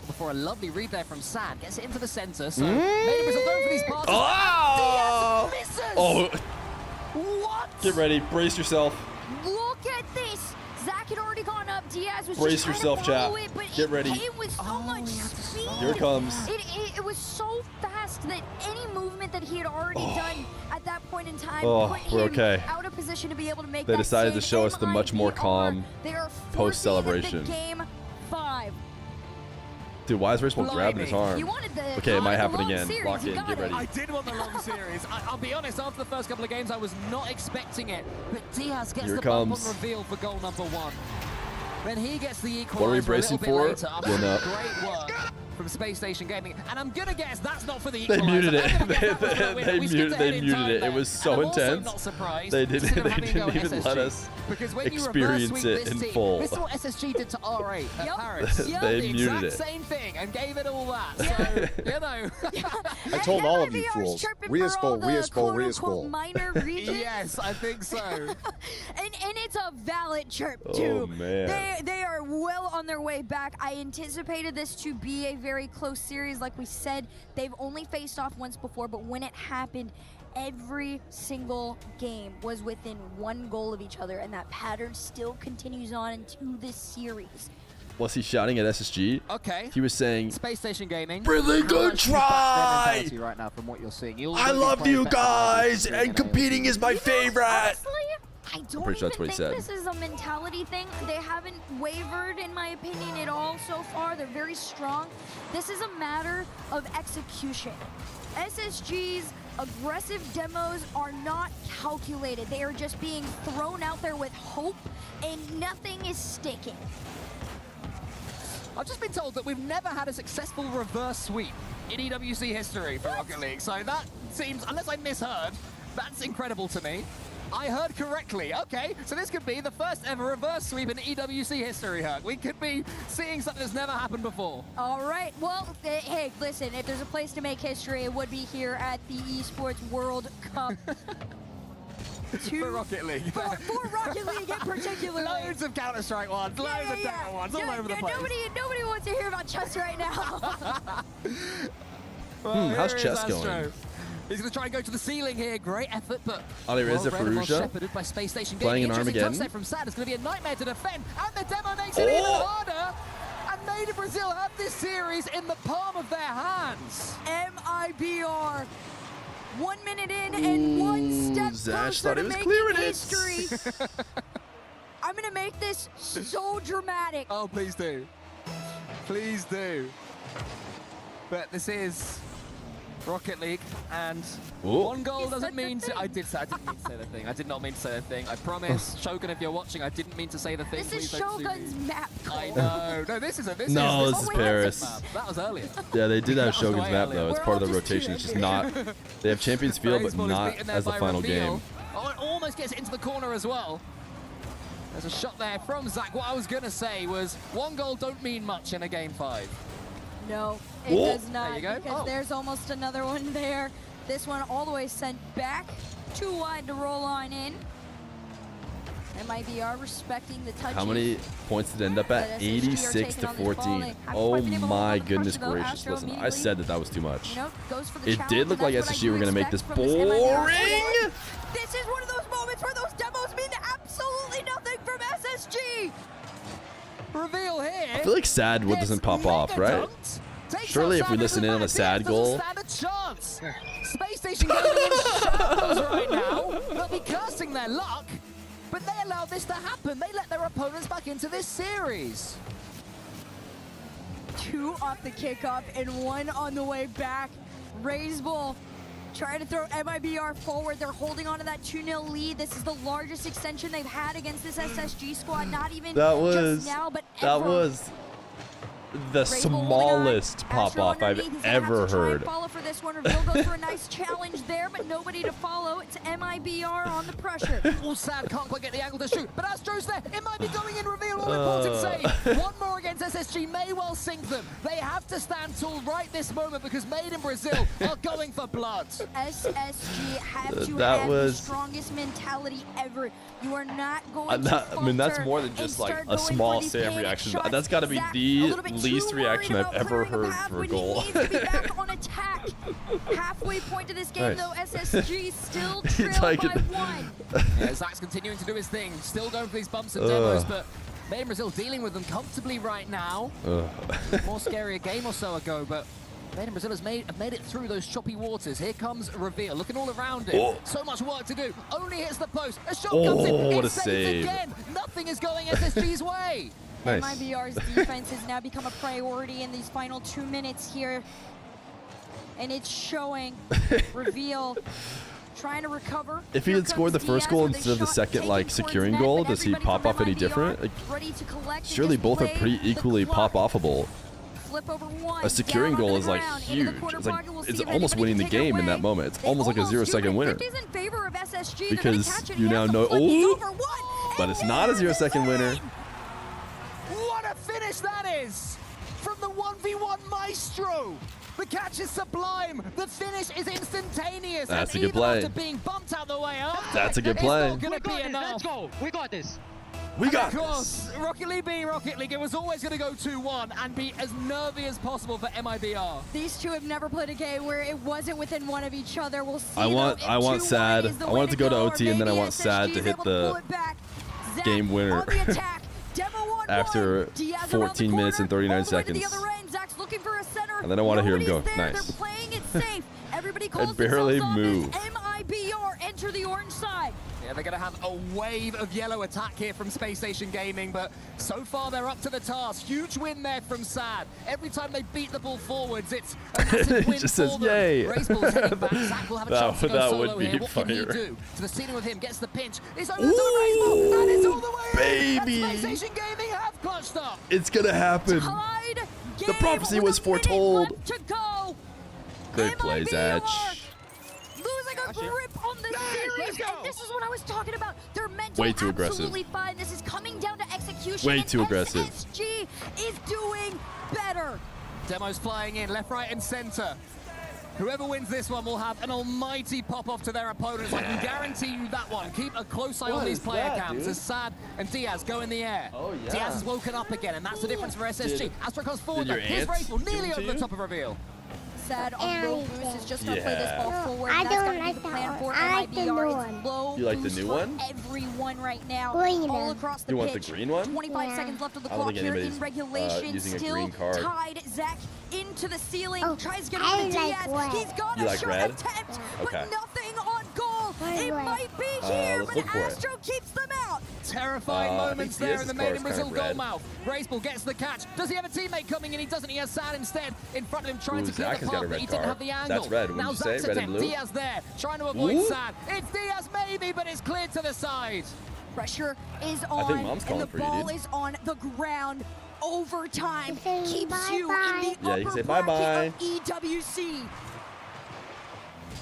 before a lovely read there from Sad. Gets it into the center, so Made in Brazil going for these passes. Oh! Diaz misses! Oh, What? get ready. Brace yourself. Look at this. Zach had already gone up. Diaz was Brace just trying yourself, to follow chat. it, but Get it ready. came with so much speed. Here it comes. It was so fast that any movement that he had already done at that point in time put we're him okay. out of position to be able to make They that decided to save. show us the much more calm They are post-celebration. forcing the game 5. Dude, why is Raceball grabbing his arm? You wanted the Okay, it might happen long again. series. Lock You in, got get it. ready. I did want the long series. I'll be honest, after the first couple of games, I was not expecting it. But Diaz gets Here the it bump comes. on reveal for goal number 1. Then he gets the equalizer What are we a bracing little bit for? later after Win up. great work from Space Station Gaming. And I'm gonna guess that's not for the They equalizer. muted it. I'm gonna guess that was for the win. They We skipped ahead in muted time it. there. It was so And I'm also intense. not surprised They instead didn't. of having They a go didn't at even let SSG. us Because when you reverse experience sweep it this in team, full. This is what SSG did to R8 at Paris. They The muted exact it. same thing and gave it all that. So, you know. I told all of you fools. We is full, we is full, we is full. Minor regions. Yes, I think so. and it's a valid chirp Oh, too. man. They are well on their way back. I anticipated this to be a very close series. Like we said, they've only faced off once before, but when it happened, every single game was within 1 goal of each other, and that pattern still continues on into this series. Was he shouting at SSG? Okay. He was saying, Space Station Gaming. Really good try! Right now from what you're seeing. I love you guys, and competing is my favorite. Honestly, I don't pretty sure even that's what he think said. this is a mentality thing. They haven't wavered, in my opinion, at all so far. They're very strong. This is a matter of execution. SSG's aggressive demos are not calculated. They are just being thrown out there with hope, and nothing is sticking. I've just been told that we've never had a successful reverse sweep in EWC history for Rocket League. So that seems, unless I misheard, that's incredible to me. I heard correctly. Okay, so this could be the first ever reverse sweep in EWC history, Herc. We could be seeing something that's never happened before. All right. Well, hey, listen, if there's a place to make history, it would be here at the Esports World Cup. For Rocket League. For Rocket League in particular. Loads of Counter-Strike ones, loads of Dota ones, all over the place. Nobody wants to hear about chess right now. How's chess going? He's going to try and go to the ceiling here. Great effort, but Alireza Faruja shepherded by Space Station playing an Armageddon. Touchdown from Sad. It's going to be a nightmare to defend, and the demo makes it even harder. And Made in Brazil have this series in the palm of their hands. MIBR. 1 minute in and one step Zash closer thought to he was making clearing history. I'm going to make this so dramatic. Oh, please do. Please do. But this is Rocket League, and one goal doesn't mean to... I didn't mean to say the thing. I did not mean to say the thing. I promise. Shogun, if you're watching, I didn't mean to say the thing. This is Shogun's map goal. I know. No, this is this is Paris. Map. That was earlier. Yeah, they did have Shogun's map, though. It's part of the rotation. It's just not... They have Champions Field, but not as the final game. Oh, it almost gets it into the corner as well. There's a shot there from Zach. What I was going to say was, one goal don't mean much in a game 5. No, it does not, there you go. because there's almost another one there. This one all the way sent back, too wide to roll on in. MIBR respecting the touches. How many points did it end up at? 86 to 14. Oh my goodness gracious. Listen, I said that was too much. It did look like SSG were going to make this boring. This is one of those moments where those demos mean absolutely nothing from SSG. Reveal here. I feel like sad doesn't pop off, right? Surely if we listen in on a sad goal. Stand a chance. Space Station going in shambles right now. They'll be cursing their luck, but they allow this to happen. They let their opponents back into this series. 2 off the kickoff and 1 on the way back. Raise Bull trying to throw MIBR forward. They're holding on to that 2-0 lead. This is the largest extension they've had against this SSG squad. Not even just now, but ever. That was the smallest pop-off I've ever heard. Follow for this one. Reveal goes for a nice challenge there, but nobody to follow. It's MIBR on the pressure. All Sad can't quite get the angle to shoot, but Astro's there. It might be going in. Reveal all important save. One more against SSG may well sink them. They have to stand tall right this moment because Made in Brazil are going for blood. SSG have to have the strongest mentality ever. You are not going to falter. I mean, that's more than just like a small Sam reaction. That's got to be the least reaction I've ever heard for a goal. On attack. Halfway point to this game, though, SSG still trail by 1. Yeah, Zach's continuing to do his thing, still going for these bumps and demos, but Made in Brazil dealing with them comfortably right now. More scary a game or so ago, but Made in Brazil have made it through those choppy waters. Here comes Reveal, looking all around him. So much work to do. Only hits the post. A shot comes in. What a It's saved save. again. Nothing is going SSG's way. Nice. MIBR's defense has now become a priority in these final 2 minutes here. And it's showing. Reveal trying to recover. If he had scored the first goal instead of the second, like, securing goal, does he pop off any different? Like, surely both are pretty equally pop-offable. A securing goal is, like, huge. It's almost winning the game in that moment. It's almost like a 0-second winner. Because you now know, but it's not a 0-second winner. What a finish that is from the 1v1 Maestro. The catch is sublime. The finish is instantaneous. That's and a good play. Even after being bumped out the way up, That's a good play. It's not gonna be enough. Let's go. We got this. We got this. Of course, Rocket League being Rocket League, it was always going to go 2-1 and be as nervy as possible for MIBR. These two have never played a game where it wasn't within one of each other. We'll see. I want Sad. I want it to go to OT, and then I want Sad to hit the game winner after 14 minutes and 39 seconds. And then I want to hear him go, nice. They're playing it safe. Everybody calls I barely move. MIBR enter the orange side. Yeah, they're going to have a wave of yellow attack here from Space Station Gaming, but so far they're up to the task. Huge win there from Sad. Every time they beat the ball forwards, it's a massive win just for says, them. yay. Racebull's heading back. Zach will have a chance to go that solo would be here. What funnier. can he do? To the ceiling with him, gets the pinch. It's over to Racebull, and it's all the way baby. in. Space Station Gaming have clutched up. It's going to happen. The prophecy was foretold. To go. Good play, Zach. Losing a grip on the series And this is what I was talking about. Their mental Way too aggressive. absolutely fine. This is coming down to execution. Way and too aggressive. SSG is doing better. Demo's flying in, left, right, and center. Whoever wins this one will have an almighty pop-off to their opponents. I can guarantee you that one. Keep a close eye on these player cams as Sad and Diaz go in the air. Oh, yeah. Diaz has woken up again, and that's the difference for SSG. Did- Astro comes forward, did your though. Here's ants Raceful, nearly give it to over the you? top of reveal. Sad on low boost is just gonna play this ball forward. I That's don't gotta be like the that plan one. for I like the MIBR. new It's one. low You like the boost new for one? everyone right now, Green all one. across the You want the pitch. green one? 25 Yeah. seconds left of the I don't clock think here in anybody's, regulation. using a Still green card. tied. Zach into the ceiling. Oh, Tries to get I over to like Diaz. red. He's got You a like shot red? attempt, Okay. but nothing on goal. It red. might be here, let's but look for it. Astro keeps them out. Terrifying moments I think there in the Diaz's Made in car is Brazil kind of red. goal mouth. Raceball gets the catch. Does he have a teammate coming in? He doesn't. He has Sad instead in front of him trying Ooh, to clear Zach the has got path, a but red he didn't car. have the angle. That's red. Wouldn't Now you say? Zach's Red and attempt. blue? Diaz there, trying to avoid Ooh. Sad. It's Diaz maybe, but it's cleared to the side. Pressure is I on, think Mom's and calling the for you, ball dude. is on the ground. Overtime Say keeps you in bye-bye. the Yeah, you can upper say bracket bye-bye. of EWC.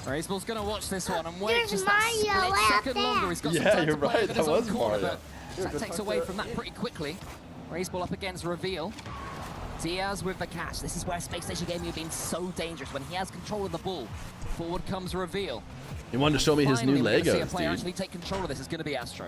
Raceball's going to watch this one and wait There's just that Mario split out second there. longer. He's got some Yeah, time you're to play right. within his That own was corner, Mario. but that takes away from that pretty quickly. Raceball up against Reveal. Diaz with the catch. This is where Space Station Gaming have been so dangerous when he has control of the ball. Forward comes Reveal. He wanted to show me his new Finally, we're gonna see a Legos, player dude. actually take control of this. Is going to be Astro.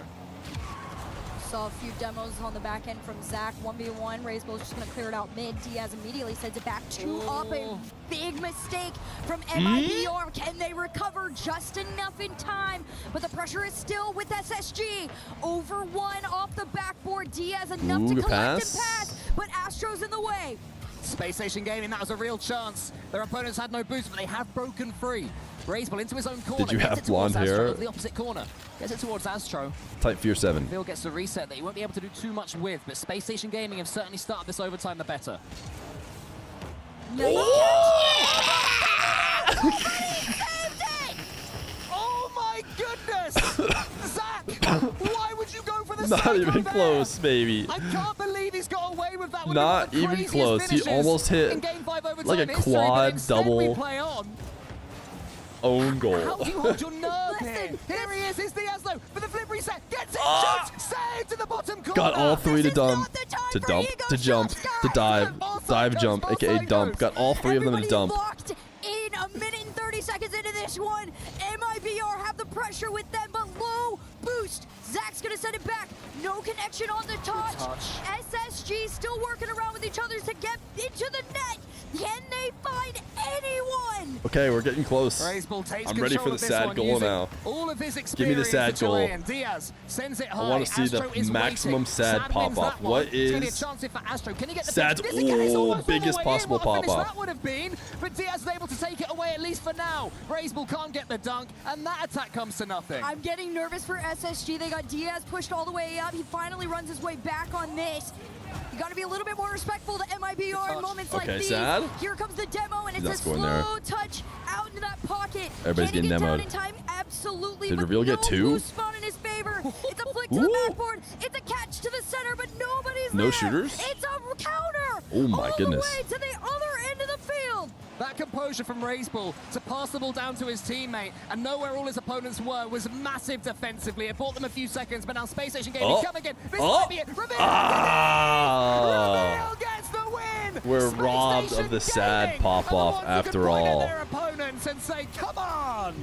Saw a few demos on the back end from Zach. 1v1. Raceball's just going to clear it out mid. Diaz immediately sends it back 2 up. A big mistake from MIBR. Can they recover just enough in time? But the pressure is still with SSG. Over 1 off the backboard. Diaz enough Ooh, to good collect pass. and pass. But Astro's in the way. Space Station Gaming, that was a real chance. Their opponents had no boost, but they have broken free. Raceball into his own corner. Did you gets have it towards blonde Astro, hair? to the opposite corner. Gets it towards Astro. Type Fear 7. Phil gets the reset that he won't be able to do too much with, but Space Station Gaming have certainly started this overtime the better. Oh my goodness! Zach, why would you go for the Not psycho even there? close, baby. I can't believe he's got away with that one. Not One of the even craziest close. He finishes almost hit in Game 5 overtime like a history, but quad instead we double play on. own How goal. do you hold your nerve here? Here he is, it's Diaz though, for the flip reset, gets it, shoots, saved to the bottom corner. Got all three to dump, to jump, to dive, jump, aka dump. Got all 3 of them to dump. Locked in a minute and 30 seconds into this one. MIBR have the pressure with them, but low boost. Zach's gonna send it back. No connection on the touch. SSG still working around with each other to get into the net. Can they find anyone? Okay, we're getting close. Raceball takes I'm ready control for the of this sad one, goal using now. all of his Give me the experience sad as a goal. Chilean. Diaz sends it high. I want to see Astro the is maximum waiting. sad wins pop-off. that one. What It's gonna be a is chance here for Astro. Can he get the Sad's finish? Yes, he can. It's almost all the biggest way in. possible What a finish pop-off? that would have been, but Diaz is able to take it away at least for now. Raceball can't get the dunk, and that attack comes to nothing. I'm getting nervous for SSG. They got Diaz pushed all the way up. He finally runs his way back on this. You got to be a little bit more respectful to MIBR in moments like Okay, these. Sad. Here comes the demo, and He's it's not a scoring there. slow touch out into that pocket. Everybody's Can he getting get down demoed. in time? Absolutely. Did but Reveal get no 2? boost spawn in his favor. It's a flick to the Ooh. backboard. It's a catch to the center, but nobody's No there. shooters? It's a counter. Oh my all goodness. the way to the other end of the field. That composure from Raceball to pass the ball down to his teammate and know where all his opponents were was massive defensively. It bought them a few seconds, but now Space Station Gaming come again. This might be it. Reveal! Reveal gets the win! We're Space robbed Station of the sad Gaming pop-off are the ones who after can point at all. their opponents and say, come on!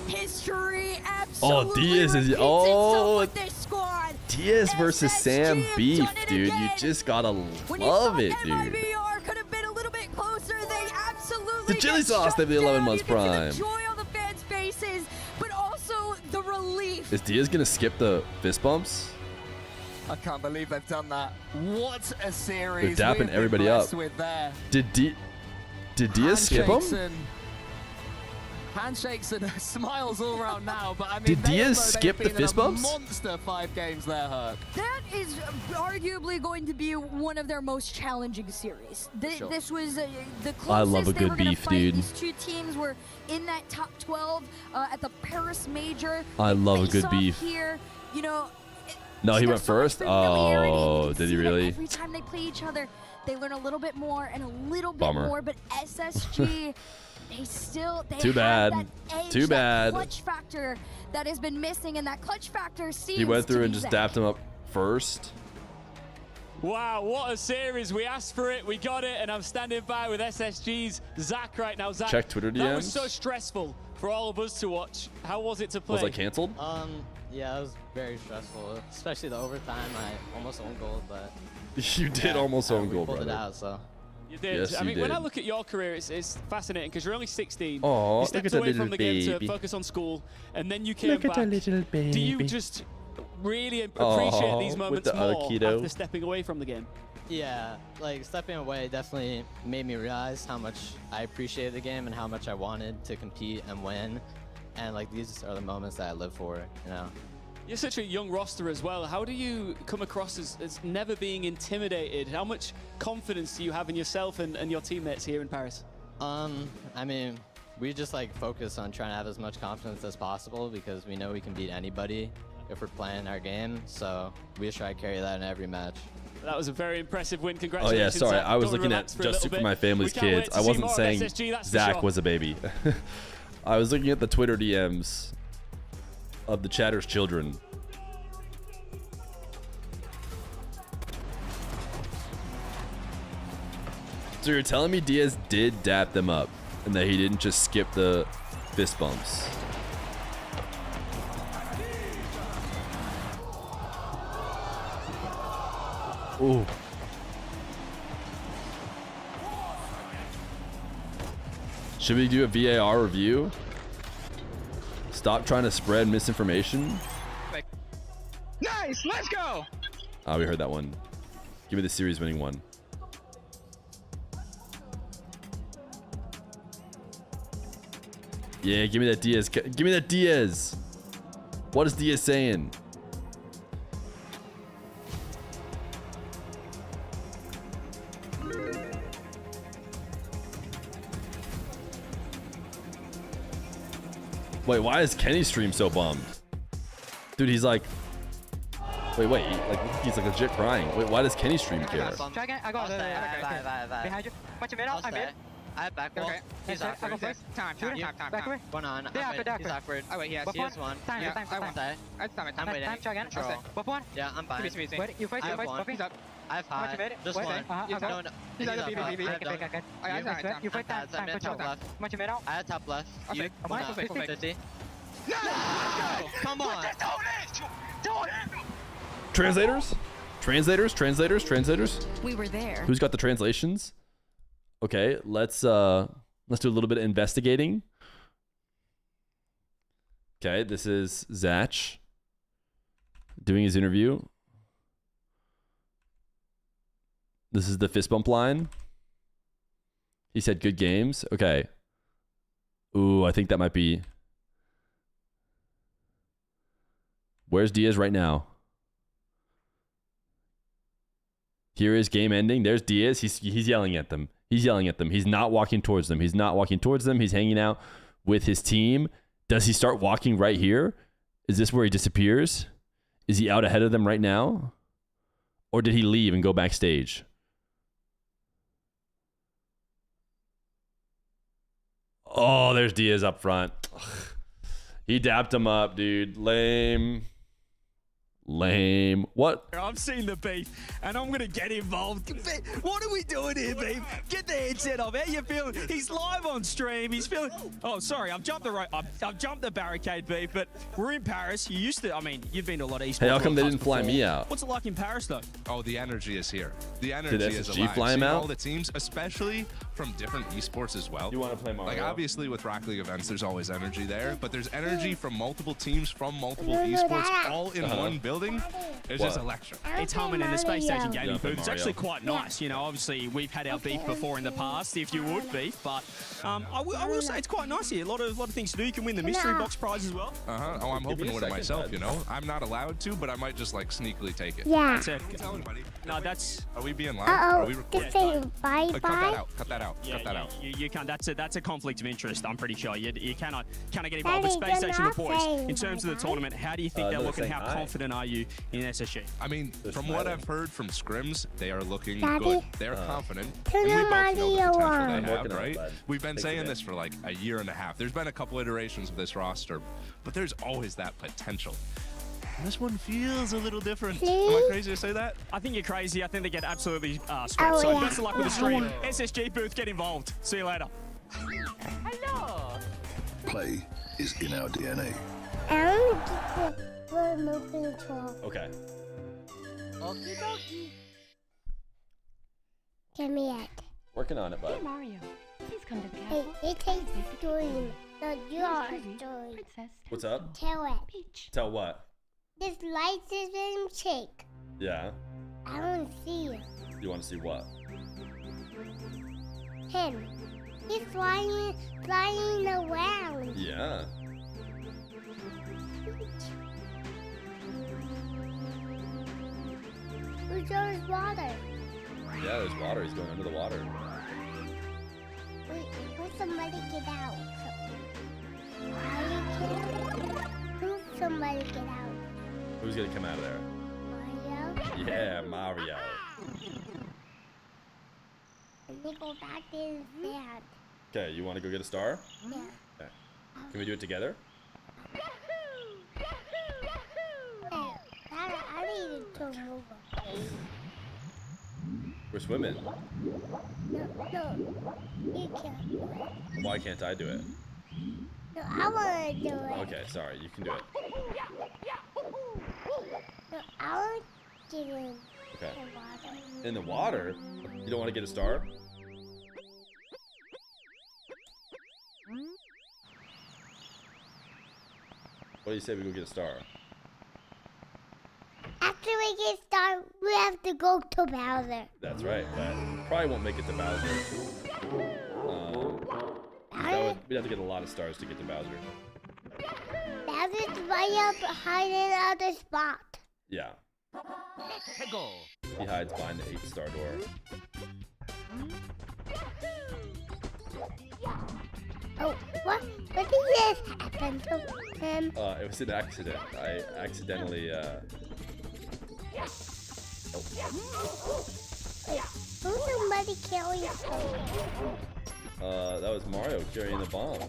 History absolutely Diaz is repeats itself with this squad. Diaz versus Sam SSG Beef, have done it dude. You again. just gotta When you love thought it, dude. MIBR could have been a little bit closer, they absolutely The chili got sauce, shut they have the 11 down. months You can see prime. the joy on the fans' faces, but also the relief. Is Diaz gonna skip the fist bumps? I can't believe they've done that. What a series. They're dapping we've been everybody up. blessed with there. Did Diaz skip Handshakes him? and- Handshakes and smiles all around now, but I mean, Did they Diaz all know skip they've the been in fist a bumps? Monster 5 games there, Herc. That is arguably going to be one of their most challenging series. Sure. This was the closest I love a they good were gonna beef, fight. dude. These two teams were in that top 12 at the Paris Major. I love a Face good off beef. Here, you know. No, he there's went so much first? familiarity, and you Oh, can did he see that really? Every time they play each other, they learn a little bit more and a little bit Bummer. more. But SSG, they Too have bad. that edge, Too that bad. clutch factor that has been missing, and that clutch factor seems He went through to and be just Zach. dapped him up first. Wow, what a series. We asked for it, we got it, and I'm standing by with SSG's Zach right now. Zach, Check Twitter that was DMs. so stressful for all of us to watch. How was it to play? Was that canceled? Yeah, it was very stressful, especially the overtime. I almost owned goal, but You did almost own goal, we pulled brother. it out, so. You did. Yes, I you mean, when I did. look at your career, it's fascinating because you're only 16. Aw, you look stepped at that away from little the game baby. to focus on school, and then you came Look at back. that little Do you baby. just really appreciate Aw, these with moments the more Aikido. after stepping away from the game? Yeah, like stepping away definitely made me realize how much I appreciated the game and how much I wanted to compete and win. And like these are the moments that I live for, you know. You're such a young roster as well. How do you come across as never being intimidated? How much confidence do you have in yourself and your teammates here in Paris? I mean, we just like focus on trying to have as much confidence as possible because we know we can beat anybody if we're playing our game. So we just try to carry that in every match. That was a very impressive win. Oh Congratulations. yeah, sorry. Zach. I was Go looking at relax for a Just little Super bit. My Family's We can't wait Kids. to I see wasn't more of saying SSG, that's for Zach sure. was a baby. I was looking at the Twitter DMs of the chatter's children. So you're telling me Diaz did dap them up and that he didn't just skip the fist bumps? Ooh. Should we do a VAR review? Stop trying to spread misinformation. Nice, let's go. Ah, we heard that one. Give me the series winning one. Yeah, give me that Diaz. Give me that Diaz. What is Diaz saying? Wait, why is Kenny's stream so bummed? Dude, he's like... Wait, he's like legit crying. Wait, why does Kenny's stream care? Try again. I got behind you. Watch your middle. I'm in. I have back wall. Okay. He's I awkward. go first. Time. Back away. One on. Yeah, I'm back He's awkward. Oh wait, yes, He has one. one. Time. Yeah, Time. I won't die. I'm waiting. Try again. Control. Buff one. Yeah, I'm fine. Wait, you fight. I have one. He's up. I have high. Just Wait, one. I'll go. No, He's up out of high. BB. I have done. You fight time. I'm in top left. Watch your middle. I have top left. You. Okay. One Perfect, up. perfect. 50. No! Come on. Translators? We were there. Who's got the translations? Okay, let's do a little bit of investigating. Okay, this is Zach doing his interview. This is the fist bump line. He said good games. Okay. Ooh, I think that might be... Where's Diaz right now? Here is game ending. There's Diaz. He's yelling at them. He's yelling at them. He's not walking towards them. He's hanging out with his team. Does he start walking right here? Is this where he disappears? Is he out ahead of them right now? Or did he leave and go backstage? Oh, there's Diaz up front. He dapped him up, dude. Lame. What? I'm seeing the beef, and I'm gonna get involved. What are we doing here, beef? Get the headset off. How you feeling? He's live on stream. He's feeling. Oh, sorry, I've jumped the barricade, beef. But we're in Paris. You used to. I mean, you've been to a lot of esports. Hey, how come they World didn't Cups fly before. me out? What's it like in Paris, though? Oh, the energy is here. The energy Did is SSG alive. fly him Seeing out? all the teams, especially from different esports as well. You want to play Mario? Like obviously with Rocket League events, there's always energy there, but there's energy from multiple teams from multiple esports all in one building. It's just electric. It's humming in the space station Yeah, gaming play booth. It's Mario. actually quite nice. You know, obviously we've had our beef before in the past, if you would beef, but I will say it's quite nice here. A lot of things to do. You can win the mystery box prize as well. Oh, I'm hoping to win it myself. You know, I'm not allowed to, but I might just like sneakily take it. That's it. Tell anybody. No, that's. Are we being live? Are we recording? Bye Cut that out. Cut that out. Yeah, Cut that out. You can't. That's a conflict of interest. I'm pretty sure you cannot get involved. But Space Station, the boys, in terms of the tournament, how do you think they're looking? How confident are you in SSG? I mean, from what I've heard from scrims, they are looking Daddy? good. They're confident. Turn And we the both know the audio potential on. they have, right? bud. We've been Thanks saying again. this for like a year and a half. There's been a couple iterations of this roster, but there's always that potential. And this one feels a little different. Am I crazy to say that? I think you're crazy. I think they get absolutely stripped. Oh, So yeah. best of luck with the stream. Yeah. SSG booth, get involved. See you later. Hello. Play is in our DNA. I want to get the remote control. Okay. Okie dokie. Give me it. Working on it, bud. Mario, please come to the Hey, castle. it takes doing. No, you are doing. What's up? Tell it. Tell what? This light system shake. Yeah. I don't see it. You want to see what? Him. He's flying around. Yeah. There's water. Yeah, there's water. He's going under the water. Wait, will somebody get out? Will somebody get out? Who's gonna come out of there? Mario? Yeah, Mario. And they go back in the sand. Okay, you want to go get a star? Yeah. Okay. Can we do it together? Hey, I need to move. We're swimming. No, you can't do it. Why can't I do it? No, I want to do it. Okay, sorry. You can do it. No, I want to get in Okay. the water. In the water? You don't want to get a star? What do you say we go get a star? After we get started, we have to go to Bowser. That's right, but probably won't make it to Bowser. We'd have to get a lot of stars to get to Bowser. Bowser's right up behind another spot. Yeah. He hides behind the 8-star door. Oh, what did this happen to him? It was an accident. I accidentally, Wait, who's somebody carrying that was Mario carrying the bomb.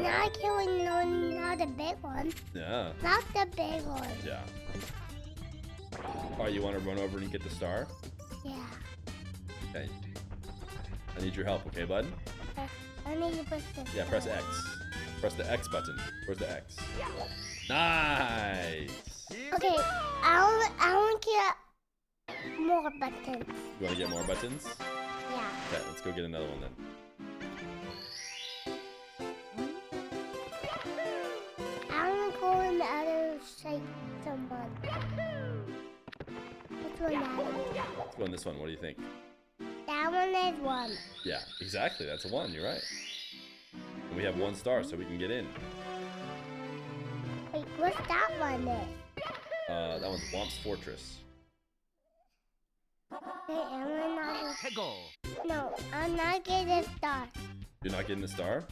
Not killing not a big one. Yeah. Not the big one. Yeah. Alright, you want to run over and get the star? Yeah. Okay. I need your help, okay, bud? I need to push this. Yeah, press X. Press the X button. Where's the X? Nice! Okay, I want to get more buttons. You want to get more buttons? Yeah. Okay, let's go get another one then. I want to go in the other side someone. Which one that is? Let's go on this one. What do you think? That one is one. Yeah, exactly. That's a 1. You're right. And we have 1 star, so we can get in. Wait, what's that one is? That one's Womp's Fortress. Hey, am I not? No, I'm not getting a star. You're not getting the star?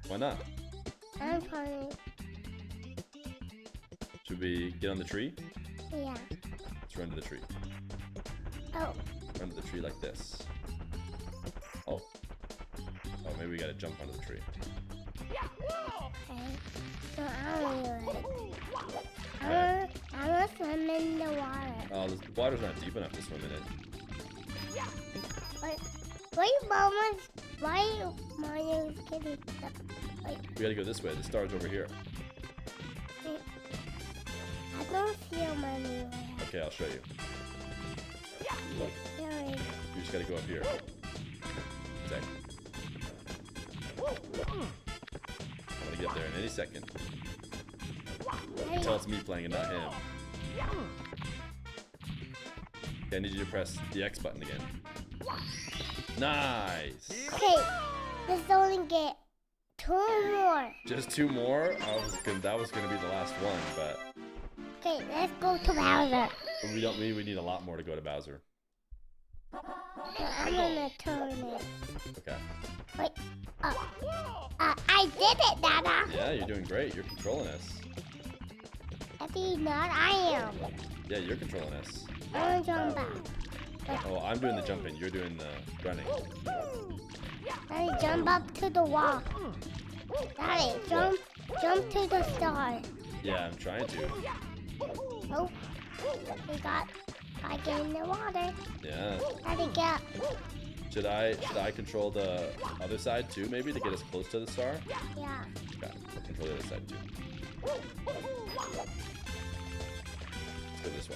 Why not? I'm trying. Should we get on the tree? Yeah. Let's run to the tree. Oh. Run to the tree like this. Oh. Oh, maybe we gotta jump onto the tree. Okay. So I don't do it. I want to swim in the water. Oh, the water's not deep enough to swim in it. Why Mario's getting stuck? Wait, We gotta go this way. The star's over here. I don't see him anywhere. Okay, I'll show you. Look, Sorry. you just gotta go up here. Okay. I'm gonna get there in any second. You can tell it's me playing and not him. Okay, I need you to press the X button again. Nice! Okay, let's only get 2 more. Just 2 more? That was gonna be the last one, but Okay, let's go to Bowser. we need a lot more to go to Bowser. I'm gonna turn it. Okay. Wait. I did it, Dada. Yeah, you're doing great. You're controlling us. Daddy, not I am. Yeah, you're controlling us. I'm gonna jump back. Oh, I'm doing the jumping. You're doing the running. Daddy, jump up to the wall. Daddy, jump to the star. Yeah, I'm trying to. Oh, I get in the water. Yeah. Daddy, get up. Should I control the other side too, maybe, to get us close to the star? Yeah. Okay, I'll control the other side too. Let's go this way.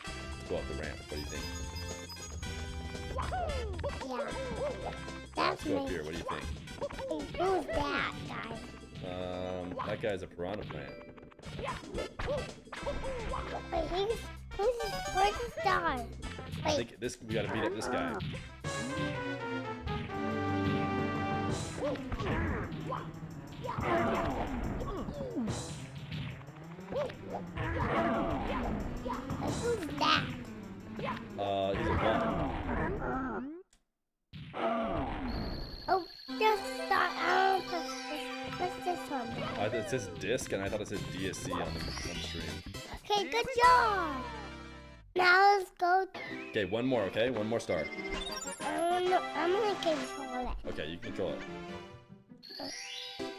Let's go up the ramp. What do you think? Yeah. That's Let's go up here. What do you think? Who's that guy? That guy's a piranha plant. Wait, where's the star? I think we gotta beat up this guy. Who's that? He's a bum. Oh, there's the star. What's this one? It says disc, and I thought it said DSC on the stream. Okay, good job. Now let's go. Okay, one more. Okay, one more star. No, I'm gonna control it. Okay, you control it.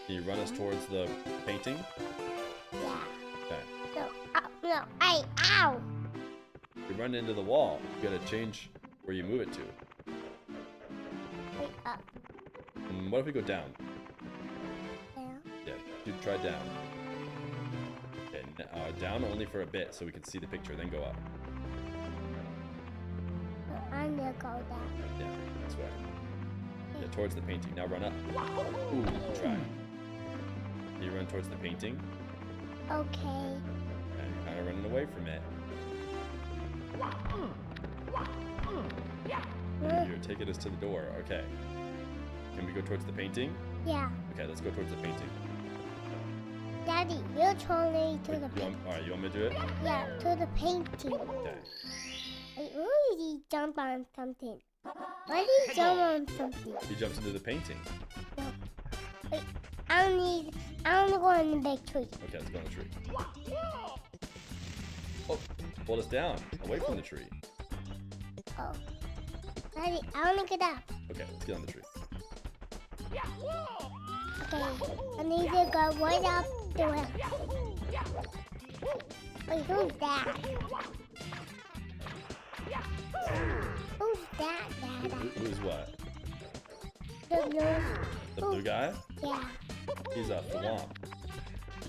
Can you run us towards the painting? Yeah. Okay. No, ow! You run into the wall. You gotta change where you move it to. Wait, up. What if we go down? Down? Yeah, dude, try down. Okay, down only for a bit so we can see the picture, then go up. I'm gonna go down. Yeah, that's right. Yeah, towards the painting. Now run up. Ooh, try. You run towards the painting. Okay. And you're kind of running away from it. You're taking us to the door. Okay. Can we go towards the painting? Yeah. Okay, let's go towards the painting. Daddy, you're totally to the painting. Alright, you want me to do it? Yeah, to the painting. Okay. Wait, where did he jump on something? Why did he jump on something? He jumps into the painting. No. Wait, I don't go in the big tree. Okay, let's go on the tree. Oh, pulled us down, away from the tree. Oh. Daddy, I want to get up. Okay, let's get on the tree. Okay, I need to go right up to him. Wait, who's that? Who's that, Dada? Who's what? The blue guy? Yeah. He's a thwomp.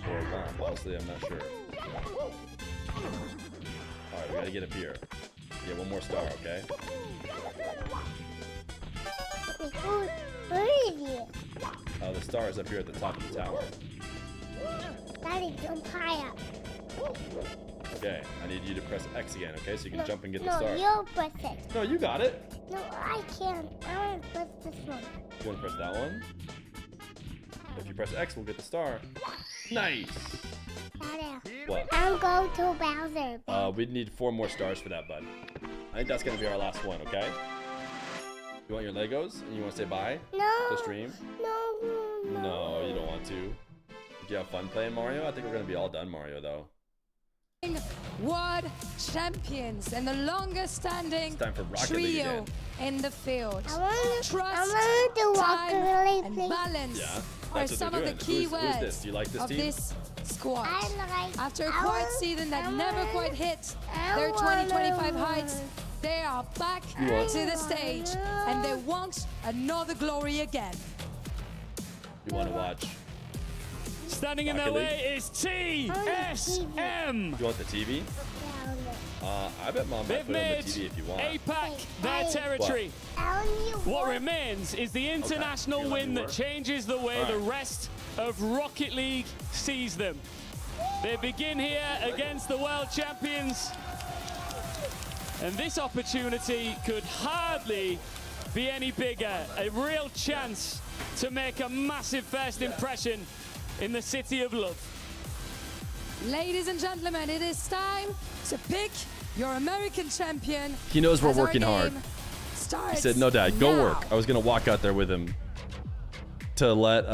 Or a womp, honestly, I'm not sure. Alright, we gotta get up here. Yeah, one more star, okay? Wait, where is he? The star is up here at the top of the tower. Daddy, jump high up. Okay, I need you to press X again, okay? So you can jump and get the star. No, you'll press it. No, you got it. No, I can't. I want to press this one. You want to press that one? If you press X, we'll get the star. Nice! Dada. What? I'm going to Bowser. We'd need 4 more stars for that, bud. I think that's gonna be our last one, okay? You want your Legos? And you want to say bye? No. To stream? No, you don't want to. Did you have fun playing Mario? I think we're gonna be all done Mario, though. World champions and the longest standing It's time for Rocket League trio again. in the field. Trust, time, and please. balance Yeah, are that's what some they're of the doing. key Who's words this? Do you like this of team? this squad. After a I quiet want- season that I never want- quite hit I their 2025 wanna- heights, they are back You want- to the stage and they want another glory again. You want to watch? Standing in their Rocket way is TSM. You want the TV? I bet Mom might They've put it on made the TV if you want. APAC their territory. What remains is the international Okay. win that changes the way the rest of Rocket League sees them. They begin here against the world champions. And this opportunity could hardly be any bigger. A real chance to make a massive first impression in the City of Love. Ladies and gentlemen, it is time to pick your American champion. He knows we're as our working hard. game He starts said, no, Dad, go now. work. I was going to walk out there with him to let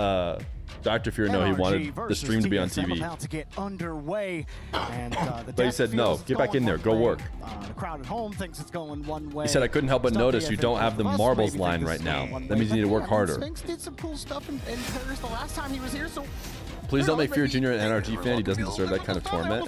Dr. Feer know he wanted the stream to be on TV. About to get underway, and But he said, no, get back in there. Go work. The crowd at home thinks it's going one way. He said, I couldn't help but notice you don't have the marbles line right now. That means you need to work harder. Sphinx did some cool stuff in Paris the last time he was here, so Please don't make Feer Jr. an NRG fan. He doesn't deserve that kind of torment.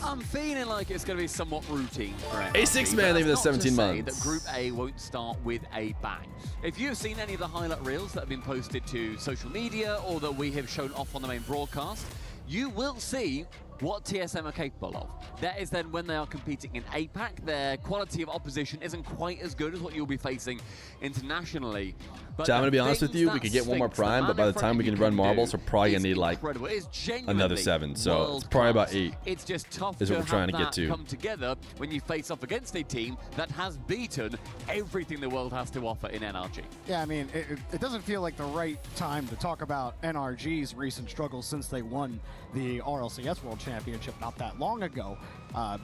I'm feeling like it's going to be somewhat routine for NRG. A6 man leaving the 17 months. That Group A won't start with a bang. If you've seen any of the highlight reels that have been posted to social media or that we have shown off on the main broadcast, you will see what TSM are capable of. That is then when they are competing in APAC, their quality of opposition isn't quite as good as what you'll be facing internationally. But So I'm going to be honest with you, we could get one more prime, but by the time we can run marbles, we're probably going to need like another 7. So it's probably about 8. It's just tough is what we're trying to have get to. that come together when you face off against a team that has beaten everything the world has to offer in NRG. Yeah, I mean, it doesn't feel like the right time to talk about NRG's recent struggles since they won the RLCS World Championship not that long ago.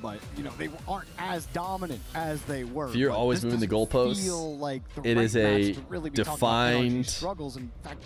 But, you know, they aren't as dominant as they were. Feer always moving the goalposts. It is a defined,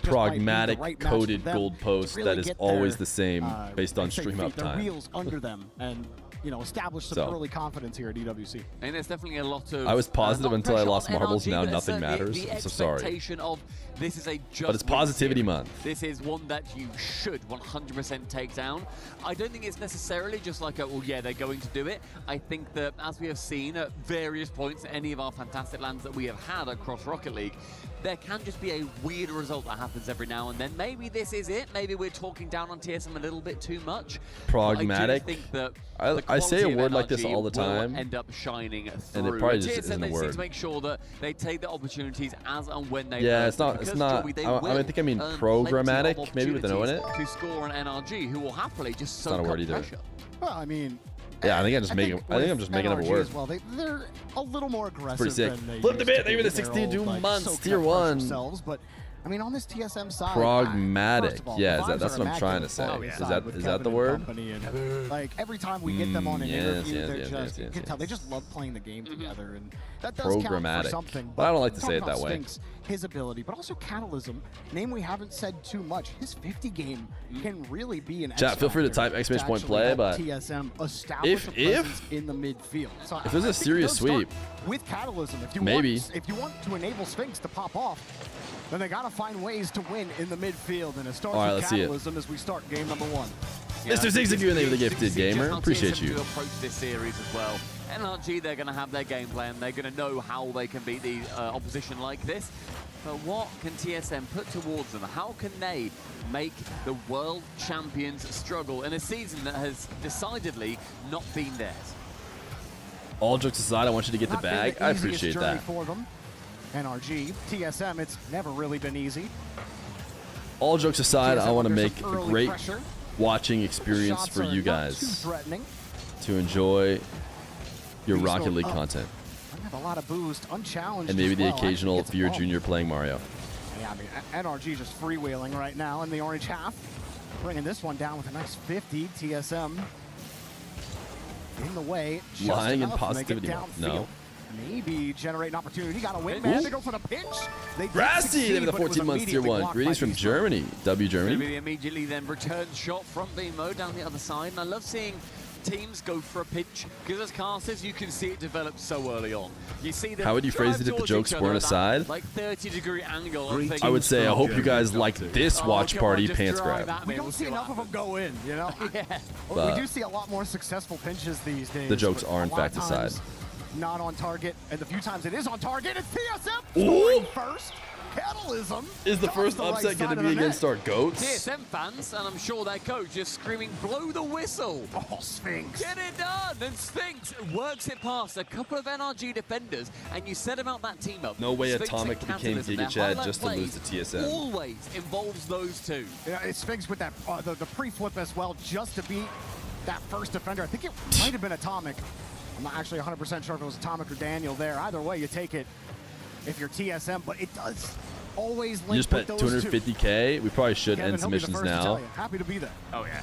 pragmatic, coded goalpost that is always the same based on stream their uptime. wheels under them and, you know, establish some early confidence here at EWC. And there's definitely a lot of... I was positive not until I pressure lost on marbles. NRG, Now but nothing certainly matters. the I'm so sorry. expectation of this is a just But it's positivity win month. series. This is one that you should 100% take down. I don't think it's necessarily just like, well, yeah, they're going to do it. I think that, as we have seen at various points in any of our fantastic lands that we have had across Rocket League, there can just be a weird result that happens every now and then. Maybe this is it. Maybe we're talking down on TSM a little bit too much. Pragmatic. I do think that I say a quality of word like this NRG all the time, will end up shining through. and it probably just TSM, isn't a they seem word. to make sure that they take the opportunities as and when they Yeah, earn it's them, not. It's because, not. Joey, they I think I mean will earn programmatic, plenty of maybe with an O in it. opportunities to score an NRG who will happily just It's not a soak word up either. pressure. Well, I mean, Yeah, I think I'm just making. I think I'm just making up a NRG word. as well. They're a little more aggressive Pretty sick. than they Flip the used bit. to They were be. the They're 62 old, like, months, soaked tier up 1. themselves, but I mean, on this TSM side, Pragmatic. first of all, Yeah, the that's vibes what are I'm trying to say. immaculate Is side that with is that Kevin the and word? company, and, like every time we get them on an yes, interview, yes, they're yes, just yes, you can yes, tell they yes. just love playing the game together, and that does count for Programmatic. something. But I don't like to talk say it about that way. Sphinx, his ability, but also Catalysm, name we haven't said too much. His 50 game can really be an Chat, feel free to type exclamation point actually play, help but TSM establish a presence in the midfield. So if there's I a think serious it does start sweep, with Catalysm, if you maybe. if you want to enable Sphinx to pop off, then they gotta find ways to win in the midfield, and it starts All right, with let's see it. Catalysm as we start game number 1. Mr. Zigzag, you and the gifted gamer. Appreciate you. To approach this series as well. NRG, they're going to have their game plan. They're going to know how they can beat the opposition like this. But what can TSM put towards them? How can they make the world champions struggle in a season that has decidedly not been theirs? All jokes aside, I want you to get the Not been bag. the I easiest appreciate journey that. for them. NRG, TSM, it's never really been easy. All jokes aside, I want to under make some a early great pressure. watching experience Shots for are you not guys too threatening. to enjoy your Beast Rocket mode League up. content. I have a lot of boost, unchallenged. And maybe as the well. occasional Actually Feer gets a bump. Jr. playing Mario. Yeah, I mean, NRG just freewheeling right now in the orange half. Bringing this one down with a nice 50. TSM in the way. just Lying in enough to make it positivity mode. downfield. No. Maybe generate an opportunity. Got a win, man. They go for the pinch. They did Grassy, succeed, they have the but it was 14 months tier immediately 1. blocked Greetings by from Beast Germany. W Germany. Maybe immediately then return shot from BMO down the other side. And I love seeing teams go for a pinch because as casters you can see it develop so early on. You see them How would you phrase drive it if the towards jokes each weren't other, aside? that, like 30-degree angle. and I would say, I thinking, hope you guys like this Oh, watch come party on, just pants drive grab. at me, We we'll don't see see what enough of them go in, you know? Yeah. But we do see a lot more successful pinches these days. the jokes but are a in lot fact of aside. times Not on target, and the few times it is on target, it's TSM Ooh. scoring first. Catalysm Is the does first right upset going side to of be the net. against our goats? TSM fans, and I'm sure their coach is screaming, blow the whistle. Oh, Sphinx. Get it done. And Sphinx works it past a couple of NRG defenders, and you set about that team up. No way Sphinx Atomic and became Catalysm, Giga their Chad highlight just to lose to play TSM. Always involves those two. Yeah, it's Sphinx with that the pre-flip as well, just to beat that first defender. I think it might have been Atomic. I'm not actually 100% sure if it was Atomic or Daniel there. Either way, you take it if you're TSM, but it does always link You just with bet those 250K. We probably should Kevin, end he'll be the submissions first to tell now. you. Happy to be there. Oh, yeah.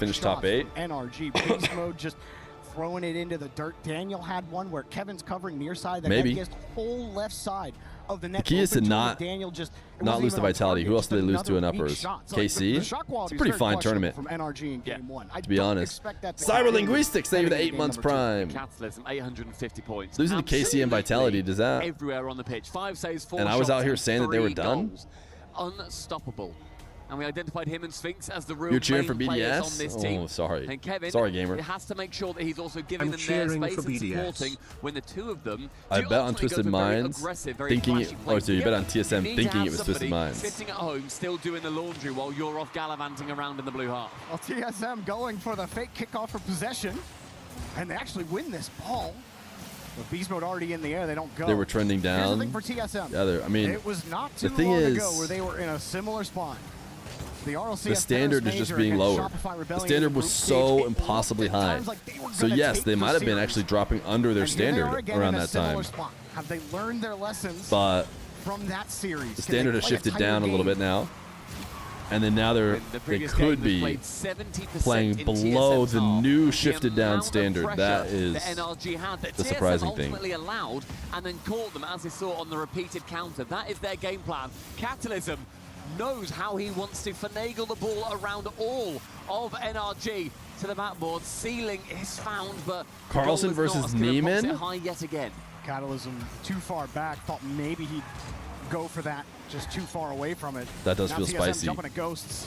finish top shots 8. from NRG beast mode just throwing it into the dirt. Daniel had one where Kevin's covering near side. That Maybe. He has the whole left side of the net. The key is to open not Daniel just lose the vitality. Who else did they lose to in uppers? KC? It's a pretty fine tournament, from NRG in game one. to be honest. Cyberlinguistics, thank you for the 8 months prime. Catalysm, 850 points. Losing to KC and vitality, does that? Everywhere on the pitch. 5 saves, 4 And I was shots, out here saying that they were 3 done? goals. Unstoppable. And we identified him and Sphinx as the real You're cheering main for players on BDS? this team. Oh, sorry. And Kevin, Sorry, gamer. He has to make sure that he's also giving I'm them their cheering space for and BDS. supporting when the two of them I do bet on ultimately Twisted go for very Minds, aggressive, very thinking it. flashy Oh, plays so you bet on together. TSM, You need to thinking have it was Twisted somebody Minds. sitting at home, still doing the laundry while you're off gallivanting around in the blue heart. Well, TSM going for the fake kickoff for possession, and they actually win this ball. With beast mode already in the air, they don't go. They were trending Here's the down. thing for TSM. Yeah, I mean, it was not the too thing long is, ago where they were in a similar spot. The the standard is just being lowered. The standard was so impossibly high. So yes, they might have been actually dropping under their standard around that time. Have they learned their lessons But from that series? the standard has shifted down a little bit now. And then now they could be playing below the new shifted down standard. That is the surprising thing. Ultimately allowed and then caught them as they saw on the repeated counter. That is their game plan. Catalysm knows how he wants to finagle the ball around all of NRG to the backboard. Ceiling is found, but Carlson versus Neiman? High yet again. Catalysm too far back. Thought maybe he'd go for that. Just too far away from it. That does now feel TSM spicy. Jumping at Ghosts.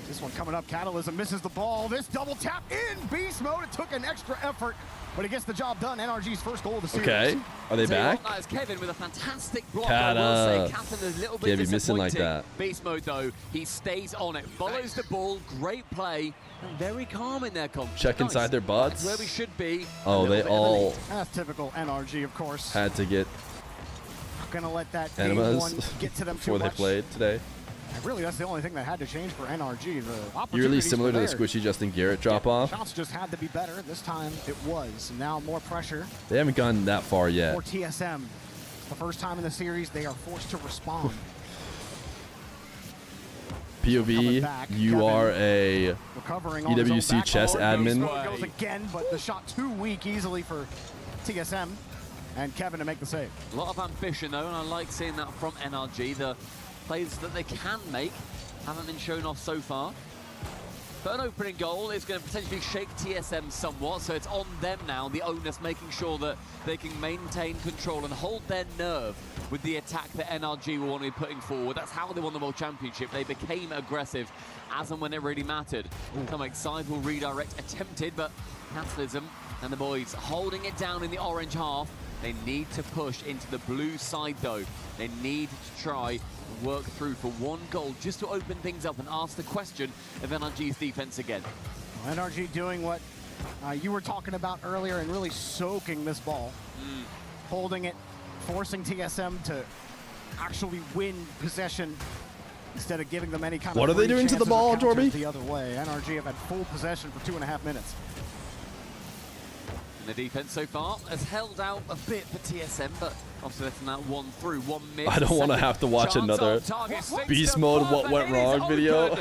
This one coming up. Catalysm misses the ball. This double tap in beast mode. It took an extra effort, but it gets the job done. NRG's first goal of the series. Okay, are they back? That is Kevin with a fantastic block. Kata. I will say Captain is a little bit Can't be missing like disappointing. that. Beast mode though, he stays on it, follows the ball, great play, and very calm in their confidence. Check inside their butts. That's where we should be. Oh, they all That's typical NRG, of course. had to get Not gonna let that game enemas one get to them too before they much. played today. And really, that's the only thing that had to change for NRG. The Eerily opportunities similar were to the there. squishy Justin Garrett drop off. Shots just had to be better. This time it was. And now more pressure They haven't gone that far yet. for TSM. It's the first time in the series they are forced to respond. POV, you are a Recovering on his own EWC back. chess Oh, admin. Beast goes again, but the shot too weak easily for TSM and Kevin to make the save. A lot of ambition though, and I like seeing that from NRG. The plays that they can make haven't been shown off so far. But an opening goal is going to potentially shake TSM somewhat, so it's on them now, the onus, making sure that they can maintain control and hold their nerve with the attack that NRG will want to be putting forward. That's how they won the World Championship. They became aggressive as and when it really mattered. Come side will redirect attempted, but Catalysm and the boys holding it down in the orange half. They need to push into the blue side though. They need to try and work through for one goal just to open things up and ask the question of NRG's defense again. Well, NRG doing what you were talking about earlier and really soaking this ball. Holding it, forcing TSM to actually win possession instead of giving them any kind of What are they free doing to the chances or ball, counters Torby? The other way. NRG have had full possession for 2.5 minutes. And the defense so far has held out a bit for TSM, but obviously letting that one through, one miss. I don't want to have to watch another Beast Mode What Went Wrong video.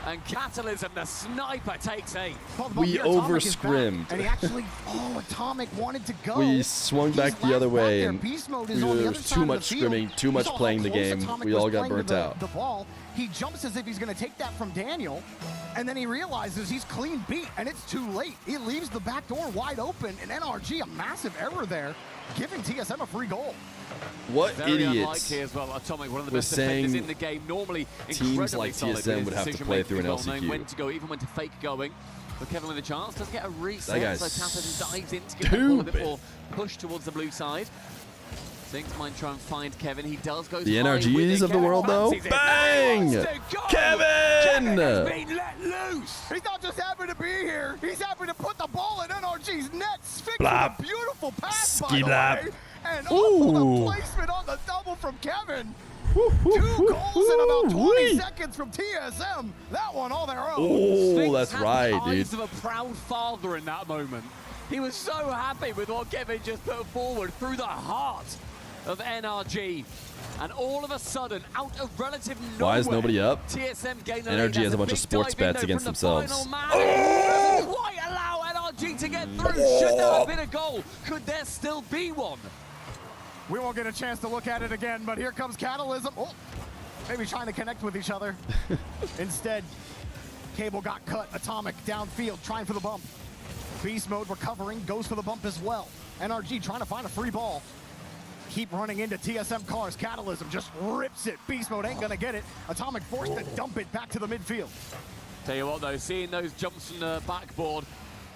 And Catalysm, the sniper, takes 8. We over-scrimmed. And he actually, Atomic wanted to go. We swung back the other way, and Beast mode there is on the other was side too of the much field. scrimming, too You much saw how playing the close game. Atomic We was all got playing to burnt out. The ball. He jumps as if he's going to take that from Daniel, and then he realizes he's clean beat, and it's too late. He leaves the back door wide open, and NRG, a massive error there, giving TSM a free goal. What Very idiots unlikely as well. Atomic, one of the was best defenders saying in the game. Normally, teams incredibly like solid TSM with would his have to play through an decision-making, well, knowing LCQ. when to go, even when to fake going. But Kevin with a chance, doesn't get a reset, That guy's so Catalysm dives in to give the ball a bit stupid. more push towards the blue side. Sphinx might try and find Kevin. He does go The high with NRGs it. of the Kevin world, though. fancies it. Bang! He wants to go. Kevin! has been let loose. He's not just happy to be here. He's happy to put the ball in NRG's net. Sphinx Blap. with a beautiful pass, by Ski the blap. way. And Ooh. the placement on the double from Kevin. 2 goals in about 20 seconds from TSM. That one all their own. Oh, Sphinx that's had right, the eyes dude. of a proud father in that moment. He was so happy with what Kevin just put forward through the heart of NRG. And all of a sudden, out of relative nowhere, Why is nobody up? TSM gained the NRG lead. has a bunch of Big sports dive in bets though against from the themselves. final man. Doesn't quite allow NRG NRG to get through. Should there have been a goal? Could there still be one? We won't get a chance to look at it again, but here comes Catalysm. Oh, maybe trying to connect with each other. Instead, Cable got cut. Atomic downfield, trying for the bump. Beast Mode recovering, goes for the bump as well. NRG trying to find a free ball. Keep running into TSM cars. Catalysm just rips it. Beast Mode ain't gonna get it. Atomic forced to dump it back to the midfield. Tell you what though, seeing those jumps from the backboard,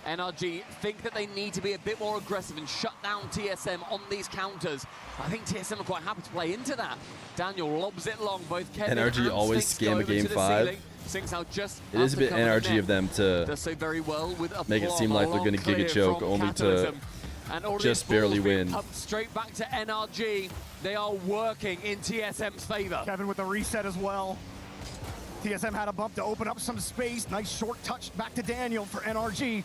NRG think that they need to be a bit more aggressive and shut down TSM on these counters. I think TSM are quite happy to play into that. Daniel lobs it long, both Kevin NRG and always Sphinx scam a game 5. It is a bit NRG of them to so very well with make it seem like they're going to Giga Choke only to just barely win. Straight back to NRG. They are working in TSM's favor. Kevin with the reset as well. TSM had a bump to open up some space. Nice short touch back to Daniel for NRG.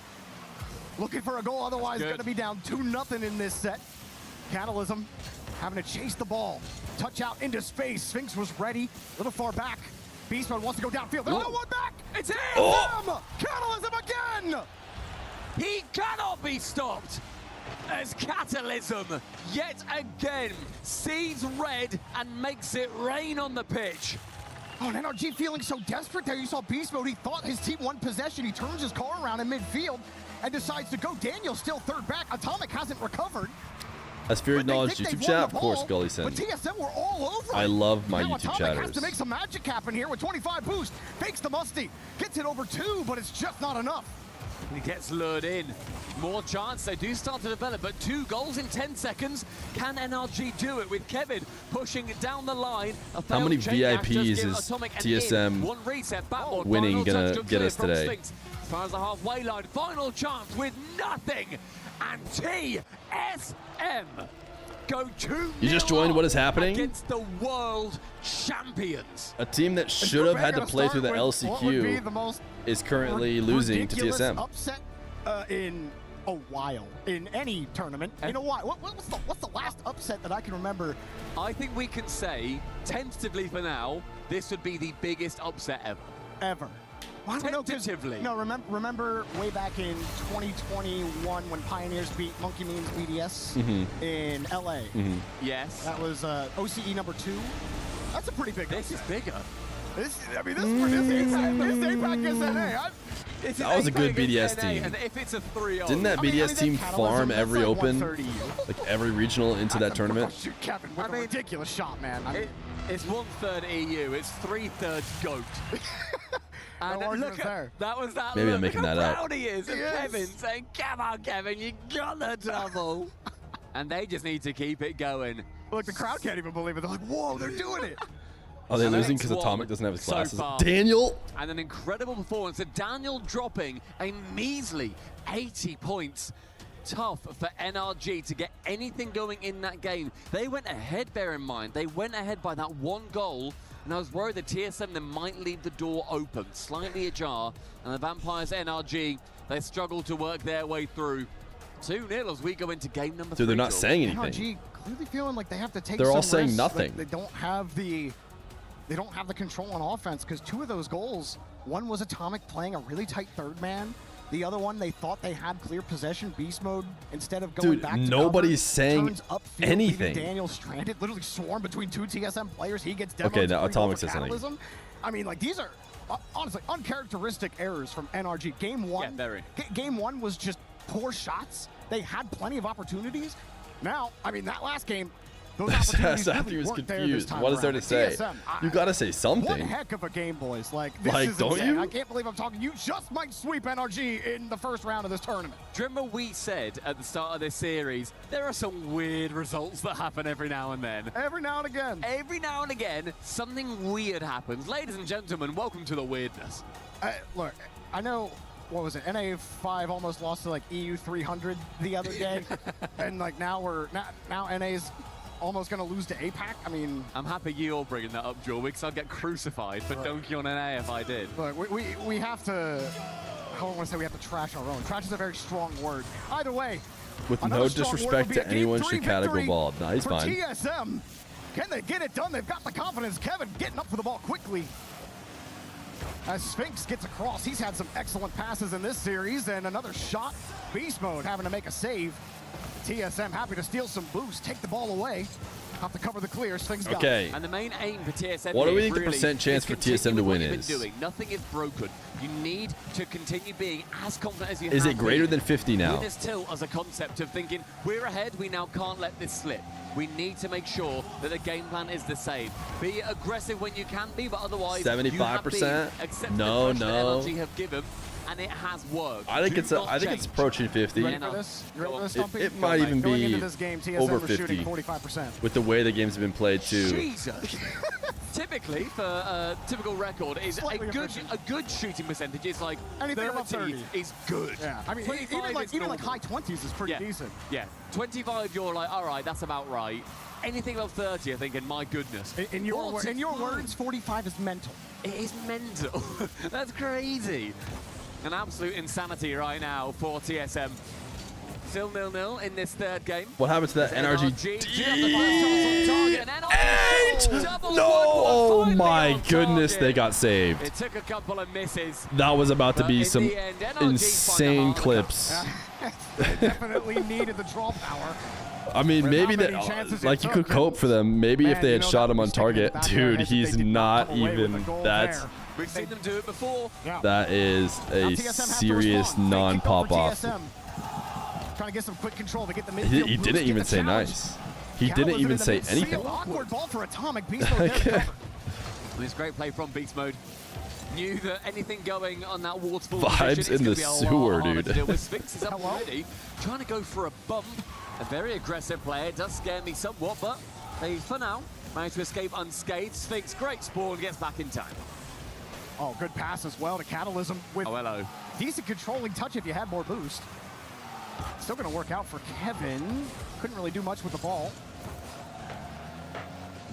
Looking for a goal, otherwise going to be down 2-0 in this set. Catalysm having to chase the ball. Touch out into space. Sphinx was ready, a little far back. Beast Mode wants to go downfield. There's no one back. It's him! Catalysm again! He cannot be stopped as Catalysm yet again sees red and makes it rain on the pitch. Oh, and NRG feeling so desperate there. You saw Beast Mode. He thought his team won possession. He turns his car around in midfield and decides to go. Daniel's still third back. Atomic hasn't recovered. As Fear acknowledged YouTube chat, of course, Gully But sent. TSM were all over. I love my now YouTube Atomic has chatters. to make some magic happen here with 25 boost. Fakes the Musty. Gets it over 2, but it's just not enough. He gets lured in. More chance. They do start to develop, but 2 goals in 10 seconds. Can NRG do it with Kevin pushing it down the line? How many VIPs is TSM winning gonna get us today? As far as the halfway line, final chance with nothing. And TSM go 2-0 You just joined what is happening? against the world champions. A team that should have had to play through the LCQ is currently losing to TSM. Upset in a while, in any tournament. In a while. What's the last upset that I can remember? I think we can say, tentatively for now, this would be the biggest upset ever. Ever. Well, Tentatively. No, remember way back in 2021 when Pioneers beat Monkey Means BDS in LA? Yes. That was OCE number 2. That's a pretty big This is bigger. This APAC is NA. That was a good BDS team. And if it's a 3-0. Didn't that BDS team farm every open, like every regional into that tournament? Shoot Kevin with a ridiculous shot, man. It's 1/3 EU, it's 3/3 GOAT. And look at, that was that Maybe look. I'm making Look that how up. proud he is of Kevin saying, come on, Kevin, you got the double. And they just need to keep it going. Look, the crowd can't even believe it. They're like, whoa, they're doing it. Are they So losing because X1 Atomic doesn't have his so glasses? far. Daniel! And an incredible performance. So Daniel dropping a measly 80 points. Tough for NRG to get anything going in that game. They went ahead, bear in mind. They went ahead by that 1 goal. And I was worried that TSM then might leave the door open, slightly ajar. And the Vampires NRG, they struggle to work their way through. 2-0 as we go into game number 3. Dude, they're not saying anything. NRG clearly feeling like they have to take They're all some saying risks. nothing. They don't have the control on offense because 2 of those goals, one was Atomic playing a really tight third man. The other one, they thought they had clear possession, beast mode, instead of going back to nobody's cover, saying turns upfield, anything. leaving Daniel stranded, literally swarmed between 2 TSM players. He gets demoed. Okay, now Atomic says something. Catalysm. I mean, like, these are honestly uncharacteristic errors from NRG. Game 1, Yeah, very. Game 1 was just poor shots. They had plenty of opportunities. Now, I mean, that last game, those opportunities After really he was weren't there this confused. time What is there around. to say? TSM, You gotta say one something. heck of a game, boys. Like, this Like, is don't insane. you? I can't believe I'm talking. You just might sweep NRG in the first round of this tournament. Do you remember we said at the start of this series, there are some weird results that happen every now and then. Every now and again. Every now and again, something weird happens. Ladies and gentlemen, welcome to the weirdness. Look, I know, what was it? NA5 almost lost to like EU 300 the other day. And like now NA's almost going to lose to APAC. I mean, I'm happy you're bringing that up, Joel, because I'd get crucified for dunking on NA if I did. Look, we have to, I don't want to say we have to trash our own. Trash is a very strong word. Either way, With no another strong word disrespect would be to a Game anyone, 3 Chicago victory ball. Nah, he's for fine. TSM. Can they get it done? They've got the confidence. Kevin getting up for the ball quickly. As Sphinx gets across, he's had some excellent passes in this series, and another shot. Beast Mode having to make a save. TSM happy to steal some boost, take the ball away. Have to cover the clear. Sphinx got Okay. it. And the main aim for TSM What do we here think the really percent chance is for continue TSM to with what win you've been is? doing. Nothing is broken. You need to continue being as confident as you Is have it greater been. than 50 now? With this tilt as a concept of thinking, we're ahead, we now can't let this slip. We need to make sure that the game plan is the same. Be aggressive when you can be, but otherwise 75%? accept No, the pressure no. that LG have given, and it has worked. I think Do it's not it's change. approaching 50. You ready for this? You ready for this, Stumpy? It might even Going be into this game, TSM over was shooting 50 45%. with the way the games have been played too. Jesus. Typically, for a typical record, is a good shooting percentage is like Anything above 30 is good. Yeah, I mean, 25 even like is normal. high 20s is pretty decent. Yeah, 25, you're like, all right, that's about right. Anything above 30, I think, and my goodness. In your words, 45 is mental. It is mental. That's crazy. An absolute insanity right now for TSM. Still 0-0 in this third game. What happened to that NRG? Double No! Oh finally my on goodness, target. they got saved. It took a couple of misses. That was about to But be in some the end, NRG insane find the clips. They definitely needed the draw power. I mean, With maybe how many that, chances like, it you took, could cope for them. Maybe man, if they had you know, shot that him on was sticking in the target. back of their Dude, heads if he's they did not come away with even. a goal That's there. We've seen them do it before. Yeah. that is Now a TSM have to serious respond. They kick over non-pop off. TSM. Trying to get some quick control to get the midfield He boost, didn't get even the say challenge. nice. He Cal didn't was even in the say midfield. anything. Awkward ball for Atomic. Beast Mode there to cover. It's great play from Beast Mode. Knew that anything going on that waterfall Vibes position is in gonna the be a lot sewer, harder dude. to deal with. Sphinx is up already, trying to go for a bump. A very aggressive player. It does scare me somewhat, but they, for now, managed to escape unscathed. Sphinx, great spawn, gets back in time. Oh, good pass as well to Catalysm with hello. decent controlling touch if you had more boost. Still going to work out for Kevin. Couldn't really do much with the ball.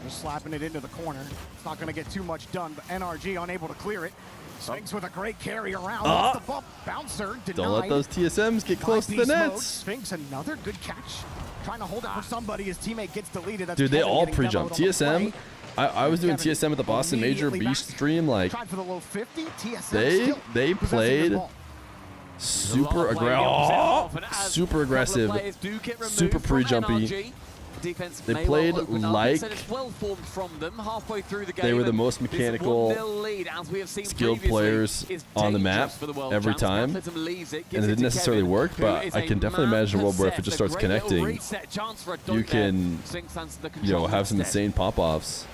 Just slapping it into the corner. It's not going to get too much done, but NRG unable to clear it. Sphinx with a great carry around. Off the bump. Bouncer denied. Don't let those TSMs get by close to the Beast Mode. nets. Sphinx, another good catch. Trying to hold it for somebody. His teammate gets deleted. That's Dude, they Kevin all getting pre-jump. demoed on the TSM, play. I was doing Kevin TSM at the Boston Major immediately Beast back. stream. Like, Tried for the low 50. TSM they still they possessing the played ball. super super aggressive, super pre-jumpy. Defense They may played well open up. like Instead, it's well formed from them halfway through the game. they were the and most this mechanical, 1-0 lead, as we have seen skilled previously, players is on the map dangerous for the world every champs. time. Cataclysm leaves it, And gives it it didn't to necessarily Kevin, work, who but is I a can definitely imagine a world where if it man just starts possessed. A great little connecting, reset chance for a you dunk there. can, Sphinx stands to the you know, control have some instead. insane pop-offs.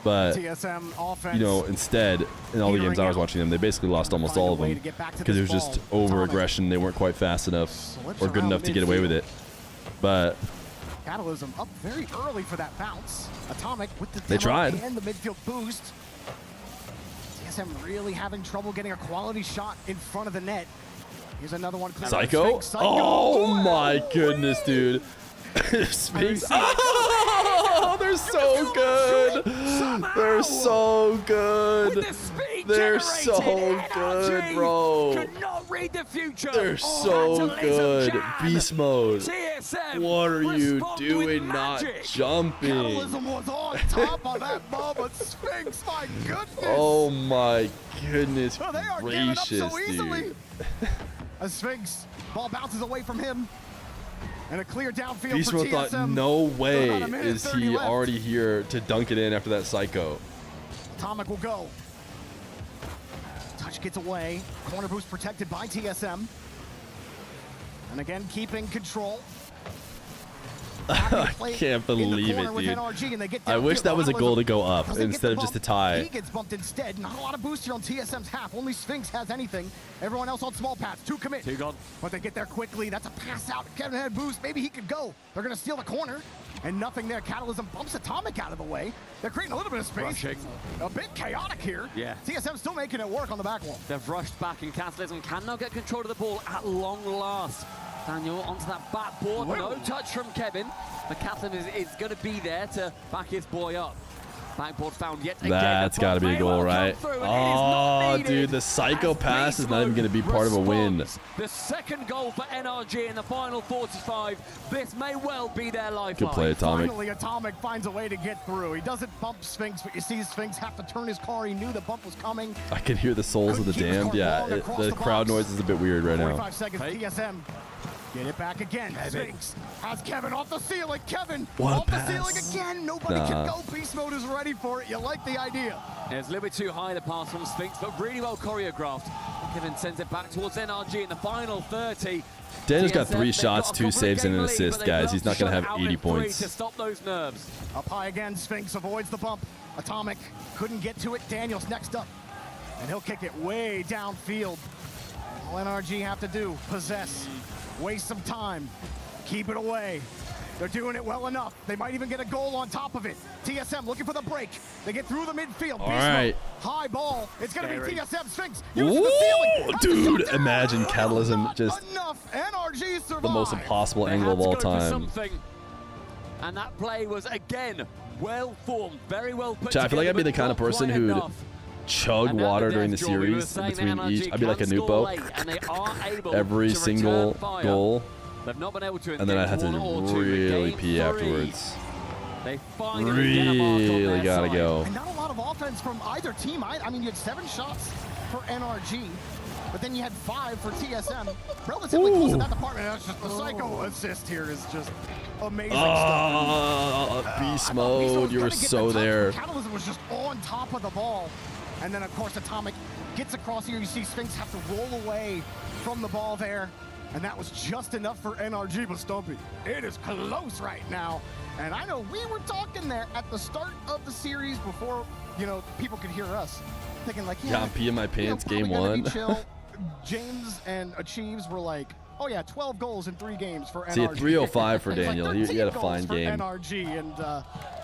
But TSM offense. you know, instead, in all the games I was watching them, they basically lost almost all of them because it was just over-aggression. They weren't quite fast enough or good enough to get away with it. But Catalysm up very early for that bounce. Atomic with the They demo tried. and the midfield boost. TSM really having trouble getting a quality shot in front of the net. Here's another one. Psycho? Oh my goodness, dude. Sphinx. Oh, they're so good. They're so good. They're so good, bro. Could not read the future. They're so good. Beast mode. TSM What are you respond doing? with Not magic. jumping. Catalysm was on top of that ball, but Sphinx, my goodness. Oh my goodness Oh, they are giving up gracious, so easily. dude. A Sphinx, ball bounces away from him. And a clear downfield Beast for mode TSM. thought, no way About a minute is 30 he left. already here to dunk it in after that psycho. Atomic will go. Touch gets away. Corner boost protected by TSM. And again, keeping control. I can't believe it, dude. I wish that was a goal to go up instead of just a He tie. gets bumped instead. Not a lot of boost here on TSM's half. Only Sphinx has anything. Everyone else on small paths. Two commit. Two gone. But they get there quickly. That's a pass out. Kevin had boost. Maybe he could go. They're going to steal the corner. And nothing there. Catalysm bumps Atomic out of the way. They're creating a little bit of space. Rushing. A bit chaotic here. Yeah. TSM still making it work on the back wall. They've rushed back, and Catalysm can now get control of the ball at long last. Daniel onto that backboard. No touch from Kevin. But Catalysm is going to be there to back his boy up. Backboard found yet again. That's got to be a goal, right? Oh, dude, the Psycho Pass is not even going to be part of a win. The second goal for NRG in the final 45. This may well be their lifeline. Good play, Atomic. Finally, Atomic finds a way to get through. He doesn't bump Sphinx, but you see Sphinx have to turn his car. He knew the bump was coming. I can hear the souls of the damned. Yeah, the crowd noise is a bit weird right now. 45 seconds, TSM. Get it back again. Sphinx has Kevin off the ceiling. Kevin off the ceiling again. Nobody can go. Beast Mode is ready for it. You like the idea. It's a little bit too high, the pass from Sphinx, but really well choreographed. Kevin sends it back towards NRG in the final 30. Daniel's got 3 shots, 2 saves, and an assist, guys. He's not going to have 80 points. To stop those nerves. Up high again. Sphinx avoids the bump. Atomic couldn't get to it. Daniel's next up. And he'll kick it way downfield. All NRG have to do, possess. Waste some time, keep it away. They're doing it well enough. They might even get a goal on top of it. TSM looking for the break. They get through the midfield. All right. High ball. It's going to be TSM. Sphinx. Ooh, dude, imagine Catalysm just NRG survive. the most impossible angle of all time. And that play was, again, well formed, very well put I feel like together, I'd be the kind of person who'd chug water during the series between each. I'd be like a Nupo. Every single goal. And then I had to really pee afterwards. They really gotta go. And not a lot of offense from either team. I mean, you had 7 shots for NRG, but then you had 5 for TSM. Relatively close in that department. That's just the Psycho assist here is just amazing stuff. Beast Mode, you were so there. Catalysm was just on top of the ball. And then, of course, Atomic gets across here. You see Sphinx have to roll away from the ball there. And that was just enough for NRG, but Stumpy, it is close right now. And I know we were talking there at the start of the series before, you know, people could hear us. Thinking like, yeah, I'm peeing my pants game 1. James and Achieves were like, oh yeah, 12 goals in 3 games for NRG. See, 305 for Daniel. He had a fine game. NRG, and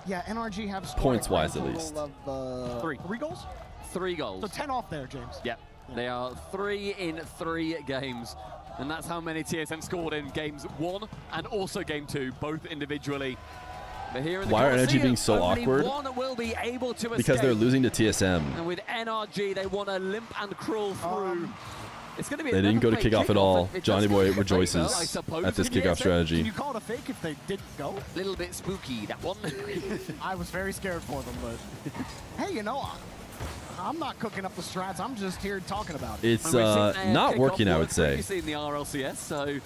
yeah, NRG have points-wise at least. 3 goals? 3 goals. So 10 off there, James. Yep. They are 3 in 3 games. And that's how many TSM scored in games 1 and also game 2, both individually. But here in the Why are NRG being so awkward? Will be able to because they're losing to TSM. And with NRG, they want to limp and crawl through. It's going to be. They didn't go to kickoff at all. Johnny Boy rejoices at this kickoff strategy. Can you call it a fake if they didn't go? A little bit spooky, that one. I was very scared for them, but hey, you know, I'm not cooking up the strats. I'm just here talking about it. It's not working, I would say. In the RLCS, so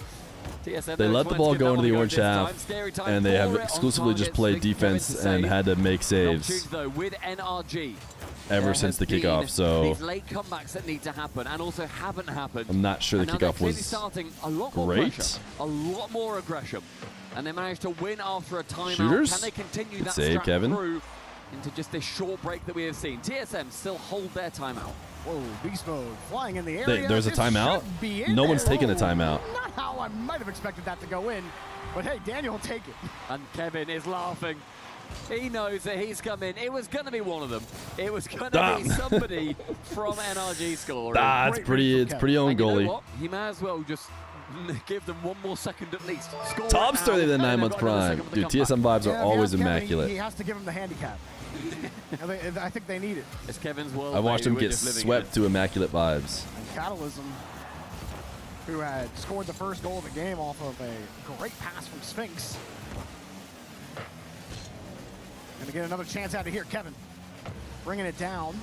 TSM they let the ball go into the orange half, and they have exclusively just played defense and had to make saves with NRG ever since the kickoff. So these late comebacks that need to happen and also haven't happened. I'm not sure the kickoff was starting a lot more pressure, a lot more aggression, and they managed to win after a timeout. Shooters? Can they continue that save, Kevin. Through into just this short break that we have seen? TSM still hold their timeout. Whoa, Beast Mode flying in the area. There's a timeout? No one's taking a timeout. Not how I might have expected that to go in, but hey, Daniel will take it. And Kevin is laughing. He knows that he's coming. It was going to be one of them. It was going to be somebody from NRG scoring. It's pretty own goalie. You know what? He may as well just give them one more second at least. Top story of the 9-month prime. Dude, TSM vibes are always immaculate. He has to give him the handicap. I think they need it. It's Kevin's world. I watched him get swept to immaculate vibes. And Catalysm, who had scored the first goal of the game off of a great pass from Sphinx. Gonna get another chance out of here, Kevin. Bringing it down.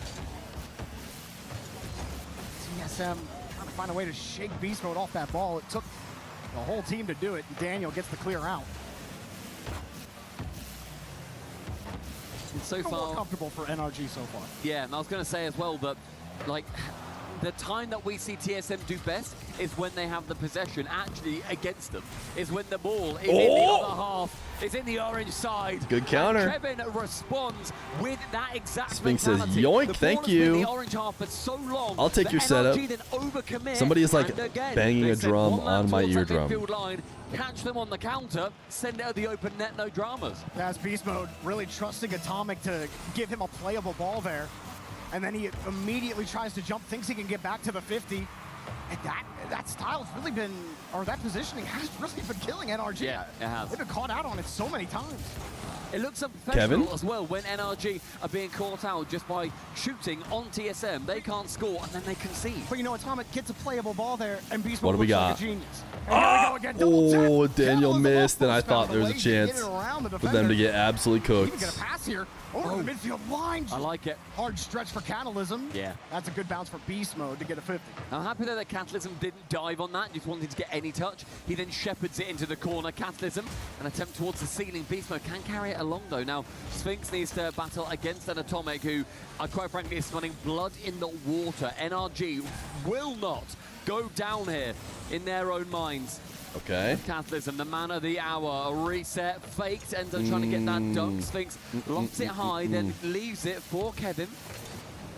TSM trying to find a way to shake Beast Mode off that ball. It took the whole team to do it. Daniel gets the clear out. So far more comfortable for NRG so far. Yeah, and I was going to say as well that, like, the time that we see TSM do best is when they have the possession actually against them. Is when the ball is in the other half. It's in the orange side. Good counter. And Kevin responds with that exact Sphinx says, mentality. yoink, thank you. The orange half for so long. I'll take your setup. Somebody is like again, banging a drum on my eardrum. Catch them on the counter, send it at the open net, no dramas. That's Beast Mode, really trusting Atomic to give him a playable ball there. And then he immediately tries to jump, thinks he can get back to the 50. And that style's really been, or that positioning has really been killing NRG. Yeah, it has. They've been caught out on it so many times. It looks unprofessional Kevin? as well when NRG are being caught out just by shooting on TSM. They can't score, and then they concede. But you know, Atomic gets a playable ball there, and Beast What do Mode we looks got? like a genius. And here we go again, double tap. Oh, Daniel Catalysm missed, and I almost thought found there was a way to get chance it around the for them defender. to get absolutely Even cooked. get a pass here over the midfield line. I like it. Hard stretch for Catalysm. Yeah. That's a good bounce for Beast Mode to get a 50. I'm happy that Catalysm didn't dive on that, just wanted to get any touch. He then shepherds it into the corner. Catalysm, an attempt towards the ceiling. Beast Mode can carry it along though. Now, Sphinx needs to battle against an Atomic who, quite frankly, is running blood in the water. NRG will not go down here in their own minds. Okay. Catalysm, the man of the hour, a reset, faked, ends up trying to get that dunk. Sphinx lofts it high, then leaves it for Kevin.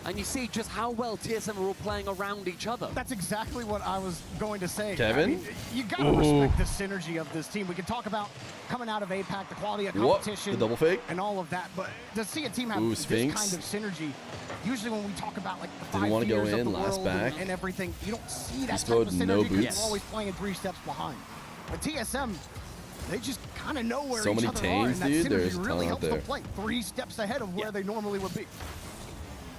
And you see just how well TSM are all playing around each other. That's exactly what I was going to say. Kevin? I mean, you got to respect the synergy of this team. We can talk about coming out of APAC, the quality of competition, The double fake? and all of that, but to see a team have this Sphinx. kind of synergy, usually when we talk about like the Didn't want to go Feers of in, the last world back. and everything, you don't see that Beast type of Mode, no synergy because boots. you're always playing 3 steps behind. But TSM, they just kind of know where So each many other are, tames, and that dude. synergy There's a really ton out helps them there. play 3 steps ahead of where they normally would be.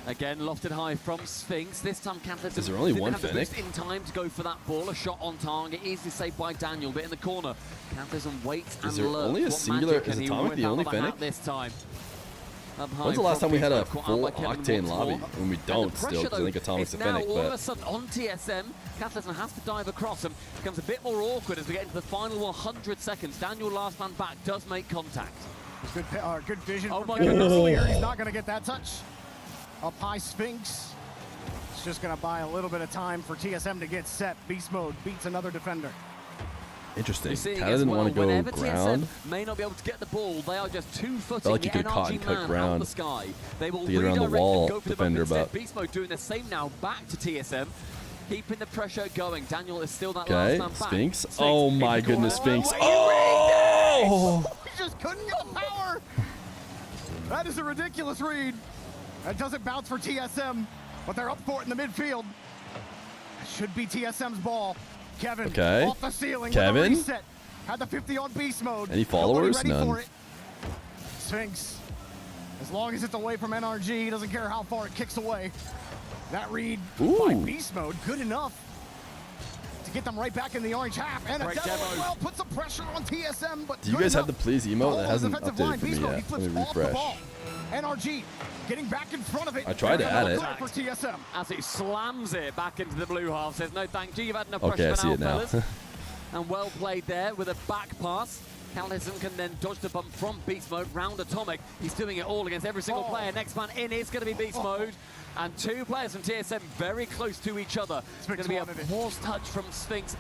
Again, lofted high from Sphinx. This time, Catalysm Is there only didn't one have the Fennec? boost in time to go for that ball. A shot on target, easily saved by Daniel, but in the corner, Catalysm waits and Is there learns only a what singular- magic is can he Atomic whip the out only of the hat Fennec? this time. Up high When's the last from time we had a Beast Mode, caught out full by Kevin octane once lobby? more. And we And the don't still, pressure, because I think though, Atomic's is a Fennec, now all of a but sudden on TSM. Catalysm has to dive across him. Becomes a bit more awkward as we get into the final 100 seconds. Daniel, last man back, does make contact. Good vision Oh from my Kevin goodness. earlier. He's not going to get that touch. Up high Sphinx. It's just going to buy a little bit of time for TSM to get set. Beast Mode beats another defender. interesting. You're seeing Kind of as didn't well, want to go whenever ground. TSM may not be able to get the ball, they are just two-footing Felt like the you could've caught NRG and cut man out ground the sky. They will to get around the redirect wall and go for defender, the bump instead. but- Beast Mode doing the same now, back to TSM. Keeping the pressure going. Daniel is still that Okay, last man back. Sphinx. Oh my in the corner. goodness, Sphinx. Wait, Oh! He just couldn't get the power. That is a ridiculous read. That doesn't bounce for TSM, but they're up for it in the midfield. That should be TSM's ball. Kevin Okay. off the ceiling Kevin? with a reset. Had the 50 on Beast Mode. Any Nobody followers? ready None. for it. Sphinx, as long as it's away from NRG, he doesn't care how far it kicks away. That read by Ooh. Beast Mode, good enough to get them right back in the orange half. And a Great demo demo. as well, put some pressure on TSM, but Do you good guys have the enough. please emote? That Hold hasn't his defensive updated line. for me Beast Mode, yet. he flips Let me off the refresh. ball. NRG getting back in front of it. I tried to There's add another it. clear for TSM. As he slams it back into the blue half. Says, no thank you, you've had enough Okay, I pressure see it for now, now. fellas. And well played there with a back pass. Catalysm can then dodge the bump from Beast Mode round Atomic. He's doing it all against every single player. Next man in is going to be Beast Mode. And 2 players from TSM very close to each other. It's going to be a forced touch from Sphinx.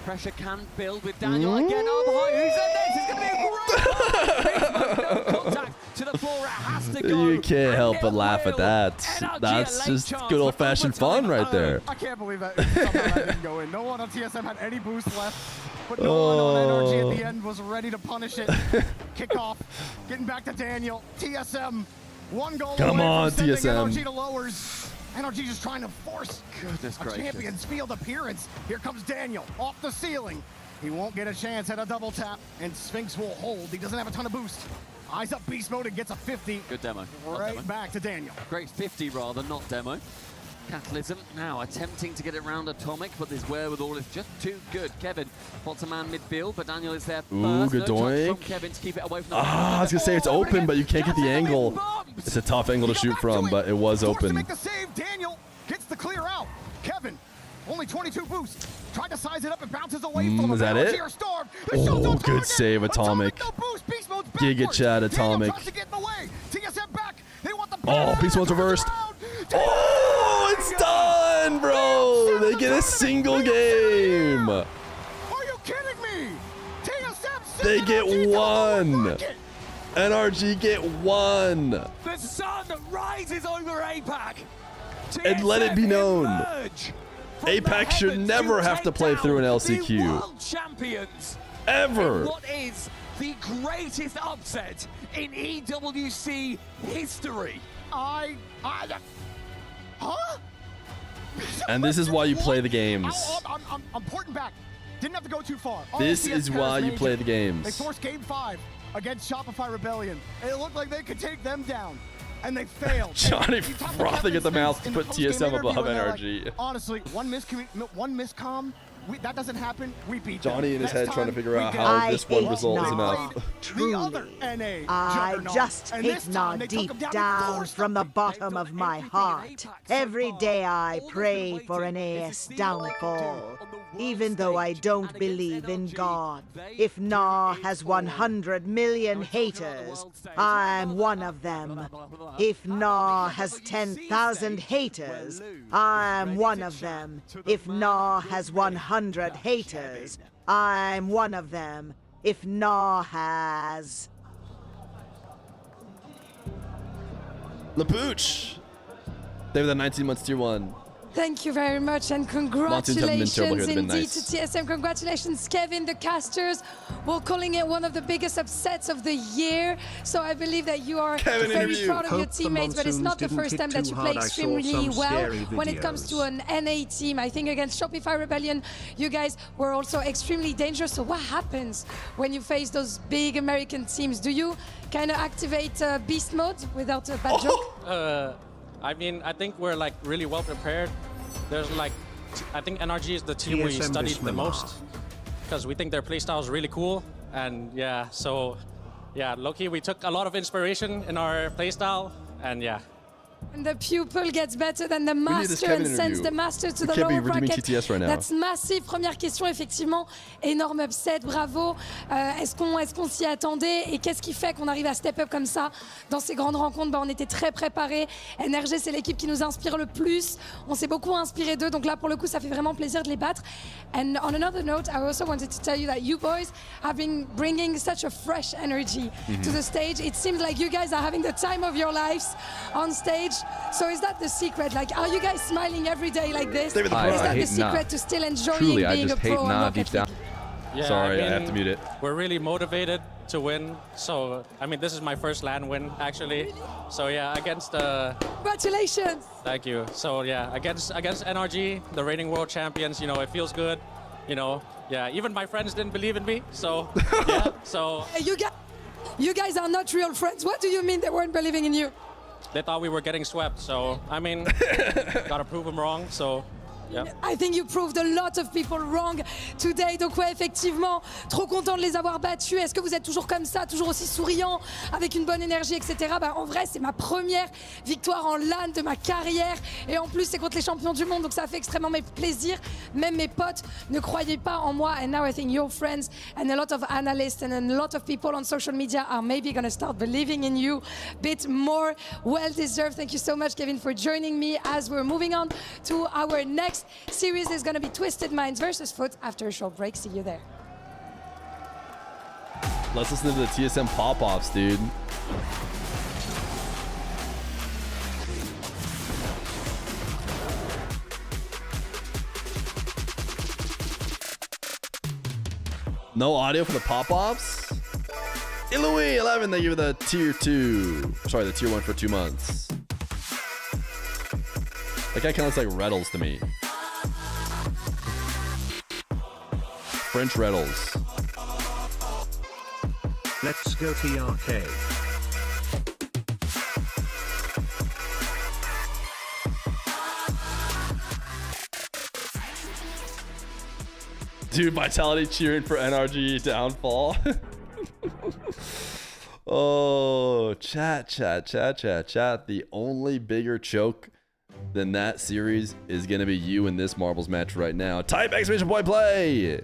Pressure can build with Daniel again up high. Who's up next? It's going to be a great Beast Mode, no contact to the floor. It has to go. You can't help but it laugh at will. that. NRG That's a late just chance, good but old-fashioned fun right there. I can't believe that somehow that didn't go in. No one on TSM had any boost left, but no one on NRG at the end was ready to punish it. Kickoff, getting back to Daniel. TSM, 1 goal Come away on, from sending TSM. NRG to lowers. NRG just trying to force Goodness a gracious. champion's field appearance. Here comes Daniel off the ceiling. He won't get a chance at a double tap, and Sphinx will hold. He doesn't have a ton of boost. Eyes up Beast Mode and gets a 50. Good demo. Not Right demo. back to Daniel. Great 50 rather, not demo. Catalysm now attempting to get it round Atomic, but this wherewithal is just too good. Kevin spots a man midfield, but Daniel is there first. Ooh, good no touch doink. from Kevin to keep it away from the Ah, I was going to say it's open, but you can't get the angle. It's a tough angle to shoot from, but it was Forced to open. make the save. Daniel gets the clear out. Kevin, only 22 boost. Tried to size it up and bounces away from him. Is that NRG it? are starved. The shot's Oh, on good target. save, Atomic. No boost. Beast Mode's Giga backwards. Chad, Daniel Atomic. tries to get in the way. TSM back. They want the Oh, Beast Mode's reversed. Oh, it's done, bro. They get a single game. Are you kidding me? TSM They sending get NRG to the lower 1. bracket. NRG get 1. The sun rises over APAC. And let it be known, emerge from APAC the should heavens never have to take play through an down LCQ. The world champions. Ever. In what is the greatest upset in EWC history. Huh? And this is why you play the games. I'm porting back. Didn't have to go too far. This RLCS is why you Paris play Major. the games. They forced Game 5 against Shopify Rebellion. It looked like they could take them down, and they failed. Johnny And you talk to frothing Kevin at the mouth to Spence in put the post-game TSM above interview, and they're like, NRG. honestly, one miscomm, that doesn't happen. We beat Johnny them. in his Next head trying to time, figure we out get how it. this one hate result is Nod. enough. The other NA I juggernaut. just And hate this time Nod they took deep him down down before from the bottom of my heart. Every day I pray for an AS downfall, even though I don't believe in God. If Nah has 100 million haters, I'm one of them. If Nah has 10,000 haters, I'm one of them. If Nah has 100 haters, I'm one of them. If Nah has... Lapooch! They were the 19 months tier 1. Thank you very much, and Monsoons haven't been terrible congratulations here, they've been indeed nice. to TSM. Congratulations, Kevin. The casters were calling it one of the biggest upsets of the year. So I believe that you are Kevin very interview. proud of your Hope the teammates, but it's not the Monsoons first didn't time hit that you too play hard. I saw extremely some well scary when it comes to videos. an NA team. I think against Shopify Rebellion, you guys were also extremely dangerous. So what happens when you face those big American teams? Do you kind of activate beast mode without a bad joke? I mean, I think we're like really well prepared. There's like, I think NRG is the team we TSM studied the Bismillah. most because we think their playstyle is really cool. And yeah, so yeah, low-key, we took a lot of inspiration in our playstyle, and yeah. And the pupil gets better than the need this master Kevin and sends interview. the master to We the can't be lower redeeming bracket. TTS right now. That's massive. Première question, effectivement, énorme upset, bravo. Est-ce qu'on s'y attendait et qu'est-ce qui fait qu'on arrive à step up comme ça dans ces grandes rencontres? On était très préparés. NRG, c'est l'équipe qui nous inspire le plus. On s'est beaucoup inspiré d'eux, donc là pour le coup, ça fait vraiment plaisir de les battre. And on another note, I also wanted to tell you that you boys have been bringing such a fresh energy to the stage. It seems like you guys are having the time of your lives on stage. So is that the secret? Like, are you guys smiling every day like this? David the Is Pro. that the hate secret Nah. to still enjoying Truly, I being just a hate pro on Nah Rocket deep down. League? Yeah, Sorry, I mean, have to mute it. We're really motivated to win. So, I mean, this is my first LAN win, actually. So yeah, against Congratulations! Thank you. So yeah, against NRG, the reigning world champions, you know, it feels good. You know, yeah, even my friends didn't believe in me. So yeah, so Hey, you guys are not real friends. What do you mean they weren't believing in you? they thought we were getting swept. So, I mean, gotta prove them wrong. So, yeah. I think you proved a lot of people wrong today. Donc ouais, effectivement, trop content de les avoir battus. Est-ce que vous êtes toujours comme ça, toujours aussi souriant, avec une bonne énergie, etc. En vrai, c'est ma première victoire en LAN de ma carrière. Et en plus, c'est contre les champions du monde, donc ça fait extrêmement plaisir. Même mes potes ne croyaient pas en moi. And now I think your friends and a lot of analysts and a lot of people on social media are maybe going to start believing in you a bit more. Well deserved. Thank you so much, Kevin, for joining me as we're moving on to our next series. Is going to be Twisted Minds versus Foot after a short break. See you there. Let's listen to the TSM pop-offs, dude. No audio for the pop-offs? Ilui 11, thank you for the tier 2. Sorry, the tier 1 for 2 months. That guy kind of looks like Reddles to me. French Reddles. Let's go TRK. Dude, Vitality cheering for NRG downfall. Oh, chat. The only bigger choke than that series is going to be you in this marbles match right now. Type exclamation point play.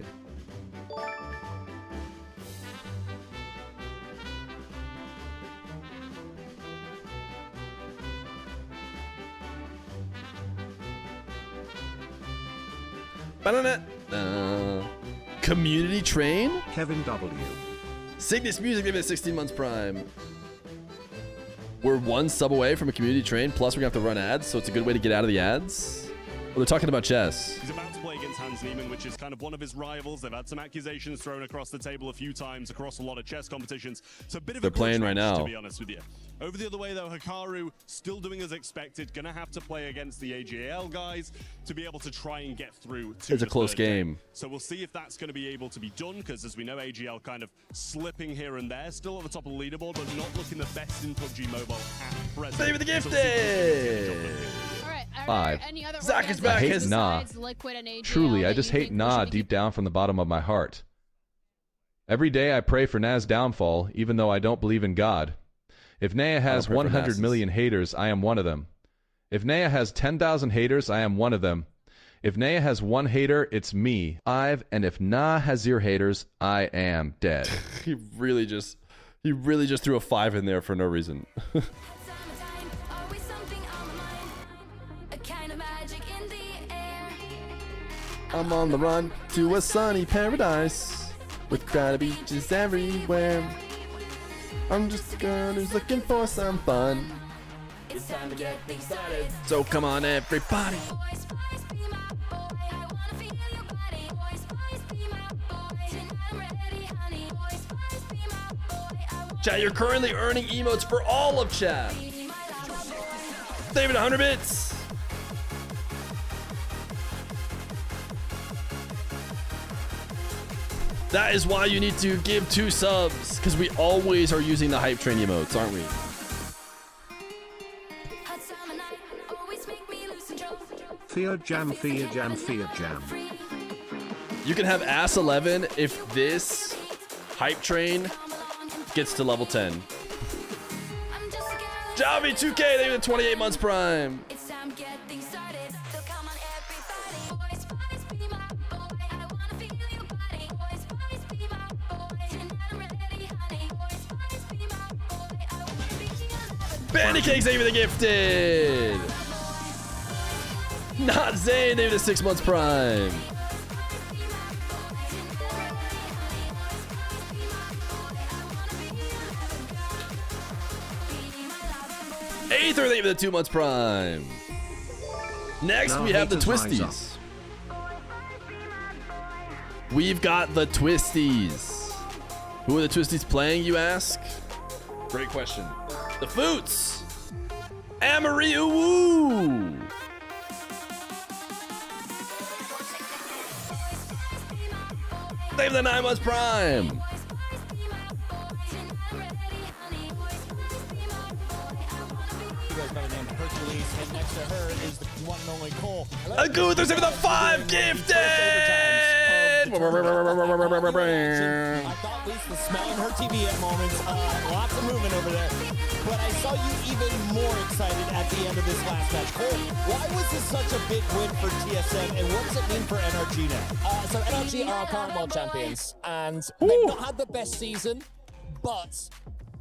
Community train? Kevin W. Cygnus Music, give it 16 months prime. We're one sub away from a community train, plus we're gonna have to run ads, so it's a good way to get out of the ads. Well, they're talking about chess. He's about to play against against Hans Niemann, which is kind of one of his rivals. They've had some accusations thrown across the table a few times across a lot of chess competitions. It's a bit of They're a playing right now, to be honest with you. Over the other way, though, Hikaru still doing as expected. Gonna have to play against the AGL guys to be able to try and get through to It's a close game. So we'll see if that's going to be able to be done, because as we know, AGL kind of slipping here and there, still at the top of the leaderboard, but not looking the best in PUBG Mobile at present. David the So Gifted! Five. Zach is back. I hate Nah. Truly, I just hate Nah deep down from the bottom of my heart. Every day I pray for Na's downfall, even though I don't believe in God. If Naya has 100 million haters, I am one of them. If Naya has 10,000 haters, I am one of them. If Naya has one hater, it's me. And if Nah has 0 haters, I am dead. He really just threw a 5 in there for no reason. I'm on the run to a sunny paradise with crowded beaches everywhere. I'm just a girl who's looking for some fun. It's time to get things started. So come on, everybody. Chat, you're currently earning emotes for all of chat. David, 100 bits. That is why you need to give 2 subs, because we always are using the hype train emotes, aren't we? Fear jam, fear jam, fear jam. You can have ass 11 if this hype train gets to level 10. Javi 2K, they have 28 months prime. Bandy Cakes, thank you for the gifted. Not Zane, thank you for the 6 months prime. Aether, thank you for the 2 months prime. Next, we have the Twisties. We've got the Twisties. Who are the Twisties playing, you ask? Great question. The Foots. Amarillo Woo. They have the 9 months prime. Next to her is the one and only Cole. Aguthers for the 5 gifted. I thought Lisa smelling her TV at moments. Lots of movement over there. But I saw you even more excited at the end of this last match. Cole, why was this such a big win for TSM, and what does it mean for NRG now? So NRG are our current world champions, and they've not had the best season, but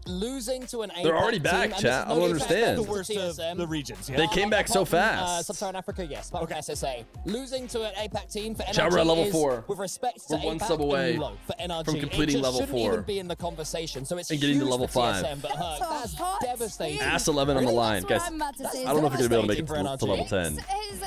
losing to an They're already back, chat. I don't understand. The worst of the regions. Yeah. They came back so fast. Sub-Saharan Africa, yes. But SSA. Losing to an APAC team for NRG Chat, we're at level is, 4. with respect to We're 1 APAC, sub away low for NRG. from completing level 4. It shouldn't even be in the conversation. So it's and getting to huge level for 5. TSM, but that's devastating. Ass 11 on the line, guys. I don't know if you're gonna be able to make it to level 10.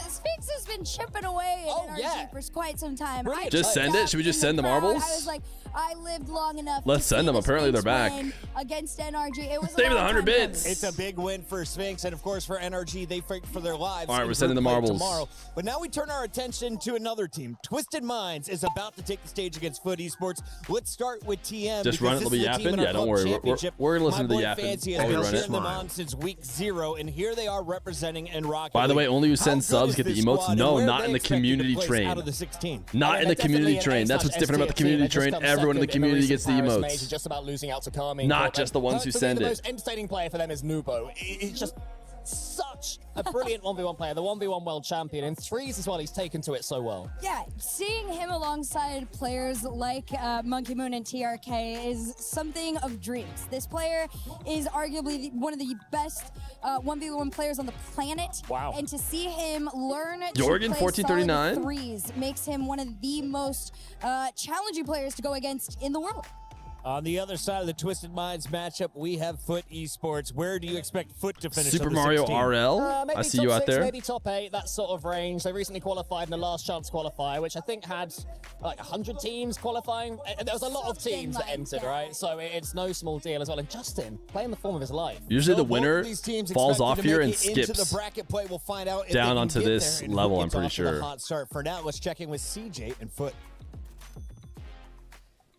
Sphinx has been chipping away in NRG for quite some time. Just send it. Should we just send the marbles? I was like, I lived long enough. Let's send them. Apparently they're back. Against NRG, it was David, 100 bits. It's a big win for Sphinx, and of course for NRG, they fight for their lives. All right, we're sending the marbles tomorrow. But now we turn our attention to another team. Twisted Minds is about to take the stage against Foot Esports. Let's start with TM. Just run it. They'll be yapping. Yeah, don't worry. We're gonna listen to the yapping. Fancy has been cheering them on since week 0, and here they are representing and rocking. By the way, only who send subs get the emotes. No, not in the community train. Out of the 16. Not in the community train. That's what's different about the community train. Everyone in the community gets the emotes. Just about losing out to Kami. Not just the ones who send it. The it. most entertaining player for them is Nubo. He's just such a brilliant 1v1 player, the 1v1 world champion. In threes as well, he's taken to it so well. Yeah, seeing him alongside players like Monkey Moon and TRK is something of dreams. This player is arguably one of the best 1v1 players on the planet. Wow. And to see him learn Jorgen, to play 1439 solid threes makes him one of the most challenging players to go against in the world. On the other side of the Twisted Minds matchup, we have Foot Esports. Where do you expect Foot to finish? Super on the Mario 16? RL? Maybe I see top you out 6, there. Maybe top 8, that sort of range. They recently qualified in the last chance qualifier, which I think had like 100 teams qualifying. And there was a lot of teams that entered, right? So it's no small deal as well. And Justin, playing the form of his life. Usually the Both of winner these teams falls expected off to here make and it into the skips bracket play. We'll find out if down they can onto get this there and who level, I'm gets pretty off to the sure. hot start. For now, let's check in with CJ and Foot.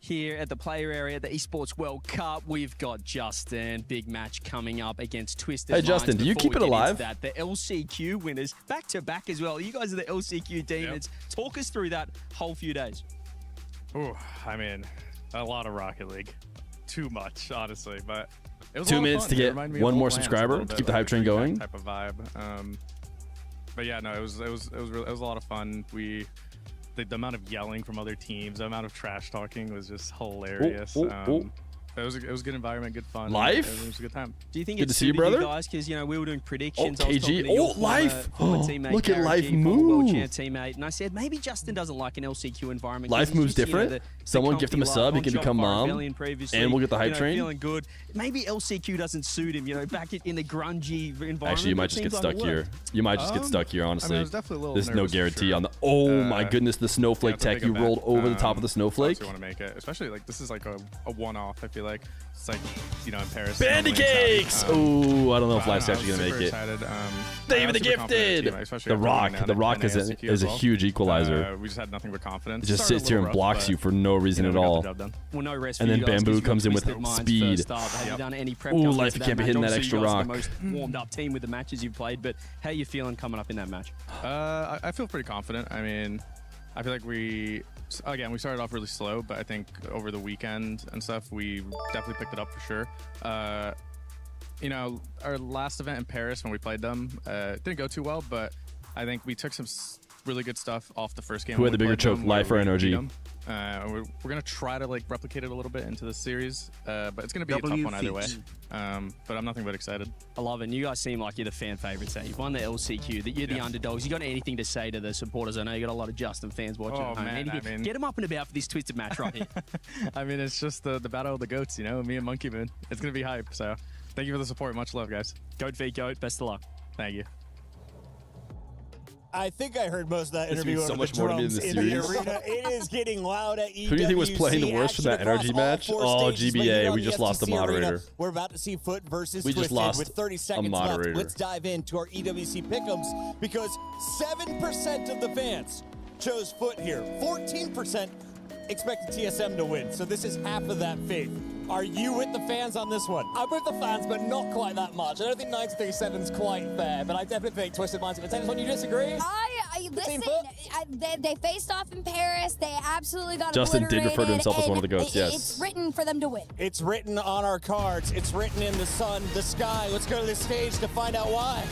Here at the player area, the Esports World Cup, we've got Justin. Big match coming up against Twisted Hey, Minds. Justin, do you Before keep we it get into alive? That, the LCQ winners, back to back as well. You guys are the LCQ demons. Talk us through that whole few days. Ooh, I mean, a lot of Rocket League. Too much, honestly, but it was 2 a lot of minutes fun. to It get reminded me of one old more lands a subscriber little to bit, keep the like hype train that going. type of vibe. But yeah, no, it was a lot of fun. The amount of yelling from other teams, the amount of trash talking was just hilarious. It was a good environment, good fun. Life? It was a good time. Do you think Good it's to see you, suited brother. guys? Because, you know, we were doing predictions. Oh, I was KG. talking to your Oh, Life. former teammate, Look at Garrett Life G, former world move. champ teammate. And I said, maybe Justin doesn't like an LCQ environment. Life 'cause he's moves just, you know, different. Someone gift him a comfy sub, he life can on become Shopify mom, Rebellion previously, and we'll get the hype you know, train. Feeling good. Maybe LCQ doesn't suit him, you know, back in the grungy environment. Actually, you might It just get seems stuck like it here. worked. You might just get stuck here, honestly. I was definitely a little There's no nervous for guarantee sure. on the. Oh my goodness, the snowflake it's a tech. big You event. rolled over the top of the snowflake. You want to make it, especially like this is like a one-off. I feel like it's like, you know, in Paris. Bandy normally it's cakes! happening. Oh, I don't know if But Life's I actually was gonna super make it. excited. David I the was super confident in Gifted! team, especially The after Rock. winning The out Rock in is a LCQ as well. huge equalizer. We just had nothing but confidence. It just Started sits a here little and rough, blocks but, you for no reason you know, at we got all. the job done. Well, no rest And for then you guys, Bamboo 'cause you've comes in got with Twisted Minds speed. first up. Have you done any prep Ooh, going Life, into you can't be match? hitting that Obviously, extra you guys are rock. the most warmed up team with the matches you've played, but how are you feeling coming up in that match? I feel pretty confident. I mean, I feel like we started off really slow, but I think over the weekend and stuff, we definitely picked it up for sure. You know, our last event in Paris when we played them, didn't go too well, but I think we took some really good stuff off the first game. Who when had the we bigger played choke, them, where Life or we beat NRG? them. We're gonna try to like replicate it a little bit into the series, but it's gonna be a tough one either way. But I'm nothing but excited. I love it. And you guys seem like you're the fan favorites. You've won the LCQ. That you're the underdogs. You got anything to say to the supporters? I know you got a lot of Justin fans watching at home. Man, Anything- get them up and about for this twisted match right here. I mean, it's just the battle of the goats, you know, me and Monkey Moon. It's gonna be hype. So, thank you for the support. Much love, guys. Goat v Goat. Best of luck. Thank you. I think I heard most of that This interview means so over much the more to me drums in in the the series. arena. It is getting loud at EWC. Who do you think was playing the worst for that Action NRG across match? all 4 Oh, stages, but GBA. here on We the just lost the FTC Arena, moderator. we're about to see Foot versus We just Twisted lost with 30 a seconds moderator. left. Let's dive into our EWC pick'ems because 7% of the fans chose Foot here. 14% expected TSM to win. So this is half of that faith. Are you with the fans on this one? I'm with the fans, but not quite that much. I don't think 93-7 is quite fair, but I definitely think Twisted Minds are the tennis one. You disagree? Listen, they faced off in Paris. They absolutely got Justin did refer to obliterated, himself as one of the and goats, yes. It's written for them to win. It's written on our cards. It's written in the sun, the sky. Let's go to the stage to find out why.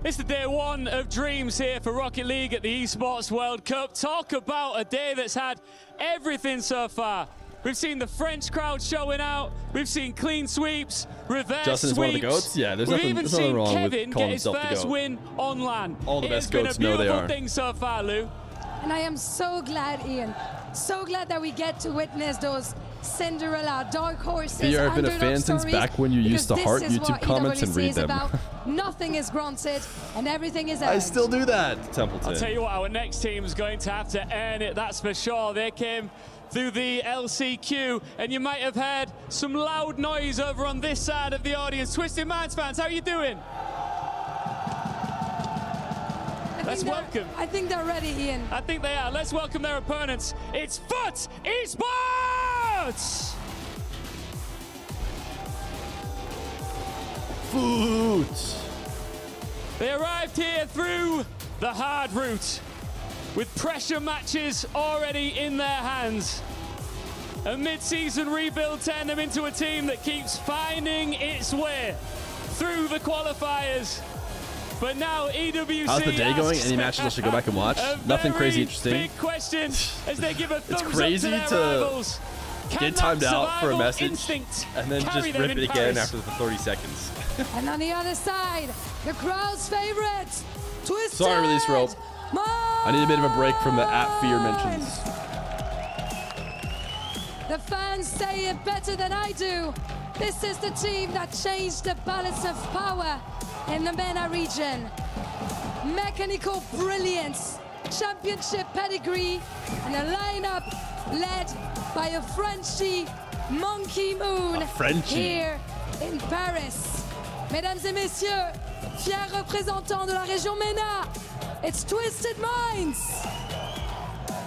It's the day one of dreams here for Rocket League at the Esports World Cup. Talk about a day that's had everything so far. We've seen the French crowd showing out. We've seen clean sweeps, reverse Justin is sweeps. one of the GOATs? Yeah, there's We've nothing- even there's nothing seen wrong with Kevin calling get his himself the first GOAT. win on LAN. All the best It's been GOATs a know they beautiful are. thing so far, Lou. And I am so glad, Ian. So glad that we get to witness those Cinderella, dark horses, Feer, I've been a underdog fan since stories, back when you used to because heart this is YouTube what comments and EWC read is them. about. Nothing is granted, and everything is earned. I still do that, Templeton. I'll tell you what, our next team is going to have to earn it, that's for sure. They came through the LCQ, and you might have heard some loud noise over on this side of the audience. Twisted Minds fans, how are you doing? Let's welcome. I think they're ready, Ian. I think they are. Let's welcome their opponents. It's Foot Esports! Foot! They arrived here through the hard route, with pressure matches already in their hands. A mid-season rebuild turned them into a team that keeps finding its way through the qualifiers. But now EWC How's the day going? asks Any matches I should go back and watch? a Nothing very crazy interesting. Big question as they give a thumbs It's crazy up to their rivals. Can get that timed out for a survival message instinct and then carry just them rip in it again Paris? after the 30 seconds. And on the other side, the crowd's favorite, Twisted. Sorry, release rope. I need a bit of a break from the @Feer mentions. The fans say it better than I do. This is the team that changed the balance of power in the MENA region. Mechanical brilliance, championship pedigree, and a lineup led by a Frenchie, Monkey Moon, here in Paris. Mesdames et messieurs, fiers représentants de la région MENA, it's Twisted Minds.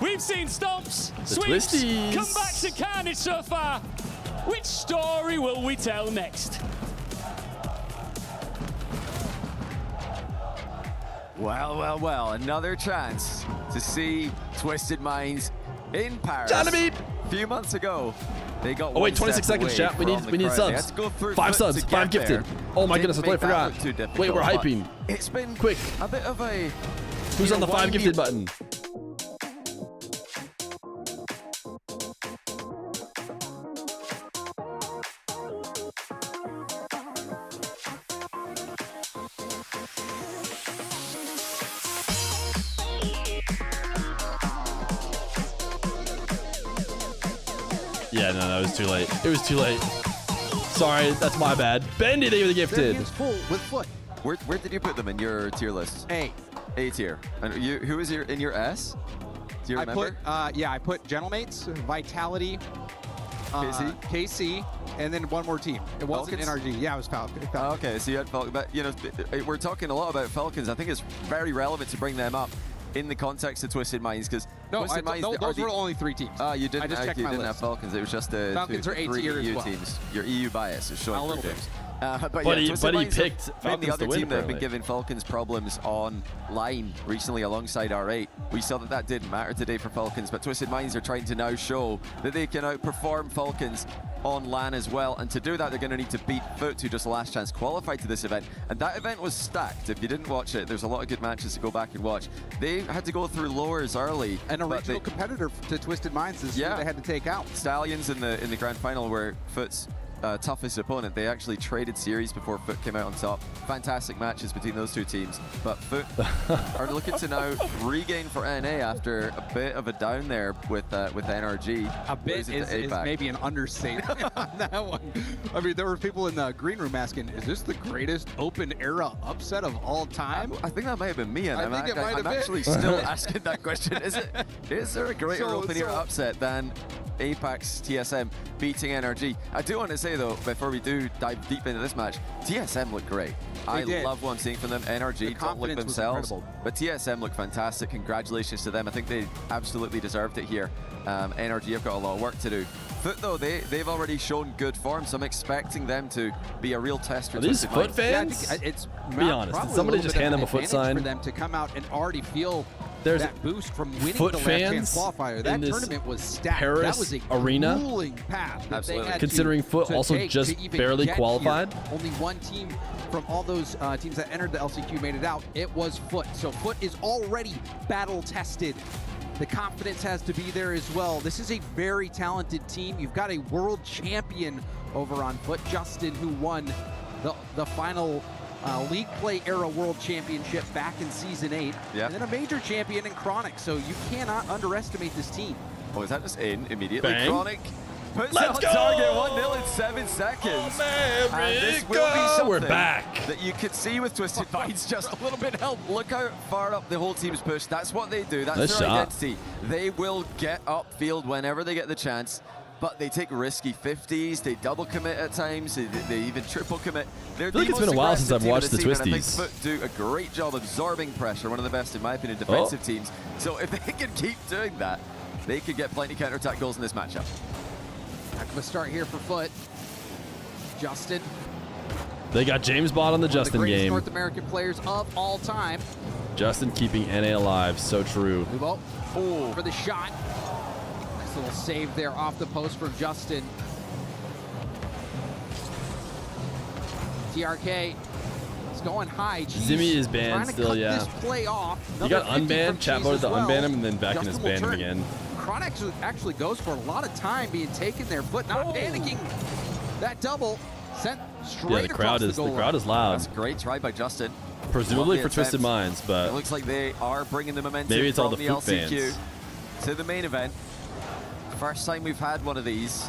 We've seen stomps, The sweeps, Twisties. comebacks and carnage so far. Which story will we tell next? Well, another chance to see Twisted Minds in Paris. Johnny! A few months ago, they got Oh wait, one 26 step seconds, away chat. We from need the crowd. They subs. had to go through 5 Foot subs, to 5 get gifted. there. Oh my Didn't goodness, I totally make that forgot. look too difficult, Wait, we're but hyping. It's been Quick. a bit of a... Who's on the 5 windy- gifted button? Yeah, no, it was too late. It was too late. Sorry, that's my bad. Bendy, they were gifted. Full with Foot. Where did you put them in your tier list? A. A tier. And who is in your S? Do you remember? I put Gentlemates, Vitality, KC, and then one more team. It wasn't Falcons? NRG. Yeah, it was Falcon. Oh, okay, so you had Falcons. But, we're talking a lot about Falcons. I think it's very relevant to bring them up in the context of Twisted Minds, because those were only 3 teams. You didn't, I just checked you my didn't list. have Falcons. It was just the Falcons are A 3 tier as EU well. teams. Your EU bias is showing A little through bit. things. But he Twisted Minds picked have been Falcons the other to win, team that have been apparently. giving Falcons problems online recently alongside R8. We saw that didn't matter today for Falcons, but Twisted Minds are trying to now show that they can outperform Falcons on LAN as well, and to do that they're going to need to beat Foot, who just last chance qualified to this event, and that event was stacked. If you didn't watch it, there's a lot of good matches to go back and watch. They had to go through lowers early, And a regional competitor to Twisted Minds is who they had to take out. Stallions in the grand final were Foot's toughest opponent. They actually traded series before Foot came out on top. Fantastic matches between those two teams, but Foot are looking to now regain for NA after a bit of a down there with NRG. A bit is maybe an understatement on that one. I mean, there were people in the green room asking, is this the greatest open era upset of all time? I think that might have been me, and I think it might have I'm been. actually still asking that question. Is there a greater open era upset than Apex TSM beating NRG? I do want to say though, before we do dive deep into this match, TSM looked great. I love what I'm seeing from them. NRG don't look themselves, but TSM look fantastic. Congratulations to them. I think they absolutely deserved it here. NRG have got a lot of work to do. Foot though, they've already shown good form, so I'm expecting them to be a real test. Are these Foot fans? Yeah, I think it's Be honest. Did somebody just hand them a Foot sign? for them to come out and already feel There's that boost from winning Foot the last chance fans qualifier. That in this tournament was stacked. Paris that was a arena? grueling path that they had Considering Foot to also take just to even barely get qualified? here. Only one team from all those teams that entered the LCQ made it out. It was Foot. So Foot is already battle tested. The confidence has to be there as well. This is a very talented team. You've got a world champion over on Foot, Justin, who won the final League Play Era World Championship back in Season 8. Yep. And then a major champion in Chronic, so you cannot underestimate this team. Oh, is that just in immediately? Bang. Chronic puts Let's it go! on target, 1-0 in 7 seconds. And this will be something We're back. that you could see with Twisted Minds, just a little bit of help. Look how far up the whole team's pushed. That's what they do. That's Nice their shot. identity. They will get upfield whenever they get the chance, but they take risky 50s, they double commit at times, they even triple commit. They're I feel like the it's been most a while since aggressive I've watched team the in scene, and I Twisties. think Foot do a great job absorbing pressure, one of the best, in my opinion, defensive teams. So if they can keep doing that, they could get plenty of counter-attack goals in this matchup. Heck of a start here for Foot. Justin, They got James Bond on the one of Justin the greatest game. North American players of all time. Justin keeping NA alive. So true. Lubo for the shot. Nice little save there off the post from Justin. TRK It's going high. Zimmy is banned trying to still, cut yeah. this play off. He got Another 50 from unbanned, chat Cheese voted as to well. unban him, and then back in his Justin will ban him turn. again. Kron actually goes for a lot of time being taken there. Foot not panicking. That double sent straight the crowd across the goal is loud. That's a great try by Justin. Presumably Lovely for Twisted attempt. Minds, but It looks like they are bringing the momentum maybe it's all from the the Foot LCQ fans. to the main event. First time we've had one of these.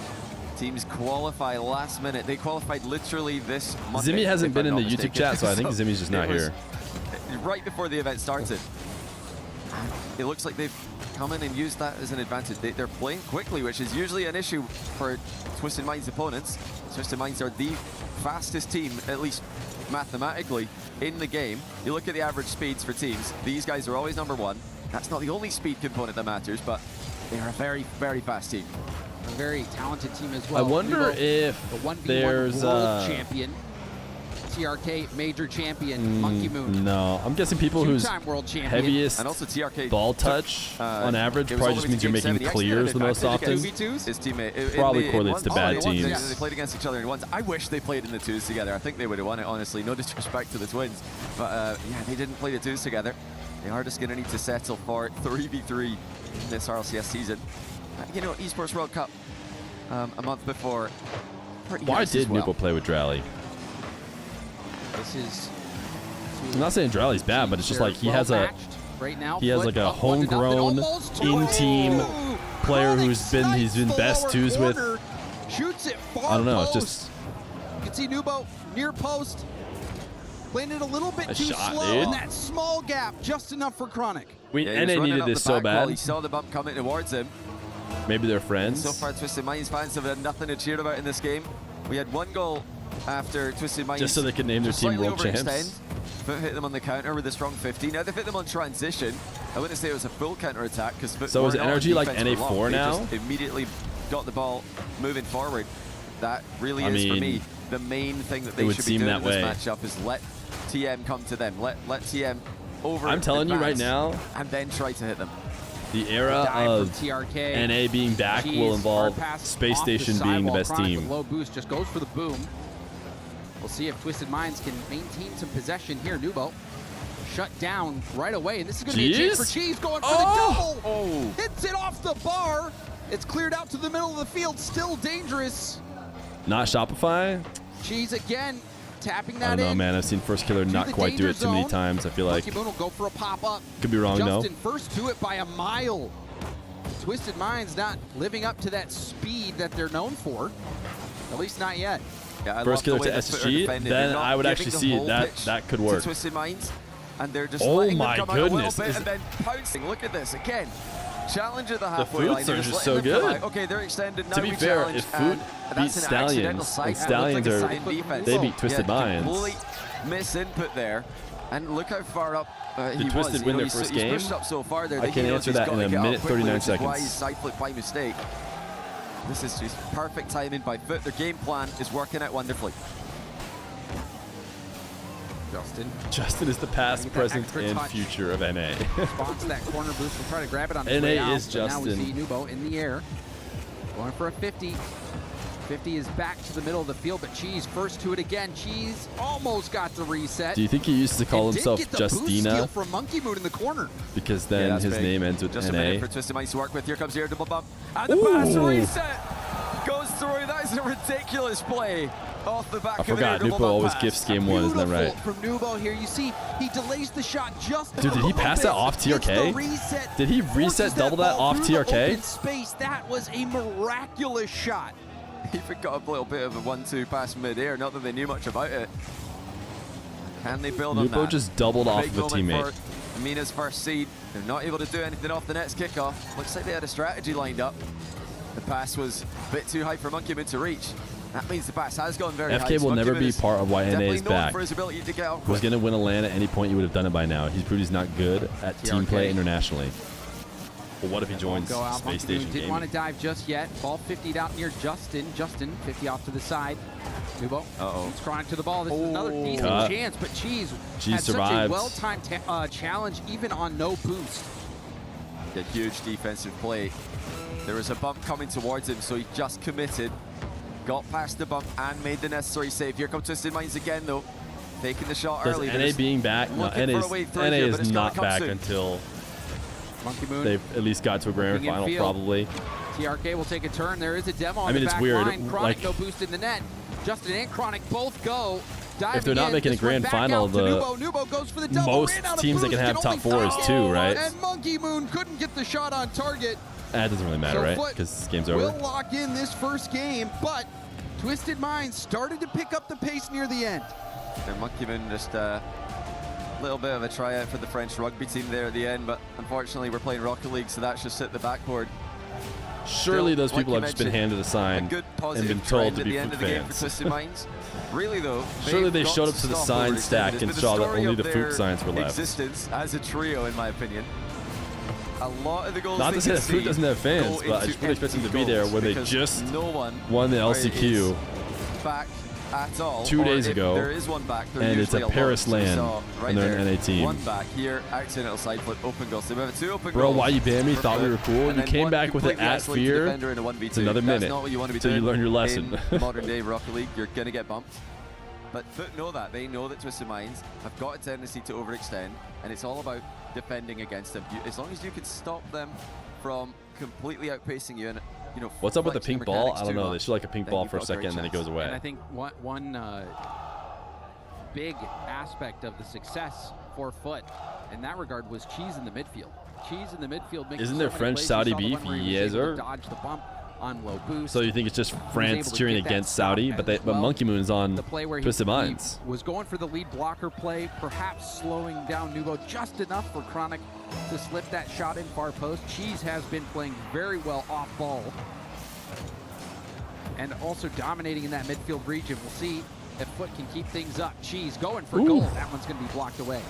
Teams qualify last minute. They qualified literally this Monday. Zimmy hasn't if been I'm in not the YouTube mistaken. chat, so I think Zimmy's just not it was here. Right before the event started. It looks like they've come in and used that as an advantage. They're playing quickly, which is usually an issue for Twisted Minds opponents. Twisted Minds are the fastest team, at least mathematically, in the game. You look at the average speeds for teams. These guys are always number one. That's not the only speed component that matters, but they're a very, very fast team. A very talented team as well. I wonder if the 1v1 there's world champion, TRK major champion, Monkey Moon. No, I'm guessing people whose Two-time world champion. heaviest And also TRK ball touch on average it was probably all just the way means to you're game making 7. clears the most often. 2v2s? His teammate. Probably correlates to bad They teams. played against each other in ones. I wish they played in the twos together. I think they would have won it, honestly. No disrespect to the twins. But yeah, they didn't play the twos together. They are just going to need to settle for 3v3 this RLCS season. You know, Esports World Cup a month before. Why did Nubo play with Drally? This is. I'm not saying Drally's bad, but it's just like he has a right now, he has like a homegrown in-team player he's been best twos with. Shoots it far I don't know. It's post. just You can see Nubo near post. Playing it a little bit too shot, slow dude. in that small gap, just enough for Chronic. NA needed this so bad. He saw the bump coming towards him. Maybe they're friends. So far, Twisted Minds fans have had nothing to cheer about in this game. We had one goal after Twisted Minds. Just so they could name their team slightly world champs. overextend. Foot hit them on the counter with a strong 50. Now they've hit them on transition. I wouldn't say it was a full counter attack because So is Energy like NA4 for long. now? They just immediately got the ball moving forward. That really is for me the main thing that they should be doing in this matchup is let TM come to them. Let TM over. I'm telling you right now, and then try to hit them. the era of NA being back will involve Space Station being the best team. Low boost just goes for the boom. We'll see if Twisted Minds can maintain some possession here. Nubo shut down right away, and this is going to be a chance for Cheese going for the double. Oh! Hits it off the bar. It's cleared out to the middle of the field. Still dangerous. Not Shopify? Cheese again tapping I that don't know, in. man. I've seen First Killer not the quite do danger it too many zone. times. I feel like Monkey Moon will go for a pop-up. could be wrong, though. Justin first to it by a mile. Twisted Minds not living up to that speed that they're known for. At least not yet. Yeah, First Killer to SSG, then I would actually see it. That could work. Twisted Minds, and they're just Oh letting my them come out a goodness. little bit and then pouncing. Look at this again. Challenge at the The halfway Food line. They're Surge just is so letting them come good. out. Okay, they're extended now. To be we fair, challenge, if Food and that's beats an accidental Stallions, side. like It Stallions looked are, like a side defense. they beat Twisted Minds. Complete misinput there. And look how far up he Did was. Twisted You win know, their he's first pushed game? up so far there I that can he knows answer he's that gotta in a get up minute, quickly, 39 which is why seconds. he's side flipped by mistake. This is just perfect timing by Foot. Their game plan is working out wonderfully. Justin is the past, present, and future of NA. Responds to that corner boost. We'll try to grab it on NA his way out, is but now we Justin. see Nubo in the air. Going for a 50. 50 is back to the middle of the field, but Cheese first to it again. Cheese almost got the reset. Do you think he used to call And himself did get the boost steal Justina? from Monkey Moon in the corner. Because then that's his big. name ends with Just a minute NA. for Twisted Minds to work with. Here comes the air double bump. And the pass reset goes through. That is a ridiculous play off the back I of an air forgot, double Nupo bump always pass. gifts game one, isn't that right? From Nubo here, you see he delays the shot just a Dude, did he little pass bit. that off Gets the TRK? reset, Did he forces reset double that ball off through the TRK? open space. That was a miraculous shot. He forgot a little bit of a 1-2 pass mid-air, not that they knew much about it. Can they build on Nupo that? just doubled off Big of a moment teammate. for Amina's first seed. They're not able to do anything off the next kickoff. Looks like they had a strategy lined up. The pass was a bit too high for Monkey Moon to reach. That means the pass has gone very high. FK will Monkey never Moon be is part of why NA definitely is known back. for his ability to get out Was quick. going to win a LAN at any point, you would have done it by now. He's proved he's not good at team play internationally. But what if he joins Go out. Space Monkey Station Moon didn't Gaming? want to dive just yet. Ball 50'd out near Justin. Justin 50 off to the side. Nubo. It's Chronic to the ball. This is another decent Cut. chance, but Cheese Cheese had such a survives. well-timed challenge even on no boost. A huge defensive play. There was a bump coming towards him, so he just committed. Got past the bump and made the necessary save. Here comes Twisted Minds again, though. taking the shot Does early. NA being back? No, NA is not back until Monkey Moon. they've at least got to a grand final, probably. TRK will take a turn. There is a demo on I mean, the it's back weird. line. Chronic, Like, no boost in the net. Justin and Chronic both go. If they're not making a grand final, Nubo goes for the double. most teams that can have top 4s too, right? And Monkey Moon couldn't get the shot on target. It doesn't really matter, right? Because this game's over. We'll lock in this first game, but Twisted Minds started to pick up the pace near the end. And Monkey Moon just a little bit of a tryout for the French rugby team there at the end, but unfortunately we're playing Rocket League, so that's just hit the backboard. Surely Still, those people like have just been handed a sign and been told to be Foot fans. Twisted Minds. Really though, Surely they got showed up to the stop sign overextending. stack It's and been the saw that story only of the their Foot signs were left. existence as a trio, in my opinion. A lot of the goals Not they to say that concede Foot doesn't have fans, go but I into just really expect them to be empty there goals when they because just no one won the LCQ. is back at all. 2 or days if ago, there is one back, they're and it's usually at Paris alone. So we land, saw right and they're there, an NA team. One back here, accidental side flip, open goal. So we have 2 open Bro, goals. why you banned me? Thought we were cool. And You then came one back with it completely at isolated Feer. defender in a 1v2. It's another That's minute not what you want to be till you doing learn your lesson. in modern day Rocket League. You're going to get bumped. But Foot know that. They know that Twisted Minds have got a tendency to overextend, and it's all about defending against them. As long as you can stop them from completely outpacing you, and What's up with the flexing pink ball? mechanics I don't too know. They much, show like a pink then ball you've for a got great second, and then it goes chance. away. And I think one big aspect of the success for Foot in that regard was Cheese in the midfield. Cheese in the midfield. Isn't there French-Saudi beef? Yes, sir. Dodge the bump on low boost. So you think it's just France able to cheering get that against stop Saudi, as but well. Monkey Moon's on The play where Twisted he Minds. was going for the lead blocker play, perhaps slowing down Nubo just enough for Chronic to slip that shot in far post. Cheese has been playing very well off ball and also dominating in that midfield region. We'll see if Foot can keep things up. Cheese going for goal. That one's going to be blocked away.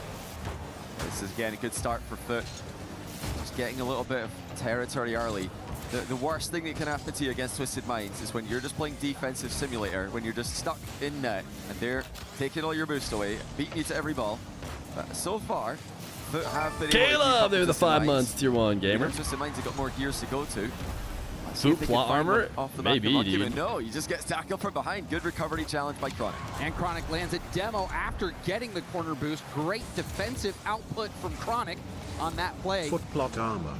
This is again a good start for Foot. Just getting a little bit of territory early. The worst thing that can happen to you against Twisted Minds is when you're just playing defensive simulator, when you're just stuck in net and they're taking all your boost away, beating you to every ball. So far, Foot have been able to keep Caleb, up they're the Twisted 5 Minds. months tier 1 gamer. Twisted Minds have got more gears to go to. Foot plot armor? Maybe, dude. No, he just gets tackled from behind. Good recovery challenge by Chronic. And Chronic lands a demo after getting the corner boost. Great defensive output from Chronic on that play. Foot plot armor.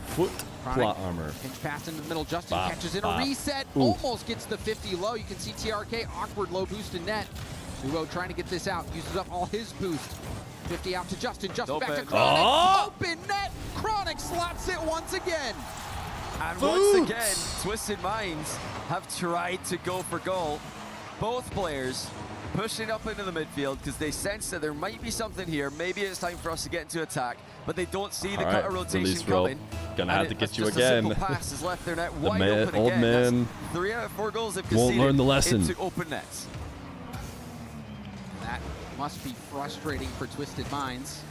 Foot plot armor. Pinch pass into the middle. Justin Bop, catches in bop. a reset. Ooh. Almost gets the 50 low. You can see TRK awkward low boost in net. Nubo trying to get this out. Uses up all his boost. 50 out to Justin. Justin back to Open. Chronic. Oh! Open net. Chronic slots it once again. And once again, Twisted Minds have tried to go for goal. Both players pushing up into the midfield because they sense that there might be something here. Maybe it's time for us to get into attack, but they don't see the All cutter right, rotation release roll. coming. Gonna And have to get it's you just again. A simple pass has left their net The wide man- open old again. man That's 3 out of 4 goals they've won't conceded learn the lesson. into open nets. That must be frustrating for Twisted Minds.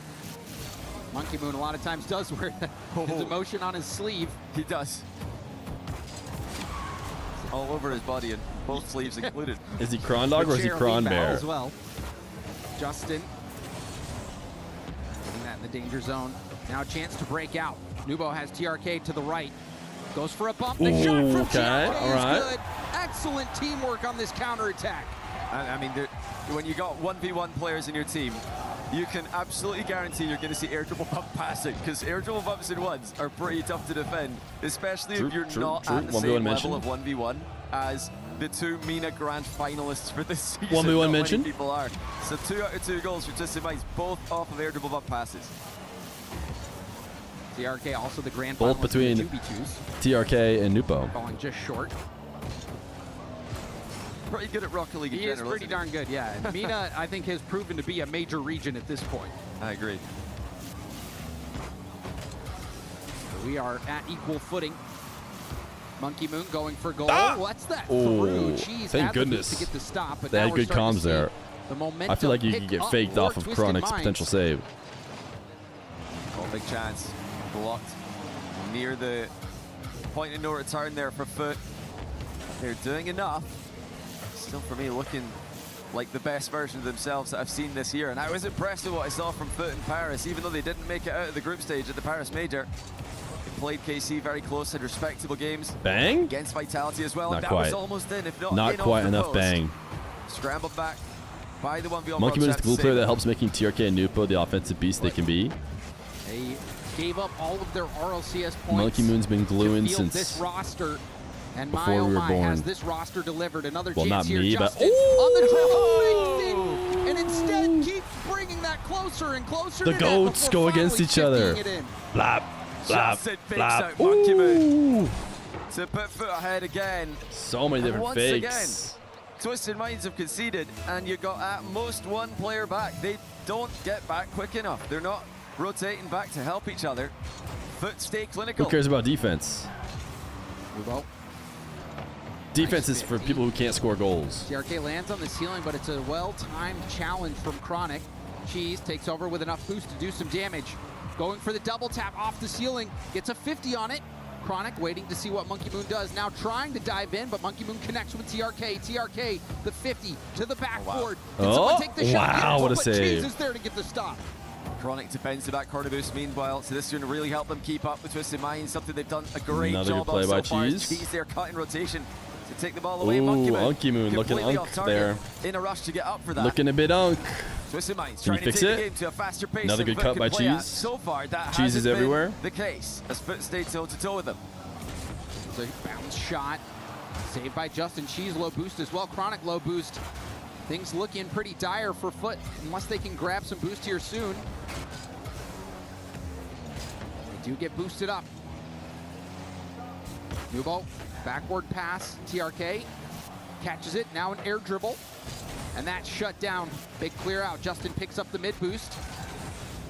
Monkey Moon a lot of times does wear his emotion on his sleeve. He does. All over his body and both sleeves included. Is he Cron Dog or is he Cron Bear? As well. Justin getting that in the danger zone. Now a chance to break out. Nubo has TRK to the right. Goes for a bump. The shot from okay, TRK all is right. good. Excellent teamwork on this counterattack. I mean, when you got 1v1 players in your team, you can absolutely guarantee you're going to see air dribble bump passing, because air dribble bumps in ones are pretty tough to defend, especially if you're not at the same level of 1v1 as the 2 MENA Grand finalists for this season. 1v1 Not mention. many people are. So 2 out of 2 goals for Twisted Minds, both off of air dribble bump passes. TRK also the grand Both finalist between in the 2v2s. TRK and Nupo. Falling just short. Pretty good at Rocket League in He general. is pretty darn good, yeah. And MENA, I think, has proven to be a major region at this point. I agree. We are at equal footing. Monkey Moon going for goal. What's that Oh, through? Cheese thank had the boost goodness. to get the stop, but They now had we're good starting to comms see there. the momentum I feel like you could pick get up faked for off of Twisted Chronic's Minds. potential save. Oh, big chance. Blocked near the point of no return there for Foot. They're doing enough. Still, for me, looking like the best version of themselves that I've seen this year. And I was impressed with what I saw from Foot in Paris, even though they didn't make it out of the group stage at the Paris Major. They played KC very close, had respectable games. Bang? Against Vitality as well. Not and that quite. was almost in, if not Not in quite off the enough post. bang. Scrambled back by the 1v1 Monkey Moon is the glue player that helps. helps making TRK and Nupo the offensive beast they can be. They gave up all of their RLCS points. Monkey Moon's been gluing to since this roster. And before we were born. Has this roster delivered another Well, chance not here. me, but Justin on the triple thing, and instead keeps bringing that closer and closer. The to goats net go before against finally each other. shifting it in. Blap, blap, Justin fakes blap. out Monkey Moon Ooh. to put foot ahead again. So many And different once fakes. again, Twisted Minds have conceded, and you got at most one player back. They don't get back quick enough. They're not rotating back to help each other. Foot stay clinical. Who cares about defense? Well, Defense is for people who can't score goals. TRK lands on the ceiling, but it's a well-timed challenge from Chronic. Cheese takes over with enough boost to do some damage. Going for the double tap off the ceiling. Gets a 50 on it. Chronic waiting to see what Monkey Moon does. Now trying to dive in, but Monkey Moon connects with TRK. TRK, the 50 to the backboard. Can someone take the shot? Wow, Yes, what a but save. Cheese is there to get the stop. Chronic defends the back corner boost meanwhile, so this is going to really help them keep up with Twisted Minds, something they've done a great Another job good play of by so far. Cheese. Cheese there cutting rotation to take the ball away. Ooh, Monkey Moon looking completely unk off target, there. in a rush to get up for that. Looking a bit unk. Twisted Minds Can you trying to fix take it? the game to a faster pace. Another than good Foot cut by can play at. Cheese. So far, that Cheese hasn't is been everywhere. the case as Foot stayed toe-to-toe with them. It's a bounce shot. Saved by Justin. Cheese low boost as well. Chronic low boost. Things looking pretty dire for Foot unless they can grab some boost here soon. They do get boosted up. Nubo, backward pass. TRK catches it. Now an air dribble. And that's shut down. Big clear out. Justin picks up the mid boost.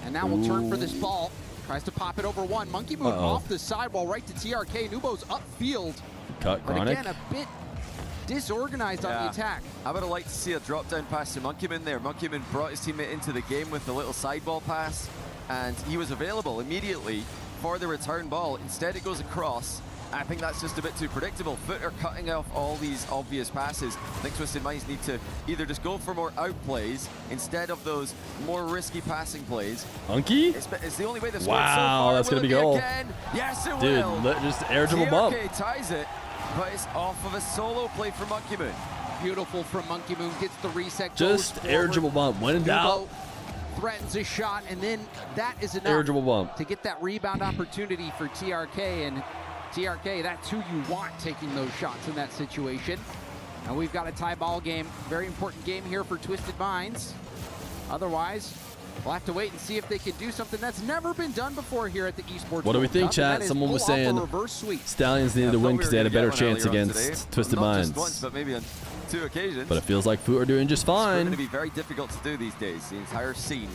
And now we'll turn for this ball. Tries to pop it over one. Monkey Moon off the sidewall right to TRK. Nubo's upfield. Cut, Chronic. But again, a bit disorganized on the attack. I would have liked to see a drop down pass to Monkey Moon there. Monkey Moon brought his teammate into the game with the little sideball pass, and he was available immediately for the return ball. Instead, it goes across. I think that's just a bit too predictable. Foot are cutting off all these obvious passes. I think Twisted Minds need to either just go for more out plays instead of those more risky passing plays. Monkey? It's the only way they've Wow, scored so far. that's Will gonna it be goal. again? Yes, it Dude, will. just air dribble bump. TRK ties it, but it's off of a solo play for Monkey Moon. Beautiful from Monkey Moon. Gets the reset. Just goes air forward. dribble bump. When in doubt, Threatens a shot, and then that is enough air dribble bump. to get that rebound opportunity for TRK. And TRK, that's who you want taking those shots in that situation. And we've got a tie ball game. Very important game here for Twisted Minds. Otherwise, we'll have to wait and see if they can do something that's never been done before here at the Esports What do we World think, Cup, and that chat? is Someone was pull off a saying reverse sweep. Stallions needed to win because they had a better chance against Twisted Not Minds. just once, but maybe on 2 occasions. But it feels like Foot are doing just It's going fine. to be very difficult to do these days. The entire scene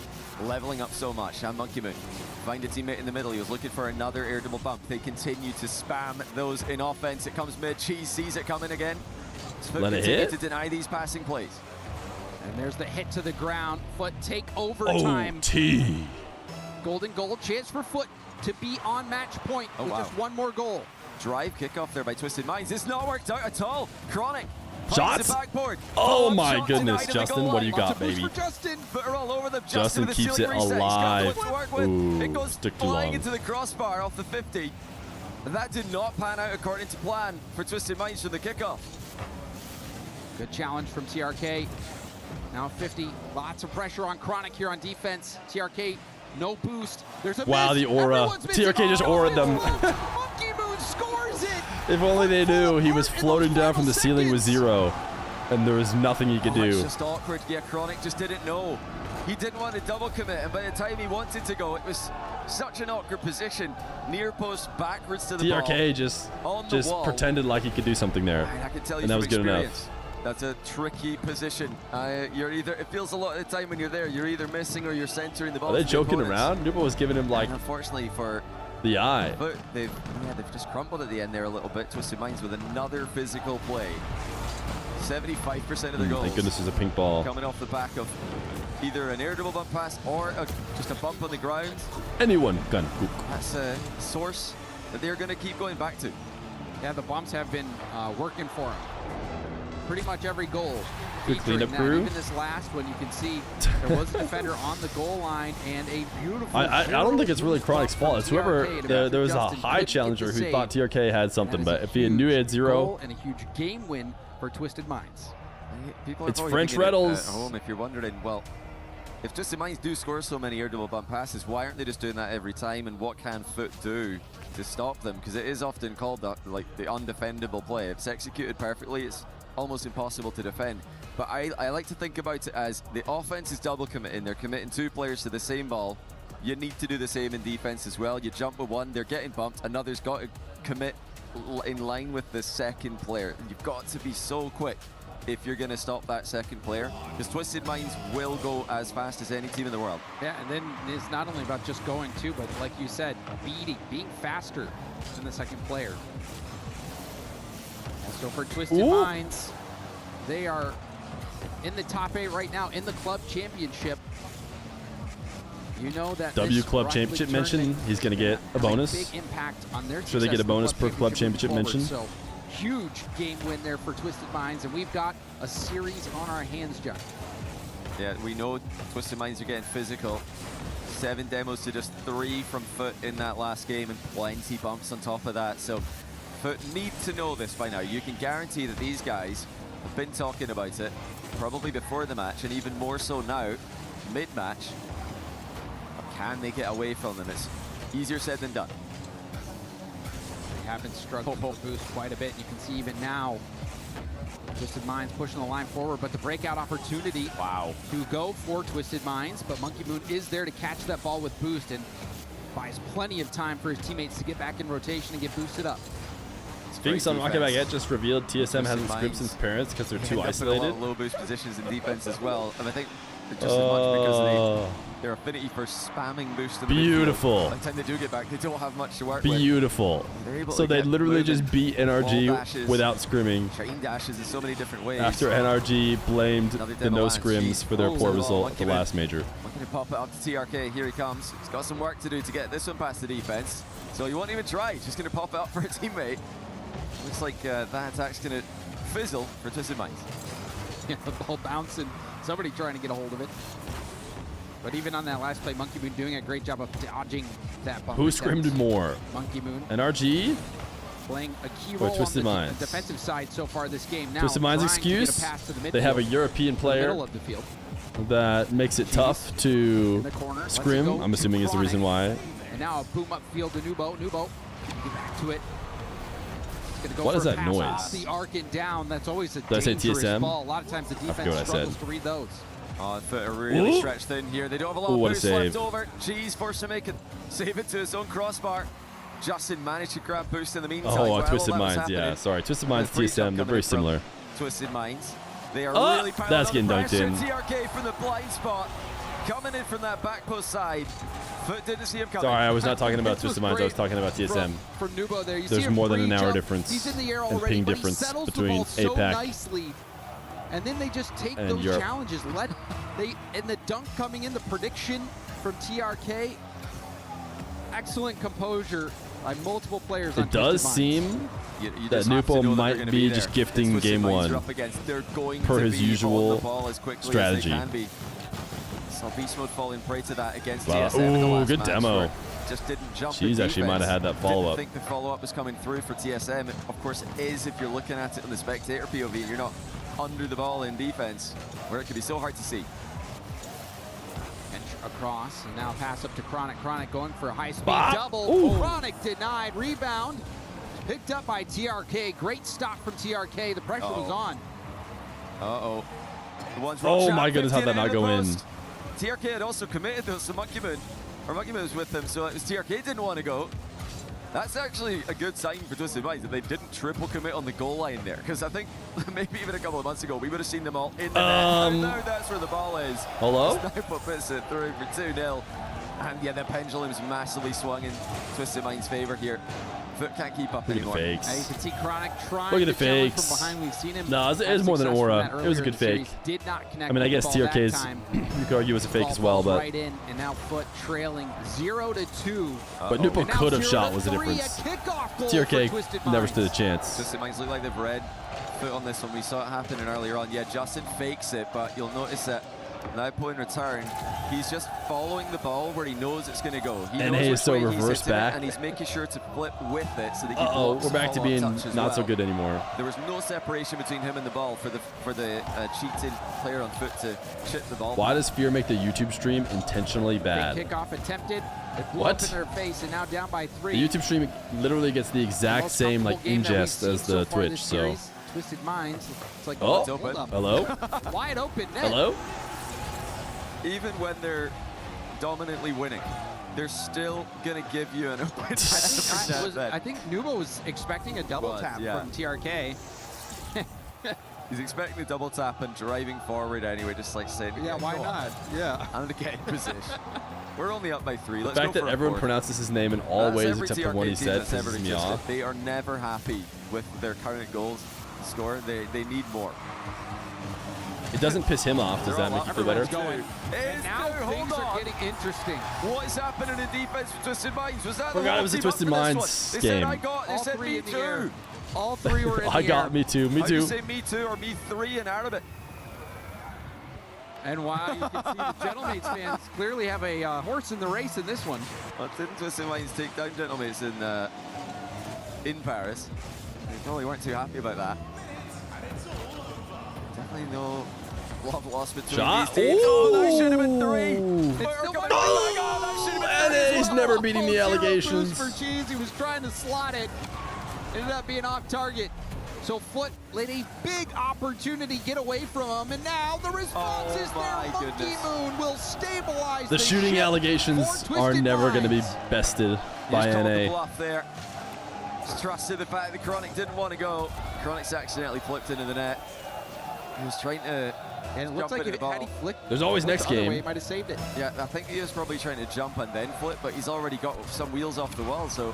leveling up so much. Now Monkey Moon find a teammate in the middle. He was looking for another air double bump. They continue to spam those in offense. It comes mid. Cheese sees it coming again. Foot Let it continue hit. to deny these passing plays. And there's the hit to the ground. Foot take overtime. OT. Golden goal. Chance for Foot to be on match point with just one more goal. Drive kickoff there by Twisted Minds. It's not worked out at all. Chronic. Shots? The backboard. Oh Follow-up my shot goodness, denied on the Justin, goal what do you line. got, Lots of boost baby? for Justin. Foot are all over them. Justin with the keeps ceiling it reset. He's got alive. what to work with. Ooh, it goes stick too flying long. into the crossbar off the 50. That did not pan out according to plan for Twisted Minds for the kickoff. Good challenge from TRK. Now 50. Lots of pressure on Chronic here on defense. TRK, no boost. There's a Wow, miss. the aura. Everyone's missing. TRK just auraed them. Monkey Moon scores it. If only they knew he was floating down from the ceiling with 0, and there was nothing he could It's do. just awkward. Yeah, Chronic just didn't know. He didn't want to double commit, and by the time he wanted to go, it was such an awkward position. Near post, backwards to the ball. TRK just on the wall. pretended like he could do something there, I can tell you and that from was good experience. enough. That's a tricky position. You're either, it feels a lot of the time when you're there, you're either missing or you're centering the ball. Are they to the joking opponents. around? Nubo was giving him like And unfortunately for the eye. But they've just crumbled at the end there a little bit. Twisted Minds with another physical play. 75% of their goals. Thank goodness there's a pink ball. Coming off the back of either an air double bump pass or just a bump on the ground. Anyone can cook. That's a source that they're going to keep going back to. Yeah, the bumps have been working for him. Pretty much every goal. Good cleanup that. crew. Even this last one, you can see there was a defender on the goal line and a beautiful. I don't think it's really Chronic's fault. It's whoever. There was a Justin high couldn't get challenger the who save. thought TRK had something, That is but a if he knew he had huge 0, goal and a huge game win for Twisted Minds. People are It's probably French thinking at Reddles. home, if you're wondering, well, if Twisted Minds do score so many air double bump passes, why aren't they just doing that every time? And what can Foot do to stop them? Because it is often called the undefendable play. If it's executed perfectly, it's almost impossible to defend. But I like to think about it as the offense is double committing. They're committing 2 players to the same ball. You need to do the same in defense as well. You jump with one, they're getting bumped. Another's got to commit in line with the second player. And you've got to be so quick if you're going to stop that second player, because Twisted Minds will go as fast as any team in the world. Yeah, and then it's not only about just going too, but like you said, being faster than the second player. Also for Twisted Minds, they are in the top 8 right now in the club championship. You know that W Club Championship mention, he's going to get a bonus. Big impact on their Sure, they get a bonus per Club Championship mention. So huge game win there for Twisted Minds, and we've got a series on our hands, John. Yeah, we know Twisted Minds are getting physical. 7 demos to just 3 from Foot in that last game, and plenty bumps on top of that. So Foot need to know this by now. You can guarantee that these guys have been talking about it, probably before the match, and even more so now, mid-match. Can they get away from them? It's easier said than done. They have been struggling to boost quite a bit. You can see even now, Twisted Minds pushing the line forward, but the breakout opportunity to go for Twisted Minds, but Monkey Moon is there to catch that ball with boost and buys plenty of time for his teammates to get back in rotation and get boosted up. Being some Rocket Baguette just revealed TSM hasn't scrimped since parents because they're too isolated. A lot of low boost positions in defense as well, and I think just as much because their affinity for spamming boost. Beautiful. By the time they do get back, they don't have much to work Beautiful. with. So they literally just beat NRG without scrimming. Chain dashes in so many different ways. After NRG blamed the no scrims for their poor result at the last major. Looking to pop it up to TRK. Here he comes. He's got some work to do to get this one past the defense. So he won't even try. He's just going to pop it up for a teammate. Looks like that attack's going to fizzle for Twisted Minds. Yeah, the ball bouncing. Somebody trying to get a hold of it. But even on that last play, Monkey Moon doing a great job of dodging that bump. Who scrimmed more? Monkey Moon. NRG? Playing a key role Twisted on Minds? the defensive side so far this game. Now, Twisted Minds excuse? They have a European player that makes it tough to scrim. I'm assuming is the reason why. And now a boom up field to Nubo. Nubo, get back to it. Go what is that noise? Off the arc and down. That's always a Did I say dangerous TSM? ball. A lot of times the defense struggles to read those. Oh, Foot are really stretched thin here. They don't have a lot of boost save. left over. Cheese forced to make it save it to his own crossbar. Justin managed to grab boost in the meantime. Oh, Twisted Minds, yeah. Sorry, Twisted Minds, TSM, they're very similar. Twisted Minds. They are really piling that's on getting the dunked pressure. in. TRK from the blind spot. Coming in from that back post side. Foot didn't see him coming. Sorry, I was not talking about Twisted Minds. I was talking about TSM. From Nubo there. There's more than an hour difference He's in the air and already, ping but he difference settles the between ball so APAC nicely. And then they just take and those Europe. challenges. And the dunk coming in, the prediction from TRK. Excellent composure by multiple players. It does seem that Nupo might be just gifting game one per his usual strategy. So Beast Mode falling prey to that against Wow. TSM in the last Good match demo. just didn't jump. She's actually might have had that follow-up. Didn't think the follow-up was coming through for TSM. Of course it is if you're looking at it on the spectator POV and you're not under the ball in defense, where it can be so hard to see. And across, and now pass up to Chronic. Chronic going for a high-speed double. Ooh. Chronic denied. Rebound picked up by TRK. Great stop from TRK. The pressure was on. Uh-oh. Oh my goodness, how'd that not go in? TRK had also committed those to Monkey Moon, or Monkey Moon was with them, so it was TRK didn't want to go. That's actually a good sign for Twisted Minds that they didn't triple commit on the goal line there, because I think maybe even a couple of months ago we would have seen them all in the net. And now that's where the ball is. Hello? Sniper puts it through for 2-0. And yeah, the pendulum's massively swung in Twisted Minds' favor here. Foot can't keep up anymore. Now you can see Chronic trying Look at to the challenge fakes. from behind. We've seen him. No, it was more than aura. It was a good fake. Did not connect. I mean, I with the guess ball TRK's, that time. you could argue, was a fake Ball as well, falls but right in, and now Foot trailing 0-2. but Nupo could have shot was the difference. TRK never stood a chance. Twisted Minds look like they've read Foot on this one. We saw it happening earlier on. Yeah, Justin fakes it, but you'll notice that now point return, He's just following the ball where he knows it's going to go. He NA knows is which so way he's reverse hitting it, back. and he's making sure to flip with it so that he Uh-oh, blocks we're back to the being follow-up touch as not so well. good anymore. There was no separation between him and the ball for the cheated player on foot to chip the ball. Why does Fear make the YouTube stream intentionally bad? Big kickoff attempted. It blew What? up in their face, and now down by 3. The YouTube stream literally gets the exact same like ingest as the Twitch. So. Twisted Minds. It's like, Oh, hold up. hello? Wide open net. Hello? Even when they're dominantly winning, they're still going to give you an open net. I think Nubo was expecting a double tap from TRK. He's expecting the double tap and driving forward anyway, just like saying, Yeah, why go not? on. Yeah. I'm going to get in position. We're only up by 3. The Let's fact go that for a everyone fourth. pronounces his name in all That's ways every except for TRK what he team said that's ever pisses me existed. off. They are never happy with their current goals score. They need more. It doesn't piss him off. Does that make you feel better? And now things are getting interesting. What is happening in defense for Twisted Minds? Was that the Forgot whole it was a team Twisted up for this Minds one? They said, game. I got, they All said 3 me in the air. too. All 3 were in the I got air. me too. Me How do you too. say me too or me 3 in Arabic? And wow, you can see the Gentlemates fans clearly have a horse in the race in this one. Well, didn't Twisted Minds take down Gentlemates in Paris? They probably weren't too happy about that. Definitely no love lost between Shot. these teams. Oh, that should have been 3. And he's never beating the allegations. For cheese, he was trying to slot it. Ended up being off target. So Foot let a big opportunity get away from him, and now the response is there. Monkey Moon will stabilize The shooting ship allegations for are Twisted never going to be Minds. bested by Just called the NA. bluff there. Just trusted the fact that Chronic didn't want to go. Chronic's accidentally flipped into the net. He was trying to. And it looks like if had he flicked, There's always next the other game. way, he might have saved it. Yeah, I think he was probably trying to jump and then flip, but he's already got some wheels off the wall. So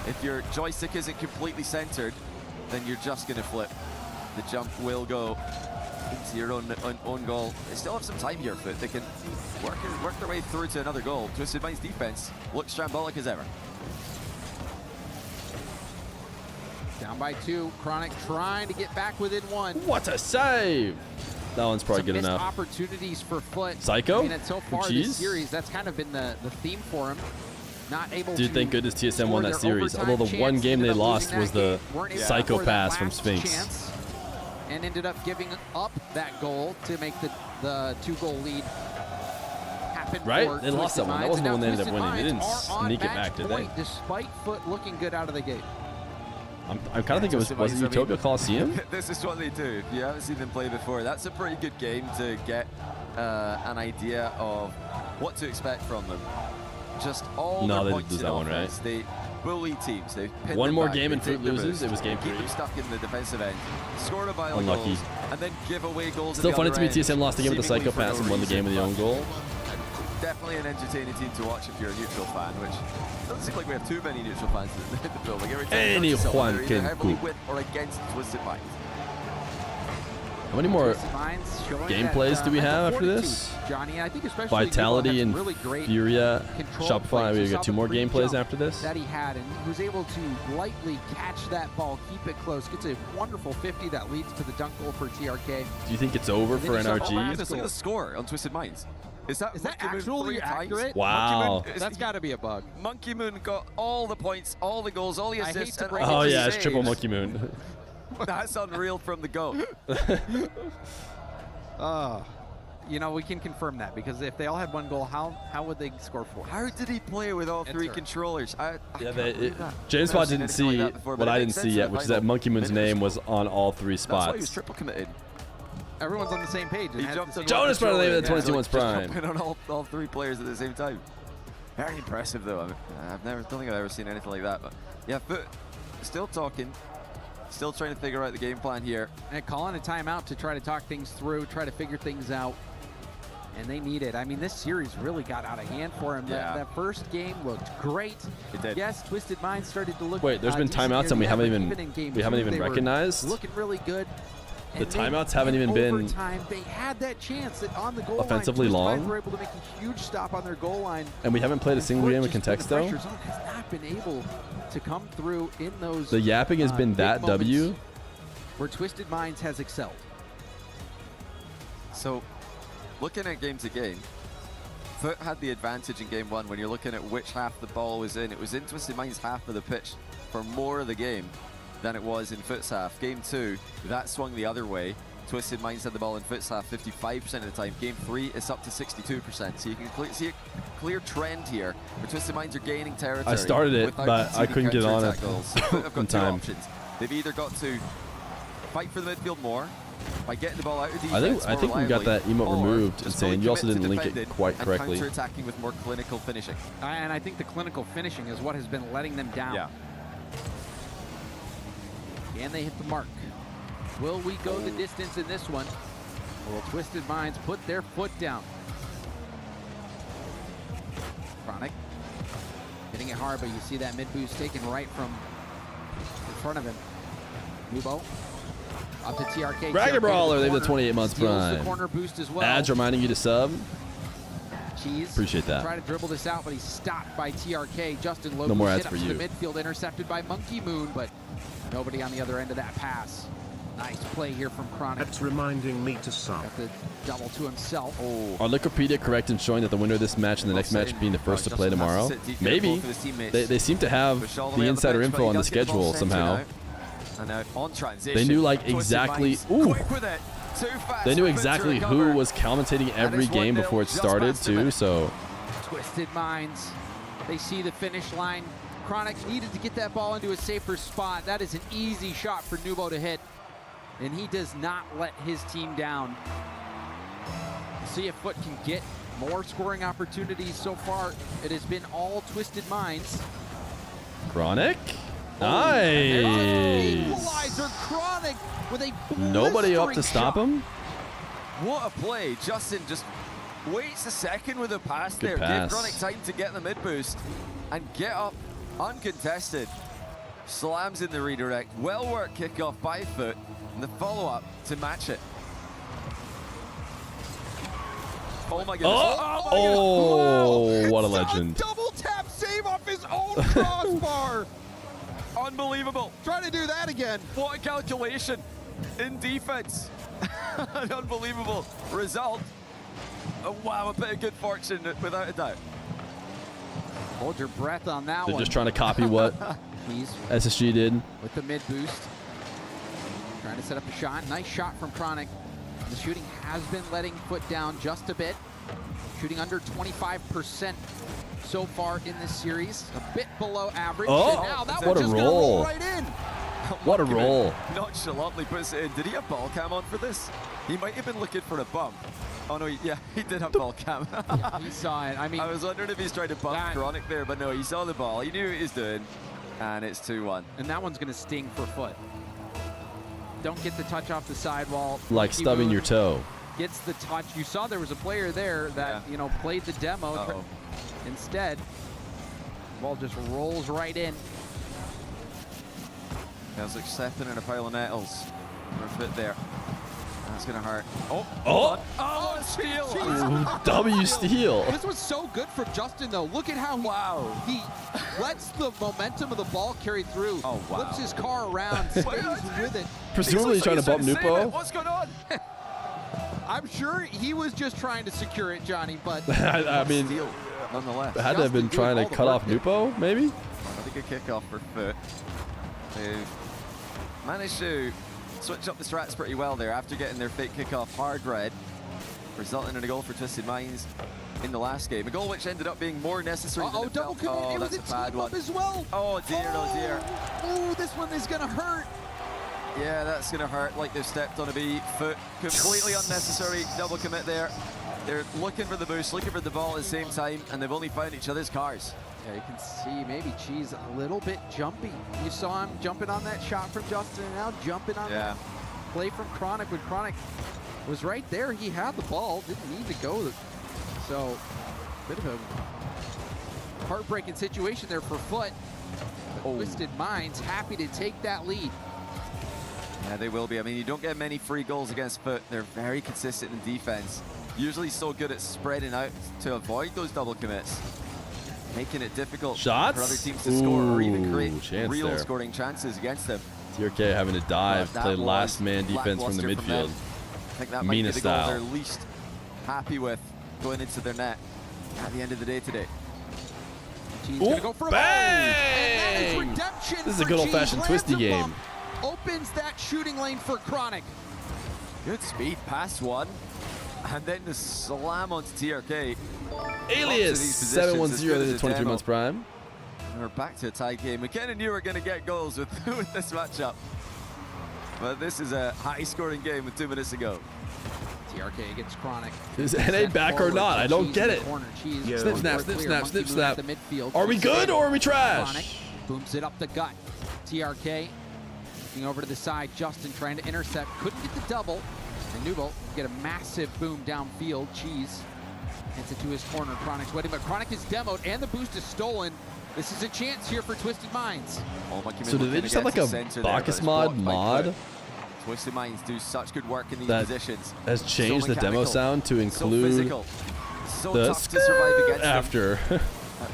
if your joystick isn't completely centered, then you're just going to flip. The jump will go into your own goal. They still have some time here, Foot. They can work their way through to another goal. Twisted Minds defense looks shambolic as ever. Down by 2, Chronic trying to get back within 1. What a save! That one's probably Some good missed enough. opportunities for Foot. Psycho? I mean, and so far Cheese? this series, that's kind of been the theme for him. Not able Dude, to thank goodness TSM won score that their series. overtime Although the one chance, game they ended up lost losing was that the game, weren't able to psycho score that pass from last Sphinx. chance, and ended up giving up that goal to make the 2-goal lead happen. Right? For They lost that Twisted one. That Minds, wasn't the and one they now ended up winning. They Twisted didn't Minds are on sneak it match back, did they? point, Despite Foot looking good out of the gate. I'm kind of thinking was it Utopia Coliseum? This is what they do. If you haven't seen them play before, that's a pretty good game to get an idea of what to expect from them. Just all No, their they points didn't lose in that one, offense. They bully teams. They pin One them more back. game They and take Fruit their loses. boost. It was game Keep 3. them stuck in the defensive end. Score a pile of Unlucky. goals, and then give away goals. at Still the funny other to me end, TSM lost the game with the seemingly psycho for pass no and won the game with the own reason. goal. Definitely an entertaining team to watch if you're a neutral fan, which doesn't seem like we have too many neutral fans in the building. Every time Any you touch someone, Juan they're either can heavily cook. with or against Twisted Minds. How many more Twisted Minds showing gameplays that, do we at the have after fortitude, this? Johnny, I think especially Vitality Nubo had and some really great Furia, control Shopify. plays. We You saw got 2 the more free gameplays jump after this. that he had, and he was able to lightly catch that ball, keep it close, gets a wonderful 50 that leads to the dunk goal for TRK. Do you think it's over And then for you saw the NRG? last Look at the score on Twisted Minds. Is that Monkey Moon actually 3 times? accurate? Wow. Monkey Moon, That's got to be a bug. Monkey Moon got all the points, all the goals, all the I hate assists, to and break all Oh the yeah, it's saves. triple Monkey Moon. That's unreal from the go. You know, we can confirm that because if they all had 1 goal, how would they score 4? How did he play with all 3 Enter. controllers? I Yeah, can't believe that. James I've never Spot seen didn't anything like see that before, but what it I makes didn't see sense yet, in which is the that Monkey Moon's final name minutes. was on all 3 That's why he was spots. triple committed. Everyone's on the same page. He jumped on Jonas one Brother David at controller, 21's just prime. jumping on all 3 players at the same time. Very impressive though. Don't think I've ever seen anything like that. But yeah, Foot still talking, still trying to figure out the game plan here. And calling a timeout to try to talk things through, try to figure things out. And they need it. I mean, this series really got out of hand for him. Yeah. That first game looked great. It did. Yes, Twisted Minds started to look. Wait, there's been decent timeouts here and we the haven't end, even- but in game we haven't 2, even they were recognized? looking really good. The And then timeouts haven't in even been overtime, they had that chance that on the goal offensively line, Twisted long. Minds were able to make a huge stop on their goal line. And we haven't played a single Foot game of just put the Contexto. pressure zone has not been able to come through in those. The yapping has been big that moments W. where Twisted Minds has excelled. So, looking at game to game, Foot had the advantage in game 1 when you're looking at which half the ball was in. It was in Twisted Mind's half of the pitch for more of the game than it was in Foot's half. Game 2, that swung the other way. Twisted Minds had the ball in Foot's half 55% of the time. Game 3 is up to 62%. So you can see a clear trend here where Twisted Minds are gaining territory. I started it, but I couldn't get on it I've got in two time. options. They've either got to fight for the midfield more by getting the ball out of defense I think we got that emote removed and saying you also didn't link it quite correctly. Counter-attacking with more clinical finishing. And I think the clinical finishing is what has been letting them down. Yeah. Can they hit the mark? Will we go the distance in this one? Or will Twisted Minds put their foot down? Chronic hitting it hard, but you see that mid boost taken right from in front of him. Nubo up to TRK. Braggart Brawler, they have the 28 months Steals prime. the corner boost as well. Ads reminding you to sub. Cheese. Appreciate that. Try to dribble this out, but he's stopped by TRK. Justin Logan No more ads hit for up to you. the midfield, intercepted by Monkey Moon, but nobody on the other end of that pass. Nice play here from Chronic. That's reminding me to sub. Got the double to himself. Are Liquipedia correct in showing that the winner of this match and the next match being the first to play tomorrow? Maybe. They seem to have the insider info on the schedule somehow. On transition, They knew like exactly. Ooh. They knew exactly who was commentating every game before it started too. So. Twisted Minds. They see the finish line. Chronic needed to get that ball into a safer spot. That is an easy shot for Nubo to hit. And he does not let his team down. See if Foot can get more scoring opportunities. So far, it has been all Twisted Minds. Chronic. Nice. Equalizer. Chronic with a Nobody up to blistering stop shot. him. What a play. Justin just waits a second with a pass Good there. pass. Give Chronic time to get the mid boost and get up uncontested. Slams in the redirect. Well worked kickoff by Foot. And the follow-up to match it. Oh my goodness. Oh, what a legend. Double tap save off his own crossbar. Unbelievable. Trying to do that again. What a calculation in defense. An unbelievable result. Oh, wow, a bit of good fortune without a doubt. Hold your breath on that They're one. just trying to copy what He's SSG did. with the mid boost. Trying to set up a shot. Nice shot from Chronic. The shooting has been letting Foot down just a bit. Shooting under 25% so far in this series. A bit below average. Oh, and now that what one's a just gonna roll. right in. What a roll. Nonchalantly puts it in. Did he have ball cam on for this? He might have been looking for a bump. Oh no, yeah, he did have ball cam. Yeah, he saw it. I mean, I was wondering if he's trying to bump Chronic there, but no, he saw the ball. He knew what he was doing. And it's 2-1. And that one's going to sting for Foot. Don't get the touch off the sidewall. Like Monkey stubbing Moon your toe. Gets the touch. You saw there was a player there that, you know, played the demo. Uh-oh. Instead, ball just rolls right in. Feels like stepping in a pile of nettles for a Foot there. That's going to hurt. Oh! Oh, steal! W steal. This was so good from Justin, though. Look at how he lets the momentum of the ball carry through. Oh, wow. Flips his car around, stays with it. Presumably trying to bump Nupo. What's going on? I'm sure he was just trying to secure it, Johnny, but I mean, Steal, nonetheless. had to have been trying to cut off Nupo, maybe? I think a kickoff for Foot. They've managed to switch up the strats pretty well there after getting their fake kickoff hard red, resulting in a goal for Twisted Minds in the last game. A goal which ended up being more necessary than it double felt. commit. Oh, It was that's a a bad team up one. as well. Oh dear, oh dear. Oh, this one is going to hurt. Yeah, that's going to hurt like they've stepped on a bee. Foot, completely unnecessary double commit there. They're looking for the boost, looking for the ball at the same time, and they've only found each other's cars. Yeah, you can see maybe Cheese a little bit jumpy. You saw him jumping on that shot from Justin and now jumping on that play from Chronic. When Chronic was right there, he had the ball, didn't need to go. So, bit of a heartbreaking situation there for Foot. But Twisted Minds happy to take that lead. Yeah, they will be. I mean, you don't get many free goals against Foot. They're very consistent in defense. Usually so good at spreading out to avoid those double commits. Making it difficult for other teams to score or even create real scoring chances against them. TRK having to dive, play last man defense from the midfield. I think that might be the goal they're least happy with going into their net. at the end of the day today. G's gonna go for a bang! And that is redemption. This is a for good G's. old-fashioned Lands twisty a game. bump, opens that shooting lane for Chronic. Good speed past one. And then the slam onto TRK. Alias 710 to 23 months prime. And we're back to a tie game. We kind of knew we were going to get goals with, with this matchup. But this is a high-scoring game with 2 minutes to go. TRK gets Chronic. Is NA back or not? I don't get it. Snip, snap, snip, snap, snip, snap. Are we good or are we trash? Chronic booms it up the gut. TRK looking over to the side. Justin trying to intercept. Couldn't get the double. And Nubo get a massive boom downfield. Cheese hits it to his corner. Chronic's waiting, but Chronic is demoed and the boost is stolen. This is a chance here for Twisted Minds. So do they just have like a Bacchus mod? Twisted Minds do such good work in these that positions. Has changed the demo sound to include the tough to survive against after.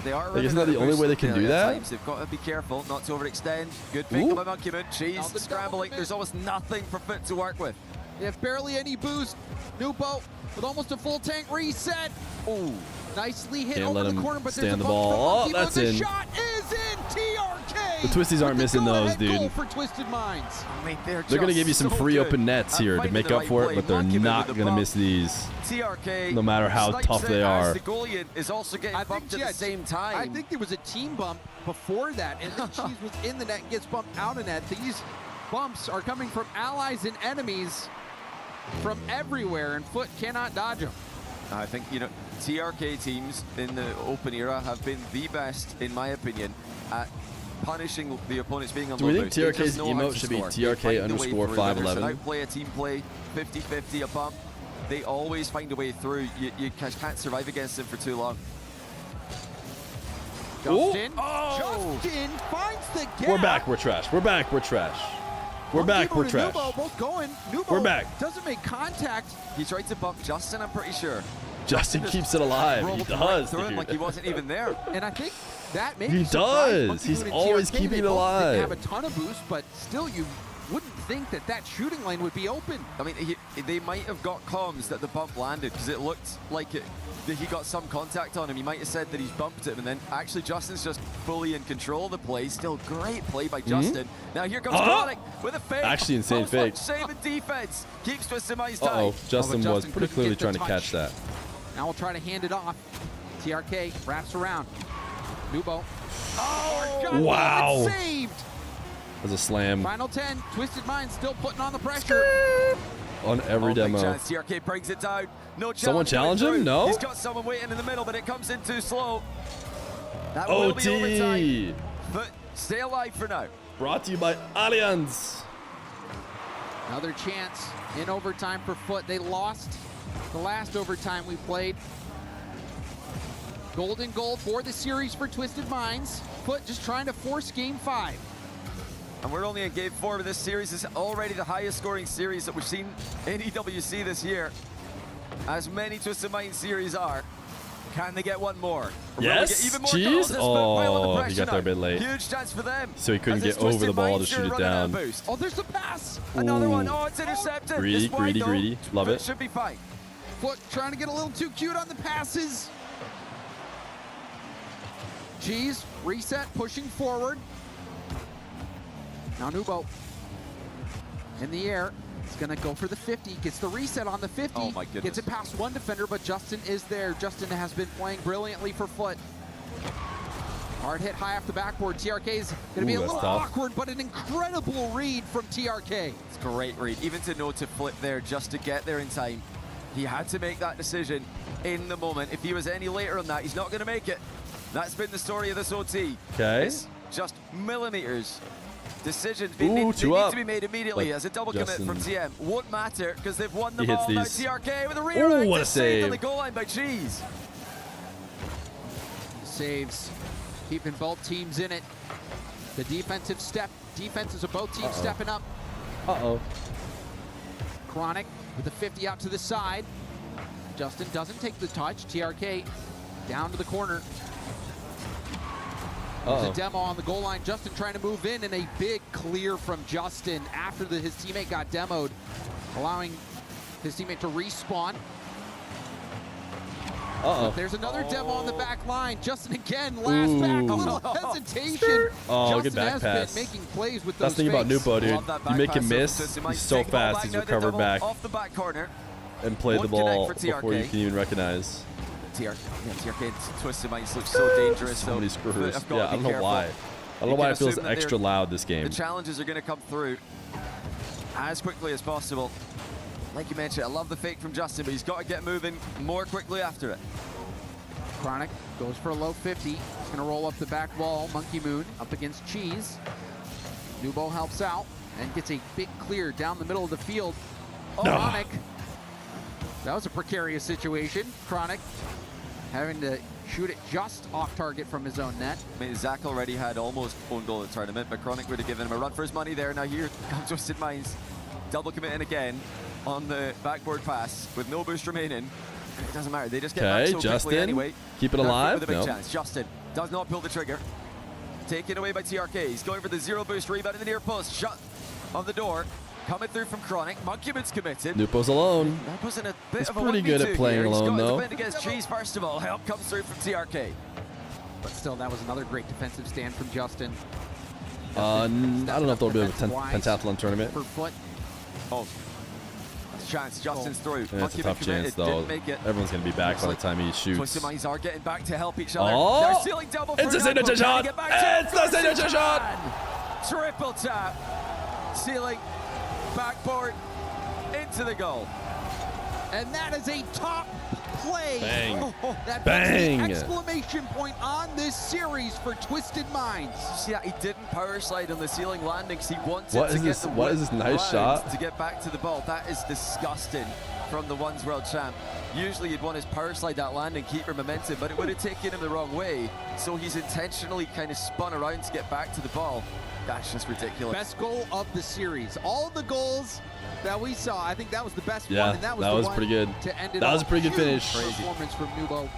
They are like, isn't that the only way they can do that? Times. They've got to be careful not to overextend. Good pick by Monkey Moon. Cheese scrambling. There's almost nothing for Foot to work with. They have barely any boost. Nubo with almost a full tank reset. Ooh. Nicely hit Can't over let the him corner, but stay there's on a the bump ball. from Oh, that's the in. shot is in. TRK. The twisties aren't missing those, dude. Goal for Twisted Minds. I mean, they're going to give you some free open nets here to make up for it, but they're not going to miss these. TRK, no matter how tough they are. The goalie is also getting bumped at the same time. I think there was a team bump before that, and then Cheese was in the net and gets bumped out of net. These bumps are coming from allies and enemies from everywhere, and Foot cannot dodge them. I think, you know, TRK teams in the open era have been the best, in my opinion, at punishing the opponents being on low boost. Do we think TRK's emote should be TRK_511? Outplay a team play, 50-50, a bump. They always find a way through. You can't survive against them for too long. Justin, Justin finds the gap. We're back, we're trash. We're back, we're trash. We're back, we're trash. Nubo both going. Nubo we're back. Doesn't make contact. He tried to bump Justin, I'm pretty sure. Justin keeps it alive. He does. Through him like he wasn't even there. And I think that may he does. He's always keeping it alive. They have a ton of boost, but still, you wouldn't think that that shooting lane would be open. I mean, they might have got comms that the bump landed because it looked like he got some contact on him. He might have said that he's bumped him, and then actually Justin's just fully in control of the play. Still great play by Justin. Now here comes Chronic with a fake. Actually insane fake. Save and defense. Keeps Twisted Minds tied. Justin was pretty clearly trying to catch that. Now we'll try to hand it off. TRK wraps around. Nubo. Oh, wow. Saved. As a slam. Final 10. Twisted Minds still putting on the pressure. On every demo. Chance. TRK brings it down. No challenge. Someone challenge him? No. He's got someone waiting in the middle, but it comes in too slow. That will be overtime. But stay alive for now. Brought to you by Allianz. Another chance in overtime for Foot. They lost the last overtime we played. Golden goal for the series for Twisted Minds. Foot just trying to force game 5. And we're only in game 4 of this series. This is already the highest scoring series that we've seen in EWC this year. As many Twisted Minds series are. Can they get one more? Yes, even more Cheese. Oh, he got there a bit late. Huge chance for them. So he couldn't get over the ball to shoot it down. Oh, there's the pass. Another one. Oh, it's intercepted. Greedy, greedy, greedy. Love it. Should be fine. Foot trying to get a little too cute on the passes. Cheese, reset, pushing forward. Now Nubo in the air. He's going to go for the 50. Gets the reset on the 50. Oh, my goodness. Gets it past one defender, but Justin is there. Justin has been playing brilliantly for Foot. Hard hit high off the backboard. TRK is going to be a little awkward, but an incredible read from TRK. It's a great read. Even to know to flip there just to get there in time. He had to make that decision in the moment. If he was any later on that, he's not going to make it. That's been the story of this OT. Okay. It's just millimeters. Decisions need to be made immediately as a double commit from TM. Won't matter because they've won the ball. Now TRK with a rear save on the goal line by Cheese. Saves, keeping both teams in it. The defenses of both teams stepping up. Chronic with the 50 out to the side. Justin doesn't take the touch. TRK down to the corner. There's a demo on the goal line. Justin trying to move in, and a big clear from Justin after his teammate got demoed, allowing his teammate to respawn. But there's another demo on the back line. Justin again, last back, a little hesitation. Oh, Justin good back has pass. been making plays with That's those the thing about fakes. Nupo, dude. You make him miss, he's so fast, he's recovered back off the back corner. and played the ball before you can even recognize. TRK Twisted Minds looks so dangerous. So many screws. Yeah, I don't know why. I don't know why it feels extra loud this game. The challenges are going to come through as quickly as possible. Like you mentioned, I love the fake from Justin, but he's got to get moving more quickly after it. Chronic goes for a low 50. He's going to roll up the back wall. Monkey Moon up against Cheese. Nubo helps out and gets a big clear down the middle of the field. Chronic. That was a precarious situation. Chronic having to shoot it just off target from his own net. I mean, Zach already had almost own goal in the tournament, but Chronic would have given him a run for his money there. Now here comes Twisted Minds. Double committing again on the backboard pass with no boost remaining. It doesn't matter. They just get back so Justin, quickly anyway. keep it alive. With a big chance. Justin does not pull the trigger. Taken away by TRK. He's going for the zero boost rebound in the near post. Shut on the door. Coming through from Chronic. Monkey Moon's committed. Nupo's alone. Nupo's in a bit He's of a pretty good at playing here. alone, He's got though. to defend against Cheese first of all. Help comes through from TRK. But still, that was another great defensive stand from Justin. I don't know if there'll be a pentathlon tournament. Per foot. Oh. Chance. Justin's through. Yeah, it's a tough chance, though. Everyone's going to be back by the time he shoots. Twisted Minds are getting back to help each other. Oh! They're stealing double. It's a signature shot! It's the signature shot! Triple tap. Sealing. Backboard. Into the goal. And that is a top play. Bang. That Bang. puts the exclamation point on this series for Twisted Minds. See that he didn't power slide on the ceiling landings. He wanted What to is get this? the What is this nice shot? to get back to the ball. That is disgusting from the One's World Champ. Usually you'd want his power slide that landing, keep your momentum, but it would have taken him the wrong way. So he's intentionally kind of spun around to get back to the ball. That's just ridiculous. Best goal of the series. All of the goals that we saw, I think that was the best Yeah, one, and that was that the was one pretty good. to end it That was a off. pretty good Huge finish. performance from Nubo.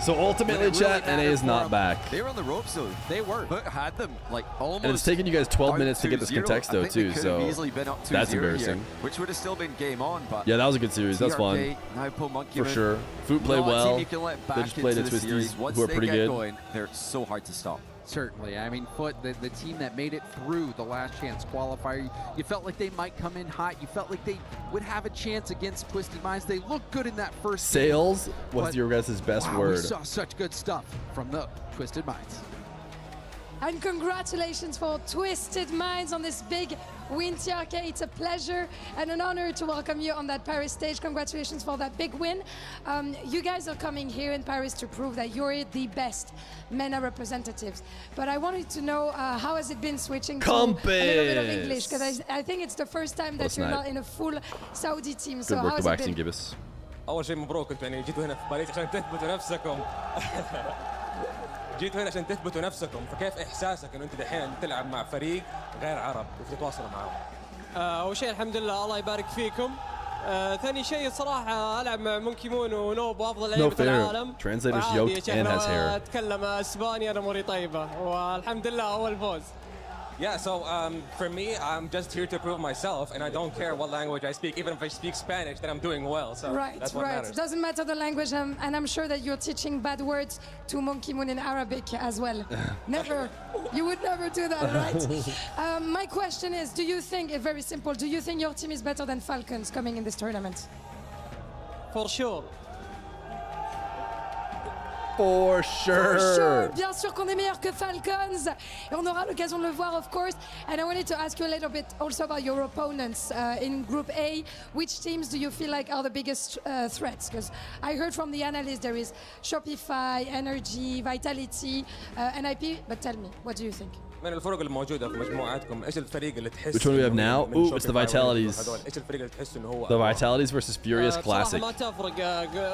So ultimately, chat, NA is not back. They were on the ropes though. They were. But had them like almost. And it's taken you guys 12 out minutes to get this 2-0. contexto, I think too, they could so have easily been up 2-0 that's here, embarrassing. which would have still been game on. But Yeah, that was a good series. That's fun. TRK, now pull Monkey For Moon. sure. Foot played Not a team well. you can let They back just played into the the series. Twisties, Once who are they pretty get good. going, they're so hard to stop. Certainly. I mean, Foot, the team that made it through the last chance qualifier, you felt like they might come in hot. You felt like they would have a chance against Twisted Minds. They looked good in that first Sales game, was but your guys' best wow, word. We saw such good stuff from the Twisted Minds. And congratulations for Twisted Minds on this big win, TRK. It's a pleasure and an honor to welcome you on that Paris stage. Congratulations for that big win. You guys are coming here in Paris to prove that you're the best MENA representatives. But I wanted to know how has it been switching to a little bit of English? Because I think it's the first time that you're not in a full Saudi team. So Good how work, has the it waxing been? gibbous. اول شيء مبروك انتوا يعني جيتوا هنا في باريس عشان تثبتوا نفسكم جيتوا هنا عشان تثبتوا نفسكم فكيف احساسك انه انت دحين تلعب مع فريق غير عرب وتتواصلوا معهم؟ اول شيء الحمد لله الله يبارك فيكم. ثاني شيء صراحه العب مع مونكي مون ونوبو افضل لعيبه العالم. Translator's وعادي yoked and has hair. اتكلم اسباني انا اموري طيبه والحمد لله اول فوز. Yeah, so for me, I'm just here to prove myself, and I don't care what language I speak. Even if I speak Spanish, then I'm doing well. So Right, that's what right. matters. Doesn't matter the language, and I'm sure that you're teaching bad words to Monkey Moon in Arabic as well. Never. You would never do that, right? My question is, do you think, very simple, do you think your team is better than Falcons coming in this tournament? For sure. For sure. For sure. Bien sûr qu'on est meilleur que Falcons. Et on aura l'occasion de le voir, of course. And I wanted to ask you a little bit also about your opponents in Group A. Which teams do you feel like are the biggest threats? Because I heard from the analysts there is Shopify, Energy, Vitality, NIP. But tell me, what do you think? من الفرق الموجودة في مجموعاتكم ايش الفريق اللي تحس Which one do we have now? Ooh, it's the Vitalities. ايش الفريق اللي تحس انه هو The Vitalities versus Furious Classic. ما تفرق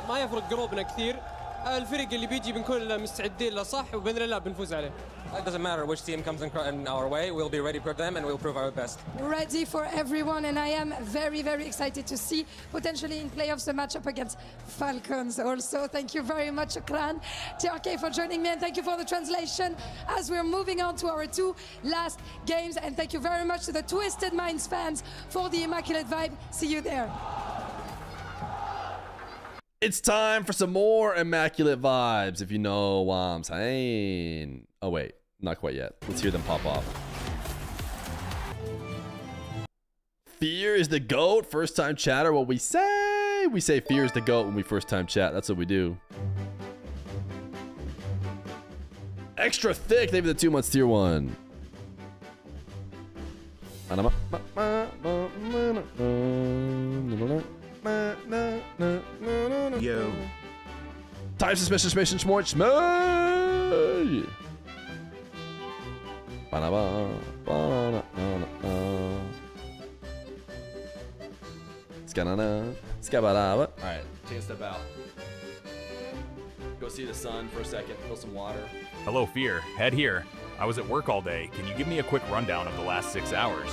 ما يفرق جروبنا كثير. الفريق اللي بيجي بنكون مستعدين له صح وباذن الله بنفوز عليه. It doesn't matter which team comes in our way, we'll be ready for them and we'll prove our best. Ready for everyone, and I am very, very excited to see potentially in playoffs the matchup against Falcons also. Thank you very much, Shukran. TRK for joining me, and thank you for the translation as we're moving on to our two last games. And thank you very much to the Twisted Minds fans for the immaculate vibe. See you there. It's time for some more immaculate vibes, if you know what I'm saying. Oh, wait. Not quite yet. Let's hear them pop off. Fear is the GOAT. First time chatter. What we say? We say Fear is the GOAT when we first time chat. That's what we do. Extra thick. Maybe the 2 months tier 1. Yo. Time suspicious mission smart smash. Alright, take a step out. Go see the sun for a second, fill some water. Hello, Fear. Head here. I was at work all day. Can you give me a quick rundown of the last 6 hours?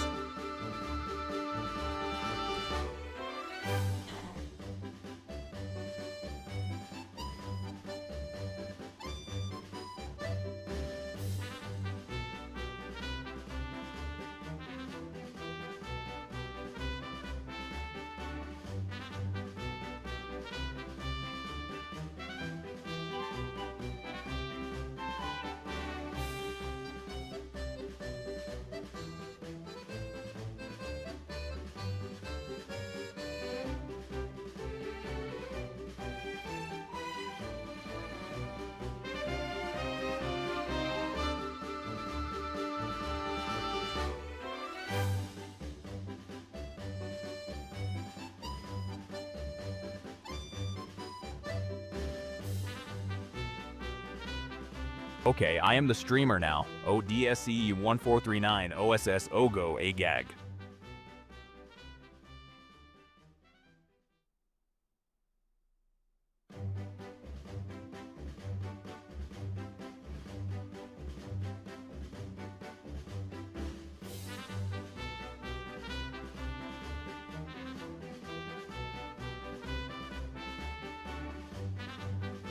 Okay, I am the streamer now. ODSE1439 OSS OGO AGAG.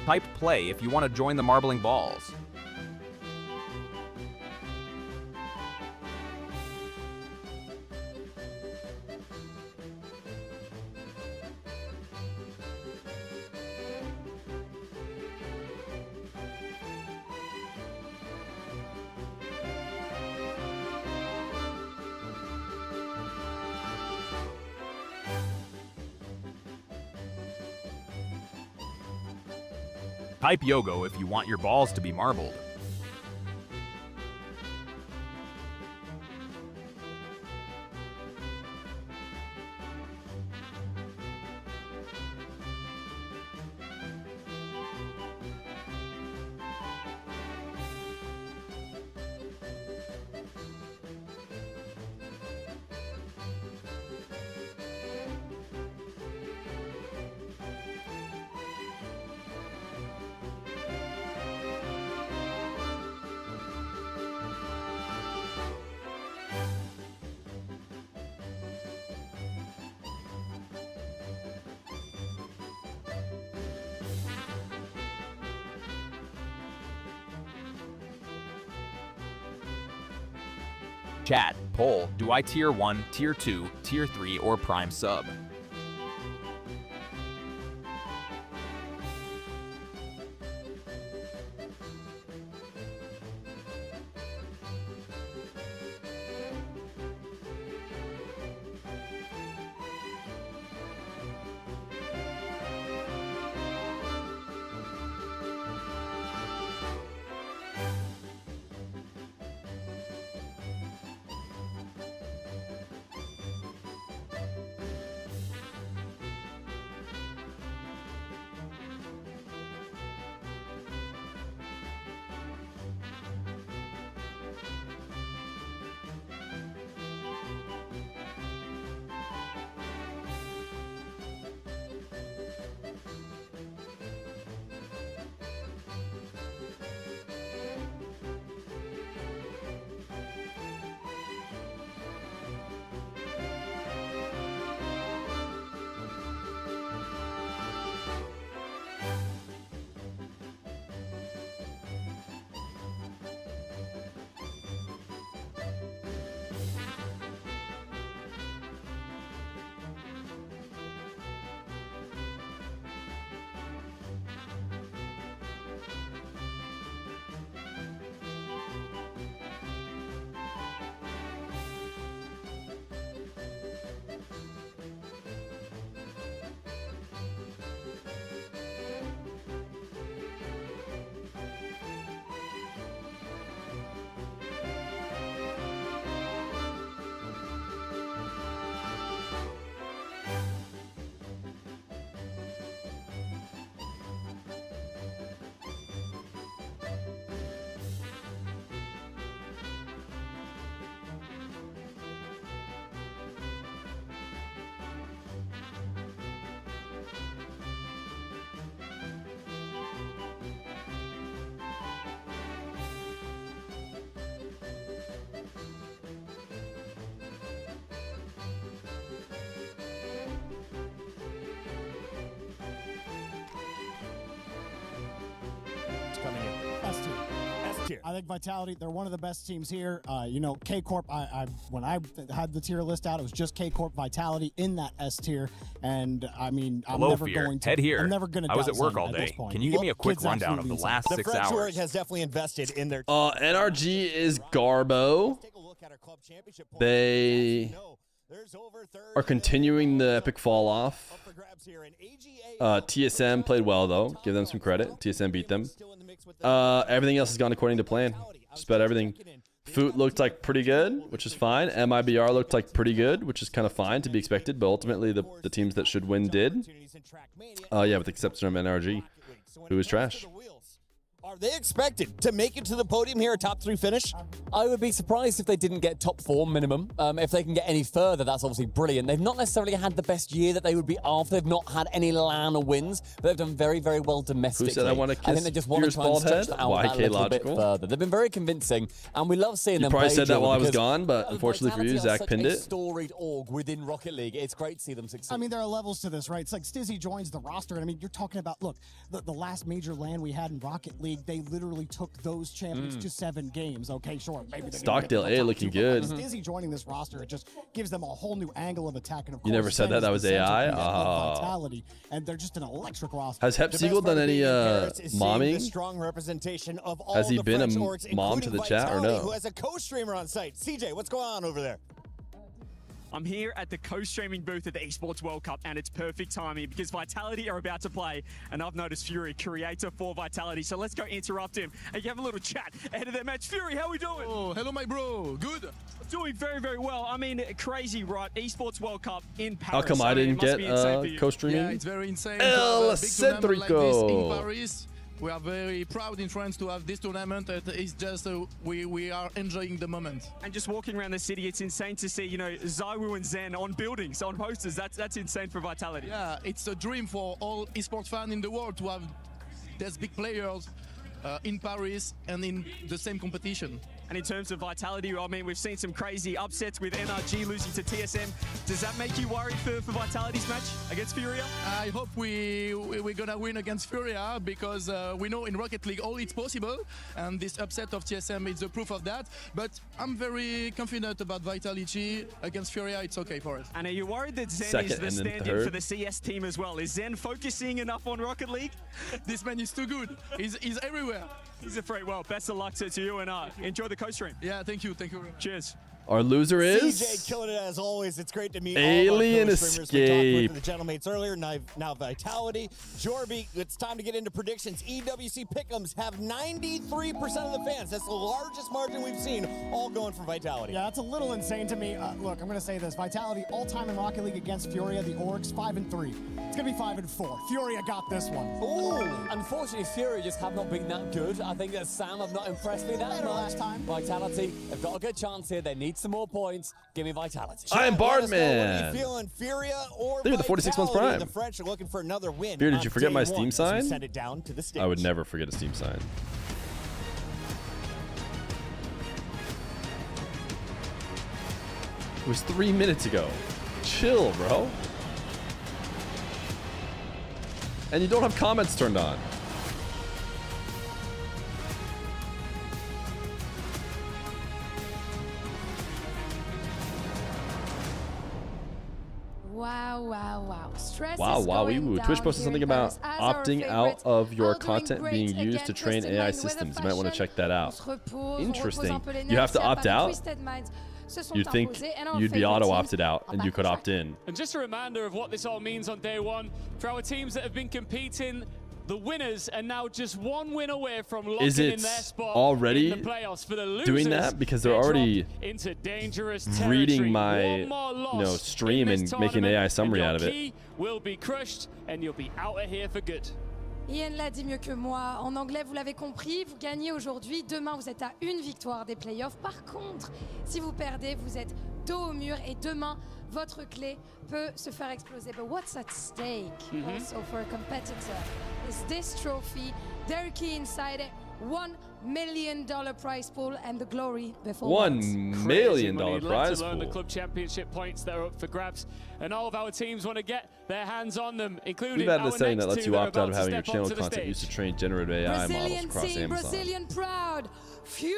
Type play if you want to join the Marbling Balls. Type Yogo if you want your balls to be marbled. Chat, poll, do I tier 1, tier 2, tier 3, or prime sub? tier. I think Vitality, they're one of the best teams here. You know, K-Corp, when I had the tier list out, it was just K-Corp, Vitality in that S tier. And I mean, I'm Hello, never Feer. going to. Head here. I'm never going to. I was at work all day. Can you give me a quick rundown of the last 6 hours? French has definitely invested in their. NRG is Garbo. They are continuing the epic fall off. TSM played well though. Give them some credit. TSM beat them. Everything else has gone according to plan. Just about everything. Foot looked like pretty good, which is fine. MIBR looked like pretty good, which is kind of fine to be expected. But ultimately, the teams that should win did. Yeah, with the exception of NRG, who was trash. Are they expected to make it to the podium here, a top 3 finish? I would be surprised if they didn't get top 4 minimum. If they can get any further, that's obviously brilliant. They've not necessarily had the best year that they would be after. They've not had any LAN wins, but they've done very, very well domestically. Who said I want to kiss I think they just want to try and stretch that out that little bit further. They've been very convincing, and we love seeing them play. You probably said that while I was gone, but unfortunately for you, Zach pinned it. Storied org within Rocket League. It's great to see them succeed. I mean, there are levels to this, right? It's like Stizzy joins the roster, and I mean, you're talking about, look, the last major LAN we had in Rocket League, they literally took those champions to 7 games. Okay, sure. Maybe Stockdale A looking good. Stizzy joining this roster, it just gives them a whole new angle of attack. And of You never said that? That was AI? Vitality, and they're just an electric roster. Has Hep Siegel done any momming? Strong representation of all Has he the been French a orgs, mom to the chat or Vitality, no? Who has a co-streamer on site? CJ, what's going on over there? I'm here at the co-streaming booth at the Esports World Cup, and it's perfect timing because Vitality are about to play, and I've noticed Fury, creator for Vitality, so let's go interrupt him and have a little chat ahead of that match. Fury, how are we doing? Oh, hello, my bro. Good. Doing very, very well. I mean, crazy, right? Esports World Cup in Paris. How come I didn't get co-streaming? Yeah, it's very insane. El Big tournament like this in Centrico. Paris. We are very proud in France to have this tournament. It's just we are enjoying the moment. And just walking around the city, it's insane to see, you know, Zywoo and Zen on buildings, on posters. That's insane for Vitality. Yeah, it's a dream for all esports fans in the world to have these big players in Paris and in the same competition. And in terms of Vitality, I mean, we've seen some crazy upsets with NRG losing to TSM. Does that make you worried for Vitality's match against Furia? I hope we're gonna win against Furia because we know in Rocket League all it's possible, and this upset of TSM is the proof of that. But I'm very confident about Vitality against Furia. It's okay for us. And are you worried that Zen is the stand-in for the CS team as well? Is Zen focusing enough on Rocket League? This man is too good. He's everywhere. He's a freak. Well, best of luck to you, and enjoy the co-stream. Yeah, thank you. Thank you. Cheers. Our loser is CJ killing it as always. It's great to meet Alien all of our co-streamers. Escape. We talked with the gentlemates earlier. Now Vitality. Jorby, it's time to get into predictions. EWC Pick'ems have 93% of the fans. That's the largest margin we've seen, all going for Vitality. Yeah, that's a little insane to me. Look, I'm going to say this. Vitality, all-time in Rocket League against Furia, the Orgs, 5-3. It's going to be 5-4. Furia got this one. Ooh. Unfortunately, Fury just have not been that good. I think that Sam have not impressed me that much. Last time. Vitality have got a good chance here. They need some more points. Give me Vitality. I am What are Bardman. you feeling, Furia or Look at the 46 months Vitality? prime. The French are looking for another win. Fear, did on you forget day my one Steam as we sign? send it down to the stage. I would never forget a Steam sign. It was 3 minutes ago. Chill, bro. And you don't have comments turned on. Wow, wow, wow. Stress Wow, is wow, going down Twitch posted here something in about Paris as our opting out favorites of your are doing content great. being used to Again, train just in AI line with systems. the You might want to fashion. check that out. On se repose, on repose Interesting. un peu les You have to nerfs, opt pas de out? twisted minds se sont You'd think imposés, and our you'd be favorite auto teams opted out are and you back could on opt in. And just a reminder of what this all means on day one. For our teams that have been competing, the winners are now just one win away from locking Is it in their spot already in the playoffs. For the losers, doing that? Because they're they already drop into dangerous reading territory. my One more loss stream in and this making an AI tournament, summary and out of your it. key will be crushed and you'll be out of here for good. Ian l'a dit mieux que moi. En anglais, vous l'avez compris, vous gagnez aujourd'hui. Demain, vous êtes à une victoire des playoffs. Par contre, si vous perdez, vous êtes dos au mur et demain, votre clé peut se faire exploser. But what's at stake also for a competitor is this trophy. Their key inside it $1 million prize pool and the glory before $1 million prize to learn pool. the club championship points that are up for grabs, and all of our teams want to get their hands on them, including We've added our a setting next that lets two you that are opt out about of to having your step channel onto the content stage. used to train generative AI models Brazilian across team, Amazon. Brazilian proud, Furia!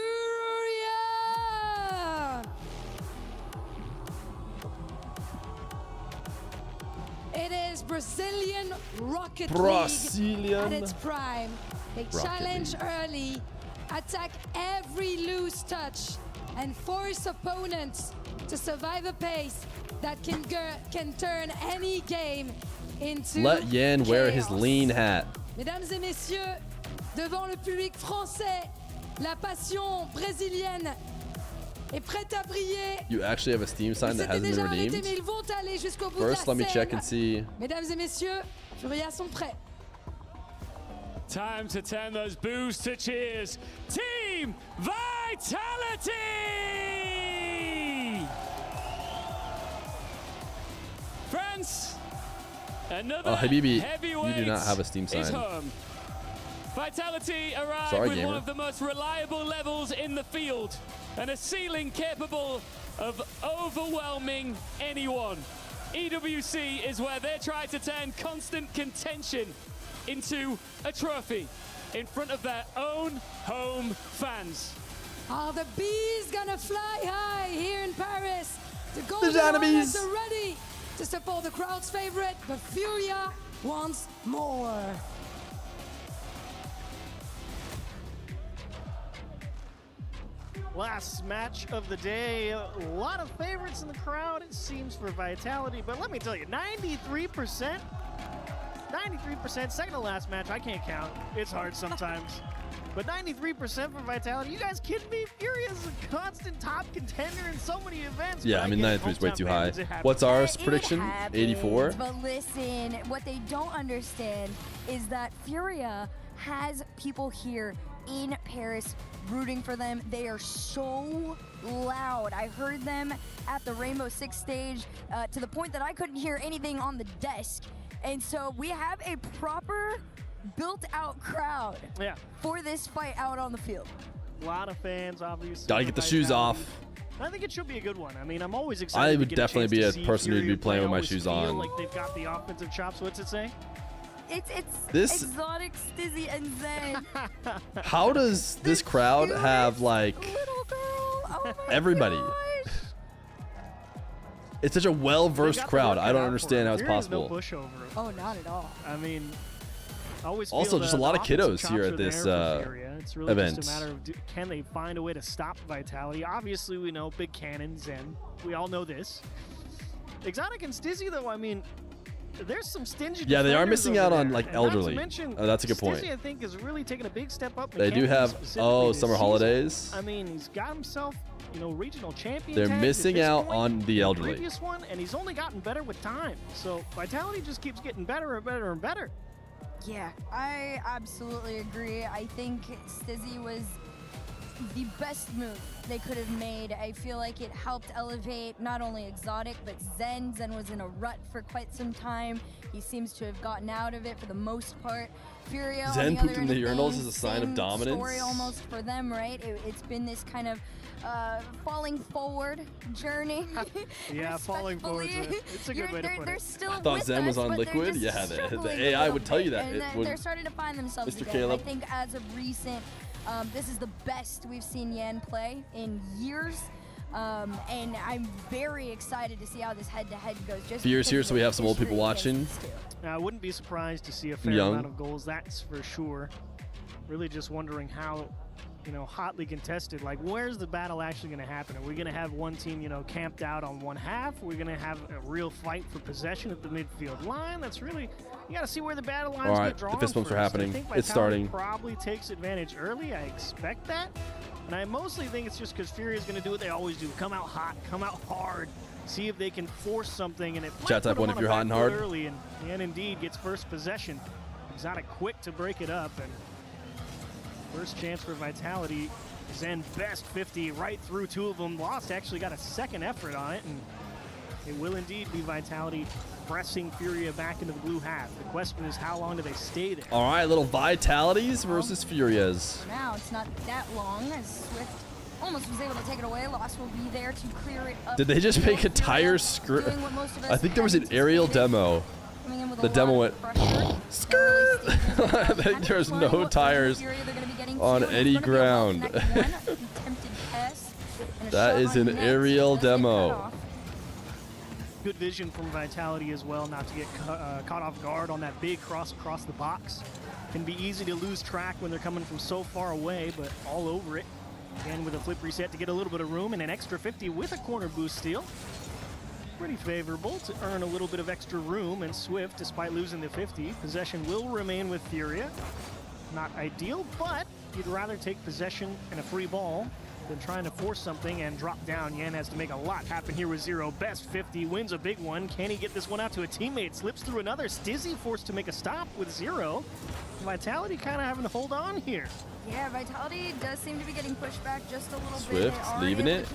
It is Brazilian Rocket League at its prime. They Rocket challenge early, attack every loose touch, and force opponents to survive a pace that can turn any game into Let Yan wear his chaos. lean hat. Mesdames et messieurs, devant le public français, la passion brésilienne est prête à briller. You actually have a Steam sign that hasn't been Déjà arrêté, redeemed? mais ils vont aller jusqu'au bout First, de let la me check scène. and see. Mesdames et messieurs, Furia sont prêts. Time to turn those boos to cheers. Team Vitality! France, another Oh, Habibi, heavyweight you do not have a Steam is sign. home. Vitality arrived Sorry, with gamer. one of the most reliable levels in the field and a ceiling capable of overwhelming anyone. EWC is where they're trying to turn constant contention into a trophy in front of their own home fans. Are the bees gonna fly high here in Paris? The Golden Janabees. Hornets are ready to support the crowd's favorite, but Furia wants more. Last match of the day. A lot of favorites in the crowd, it seems, for Vitality. But let me tell you, 93%. 93%, second to last match. I can't count. It's hard sometimes. But 93% for Vitality. You guys kidding me? Fury is a constant top contender in so many events. Yeah, but I mean, guess 93 is way hometown too high. fans, it happens. What's our It prediction? happens, 84? But listen, what they don't understand is that Furia has people here in Paris rooting for them. They are so loud. I heard them at the Rainbow Six stage to the point that I couldn't hear anything on the desk. And so we have a proper built-out crowd for this fight out on the field. A lot of fans, obviously. Gotta get the shoes off. I think it should be a good one. I mean, I'm always excited. I to would get definitely chance be to a see person who'd Fury be playing play. with my Always shoes feel on. Like they've got the offensive chops. What's it say? It's This- exotic, Stizzy, and Zen. How does this crowd have, like, everybody? It's such a well-versed crowd. I don't understand how it's possible. No pushover. Oh, not at all. I mean, I always Also, feel just the a lot of offensive kiddos chops here are at this there for Furia. It's really event. just a matter of can they find a way to stop Vitality. Obviously, we know big cannons, and we all know this. Exotic and Stizzy, though, I mean, there's some stingy. Yeah, they are defenders missing over out on, there. like, And not to elderly. mention, Oh, that's a good point. Stizzy, I think, is really taking a big step up. They do mechanically, have, specifically this summer season. holidays. I mean, he's got himself, regional champion. They're tags at missing this out point, on the elderly. Previous one, and he's only gotten better with time. So Vitality just keeps getting better and better and better. Yeah, I absolutely agree. I think Stizzy was the best move they could have made. I feel like it helped elevate not only Exotic, but Zen. Zen was in a rut for quite some time. He seems to have gotten out of it for the most part. Furia, on Zen the other pooped in the end of urinals things, is a sign of same dominance. Story almost for them, right? It's been this kind of falling forward journey. Yeah, falling forward. It's a good way to put They're it. still I thought with Zen was us, on but they're liquid. just Yeah, struggling the a AI little would tell you bit, that. and It then would- they're starting to find themselves Mr. again. Caleb. I think as of recent, this is the best we've seen Yan play in years. And I'm very excited to see how this head-to-head goes. Just Fear's because here, of so we the have some old history people against watching. these two. Now, I wouldn't be surprised to see a fair Young. amount of goals, that's for sure. Really just wondering how, hotly contested. Like, where's the battle actually going to happen? Are we going to have one team, camped out on one half? Are we going to have a real fight for possession at the midfield line? That's really, you got to see where the battle lines All right, get drawn the fist bumps are first. happening. I think It's Vitality starting. probably takes advantage early. I expect that. And I mostly think it's just because Fury is going to do what they always do. Come out hot, come out hard, see if they can force something. And it might Chat put type them one on if a you're hot back and foot hard. early, and indeed gets first possession. Exotic quick to break it up, and first chance for Vitality. Zen best 50 right through two of them. Lost actually got a second effort on it, and It will indeed be Vitality pressing Furia back into the blue half. The question is, how long do they stay there? All right, little Vitalities versus Furias. For now, it's not that long as Swift almost was able to take it away. Lost will be there to clear it up. Did they just make a tire skirt? I think there was an aerial demo. The demo went skirt. I think there's no tires on any ground. That is an aerial demo. Good vision from Vitality as well, not to get caught off guard on that big cross across the box. Can be easy to lose track when they're coming from so far away, but all over it. Again, with a flip reset to get a little bit of room and an extra 50 with a corner boost steal. Pretty favorable to earn a little bit of extra room, and Swift, despite losing the 50, possession will remain with Furia. Not ideal, but you'd rather take possession and a free ball than trying to force something and drop down. Yan has to make a lot happen here with Zero. Best 50, wins a big one. Can he get this one out to a teammate? Slips through another. Stizzy forced to make a stop with Zero. Vitality kind of having to hold on here. Yeah, Vitality does seem to be getting pushed back just a little Swift bit. leaving it.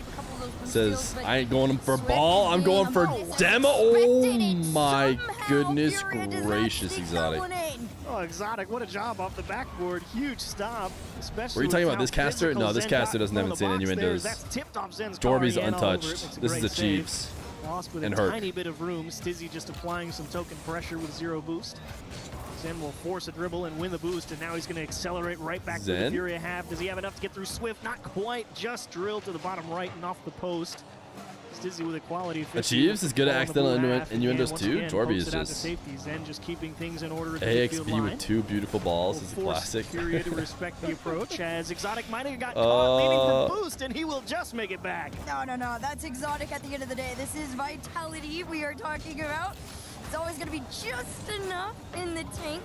Says, I ain't going for ball, I'm going for demo. Oh my goodness gracious, Exotic. Oh, Exotic, what a job off the backboard. Huge stop. Especially Were you talking about this caster? No, this caster doesn't have insane innuendos. Dorby's untouched. This is the Chiefs. Lost with and a Herc. tiny bit of room. Stizzy just applying some token pressure with Zero boost. Zen will force a dribble and win the boost, and now he's going to accelerate right back to the Furia half. Does he have enough to get through Swift? Not quite, just drilled to the bottom right and off the post. Stizzy with a quality 50. Achieves is good at accidental innuendos too. Dorby is just Zen just keeping things in order. AXB with two beautiful balls is a classic. Furia to respect the approach, as Exotic might have got caught leaning for boost, and he will just make it back. No, that's Exotic at the end of the day. This is Vitality we are talking about. It's always going to be just enough in the tank.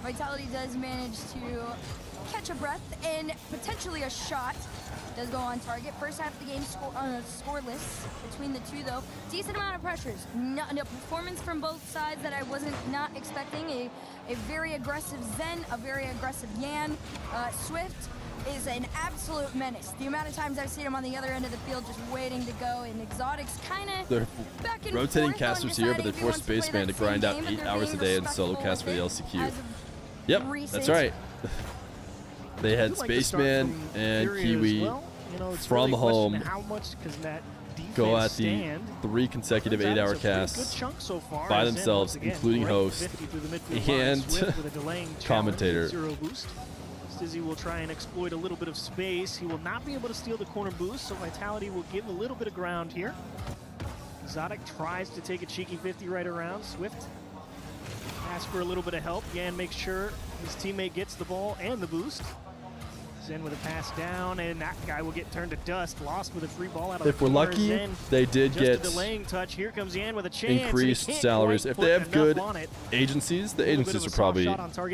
Vitality does manage to catch a breath and potentially a shot. Does go on target. First half of the game scoreless between the two, though. Decent amount of pressures. No performance from both sides that I wasn't not expecting. A very aggressive Zen, a very aggressive Yan. Swift is an absolute menace. The amount of times I've seen him on the other end of the field just waiting to go, and Exotic's kind of they're rotating casters here, but they force Spaceman to grind out 8 hours a day and solo cast for the LCQ. Yep, that's right. They had Spaceman and Kiwi from home go at the 3 consecutive 8-hour casts by themselves, including host and commentator. Stizzy will try and exploit a little bit of space. He will not be able to steal the corner boost, so Vitality will give a little bit of ground here. Exotic tries to take a cheeky 50 right around. Swift asks for a little bit of help. Yan makes sure his teammate gets the ball and the boost. Zen with a pass down, and that guy will get turned to dust. Lost with a free ball out of if the we're corner. lucky, Zen they did get a delaying touch. Here comes Yan with a chance. increased salaries. If they have good agencies, the agencies will probably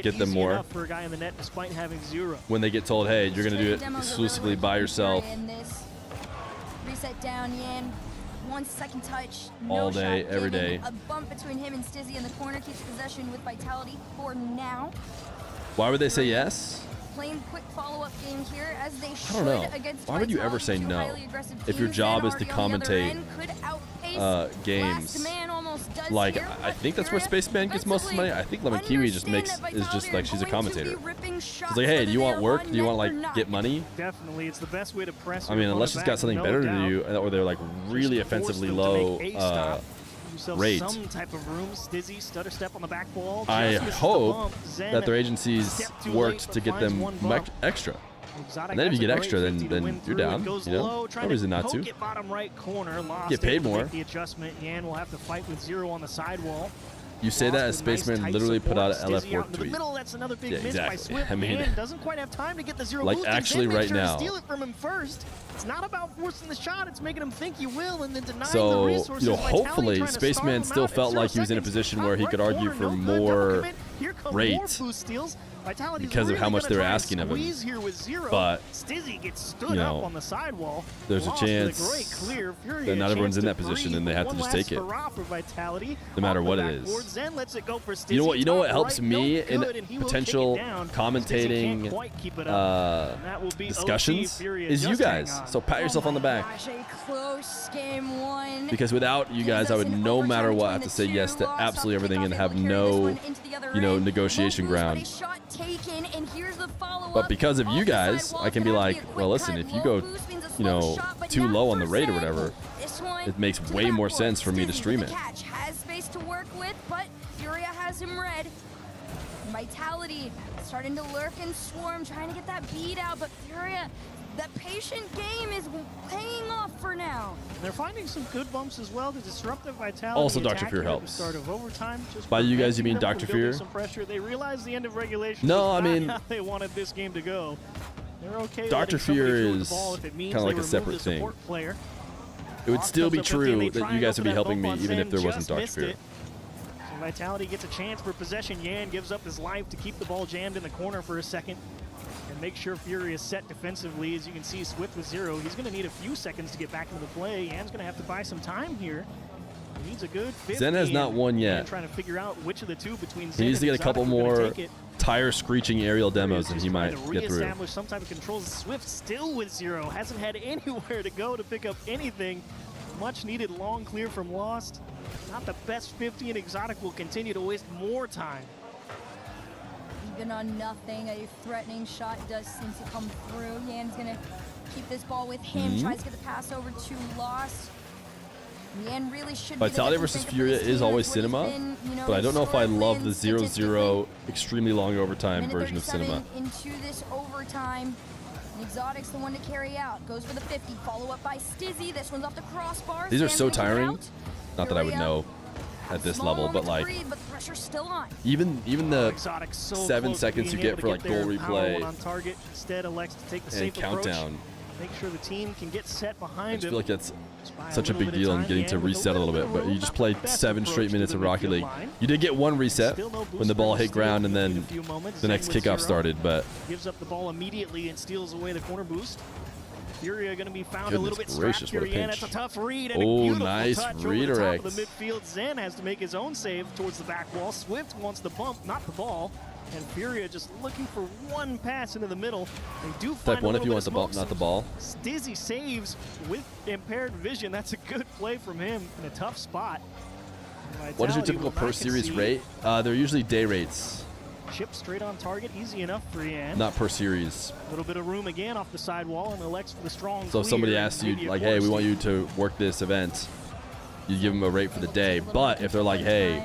get them more. For a guy in the net despite having 0. When they get told, hey, you're going to do it exclusively by yourself. Reset down, Yan. 1 second touch. All day, every day. A bump between him and Stizzy in the corner keeps possession with Vitality for now. Why would they say yes? Playing quick follow-up game here as they should. I don't know. Against Why would you ever say no if your job is to commentate games? Like, I think that's where Spaceman gets most of the money. I think Lemon Kiwi just is just like she's a commentator. She's like, hey, do you want work? Do you want to like get money? Definitely, it's the best way to press. I mean, unless she's got something better to do, or they're like really offensively low rate. Some type of room. Stizzy stutter step on the back wall. I hope that their agencies worked to get them extra. And then if you get extra, then you're down. You know, no reason not to. Get paid more. The adjustment. Yan will have to fight with 0 on the sidewall. You say that as Spaceman literally put out an LF work tweet. That's another big yeah, miss by exactly. Swift. I mean, doesn't quite have time to get the 0 like boost. actually right now. Steal it from him first. It's not about forcing the shot. It's making him think you will and then denying so, the resources. hopefully Spaceman still felt like he was in a position where he could argue for more Here come more rate boost steals. Vitality's because of how really much gonna they're try and asking of him. squeeze here with Zero. But Stizzy gets stood you know, up on the sidewall. there's a Lost with chance great clear. Fury that a not everyone's chance in to that position breathe. and they have to One just last take it, hurrah for Vitality. no matter Off the what it backboard, is. Zen lets it go for Stizzy. You know what Top helps right, me no in good, and he will potential kick it down. Stizzy commentating can't quite keep it up. And that will be discussions OC Fury is you just hang guys. on. So pat yourself on the back. Gosh, a close game one. Because without you guys, I would no matter what have to say yes to absolutely everything and have no, you know, negotiation ground. Taken, and here's the follow-up. But because of you guys, I can be like, well, listen, if you go, you know, too low on the rate or whatever, it makes way more sense for me to stream it. Catch has space to work with, but Furia has him red. Vitality starting to lurk and swarm, trying to get that beat out, but Furia, that patient game is paying off for now. They're finding some good bumps as well to disrupt the Vitality. Also, Dr. attack Feer here at the helps. start of overtime, just By you guys, you preventing mean them Dr. from building Feer? some pressure. They realized the end of regulation No, was I not mean, how they wanted this game to go. They're okay. Dr. letting somebody Fear throw the is ball if it means kinda like they a separate remove the thing. support player. It would Hawk still comes be up empty, and true they that try you and guys go would be for that helping bump me on even Zen, if there wasn't just Dr. missed Fear. it. So Vitality gets a chance for possession. Yan gives up his life to keep the ball jammed in the corner for a second and make sure Fury is set defensively. As you can see, Swift with Zero. He's going to need a few seconds to get back into the play. Yan's going to have to buy some time here. He needs a good 50. Zen has not won and yet. Trying to figure out which of the two between He Zen needs to and get a couple Exotic are gonna more take it. tire screeching aerial demos and he might To get through. reestablish some type of controls. Swift still with Zero. Hasn't had anywhere to go to pick up anything. Much needed long clear from Lost. Not the best 50, and Exotic will continue to waste more time. Even on nothing, a threatening shot does seem to come through. Yan's gonna keep this ball with him, tries to get the pass over to Lost. Yan really should Vitality be versus Furia is always cinema, but I don't know if I love the 0-0 extremely long overtime version of cinema. Into this overtime. Exotic's the one to carry out. Goes for the 50, follow up by Stizzy. This one's off the crossbar. These are Zan's so gonna keep it tiring. out. Not that I would Furia, know at this small level, but moment to like breathe, but the pressure's still on. even the Exotic so 7 close to seconds you being get able to for like there goal and power one replay on target. Instead elects to take the and safe approach. countdown. Make sure the team can get set I behind just him. feel like that's Just buy such a little big bit of deal and time. getting to Yan with reset a little bit, but you just played 7 straight minutes of Rocket League. You did get one reset when the ball hit ground and then the next kickoff started, but gives up the ball immediately and steals away the corner boost. Furia going to be found a Goodness little bit gracious, strapped. what a Yan, pinch. that's a tough read and a Oh, beautiful nice touch over the redirect. top of the midfield. Zen has to make his own save towards the back wall. Swift wants the bump, not the ball. And Furia just looking for one pass into the middle. They do find type 1 if you want the the bump, not the ball. Stizzy saves with impaired vision. That's a good play from him in a tough spot. What is your Vitality typical will not per series concede. rate? They're usually day rates, Chip straight on target, easy enough for Yan. not per series. A little bit of room again off the sidewall and elects for the strong So if somebody clear, asks you, maybe a like, corner hey, we want steal. you to work this event, you give them a rate for the day. But if they're like, hey,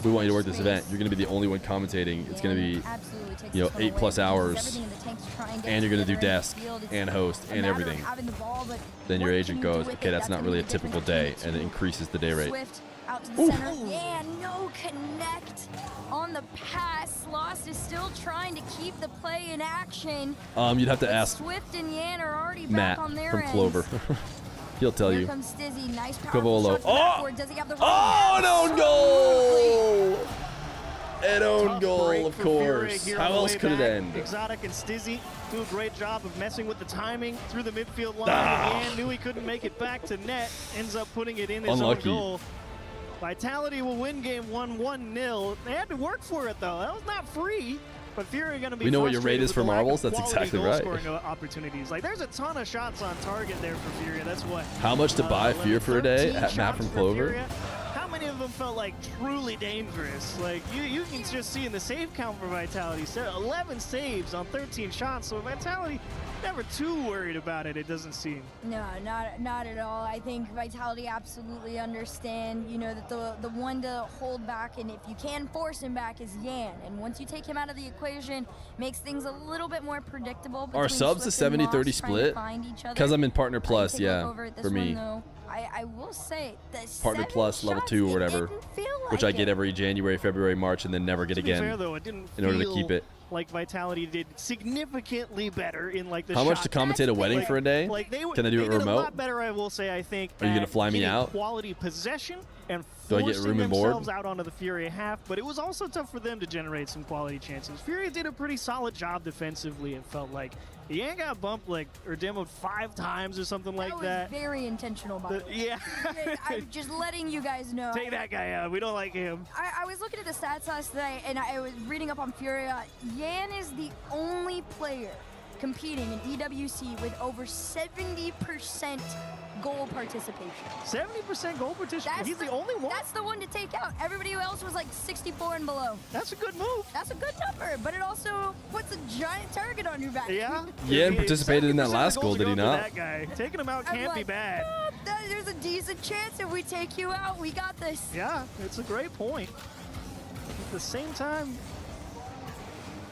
we want you to work this event, you're going to be the only one commentating. It's going to be, you know, 8+ hours, and you're going to do desk and host and everything. Then your agent goes, okay, that's not really a typical day, and it increases the day rate. Swift out to the center. Yeah, no connect on the pass. Lost is still trying to keep the play in action. You'd have to But ask Swift and Yan are already back Matt on their from ends. Clover. He'll tell Here you. comes Stizzy. Nice Cavolo. powerful shot to the backboard. Does he have the Oh, an own goal! An own Tough goal, break of for Fury course. here How on the else way could it back. end? Exotic and Stizzy do a great job of messing with the timing through the midfield line. Yan knew he couldn't make it back to net. Ends up putting it in his Unlucky. own goal. Vitality will win game 1 1-0. They had to work for it though. That was not free. But Fury going to be We know what your frustrated rate is with for the lack of marbles? That's quality exactly right. goal-scoring opportunities. Like there's a ton of shots on target there for Fury. That's what. How much to buy Fear for a day 13 at Matt shots from for Clover? Furia. How many of them felt like truly dangerous? Like you can just see in the save count for Vitality, 11 saves on 13 shots. So Vitality never too worried about it. It doesn't seem. No, not at all. I think Vitality absolutely understand, you know, that the one to hold back, and if you can force him back, is Yan. And once you take him out of the equation, makes things a little bit more predictable. Are subs a 70-30 split? Because I'm in Partner Plus, yeah, for me. I will say the Partner Plus level 2 or whatever, which I get every January, February, March, and then never get To be again fair, though, it didn't in order to feel keep it. like Vitality did significantly better in like the How much shot to commentate a wedding for a day? Like Can I do it they did remote? a lot better, I will say. I think. Are you gonna at fly me getting out? Quality possession and Do I get forcing room and board? themselves out onto the Fury half, but it was also tough for them to generate some quality chances. Fury did a pretty solid job defensively, it felt like. Yan got bumped or demoed 5 times or something like that. Was very intentional by the way. Yeah. I'm just letting you guys know. Take that guy out. We don't like him. I was looking at the stats last night, and I was reading up on Furia. Yan is the only player competing in EWC with over 70% goal participation. 70% goal participation? He's the only one? That's the one to take out. Everybody else was like 64 and below. That's a good move. That's a good number, but it also puts a giant target on your back. Yeah? Yeah, and participated in that last goal, did he not? That guy. Taking him out can't be bad. There's a decent chance if we take you out, we got this. Yeah, it's a great point. At the same time,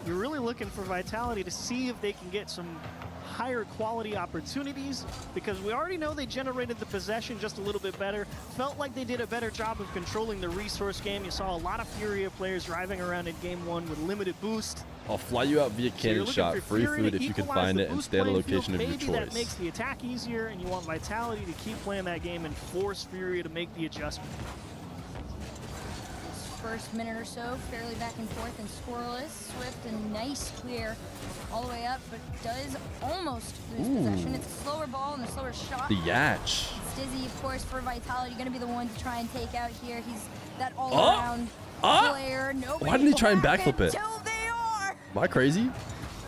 you're really looking for Vitality to see if they can get some higher quality opportunities, because we already know they generated the possession just a little bit better. Felt like they did a better job of controlling the resource game. You saw a lot of Furia players driving around in game 1 with limited boost. I'll fly you out via cannon shot. Free food if you can find it and stay at a location of your Maybe that choice. makes the attack easier, and you want Vitality to keep playing that game and force Furia to make the adjustment. First minute or so, fairly back and forth and scoreless. Swift and nice clear all the way up, but does almost lose possession. It's a slower ball and a slower shot. The Yatch. Stizzy, of course, for Vitality, going to be the one to try and take out here. He's that all-around player. Nobody Why didn't he try and back backflip it? until they are. Am I crazy?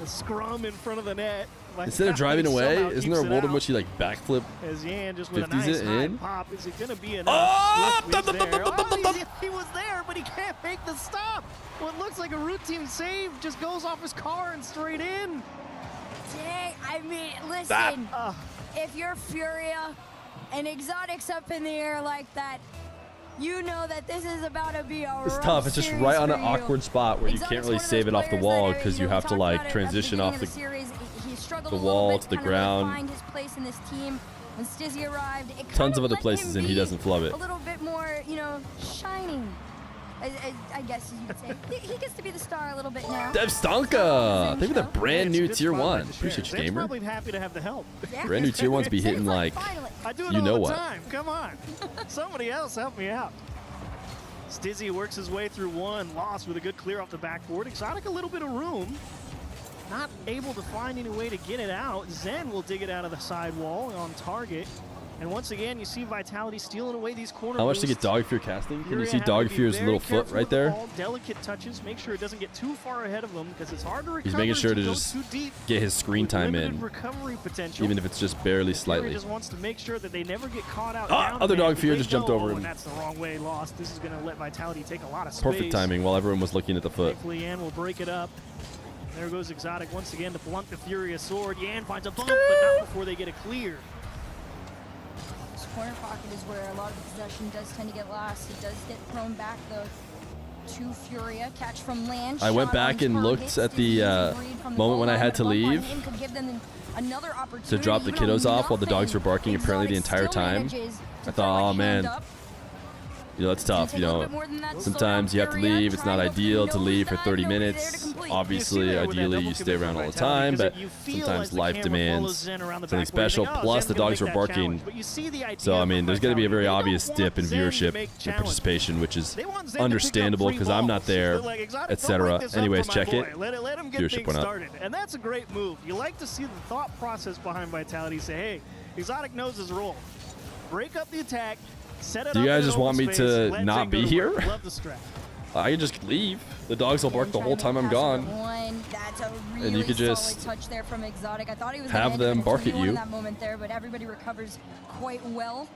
A scrum in front of the net. Instead of driving away, isn't there a world in which he like backflip As Yan just with a 50s nice it high in? pop. Is it going to be enough? Swift was there. Oh, he was there, but he can't make the stop. What looks like a routine save just goes off his car and straight in. Dang, I mean, listen, if you're Furia and Exotic's up in the air like that, you know that this is about to be a It's tough. It's just right on an awkward spot where you can't really save it off the wall because you have to like transition off the wall to the ground. Find his place in this team. When Stizzy arrived, it Tons of other places and he doesn't flub it. a little bit more, you know, shining. I guess you could say. He gets to be the star a little bit now. Dev Stonka! Thank you for the brand new tier 1. Appreciate you, gamer. Probably happy to have the help. Brand new tier 1s be hitting like, I do it you all know the what. time. Come on. Somebody else help me out. Stizzy works his way through one, lost with a good clear off the backboard. Exotic a little bit of room. Not able to find any way to get it out. Zen will dig it out of the side wall on target. And once again, you see Vitality stealing away these corner How much to boosts. get Dog Fear casting? Can you see Furia Dog having to be Fear's very little foot careful right with the there? ball, delicate touches, make sure it doesn't get too far ahead of him because it's hard to recover. He's making sure to go just too deep get his screen with time limited in, recovery potential. even if it's just barely Furia slightly. just wants to make sure that they never get caught out. Ah, down other man. Dog Fear They just jumped know, over him. And that's the wrong way lost. This is going to let Vitality take a lot of space. Perfect timing while everyone was looking at the foot. Thankfully, Yan will break it up. There goes Exotic once again to blunt the Furia sword. Yan finds a bump, but not before they get a clear. This corner pocket is where a lot of the possession does tend to get lost. It does get thrown back though to Furia. Catch from land. I went shot back on and target. looked at Stizzy the using Breed from the moment goal when I line, had but to a bump on leave him could give them another opportunity. to drop the Even kiddos though off while the dogs were barking nothing, apparently the Exotic entire still time. manages to I throw thought, a oh hand man, up. you know, it's tough. You know, sometimes you have to leave. It's not ideal to leave for 30 minutes. Obviously, ideally, you stay around all the time, but sometimes life demands something special. Plus, the dogs were barking. So, I mean, there's going to be a very obvious dip in viewership and participation, which is understandable because I'm not there, etc. Anyways, check it. Let him get Viewership things went up. started. And that's a great move. You like to see the thought process behind Vitality. Say, hey, Exotic knows his role. Break up the attack. Set it Do you up guys in just an want open me space, to let not Zen be go to here? work. Love the strat. I can just leave. The dogs will bark the whole time I'm gone. That's a really And you could just solid touch there from Exotic. I thought he was have gonna end them up in a bark at 2v1 you. in that moment there, but everybody recovers quite well.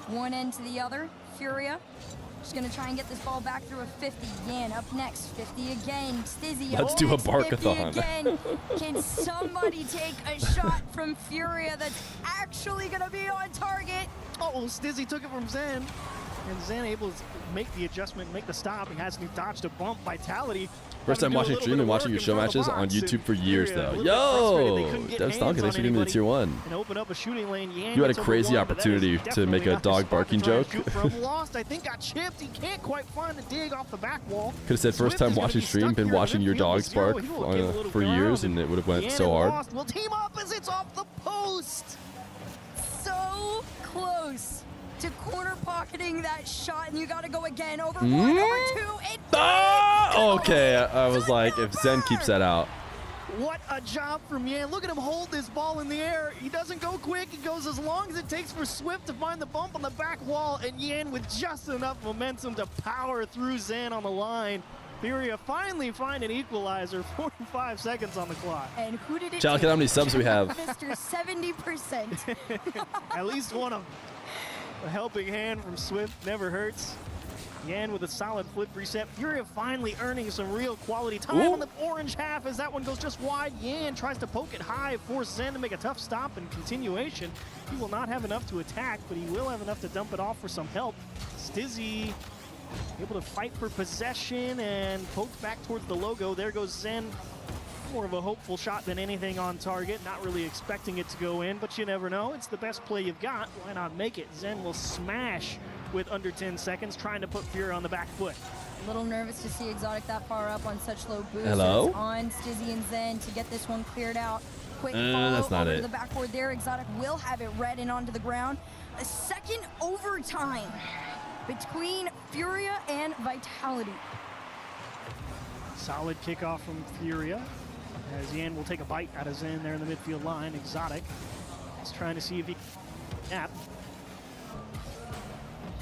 One end to the other. Furia just gonna try and get this ball back through a 50. Yan up next, 50 again. Stizzy. Let's do a next 50 barkathon. again. Can somebody take a shot from Furia that's actually gonna be on target? Oh, Stizzy took it from Zen. And Zen able to make the adjustment, make the stop. He hasn't dodged a bump. Vitality. First time watching stream and watching your show matches on YouTube for years, though. Yo! Dev Stonka, thanks for giving me the tier 1. And open up a shooting lane. Yan You had a gets over crazy one, but that is opportunity to make definitely a not his dog spot barking to try and joke. shoot from. Lost, I think, got chipped. He can't quite find the dig off the back wall. Could have said first Swift time is gonna watching be stream, stuck been here in watching your midfield dogs with zero. bark He will give a little for ground, years, and it would have went Yan so and hard. Lost will team up as it's off the post. So close to corner pocketing that shot, and you got to go again. Over one, over two, Okay, I was like, if Zen keeps that out. What a job from Yan. Look at him hold this ball in the air. He doesn't go quick. He goes as long as it takes for Swift to find the bump on the back wall, and Yan with just enough momentum to power through Zen on the line. Furia finally find an equalizer, 45 seconds on the clock. And who did it Chad, look at how many subs we have. Mr. 70%. At least one of a helping hand from Swift never hurts. Yan with a solid flip reset. Furia finally earning some real quality time on the orange half as that one goes just wide. Yan tries to poke it high, force Zen to make a tough stop in continuation. He will not have enough to attack, but he will have enough to dump it off for some help. Stizzy able to fight for possession and poked back towards the logo. There goes Zen. More of a hopeful shot than anything on target. Not really expecting it to go in, but you never know. It's the best play you've got. Why not make it? Zen will smash with under 10 seconds, trying to put Fear on the back foot. A little nervous to see Exotic that far up on such low boosts. Hello? On Stizzy and Zen to get this one cleared out. Quick that's follow not over it. to the backboard there. Exotic will have it red and onto the ground. A second overtime between Furia and Vitality. Solid kickoff from Furia. As Yan will take a bite out of Zen there in the midfield line. Exotic is trying to see if he can snap.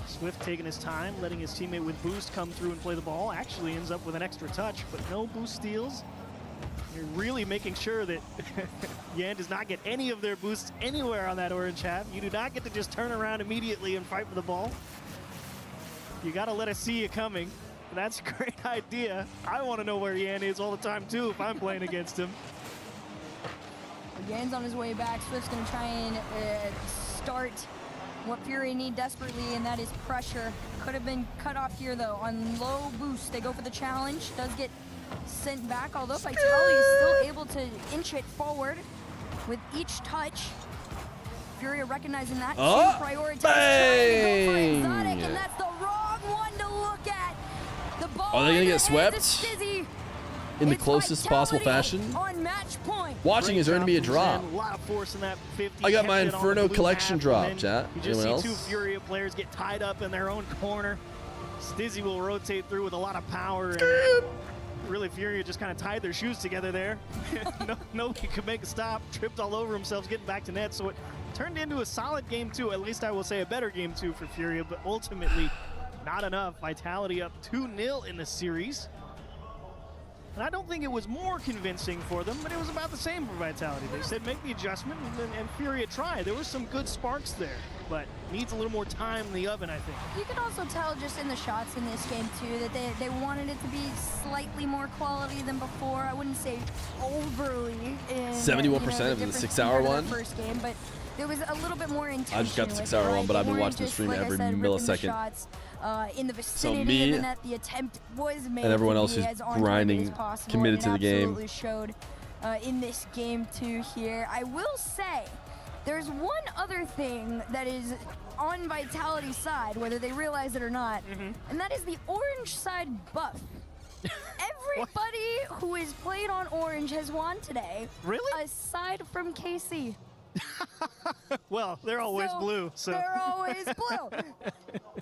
Swift taking his time, letting his teammate with boost come through and play the ball. Actually ends up with an extra touch, but no boost steals. You're really making sure that Yan does not get any of their boosts anywhere on that orange half. You do not get to just turn around immediately and fight for the ball. You got to let us see you coming. That's a great idea. I want to know where Yan is all the time, too, if I'm playing against him. Yan's on his way back. Swift's going to try and start what Fury need desperately, and that is pressure. Could have been cut off here, though. On low boost, they go for the challenge. Does get sent back, although Vitality is still able to inch it forward with each touch. Fury recognizing that. Prioritize trying to go for Exotic, and that's the wrong one to look at. The ball Are they going to get swept Stizzy. in the closest possible fashion? On match point. Watching is earning me a drop. A lot of force in that 50. I got my Kept it on Inferno the blue collection half, drop, and chat. You just Anyone see two else? Furia players get tied up in their own corner. Stizzy will rotate through with a lot of power. And really, Furia just kind of tied their shoes together there. Nobody could make a stop. Tripped all over themselves getting back to net. So it turned into a solid game two. At least I will say a better game two for Furia. But ultimately, not enough. Vitality up 2-0 in the series. And I don't think it was more convincing for them, but it was about the same for Vitality. They said make the adjustment, and Furia tried. There were some good sparks there, but needs a little more time in the oven, I think. You can also tell just in the shots in this game, too, that they wanted it to be slightly more quality than before. I wouldn't say overly. 71% of the 6-hour one? First game, but there was a little bit more intention. I just got the 6-hour one, but I've been watching the stream every millisecond. Shots, in the So vicinity me of the net, the attempt was made and everyone to else be who's as on target grinding, as possible, committed and to the game. absolutely showed in this game too here. I will say there's one other thing that is on Vitality's side, whether they realize it or not, and that is the orange side buff. Everybody who has played on orange has won today. Really? Aside from KC. Well, they're always blue, so. They're always blue.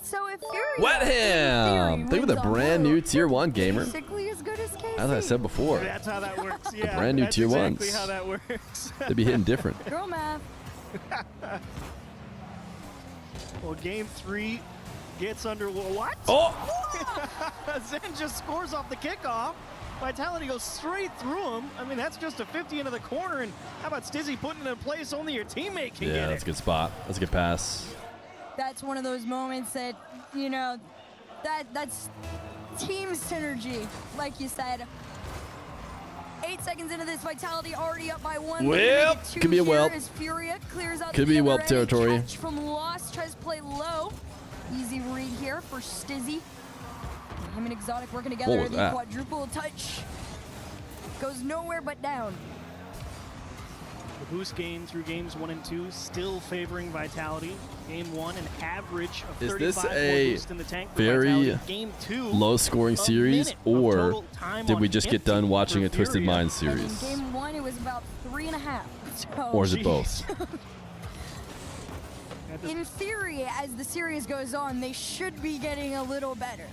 So if Fury Wet him! Think with a brand new Tier 1 gamer. basically as good as KC. As I said before. That's how that works, yeah. brand new that's Tier exactly 1s. how that works. They'd be hitting different. Girl math. Well, game 3 gets under. What? Oh! Zen just scores off the kickoff. Vitality goes straight through him. I mean, that's just a 50 into the corner. And how about Stizzy putting it in place only your teammate can Yeah, get that's it? a good spot. That's a good pass. That's one of those moments that, you know, that's team synergy, like you said. 8 seconds into this, Vitality already up by 1. Well, could be a whelp. Furia clears out Could the be a other whelp end. territory. Catch from Lost, tries to play low. Easy read here for Stizzy. Him and Exotic working together. What was The that? quadruple touch goes nowhere but down. The boost gain through games 1 and 2 still favoring Vitality. Game 1, an average of Is 35 this more a boost in the tank for very Vitality. Game 2, low-scoring a series, minute of or total time did on we just get empty done watching for a Twisted Furia. Mind In series? game 1, it was about 3.5. So Or is it both? in theory, as the series goes on, they should be getting a little better.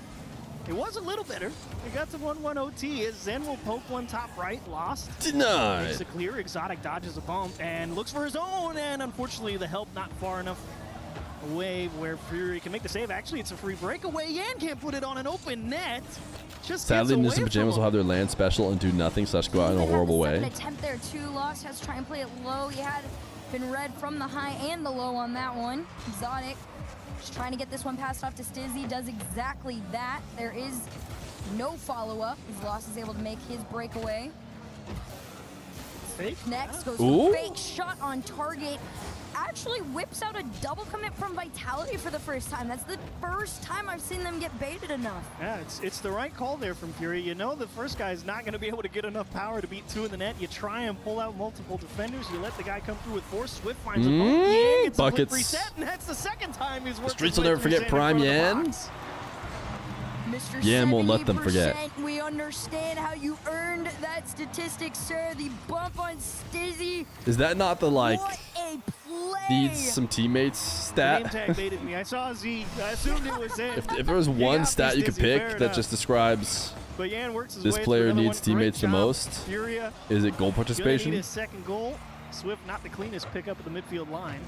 It was a little better. It got to 1-1 OT as Zen will poke one top right, lost. Denied. Makes it clear. Exotic dodges a bump and looks for his own, and unfortunately the help not far enough away where Fury can make the save. Actually, it's a free breakaway. Yan can't put it on an open net. Just Sadly, gets News and away Pajamas from will have their land special and do nothing, / go out in a horrible way. An attempt there too. Lost has to try and play it low. He had been read from the high and the low on that one. Exotic just trying to get this one passed off to Stizzy. Does exactly that. There is no follow-up as Lost is able to make his breakaway. Fake? Next goes Ooh. for fake shot on target. Actually whips out a double commit from Vitality for the first time. That's the first time I've seen them get baited enough. Yeah, it's the right call there from Fury. You know the first guy is not going to be able to get enough power to beat 2 in the net. You try and pull out multiple defenders. You let the guy come through with force. Swift finds a bump. Yan gets buckets. a reset, and that's the second time he's worked. Streets will never forget Prime Yan. Mr. Yan won't let them forget. 70%, we understand how you earned that statistic, sir. The bump on Stizzy. Is that not the like What a play! needs some teammates Name stat? tag baited me. I saw Z. I assumed it was it. If there was one stat you could pick fair that enough. just describes But Yan works his this way through player another needs one. Great teammates the job, most, Furia. is it goal Gonna participation? need his second goal. Swift not the cleanest pickup at the midfield line.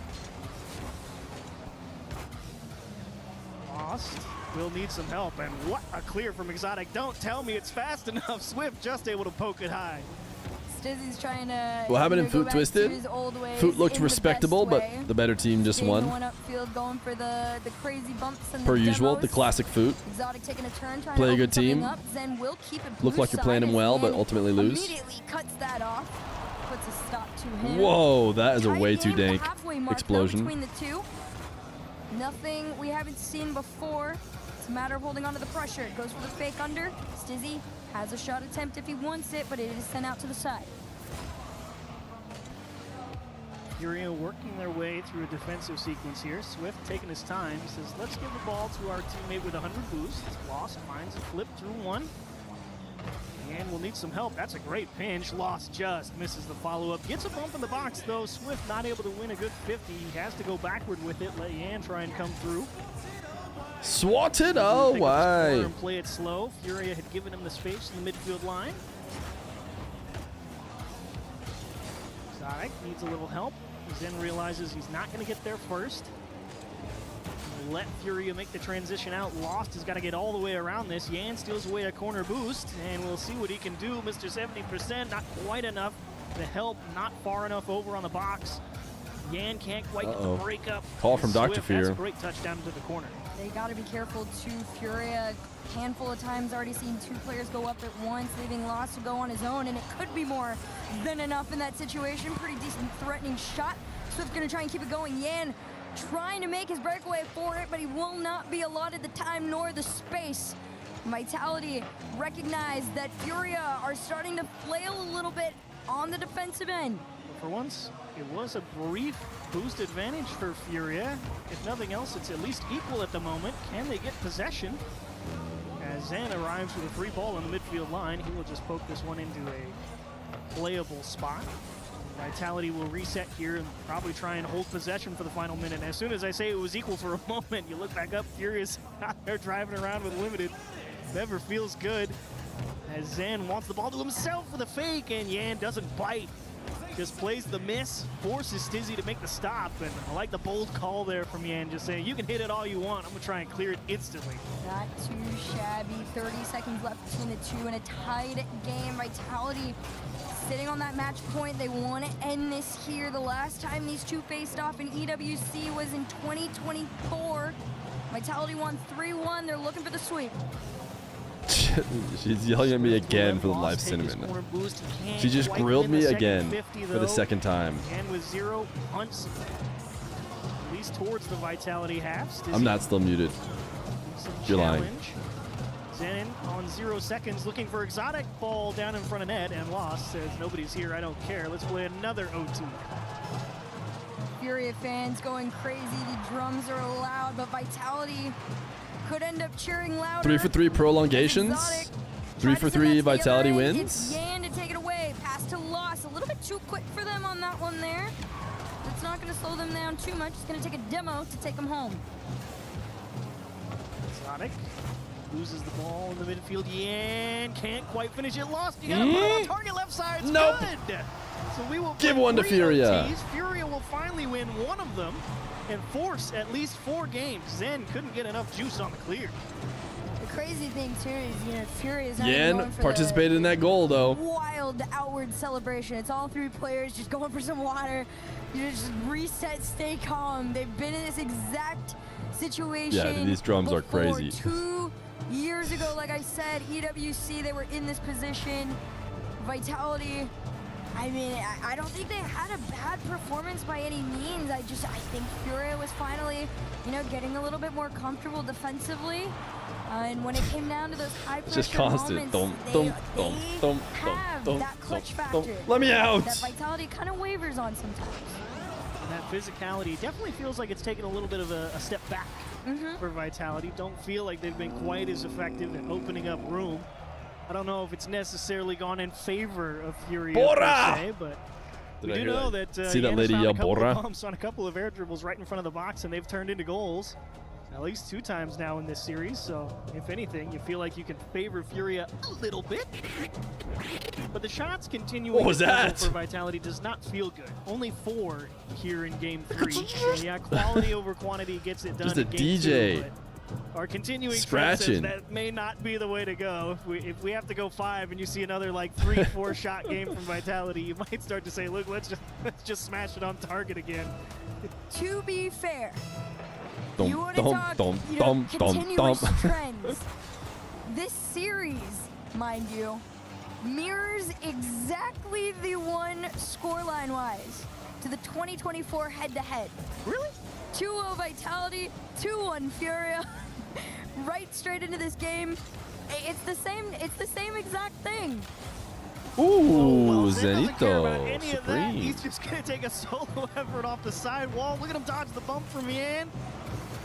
Lost. Will need some help, and what a clear from Exotic. Don't tell me it's fast enough. Swift just able to poke it high. Stizzy's trying to. What happened in go Foot back to Twisted? his old ways Foot looked in the respectable, best but way. the better team just Getting the won. one upfield, going for the crazy bumps and Per the usual, demos. the classic Foot. Exotic taking a turn, trying Play to a good open something team. Up. Zen will keep it Look blue like you're playing side him as well, but Zen ultimately lose. Immediately cuts that off. Puts a stop to him. Whoa, that is a Tight way game too at the dank halfway mark, though, explosion. between the two. Nothing we haven't seen before. It's a matter of holding on to the pressure. It goes for the fake under. Stizzy has a shot attempt if he wants it, but it is sent out to the side. Furia working their way through a defensive sequence here. Swift taking his time. He says, let's give the ball to our teammate with 100 boost. Lost finds a flip through one. And we'll need some help. That's a great pinch. Lost just misses the follow-up. Gets a bump in the box, though. Swift not able to win a good 50. He has to go backward with it. Let Yan try and come through. Swatted Pick up his corner away. and play it slow. Furia had given him the space in the midfield line. Exotic needs a little help. Zen realizes he's not going to get there first. Let Furia make the transition out. Lost has got to get all the way around this. Yan steals away a corner boost, and we'll see what he can do. Mr. 70%, not quite enough. The help not far enough over on the box. Yan can't quite get the break up. Call from Dr. Swift, Feer. that's a great touchdown to the corner. They got to be careful too. Furia, a handful of times already seen two players go up at once, leaving Lost to go on his own, and it could be more than enough in that situation. Pretty decent threatening shot. Swift's gonna try and keep it going. Yan trying to make his breakaway for it, but he will not be allotted the time nor the space. Vitality recognized that Furia are starting to flail a little bit on the defensive end. For once, it was a brief boost advantage for Furia. If nothing else, it's at least equal at the moment. Can they get possession? As Zen arrives with a free ball on the midfield line, he will just poke this one into a playable spot. Vitality will reset here and probably try and hold possession for the final minute. As soon as I say it was equal for a moment, you look back up, Furious out there driving around with limited. Never feels good. As Zen wants the ball to himself with a fake, and Yan doesn't bite. Just plays the miss, forces Stizzy to make the stop, and I like the bold call there from Yan, just saying, you can hit it all you want, I'm gonna try and clear it instantly. Not too shabby, 30 seconds left between the two in a tied game. Vitality sitting on that match point. They want to end this here. The last time these two faced off in EWC was in 2024. Vitality won 3-1, they're looking for the sweep. She's yelling at me again for the live cinnamon. She just grilled me again for the second time. And with 0 punts, at least towards the Vitality half. I'm not still muted. You're lying. Zen on 0 seconds, looking for Exotic, ball down in front of net, and Lost says, nobody's here, I don't care. Let's play another OT. Furia fans going crazy, the drums are loud, but Vitality could end up cheering louder. 3 for 3 prolongations. 3 for 3 Vitality wins. It's Yan to take it away. Pass to Lost. A little bit too quick for them on that one there. It's not going to slow them down too much. It's going to take a demo to take them home. Sonic loses the ball in the midfield. Yan can't quite finish it. Lost. You got to put it on target left side. It's Nope. good. So we will Give play one to 3 Furia. OTs. Furia will finally win one of them and force at least 4 games. Zen couldn't get enough juice on the clear. The crazy thing too is, Fury is not Yan going for participated in that goal though. wild outward celebration. It's all 3 players just going for some water. You just reset, stay calm. They've been in this exact situation. Yeah, these drums are before. crazy. 2 years ago, like I said, EWC, they were in this position. Vitality, I mean, I don't think they had a bad performance by any means. I think Furia was finally, getting a little bit more comfortable defensively. And when it came down to those high pressure Just constant. moments, they have that clutch factor. Let me out. That Vitality kind of wavers on sometimes. And that physicality definitely feels like it's taken a little bit of a step back for Vitality. Don't feel like they've been quite as effective in opening up room. I don't know if it's necessarily gone in favor of Furia per se, but we do know that see that lady yell Bora? Bumps on a couple of air dribbles right in front of the box, and they've turned into goals at least 2 times now in this series. So if anything, you feel like you can favor Furia a little bit. But the shots continuing What was that? for Vitality does not feel good. Only 4 here in game 3. So yeah, quality over quantity gets it done. Just a in game DJ. 2, but our continuing Scratching. trend says that may not be the way to go. If we have to go 5 and you see another like 3-4 shot game from Vitality, you might start to say, look, let's just smash it on target again. To be fair, Dum, you want to dum, talk dum, continuous dum. trends. This series, mind you, mirrors exactly the one scoreline-wise to the 2024 head-to-head. Really? 2-0 Vitality, 2-1 Furia. Right straight into this game. It's the same exact thing. Ooh, Zen doesn't care about Zenito. any of that. Supreme. He's just going to take a solo effort off the sidewall. Look at him dodge the bump from Yan.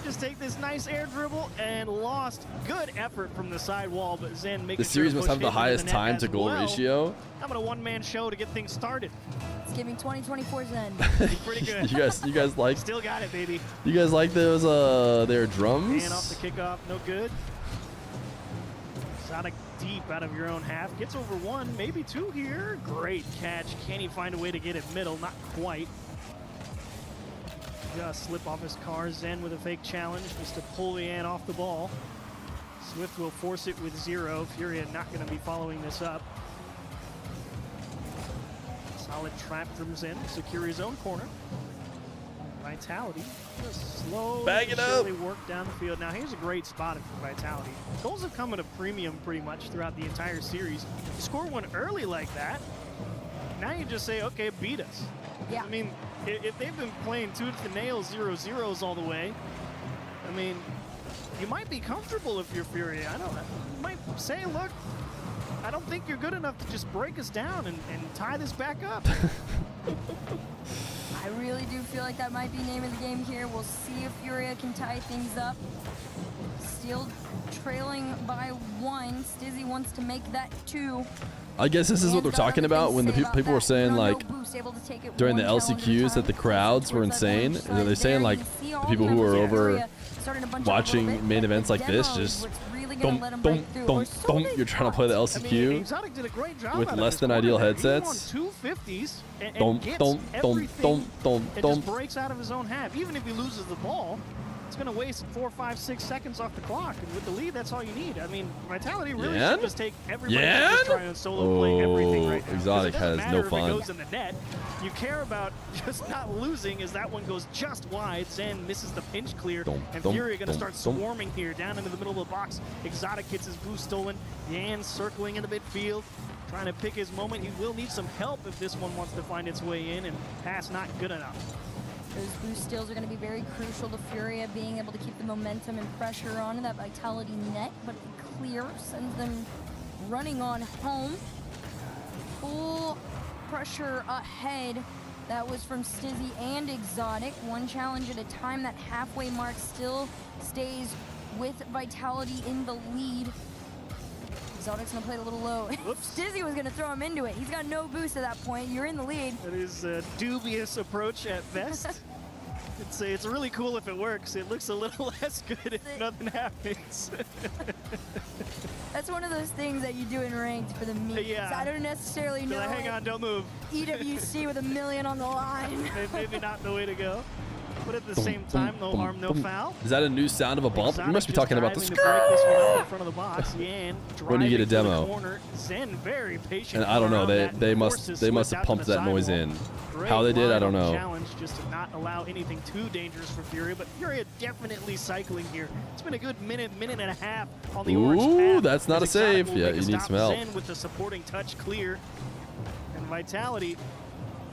Just take this nice air dribble and lost. Good effort from the sidewall, but Zen making The series sure must have the highest time to goal well. ratio. How about a one-man show to get things started? It's giving 2024 Zen. Pretty good. you guys like Still got it, baby. you guys like those their drums? And off the kickoff, no good. Sonic deep out of your own half. Gets over 1, maybe 2 here. Great catch. Can he find a way to get it middle? Not quite. Just slip off his car. Zen with a fake challenge just to pull Yan off the ball. Swift will force it with 0. Furia not going to be following this up. Solid trap from Zen. Secure his own corner. Vitality just slow. Bag it up. Work down the field. Now here's a great spot for Vitality. Goals have come at a premium pretty much throughout the entire series. You score one early like that, now you just say, okay, beat us. Yeah. I mean, if they've been playing tooth to nail 0-0s all the way, I mean, you might be comfortable if you're Furia. I don't know. You might say, look, I don't think you're good enough to just break us down and tie this back up. I really do feel like that might be name of the game here. We'll see if Furia can tie things up. Still trailing by 1. Stizzy wants to make that 2. I guess this is what they're talking about when the people were saying like during the LCQs that the crowds were insane. And they're saying like the people who are over watching main events like this just you're trying to play the LCQ Exotic did a great job with out of less this than ideal corner. headsets. He won 2 50s and Dum, gets dum, dum, everything dum, and dum. just breaks out of his own half. Even if he loses the ball, it's going to waste 4, 5, 6 seconds off the clock. And with the lead, that's all you need. I mean, Vitality really Yan? should just take everybody just trying to solo play everything right now. Exotic has no fun. It goes in the net. You care about just not losing as that one goes just wide. Zen misses the pinch clear, and Fury going to start swarming here down into the middle of the box. Exotic gets his boost stolen. Yan circling in the midfield, trying to pick his moment. He will need some help if this one wants to find its way in, and pass not good enough. Those boost steals are going to be very crucial to Furia being able to keep the momentum and pressure on that Vitality net, but clear sends them running on home. Full pressure ahead. That was from Stizzy and Exotic. 1 challenge at a time. That halfway mark still stays with Vitality in the lead. Exotic's gonna play it a little low. Stizzy was gonna throw him into it. He's got no boost at that point. You're in the lead. That is a dubious approach at best. It's really cool if it works. It looks a little less good if nothing happens. That's one of those things that you do in ranked for the memes. Yeah. I don't necessarily know. Hang on, don't move. EWC with $1 million on the line. Maybe not the way to go. But at the same time, no harm, no foul. Is that a new sound of a bump? You must be talking about the In front of the box. when you get a demo. Zen very patient. And I don't know, they must have pumped that noise in. How they did, I don't know. Challenge just to not allow anything too dangerous for Furia, but Furia definitely cycling here. It's been a good minute and a half on the orange path. Ooh, that's not a save. Yeah, you need some help. Zen with the supporting touch clear, and Vitality.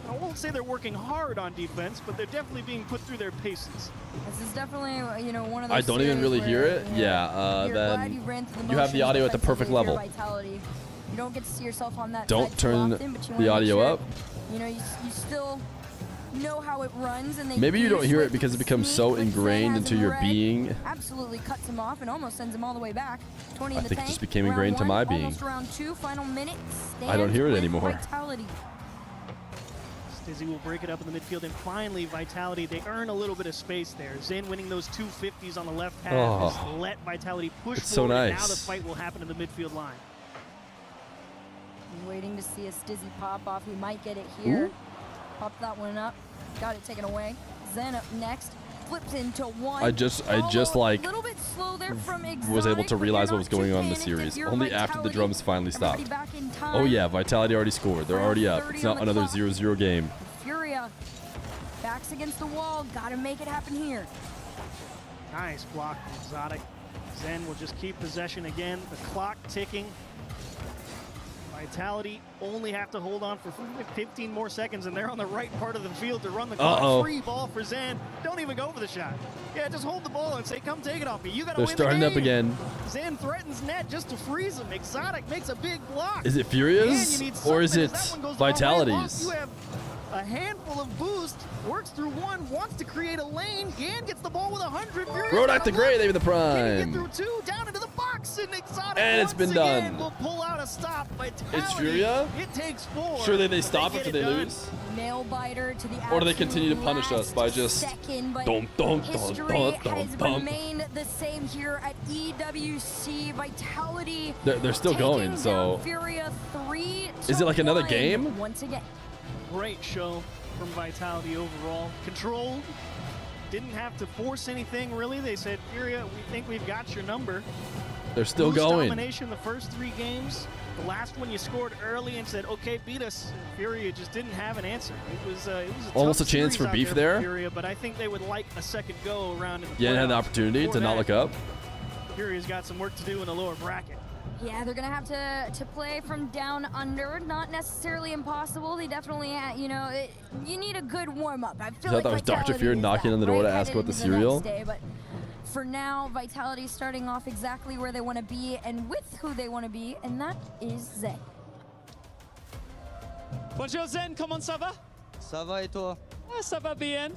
I won't say they're working hard on defense, but they're definitely being put through their paces. This is definitely, one of those I don't even really hear it. Then you have the audio at the perfect level. Vitality. You don't get to see yourself on that. Don't turn the audio up. You still know how it runs, and they maybe you don't hear it because it becomes so ingrained into your being. Absolutely cuts him off and almost sends him all the way back. 20 in I the think tank. it just became ingrained to my being. Almost round 2, final minute. I don't hear it anymore. Vitality. Stizzy will break it up in the midfield, and finally Vitality, they earn a little bit of space there. Zen winning those 250s on the left half just let Vitality push it's forward, so nice. and now the fight will happen in the midfield line. I'm waiting to see a Stizzy pop off. We might get it here. Ooh. Pop that one up. Got it taken away. Zen up next. Flips into one. I just like a little bit slow there from Exotic, was able to realize what was going on in the series only after the drums finally stopped. Oh yeah, Vitality already scored. They're already up. It's not another 0-0 game. Furia backs against the wall. Got to make it happen here. Nice block from Exotic. Zen will just keep possession again. The clock ticking. Vitality only have to hold on for 15 more seconds, and they're on the right part of the field to run the clock. Free ball for Zen. Don't even go for the shot. Yeah, just hold the ball and say, come take it off me. You gotta win the game. They're starting up again. Zen threatens net just to freeze him. Exotic makes a big block. Is it Furia's or is it Vitality's? You have a handful of boost, works through one, wants to create a lane. Gan gets the ball with 100. Rodak the Gray, they have the prime. Get through 2, down into the box, and Exotic and it's been done. Will pull out a stop. Vitality, it's Furia. It takes 4. Surely they stop after they lose. Nail biter to the or do they continue to punish us by just history has remained the same here at EWC. Vitality. They're still going. So Furia 3 is it like another game? Once again. Great show from Vitality overall. Controlled. Didn't have to force anything, really. They said, Furia, we think we've got your number. They're still going. Domination the first 3 games. The last one you scored early and said, okay, beat us. Furia just didn't have an answer. It was almost a chance for beef there. Furia, but I think they would like a second go around in the yeah, had the opportunity to not look up. Furia's got some work to do in the lower bracket. Yeah, they're going to have to play from down under. Not necessarily impossible. They definitely, you need a good warm-up. I feel like that was Dr. Feer knocking on the door to ask about the cereal. But for now, Vitality starting off exactly where they want to be and with who they want to be, and that is Zen. Bonjour Zen, comment ça va? Ça va et toi? Ça va bien.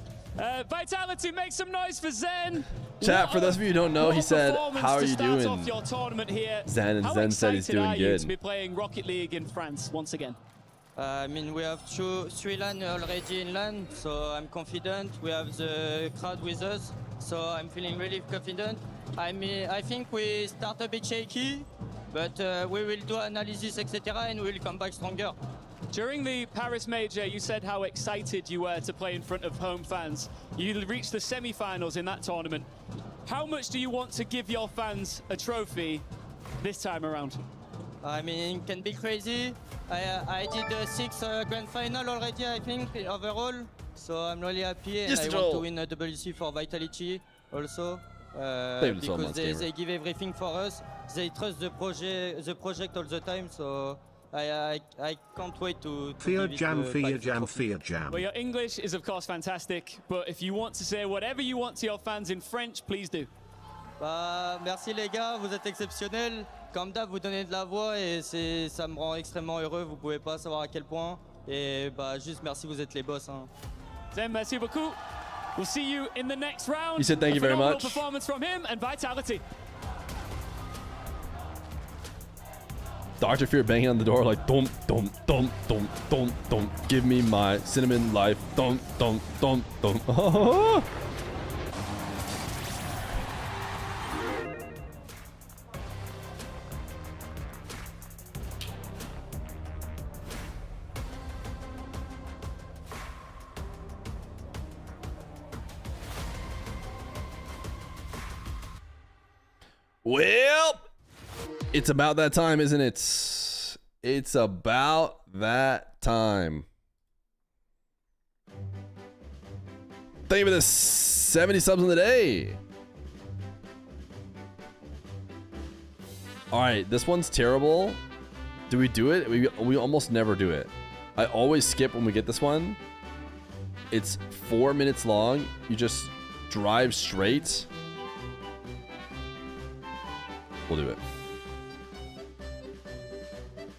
Vitality, make some noise for Zen. Chat, for those of you who don't know, he said, how are you doing? Zen, and Zen said he's doing good. To be playing Rocket League in France once again? I mean, we have 3 LAN already in LAN, so I'm confident. We have the crowd with us, so I'm feeling really confident. I think we start a bit shaky, but we will do analysis, etc., and we will come back stronger. During the Paris Major, you said how excited you were to play in front of home fans. You reached the semi-finals in that tournament. How much do you want to give your fans a trophy this time around? I mean, it can be crazy. I did 6 grand final already, I think, overall. So I'm really happy, and I want to win a WC for Vitality also. Because they give everything for us. They trust the project all the time, so I can't wait to Feer Jam, Feer Jam, Feer Jam. Well, your English is of course fantastic, but if you want to say whatever you want to your fans in French, please do. Bah, merci les gars, vous êtes exceptionnels. Comme d'hab, vous donnez de la voix et ça me rend extrêmement heureux. Vous pouvez pas savoir à quel point. Et bah, juste merci, vous êtes les boss. Hein. Zen, merci beaucoup. We'll see you in the next round. He said thank you very much. Performance from him and Vitality. Dr. Fear banging on the door like, don't, give me my cinnamon life. Don't. Well, it's about that time, isn't it? It's about that time. Thank you for the 70 subs in the day. All right, this one's terrible. Do we do it? We almost never do it. I always skip when we get this one. It's 4 minutes long. You just drive straight. We'll do it.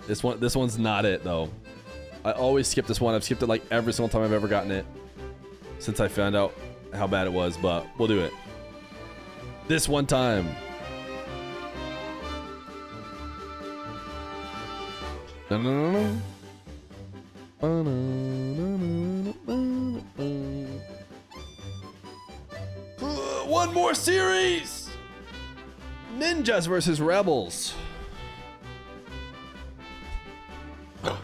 This one's not it though. I always skip this one. I've skipped it like every single time I've ever gotten it since I found out how bad it was, but we'll do it. This one time. One more series. Ninjas versus Rebels. No.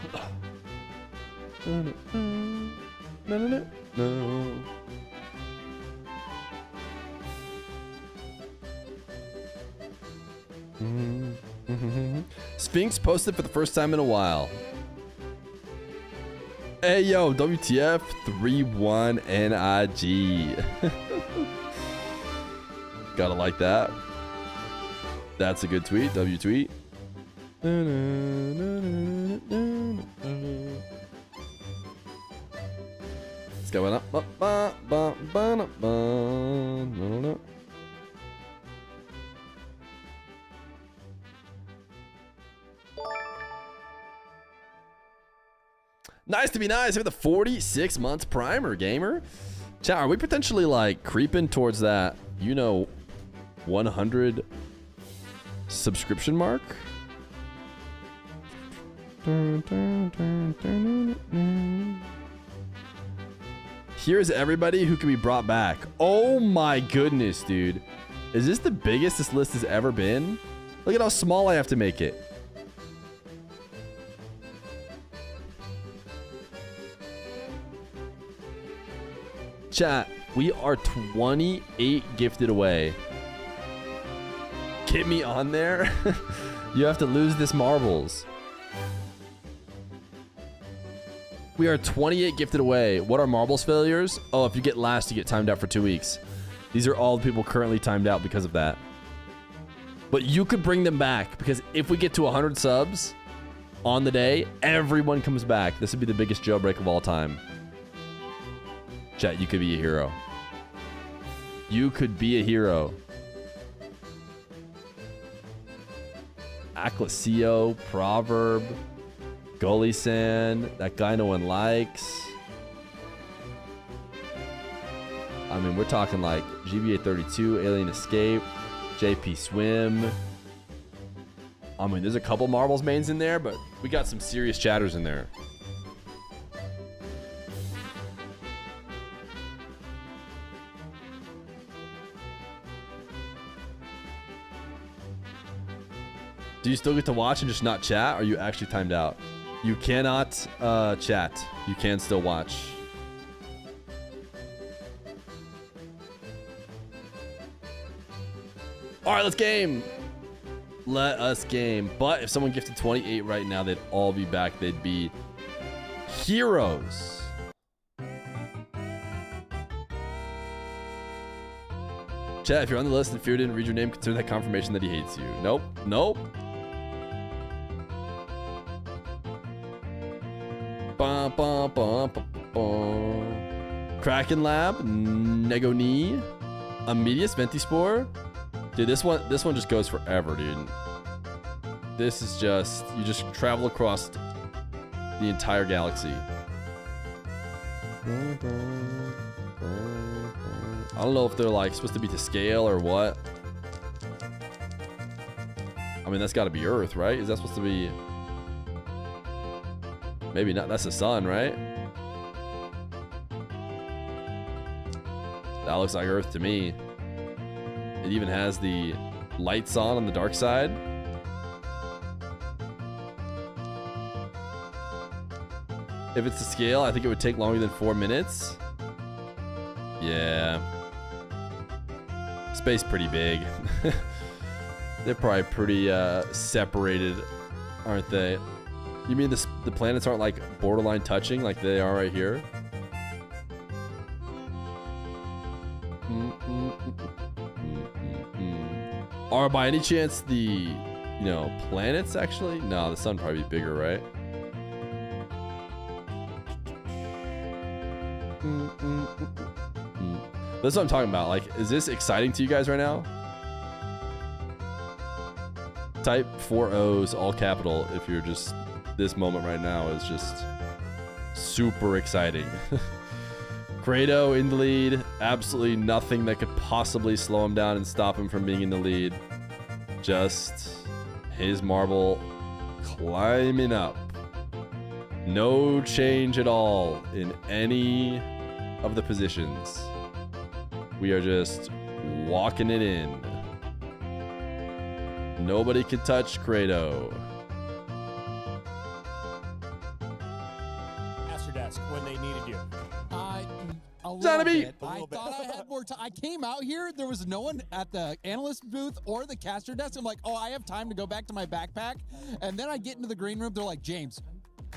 Sphinx posted for the first time in a while. Hey yo, WTF 3-1 NIG. Gotta like that. That's a good tweet. W tweet. It's going up. Nice to be nice. With the 46 months primer, gamer. Chat, are we potentially like creeping towards that, 100 subscription mark? Here's everybody who can be brought back. Oh my goodness, dude. Is this the biggest this list has ever been? Look at how small I have to make it. Chat, we are 28 gifted away. Get me on there. You have to lose this marbles. We are 28 gifted away. What are marbles failures? Oh, if you get last, you get timed out for 2 weeks. These are all the people currently timed out because of that. But you could bring them back because if we get to 100 subs on the day, everyone comes back. This would be the biggest jailbreak of all time. Chat, you could be a hero. You could be a hero. Aclasio, Proverb, Gully-san, that guy no one likes. I mean, we're talking like GBA 32, Alien Escape, JP Swim. I mean, there's a couple Marbles mains in there, but we got some serious chatters in there. Do you still get to watch and just not chat? Or are you actually timed out? You cannot chat. You can still watch. All right, let's game. Let us game. But if someone gifted 28 right now, they'd all be back. They'd be heroes. Chat, if you're on the list and Fear didn't read your name, consider that confirmation that he hates you. Nope. Nope. Kraken Lab, Negoni, Amedius, Ventispore. Dude, this one just goes forever, dude. This is just, you just travel across the entire galaxy. I don't know if they're like supposed to be to scale or what. I mean, that's got to be Earth, right? Is that supposed to be Maybe not. That's the sun, right? That looks like Earth to me. It even has the lights on the dark side. If it's to scale, I think it would take longer than 4 minutes. Yeah. Space pretty big. They're probably pretty separated, aren't they? You mean the planets aren't like borderline touching like they are right here? Are by any chance the, planets actually? No, the sun probably be bigger, right? That's what I'm talking about. Like, is this exciting to you guys right now? Type 4 O's, all capital, if you're just, this moment right now is just super exciting. Credo in the lead. Absolutely nothing that could possibly slow him down and stop him from being in the lead. Just his marble climbing up. No change at all in any of the positions. We are just walking it in. Nobody can touch Credo. Ask your desk when they needed you. A little bit. I thought I had more time. I came out here. There was no one at the analyst booth or the caster desk. I'm like, oh, I have time to go back to my backpack. And then I get into the green room. They're like, James,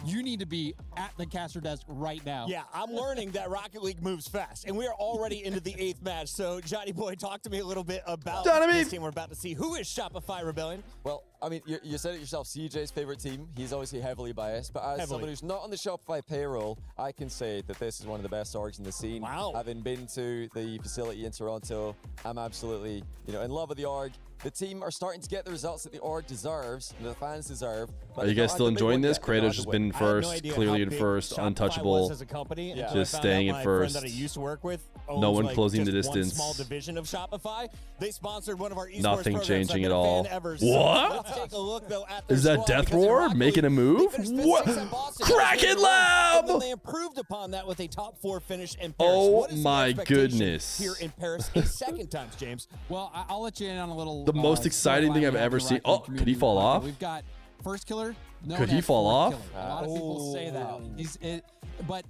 you need to be at the caster desk right now. Yeah, I'm learning that Rocket League moves fast, and we are already into the 8th match. So, Johnny Boy, talk to me a little bit about this team we're about to see. Who is Shopify Rebellion? Well, I mean, you said it yourself, CJ's favorite team. He's obviously heavily biased, but as someone who's not on the Shopify payroll, I can say that this is one of the best orgs in the scene. Wow. Having been to the facility in Toronto, I'm absolutely, in love with the org. The team are starting to get the results that the org deserves, and the fans deserve. Are you guys still enjoying this? Kratos has been first, clearly in first, untouchable, just staying in first. That I used to work with no one closing the one distance. small division of Shopify. They sponsored one of our esports Nothing programs. changing I've at been a all. fan ever What? Let's take a look, though, at their Is that squad Death because in Roar Rocket making a League, move? they finished What? 5th in Boston. Kraken Lab! And then they improved upon that with a top 4 finish in Paris. Oh What is the my expectation goodness. here in Paris a second time, James? Well, I'll let you in on a little. The most exciting thing I've ever seen. Oh, could he fall off? We've got first killer. Could he fall off? A lot of people say that. But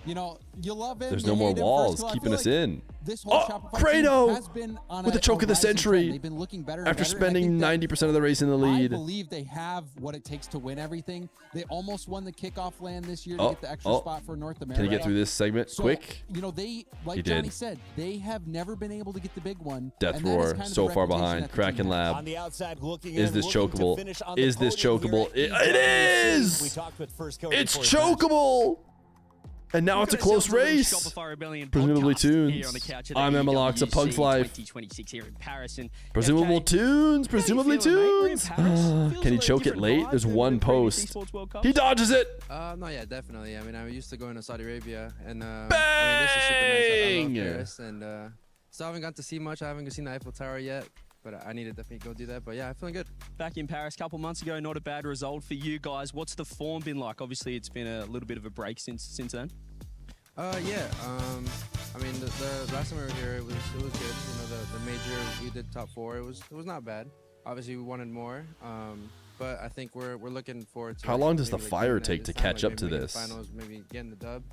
you love it. There's no more walls keeping us in. This whole Shopify Credo team has been on with the choke of the century. They've been looking better and after better, spending 90% of the race in the lead. I believe they have what it takes to win everything. They almost won the kickoff land this year to get the extra spot for North America. Can he get through this segment quick? They, like Johnny said, they have never been able to get the big one. Death Roar so far behind. Kraken Lab. On the outside, looking is this chokeable? Is this chokeable? It is! It's chokeable! And now it's a close race. Presumably tunes. I'm Emmalox, a Pug's Life. Presumable tunes. Presumably tunes. Can he choke it late? There's one post. He dodges it. No, yeah, definitely. I mean, I used to go into Saudi Arabia, and Bang! I mean, this is super nice. I love Paris, and still haven't got to see much. I haven't seen the Eiffel Tower yet. But I need to definitely go do that. But yeah, I'm feeling good. Back in Paris a couple months ago, not a bad result for you guys. What's the form been like? Obviously, it's been a little bit of a break since then. Yeah. I mean, the last time we were here, it was good. The major, we did top 4. It was not bad. Obviously, we wanted more. But I think we're looking forward to. How long does the fire take to catch up to this? Finals, maybe getting the dub.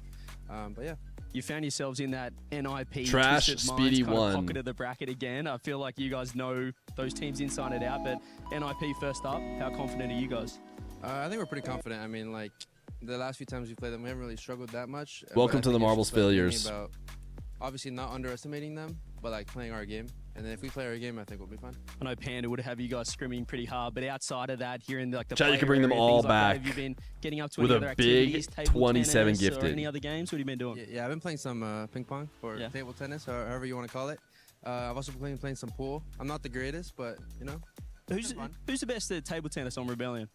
But yeah. You found yourselves in that NIP Trash Twisted Speedy Minds kind of 1 pocket of the bracket again. I feel like you guys know those teams inside and out, but NIP first up, how confident are you guys? I think we're pretty confident. I mean, like, the last few times we played them, we haven't really struggled that much. Welcome to the Marbles failures. About obviously not underestimating them, but like playing our game. And then if we play our game, I think we'll be fine. I know Panda would have you guys screaming pretty hard, but outside of that, here in the Chad, you can bring them all back. Have you been getting up to with any other a big activities, table 27 tennis, gifted. Or any other games? What have you been doing? Yeah, I've been playing some ping pong or table tennis, or however you want to call it. I've also been playing some pool. I'm not the greatest, but Who's the best at table tennis on Rebellion?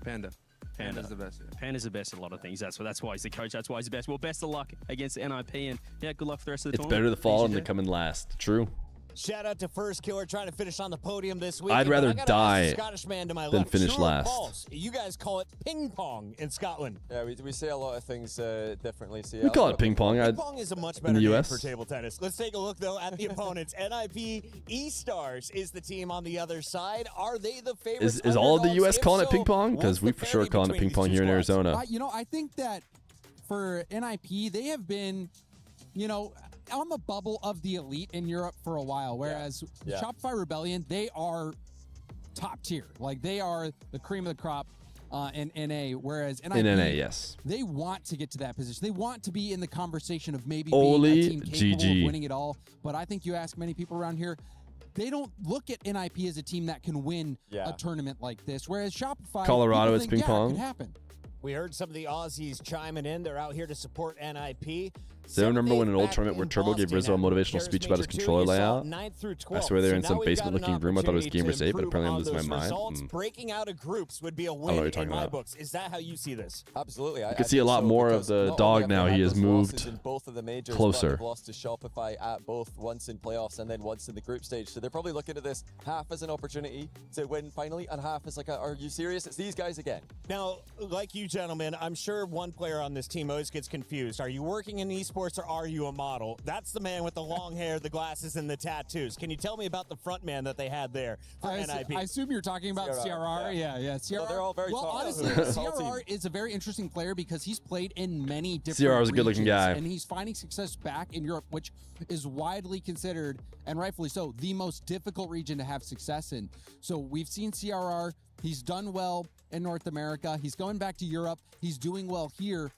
Panda. Panda's the best. Yeah. Panda's the best at a lot of things. That's why he's the coach. That's why he's the best. Well, best of luck against NIP, and good luck for the rest of the It's tournament. better to fall than to come in last. True. Shout out to First Killer trying to finish on the podium this week. I'd rather die Scottish man to my than left. finish True or last. false? You guys call it ping pong in Scotland. Yeah, we say a lot of things differently. So We call it ping pong. Ping pong is a much in better the game US. for table tennis. Let's take a look though at the opponents. NIP E-Stars is the team on the other side. Are they the favorites? Is all of the underdogs? US If calling it so, ping pong? Because we for sure calling it ping pong here in Arizona. You know, I think that for NIP, they have been, you know, on the bubble of the elite in Europe for a while, whereas Yeah. Shopify Rebellion, they are top tier. Like, they are the cream of the crop in NA, whereas NIP, In NA, yes. they want to get to that position. They want to be in the conversation of maybe Oli being a team capable GG. of winning it all. But I think you ask many people around here, they don't look at NIP as a team that can win a tournament like this, whereas Shopify, Colorado people is think, ping yeah, pong. it could happen. We heard some of the Aussies chiming in. They're out here to support NIP. Do you remember when an old tournament where Turbo gave Rizzo a motivational speech about his controller layout? I swear they were in some basement-looking room. I thought it was gamer safe, but apparently I'm losing my mind. Breaking out of groups would be a know what win you're in talking my about. books. Is that how you see this? Absolutely. You can see a lot more of the dog now. He has moved in both of the majors, closer. But they've lost to Shopify at both, once in playoffs and then once in the group stage. So they're probably looking at this half as an opportunity to win finally, and half as like, are you serious? It's these guys again. Now, like you gentlemen, I'm sure one player on this team always gets confused. Are you working in esports or are you a model? That's the man with the long hair, the glasses, and the tattoos. Can you tell me about the front man that they had there for NIP? I assume you're talking about CRR. Yeah. CRR. Well, they're all very well, tall. honestly, Tall CRR is a very interesting player because he's played in many different CRR is a good-looking regions, guy. and he's finding success back in Europe, which is widely considered, and rightfully so, the most difficult region to have success in. So we've seen CRR. He's done well in North America. He's going back to Europe. He's doing well here.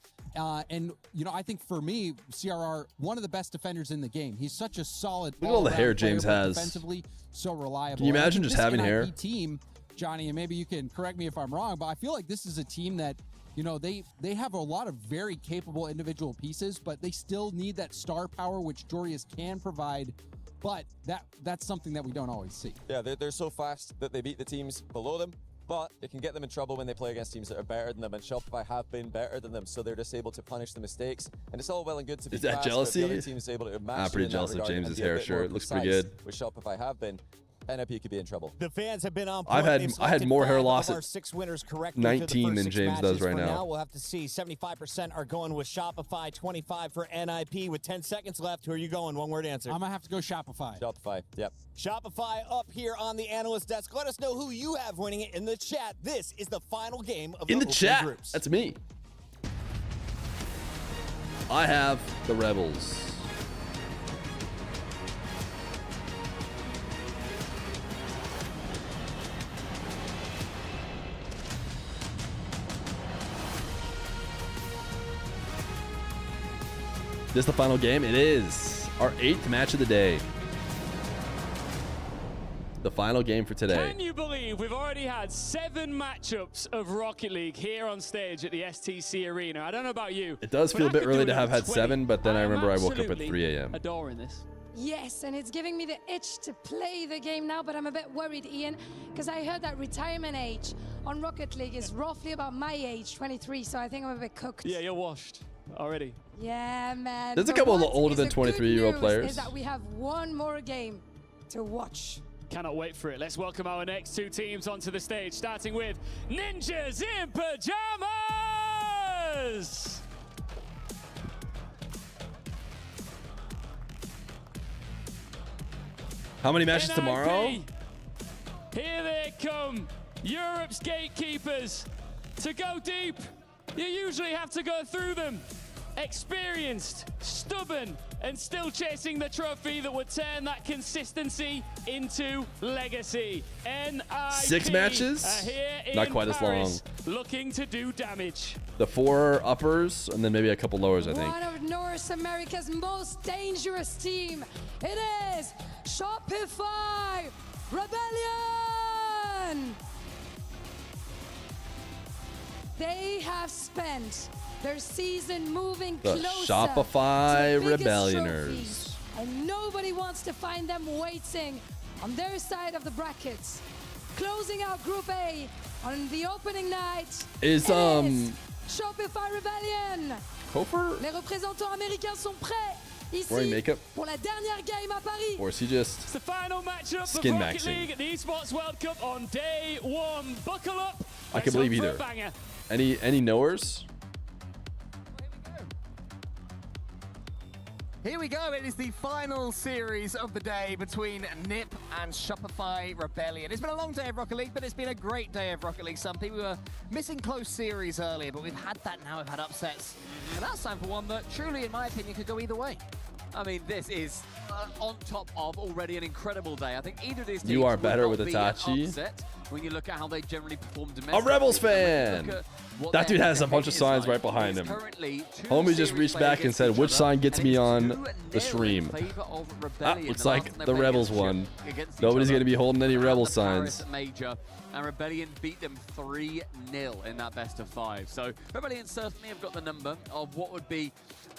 And, you know, I think for me, CRR, one of the best defenders in the game. He's such a solid Look at all the hair all-around player, James but has. defensively, so reliable. Can you And I imagine think just this having NIP hair? team, Johnny, and maybe you can correct me if I'm wrong, but I feel like this is a team that, you know, they have a lot of very capable individual pieces, but they still need that star power, which Jorius can provide. But that's something that we don't always see. Yeah, they're so fast that they beat the teams below them, but it can get them in trouble when they play against teams that are better than them, and Shopify have been better than them, so they're just able to punish the mistakes. And it's all well and good to be Is that fast, but jealousy? the other team is able to match pretty them in that jealous of regard and James's be a hair bit more shirt. Looks pretty precise, good. Which Shopify have been. NIP could be in trouble. The fans have been on I point. had more hair loss Our at 6 winners correctly 19 than six James matches. does right For now. We'll have to see. 75% are going with Shopify, 25 for NIP. With 10 seconds left, who are you going? One word answer. I'm going to have to go Shopify. Shopify, yep. Shopify up here on the analyst desk. Let us know who you have winning it in the chat. This is the final game of In the opening chat. groups. That's me. I have the Rebels. This the final game? It is. Our 8th match of the day. The final game for today. Can you believe we've already had 7 matchups of Rocket League here on stage at the STC Arena? I don't know about you. It does but feel I a bit could do early to another have had 20. 7, but then I am remember I woke up at absolutely 3 a.m. adoring this. Yes, and it's giving me the itch to play the game now, but I'm a bit worried, Ian, because I heard that retirement age on Rocket League is roughly about my age, 23, so I think I'm a bit cooked. Yeah, you're washed already. Yeah, man. There's a But couple of what older is than the good 23-year-old news players. Is that we have one more game to watch. Cannot wait for it. Let's welcome our next 2 teams onto the stage, starting with Ninjas in Pajamas! How many matches NIP, tomorrow? Here they come, Europe's gatekeepers. To go deep, you usually have to go through them. Experienced, stubborn, and still chasing the trophy that would turn that consistency into legacy. NIP 6 matches? are here Not in quite as Paris, looking to do damage. The 4 uppers and then maybe a couple lowers, I think. One of North America's most dangerous team. It is Shopify Rebellion. They have spent their season moving The closer Shopify to the biggest Rebellioners. trophies, and nobody wants to find them waiting on their side of the brackets. Closing out Group A on the opening night Is, Shopify Rebellion. Hofer? Les représentants américains sont prêts. Wearing ici makeup? pour la dernière game à Paris. Or is he just It's the final matchup skin of Rocket maxing? League at the Esports World Cup on day 1. Buckle up. I can believe either. Any knowers? Here we go. It is the final series of the day between NiP and Shopify Rebellion. It's been a long day of Rocket League, but it's been a great day of Rocket League. Some people were missing close series earlier, but we've had that now. We've had upsets. And that's time for one that truly, in my opinion, could go either way. I mean, this is on top of already an incredible day. I think either of these teams You are would better not with be an Itachi. upset when you look at how they generally perform A domestically. Rebels And when you fan! look at what That their dude has a head-to-head bunch of is signs like, right behind it's him. currently two Homie just series reached played back and against said, each which other, sign gets and me it's on 2-0 the stream? in favor of Ah, Rebellion. looks The last like time they the played Rebels against won. against each Nobody's other going to be holding any at Rebel the signs. Paris Major, and Rebellion beat them 3-0 in that best of 5. So Rebellion certainly have got the number of what would be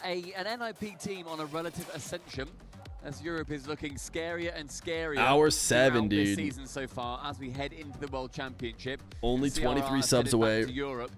an NIP team on a relative ascension, as Europe is looking scarier and scarier. Hour 7, throughout this dude. season so far as we head into the World Championship. Only CRR 23 is subs headed back away to Europe.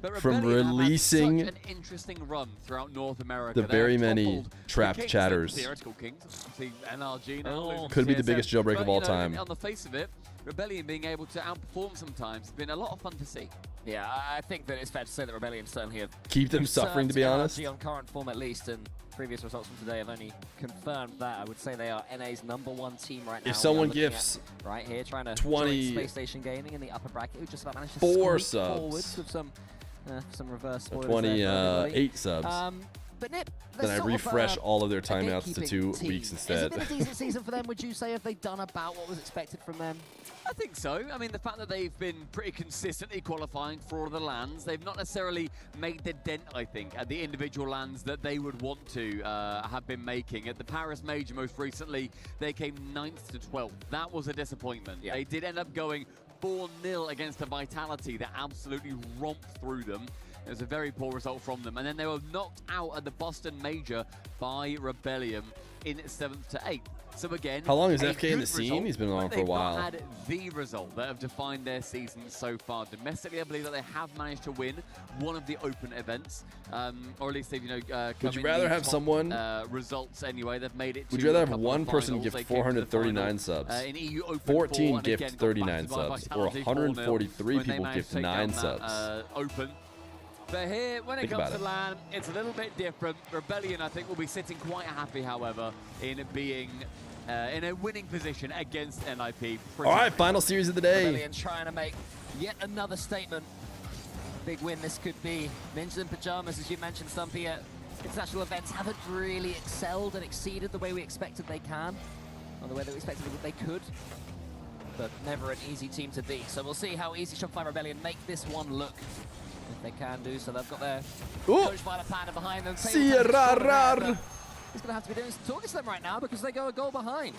But from Rebellion have had releasing such an interesting run throughout North America. the They very have many toppled trapped the Kings, chatters. theoretical Kings, obviously NRG now. Could be the TSM. biggest jailbreak But, of all you know, time. On the face of it, Rebellion being able to outperform sometimes has been a lot of fun to see. Yeah, I think that it's fair to say that Rebellion certainly have Keep them suffering, to be honest. NRG on current form at least, and previous results from today have only confirmed that. I would say they are NA's #1 team right now. If someone We are looking gifts at right here, trying to 20 join Space Station Gaming in the upper bracket, who just about managed to 4 squeak forwards subs. with some reverse spoilers 28 subs. But NiP, Then I refresh all of their timeouts to 2 team. weeks Has instead. it been a decent season for them, would you say? Have they done about what was expected from them? I think so. I mean, the fact that they've been pretty consistently qualifying for all of the lands, they've not necessarily made the dent, I think, at the individual lands that they would want to have been making. At the Paris Major most recently, they came 9th to 12th. That was a disappointment. Yeah. They did end up going 4-0 against a Vitality that absolutely romped through them. It was a very poor result from them. And then they were knocked out at the Boston Major by Rebellion in 7th to 8th. So again, How long is a FK in the good scene? result, He's been on but for a they've while. not had the result that have defined their season so far. Domestically, I believe that they have managed to win one of the open events, or at least they've, come Would you in rather the have top, someone- results anyway. They've made it. Would to you rather a have couple one of person finals. gift They came to the 439 final, subs, in EU Open 14 4, and gift again got 39 battered by subs, or Vitality 143 4-0 when they people managed gift to take 9 down subs? that, open. But here, when it Think comes about to it. LAN, it's a little bit different. Rebellion, I think, will be sitting quite happy, however, in being in a winning position against NIP. All right, final series of the day. Rebellion trying to make yet another statement. Big win this could be. Ninjas in Pajamas, as you mentioned, Stumpy, at international events haven't really excelled and exceeded the way we expected they can, or the way that we expected that they could. But never an easy team to beat. So we'll see how easy Shopify Rebellion make this one look. If they can do so, they've got their coach Violet Panda behind them. CRR. He's going to have to be doing some talking to them right now because they go a goal behind.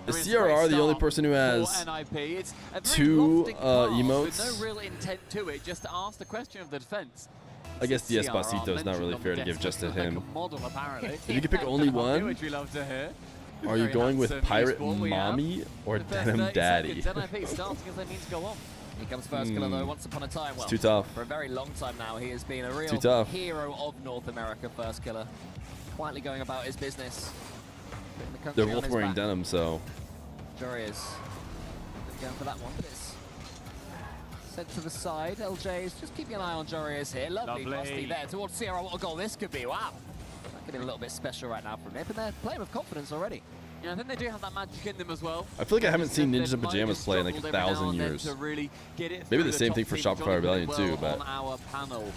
Is CRR the only person who has For NIP. It's a very 2 lofty pass emotes? with no real intent to it, just to ask the question of the defense. I guess CRR Despacito is not really mentioned fair to on give just to Destiny him. like a model, apparently. If you could pick only one, Which we love to hear. are you Very going with handsome Pirate esport we have. Mommy or The first Denim 30 Daddy? seconds, NIP starting as they mean to go on. Here comes first killer though, once upon a time. Well, too tough. For a very long time now, he has been a real Too tough. hero of North America, first killer. Quietly going about his business. Putting the country They're on both his wearing back. denim, so Jory is going for that one, but it's sent to the side. LJ's just keeping an eye on Jorius here. Lovely. Musty there towards Sierra. What a goal this could be. Wow. That could be a little bit special right now from NiP, and they're playing with confidence already. Yeah, I think they do have that magic in them as well. I feel like I haven't seen They Ninjas in might have Pajamas play in like struggled every now 1,000 and then years. to really get it Maybe through the same top thing for team. Shopify Johnny Rebellion did too, well but on our panel,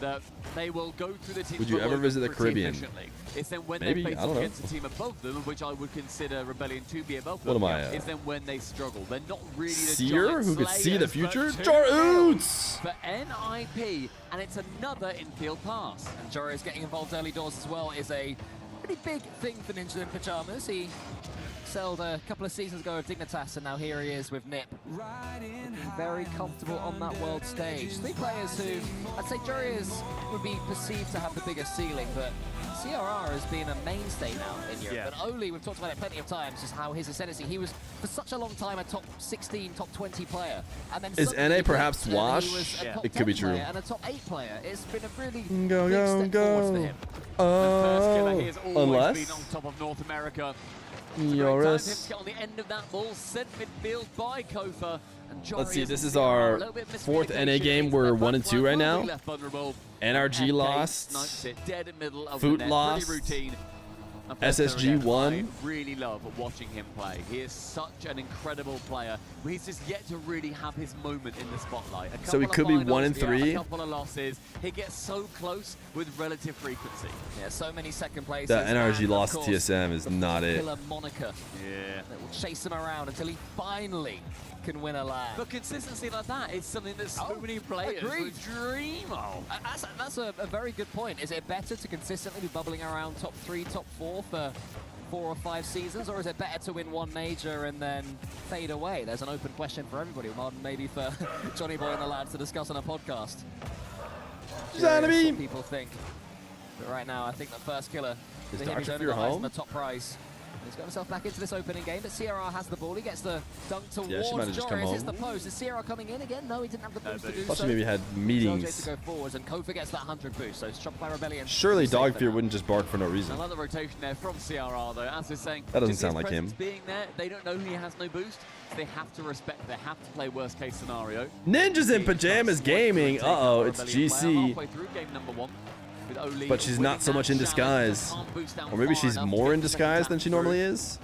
that they will go through the teams. Would you ever below visit the pretty Caribbean? efficiently. It's then when Maybe, they I face don't up know. against a team above them, which I would consider Rebellion to be above What them. am I, It's then when they struggle. They're not really the Seer, giant who could see the slayers, future? but Jar 2-0 Oots! for NIP, and it's another infield pass. And Jory is getting involved early doors as well is a pretty big thing for Ninja in Pajamas. He excelled a couple of seasons ago with Dignitas, and now here he is with Nip. Looking very comfortable on that world stage. 3 players who, I'd say Jorius would be perceived to have the biggest ceiling, but CRR has been a mainstay now in Europe. Yeah. But Oli, we've talked about it plenty of times, just how his ascendancy, he was for such a long time a top 16, top 20 player. And then Is suddenly NA perhaps he was washed? a top It could be 10 true. player and a top 8 player. It's been a really Go, big go, step forward for go. him. First killer, he has always Unless been on top of North America. It's a great time for him Joris. to get on the end of that ball, sent midfield by Kofa. And Let's see. Jorius This and is CRR, our a little bit of 4th NA miscommunication. game. It's We're their 1 and back 2 line right will be now. left vulnerable. NRG FK lost. snipes it dead in middle of Foot the net. lost. Pretty routine. And SSG again, won. I really love watching him play. He is such an incredible player. He's just yet to really have his moment in the spotlight. A So he couple could of be finals, 1 and 3. A couple of losses. He gets so close with relative frequency. Yeah, so many second places. That NRG and, of lost to course, TSM is not it. killer moniker. Yeah. That will chase him around until he finally can win a LAN. But consistency like that is something that so many players would dream of. That's a very good point. Is it better to consistently be bubbling around top 3, top 4 for 4 or 5 seasons, or is it better to win one major and then fade away? There's an open question for everybody, more than maybe for Johnny Boy and the lads to discuss on a podcast. Curious what people think. But right now, I think the first killer Is for him, he's Dr. only Feer got eyes on home? the top prize. He's got himself back into this opening game, but CRR has the ball. He gets the dunk towards Yeah, she might have just come Joris. Hits the home. post. Is CRR coming in again? No, he didn't have the boost to do Thought so. she maybe had JJ meetings. to go forwards, and Kofa gets that 100 boost. So Shopify Rebellion. Surely safe for Dog Fear now. wouldn't just bark for no I reason. love the rotation there from CRR though. As we're saying, That doesn't just sound his like him. presence being there, they don't know he has no boost. So they have to respect. They have to play worst case scenario. Ninjas in Pajamas Gaming. Uh-oh, it's GC. Halfway through game number 1. With Oli But she's not winning so that much in challenge. disguise. Can't boost down Or maybe far she's enough to more get in the second disguise tap than she through. normally is.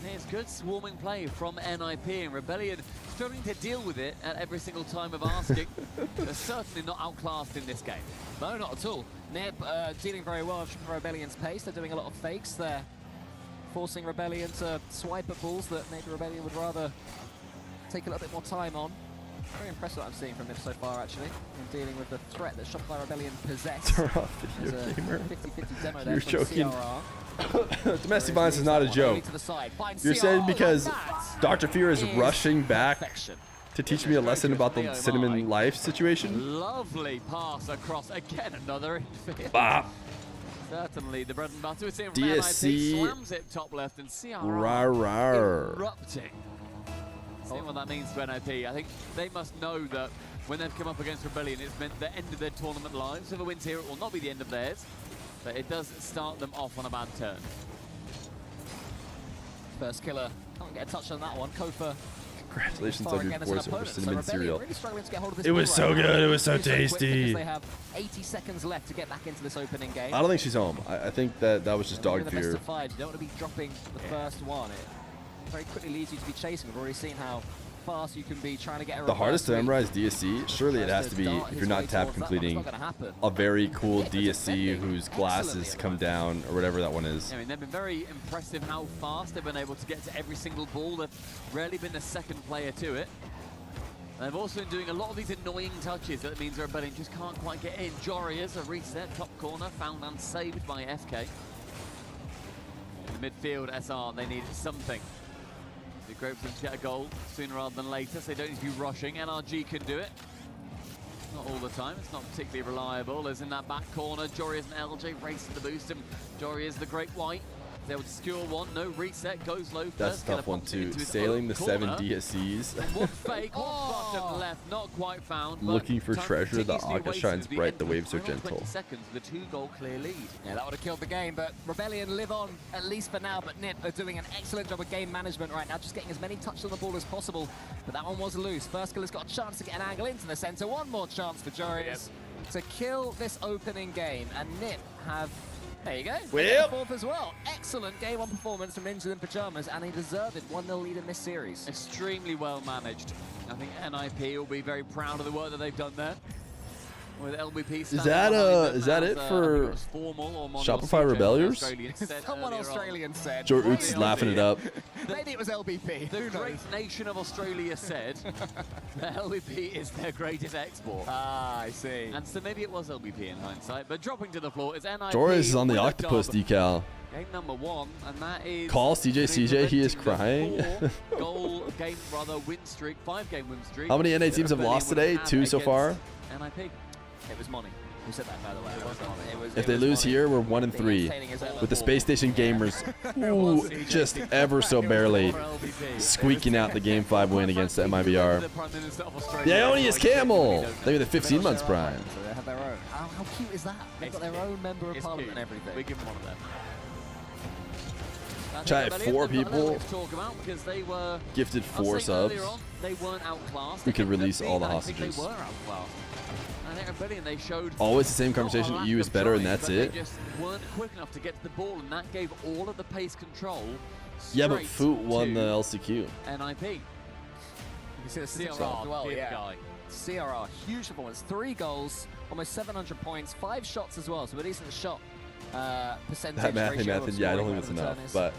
And it's good swarming play from NIP, and Rebellion struggling to deal with it at every single time of asking. They're certainly not outclassed in this game. No, not at all. Nib dealing very well with Rebellion's pace. They're doing a lot of fakes. They're forcing Rebellion to swipe at balls that maybe Rebellion would rather take a little bit more time on. Very impressed what I'm seeing from Nib so far, actually, in dealing with the threat that Shopify Rebellion possess. Video There's a gamer. 50-50 demo there You're from joking. CRR. Domestic violence is not a joke. To the side. Finds You're saying CRR because like that. Dr. Fear is rushing back perfection. to teach me a lesson about the cinnamon life situation? Lovely pass across again, another infield. Bop. Certainly the bread and butter. We're seeing DSC. NIP slams it top left and CRR Rawr. erupting. Seeing what that means to NIP. I think they must know that when they've come up against Rebellion, it's meant the end of their tournament lives. If it wins here, it will not be the end of theirs, but it does start them off on a bad turn. First killer. Can't get a touch on that one. Kofa. Congratulations far on your again as an voice over opponent. So cinnamon Rebellion cereal. really struggling to get hold of this It was ball so right now. good. It was so Really quick tasty. because they have 80 seconds left to get back into this opening game. I don't think she's home. I think that was just Maybe Dog the best Fear. of 5. You don't want to be dropping the first one. It very quickly leads you to be chasing. We've already seen how fast you can be trying to get a The hardest to reverse memorize DSC, surely it has to be if you're not tab completing a very cool DSC whose glasses come down or whatever that one is. I mean, they've been very impressive how fast they've been able to get to every single ball. They've rarely been the second player to it. They've also been doing a lot of these annoying touches that means Rebellion just can't quite get in. Jorius, a reset, top corner, found and saved by FK. In the midfield, SR, they need something. It'd be great for them to get a goal sooner rather than later, so they don't need to be rushing. NRG can do it. Not all the time, it's not particularly reliable. As in that back corner, Jorius and LJ racing the boost him. Jorius, the great white, is able to secure one. No reset, goes low first. That's a tough one too. Sailing the 7 DSCs. One fake, one bottom left, not quite found. but Looking for time treasure, the continues to be Akka wasted shines as we bright, enter the waves are final 20 gentle. seconds with a 2-goal clear lead. Yeah, that would have killed the game, but Rebellion live on, at least for now. But Nip are doing an excellent job of game management right now, just getting as many touches on the ball as possible. But that one was loose. First killer's got a chance to get an angle into the center. One more chance for Jorius to kill this opening game. And Nip have, there you go, they get the fourth as well. Excellent game on performance from Ninjas in Pajamas, and a deserved 1-0 lead in this series. Extremely well managed. I think NIP will be very proud of the work that they've done there. With LBP Is that it for Shopify Rebelliers? Someone Australian said. Joe Oots is laughing it up. Maybe it was LBP. The great nation of Australia said that LBP is their greatest export. Ah, I see. And so maybe it was LBP in hindsight. But dropping to the floor is NIP. Joris is on the with a octopus dub. decal. Game number 1, and that is Call CJ, he is crying. goal game, rather, win streak, 5-game win streak. How many NA teams have lost today? 2 so far. NIP. It was Money who said that, by the way. If they lose here, we're 1-3. With the Space Station Gamers, ooh, just ever so barely squeaking out the Game 5 win against the MIBR. The Ionius Camel! They were the 15 months prime. So they have their own. How cute is that? They've got their own member of parliament and everything. We give them one of them. Chat, 4 people gifted 4 subs. They weren't outclassed. We could release all the hostages. They were outclassed. And at Rebellion, they showed Always the same conversation. EU is better, and that's it. They just weren't quick enough to get to the ball, and that gave all of the pace control. Yeah, but Foot won the LCQ. NIP. You can see the CRR as well, yeah. CRR, huge performance. 3 goals, almost 700 points, 5 shots as well, so a decent shot percentage. That math, yeah, I don't think it's enough. But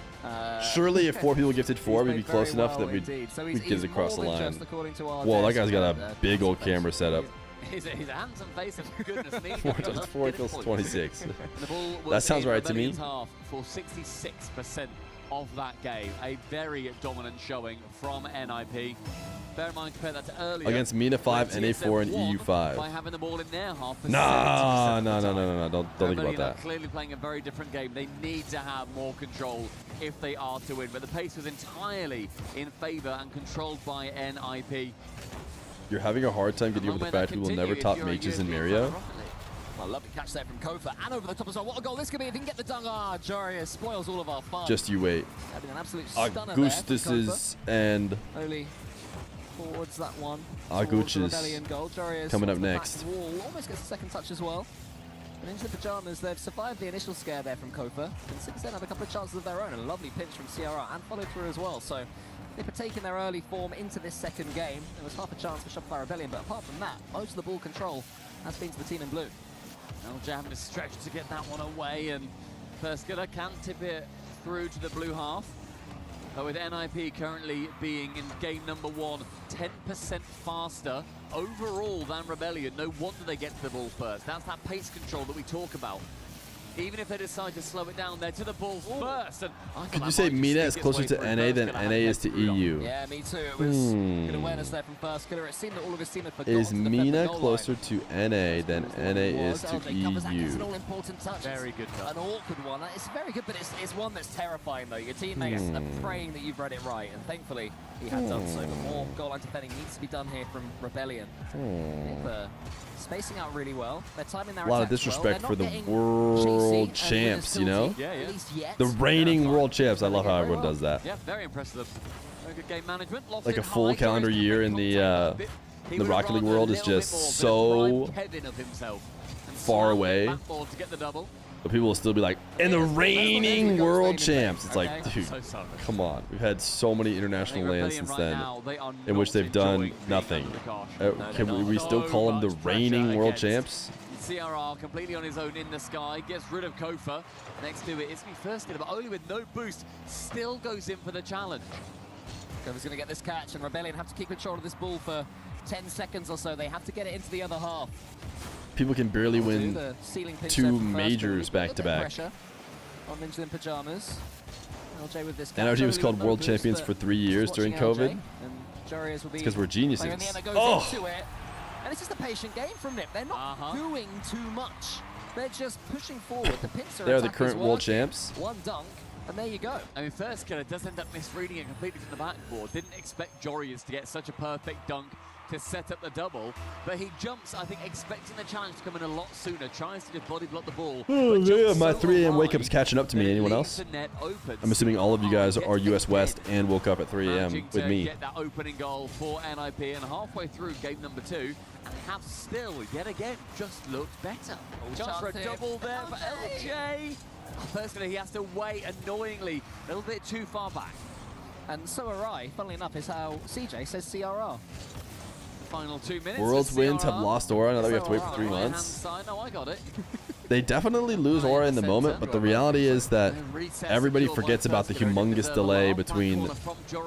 surely if 4 people gifted 4, we'd be close enough that we'd get it across the line. Whoa, that guy's got a big old camera setup. His handsome face, and goodness me. 4 times 4 equals 26. That sounds right to me. Half for 66% of that game. A very dominant showing from NIP. Bear in mind, compare that to earlier. Against MENA 5, NA4, and EU5. By having the ball in their half for No. Don't think about that. Clearly playing a very different game. They need to have more control if they are to win. But the pace was entirely in favor and controlled by NIP. You're having a hard time getting over the fact we will never top mages in Mario. A lovely catch there from Kofa, and over the top as well. What a goal this could be if he can get the dunk. Ah, Jarius spoils all of our fun. Just you wait. Having an absolute stunner Augustus's and only towards that one. Aguch's coming up next. Wall almost gets a second touch as well. And into the pajamas, they've survived the initial scare there from Kofa, and since then have a couple of chances of their own, and a lovely pinch from CRR and follow through as well. So they've taken their early form into this second game. There was half a chance for Shopify Rebellion, but apart from that, most of the ball control has been to the team in blue. LJ having to stretch to get that one away, and Perskiller can tip it through to the blue half. But with NIP currently being in game number 1, 10% faster overall than Rebellion. No wonder they get to the ball first. That's that pace control that we talk about. Even if they decide to slow it down, they're to the ball first. And could you say MENA is closer to NA than NA is to EU? Yeah, me too. It was good awareness there from Perskiller. It seemed that all of his team had forgotten Is to defend the MENA goal closer line. to NA than NA is to LJ covers that, gets an EU? all-important touch. Very good touch. An awkward one. It's very good, but it's one that's terrifying, though. Your teammates are praying that you've read it right, and thankfully he had done so. But more goal line defending needs to be done here from Rebellion. They're spacing out really well. They're timing their A lot of attacks disrespect well. for They're the not getting world chasey and champs, you know? Yeah, yeah. At least yet. The reigning world champs. I love how everyone does that. Yeah, very impressive. Very good game management. Lost Like in a full high, calendar Jarius year in the Rocket League world is just so far away. To get the double. But people will still be like, and the reigning world champs. It's like, dude, come on. We've had so many international lands since then in which they've done nothing. Can we still call them the reigning world champs? CRR completely on his own in the sky, gets rid of Kofa. Next to it, it's me first hitter, but only with no boost. Still goes in for the challenge. Kofa's going to get this catch, and Rebellion have to keep control of this ball for 10 seconds or so. They have to get it into the other half. People can barely win The ceiling pinch 2 there from majors Perskiller. back to back. Pressure on Ninja in pajamas. LJ with this NRG was catch, called only with world no champions boost, for but 3 years just during watching COVID. LJ, and Jarius will be It's because we're player in the end geniuses. that goes Oh! into it. And it's just a patient game from Nip. They're not doing too much. They're just pushing forward. The pincer They're the attack is current world working. champs. One dunk, and there you go. I mean, first killer does end up misreading it completely from the backboard. Didn't expect Jarius to get such a perfect dunk to set up the double, but he jumps, I think, expecting the challenge to come in a lot sooner. Tries to just body block the ball. Oh, but yeah, jumps my so 3 a.m. wake high up's catching up to me. that it Anyone leaves else? the net open. I'm assuming all of you guys are US West and woke up at 3 a.m. Managing with to me. get that opening goal for NIP, and halfway through game number 2, and have still, yet again, just looked better. Chance for a chance double there for LJ. Personally, he has to wait, annoyingly, a little bit too far back. And so are I, funnily enough, is how CJ says CRR. Final 2 minutes. World's wins have lost aura. Now that we have to wait for 3 months. No, I got it. They definitely lose aura in the moment, but the reality is that everybody forgets about the humongous delay between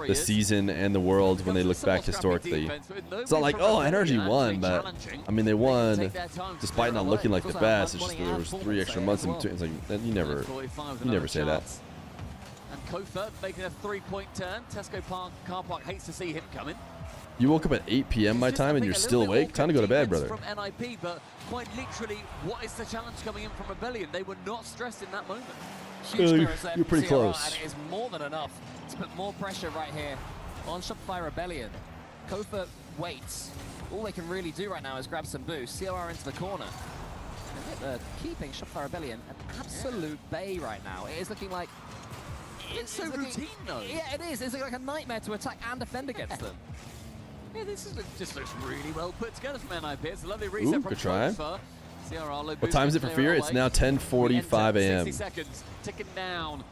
the season and the world when they look back historically. It's not like, oh, NRG won, but I mean, they won despite not looking like the best. It's just that there was 3 extra months in between. It's like, you never say that. And Kofa making a 3-point turn. Tesco car park hates to see him coming. You woke up at 8 p.m. my time and you're still awake? Time to go to bed, brother. From NIP, but quite literally, what is the challenge coming in from Rebellion? They were not stressed in that moment. Huge You're pretty close. And it is more than enough to put more pressure right here on Shopify Rebellion. Kofa waits. All they can really do right now is grab some boost. CRR into the corner. And they're keeping Shopify Rebellion an absolute bay right now. It is looking like... It's so routine, though. Yeah, it is. It's like a nightmare to attack and defend against them. Yeah, this is just looks really well put together from NIP. It's a lovely reset from good try. CRR What time is it for Fear? It's now 10:45 a.m. 60 seconds, ticking down.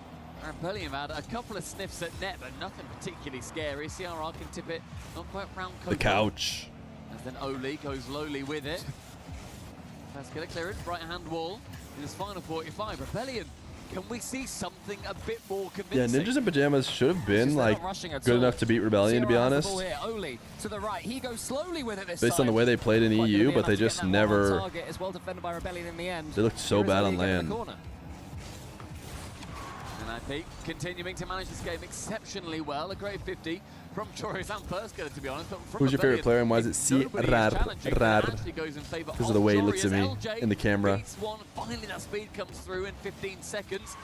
Rebellion had a couple of sniffs at net, but nothing particularly scary. CRR can tip it, not quite round The couch. As then Oli goes lowly with it. Let's get a clearance, right-hand wall. In his final 45, Rebellion. Can we see something a bit more convincing? Yeah, Ninjas in Pajamas should have been like good enough to beat Rebellion, to be honest. Oli to the right. He goes slowly with it this Based on the way they played in EU, but they just never... Well defended by in the end. They looked so bad on land. NIP continuing to manage this game exceptionally well. A great 50 from Chorius and Perska, to be honest. But from Who's your favorite player and why is it Rar? Because of the way he looks at me in the camera. Finally, that speed comes through in 15 seconds.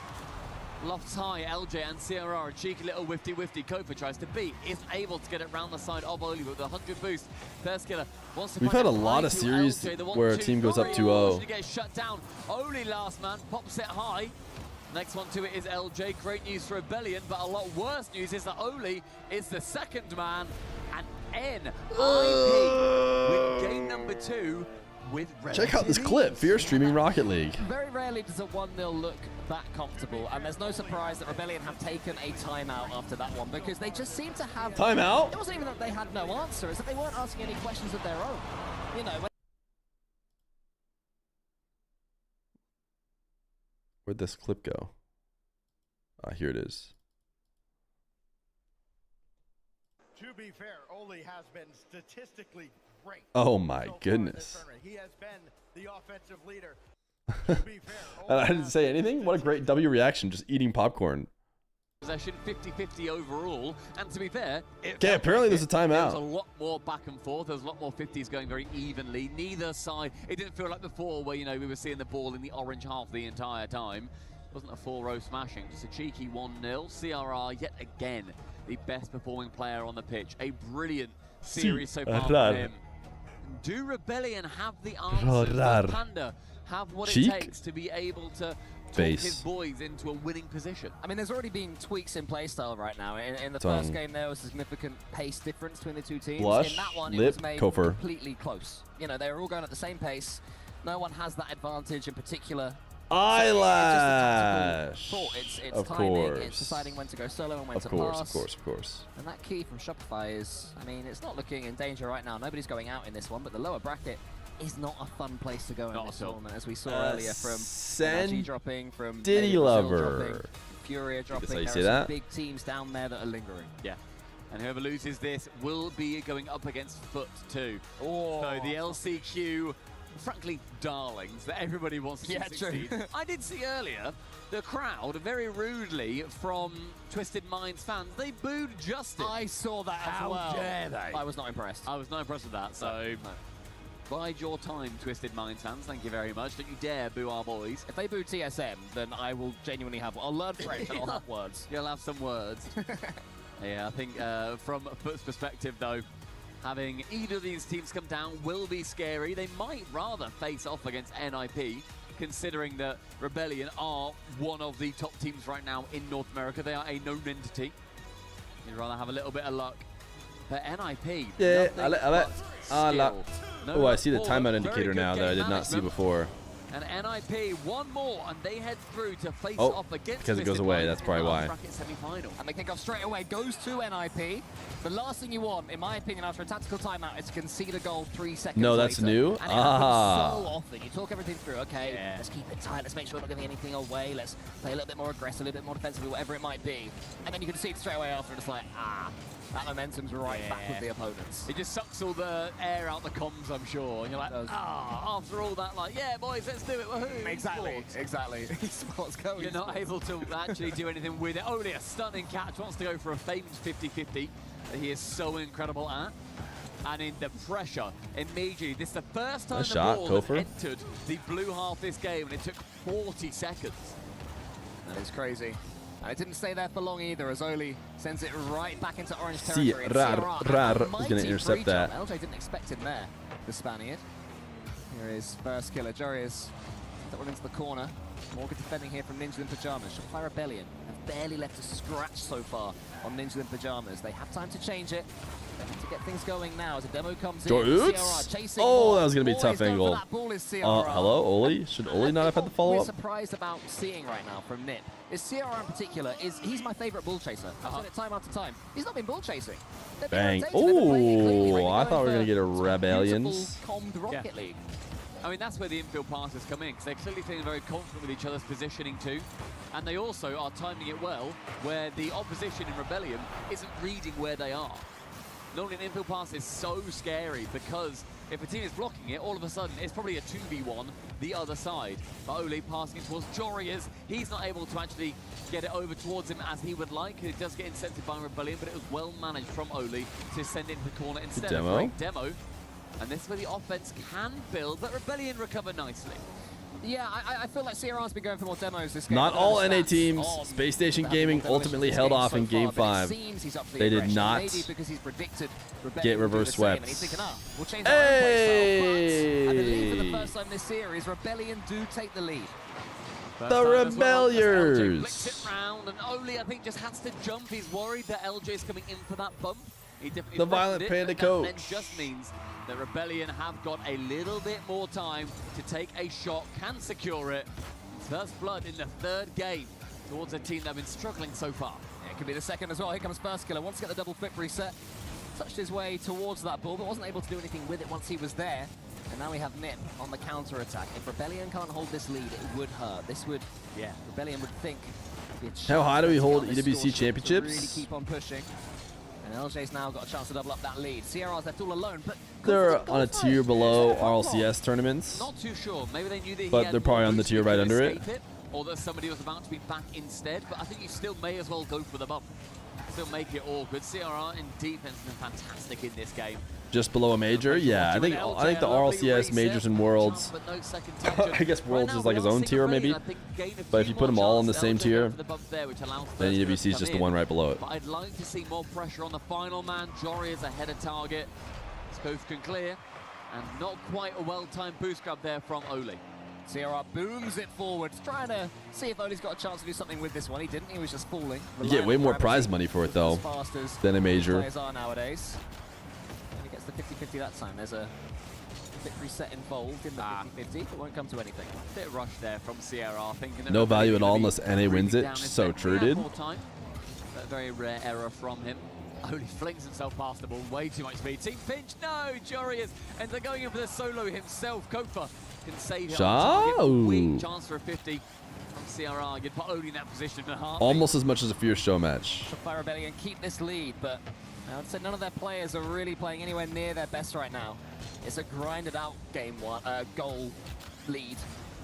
Lofts high, LJ and CRR, a cheeky little whifty. Kofa tries to beat, isn't able to get it round the side of Oli with the 100 boost. Perskiller wants to We've had a lot of series where a team goes up 2-0. Gets shut down. Oli last man, pops it high. Next one to it is LJ. Great news for Rebellion, but a lot worse news is that Oli is the second man, and NIP with game number 2 with Check out this clip. Fear streaming Rocket League. Very rarely does a 1-0 look that comfortable, and there's no surprise that Rebellion have taken a timeout after that one because they just seem to have... Timeout? It wasn't even that they had no answer, it's that they weren't asking any questions of their own. You know, Where'd this clip go? Here it is. To be fair, Oli has been statistically great. Oh my goodness. He has been the offensive leader. I didn't say anything? What a great W reaction, just eating popcorn. Possession 50-50 overall, and to be fair, Okay, apparently there's a timeout. There was a lot more back and forth. There was a lot more 50s going very evenly. Neither side, it didn't feel like before where, you know, we were seeing the ball in the orange half the entire time. It wasn't a full row smashing, just a cheeky 1-0. CRR yet again the best performing player on the pitch. A brilliant series so far from him. Do Rebellion have the answers? Does Panda have what it takes to be able to talk his boys into a winning position? I mean, there's already been tweaks in playstyle right now. In the first game, there was a significant pace difference between the two teams. Blush, in that one, lip, it was made Kofer. completely close. You know, they were all going at the same pace. No one has that advantage in particular. Eyelash. It's of timing, course. it's deciding when to go solo and when to pass. Of course. And that key from Shopify is, I mean, it's not looking in danger right now. Nobody's going out in this one, but the lower bracket is not a fun place to go in this tournament, as we saw earlier from NRG dropping, from Diddy Lover, dropping, Furia dropping. There are some big teams down there that are lingering. Yeah. And whoever loses this will be going up against Foot too. Oh. So the LCQ, frankly, darlings that everybody wants to succeed. True. I did see earlier the crowd very rudely from Twisted Minds fans. They booed Justin. I saw that as well. How dare they? I was not impressed. I was not impressed with that. So bide your time, Twisted Minds fans. Thank you very much. Don't you dare boo our boys. If they boo TSM, then I will genuinely have... I'll learn French and I'll have words. You'll have some words. Yeah, I think from Foot's perspective, though, having either of these teams come down will be scary. They might rather face off against NIP, considering that Rebellion are one of the top teams right now in North America. They are a known entity. You'd rather have a little bit of luck. But NIP, yeah, oh, I see the timeout indicator now that I did not see before. And NIP, one more, and they head through to face Oh, off against because it goes Twisted away. Mind That's in probably the why. bracket semi-final. And the kickoff straight away goes to NIP. The last thing you want, in my opinion, after a tactical timeout is to concede a goal 3 seconds No, that's later. new? And it Ah. happens so often. You talk everything through. Okay, let's keep it tight. Let's make sure we're not giving anything away. Let's play a little bit more aggressive, a little bit more defensively, whatever it might be. And then you concede straight away after, and it's like, that momentum's right back with the opponents. It just sucks all the air out the comms, I'm sure. And you're like, after all that, like, yeah, boys, let's do it. Woohoo! Exactly, exactly. Esports go. You're not able to actually do anything with it. Only a stunning catch. Wants to go for a famed 50-50 that he is so incredible at. And in the pressure, immediately, this is the first time Nice the shot, ball Kofer. has entered the blue half this game, and it took 40 seconds. That is crazy. And it didn't stay there for long either, as Oli sends it right back into orange territory. Rar is going to intercept that. LJ didn't expect him there, the Spaniard. Here is first killer. Jory is that one into the corner. More good defending here from Ninja in Pajamas. Shopify Rebellion have barely left a scratch so far on Ninja in Pajamas. They have time to change it. They have to get things going now as a demo comes in. CRR chasing Oh, that was going to be a tough Always going for angle. that ball is CRR. Hello, Oli? Should Oli not have had the We're follow-up? surprised about seeing right now from Nip is CRR in particular he's my favorite bull chaser. I've said it time after time. He's not been bull chasing. They've been Bang. rotating, they've been playing it cleanly, right? Oh, I They're thought we going were going to get a for Rebellions. beautiful, calmed Rocket League. I mean, that's where the infield passes come in, because they're clearly feeling very confident with each other's positioning too. And they also are timing it well, where the opposition in Rebellion isn't reading where they are. Normally an infield pass is so scary, because if a team is blocking it, all of a sudden it's probably a 2v1 the other side. But Ole passing it towards Jorias, he's not able to actually get it over towards him as he would like. It does get incented by Rebellion, but it was well managed from Ole to send it into the corner instead of great demo. And this is where the offense can build, but Rebellion recover nicely. Yeah, I feel like CRR's been going for more demos this game. Not all NA teams. Space Station Gaming ultimately held off in Game 5. They did not get reverse swept. Hey! I believe for the first time this series, Rebellion do take the lead. The Rebelliers! Flicks it round, and Ole, I think, just has to jump. He's worried that LJ is coming in for that bump. He definitely The Violent it, Panda but coach. that then just means that Rebellion have got a little bit more time to take a shot, can secure it. First blood in the third game towards a team that have been struggling so far. Yeah, it could be the second as well. Here comes first killer. Wants to get the double flip reset. Touched his way towards that ball, but wasn't able to do anything with it once he was there. And now we have Nip on the counter attack. If Rebellion can't hold this lead, it would hurt. This would, Rebellion would think. How high do we hold EWC EWC championships? Really keep on pushing. And LJ's now got a chance to double up that lead. CRR's left all alone, but They're on a tier below RLCS tournaments. Not too sure. Maybe they knew that he But had they're probably more on the boost tier to right under escape it. or that somebody was about to be back instead. But I think you still may as well go for the bump. Still make it awkward. CRR in defense has been fantastic in this game. Just below a major? Yeah, I think the RLCS majors and worlds. I guess worlds is like his own tier maybe. But if you put them all in the same tier, then EWC is just the one right below it. But I'd like to see more pressure on the final man. Jory is ahead of target. Both can clear, and not quite a well-timed boost grab there from Ole. CRR booms it forward, trying to see if Ole's got a chance to do something with this one. He didn't. He was just falling. You get way more prize money for it though than a major. Players are nowadays. And he gets the 50-50 that time. There's a victory set involved in the 50-50, but won't come to anything. Bit rushed there from CRR, thinking that No value at all Rebellion unless NA wins it. So true, dude. more time. But a very rare error from him. Ole flings himself past the ball, way too much speed. Team pinch, no! Jory ends up going in for the solo himself. Kofa can save it on target. Weak chance for a 50 from CRR. You'd put Ole in that position in a heartbeat. Almost as much as a Fear show match. Fire Rebellion keep this lead, but I would say none of their players are really playing anywhere near their best right now. It's a grinded out goal lead.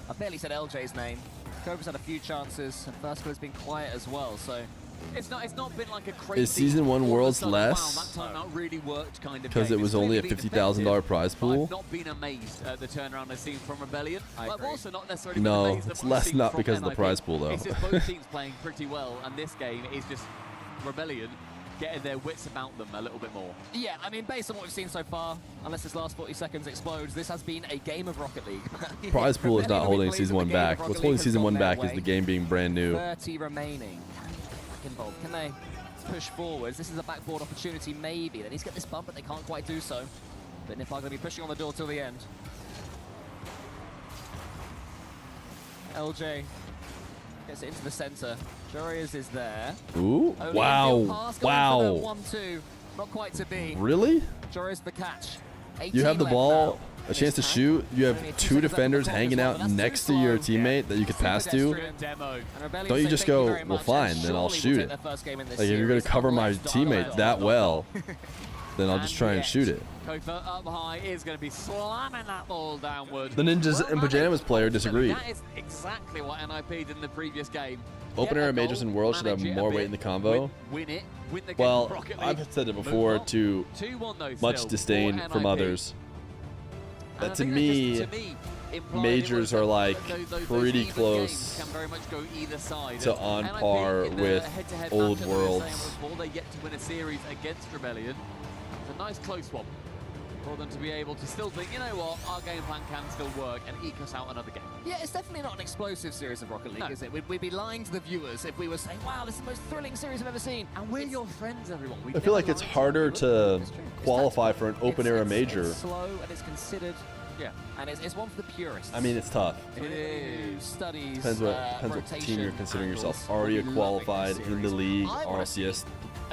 I barely said LJ's name. Kofa's had a few chances, and First has been quiet as well, so it's not been like a crazy. Is Season 1 Worlds less? Wow, that timeout really worked kind of Because it was only a $50,000 prize pool? I've not been amazed at the turnaround I've seen from Rebellion. I've also not necessarily No, been amazed it's at what I've less seen not from because of the NIP. prize pool, though. It's just both teams playing pretty well, and this game is just Rebellion getting their wits about them a little bit more. yeah, I mean, based on what we've seen so far, unless this last 40 seconds explodes, this has been a game of Rocket League. Prize pool is not holding Season 1 back. Rocket What's League holding has Season gone 1 their back is way. the game being brand new. 30 remaining. Can they get back involved? Can they push forwards? This is a backboard opportunity, maybe. They need to get this bump, but they can't quite do so. But Nip are going to be pushing on the door till the end. LJ gets it into the center. Jorius is there. Ooh, Only wow, infield pass going wow. for the 1-2. Not quite to be. Really? Jorius the catch. You have the 18 ball, left now. a chance to shoot. You have 2 defenders hanging out next to your teammate that you could pass to. Don't you just go, well, fine, then I'll shoot it. Like, if you're going to cover my teammate that well, then I'll just try and shoot it. Kofa up high is going to be slamming that ball downward. The Ninjas and Pajamas player disagreed. That is exactly what NIP did in the previous game. Open era majors and worlds should have more weight in the convo. Win it. Win the game. Well, Rocket League. I've said it before to 2-1 though much still disdain for from NIP. others. And I That to think me, that just, implied majors it was are like those pretty even close games can very much go either side. to And on NIP par in the with head-to-head old matchup that we were worlds. saying before, they yet to win a series against Rebellion. It's a nice close one for them to be able to still think, you know what, our game plan can still work and eke us out another game. Yeah, it's definitely not an explosive series of Rocket League, No. is it? We'd be lying to the viewers if we were saying, wow, this is the most thrilling series I've ever seen. And we're your friends, everyone. I feel like it's harder to qualify for an open era major. It's slow and it's considered. Yeah. And it's one for the purists. I mean, it's tough. It is. Studies. Depends what team you're considering yourself. Already a qualified in the league RLCS,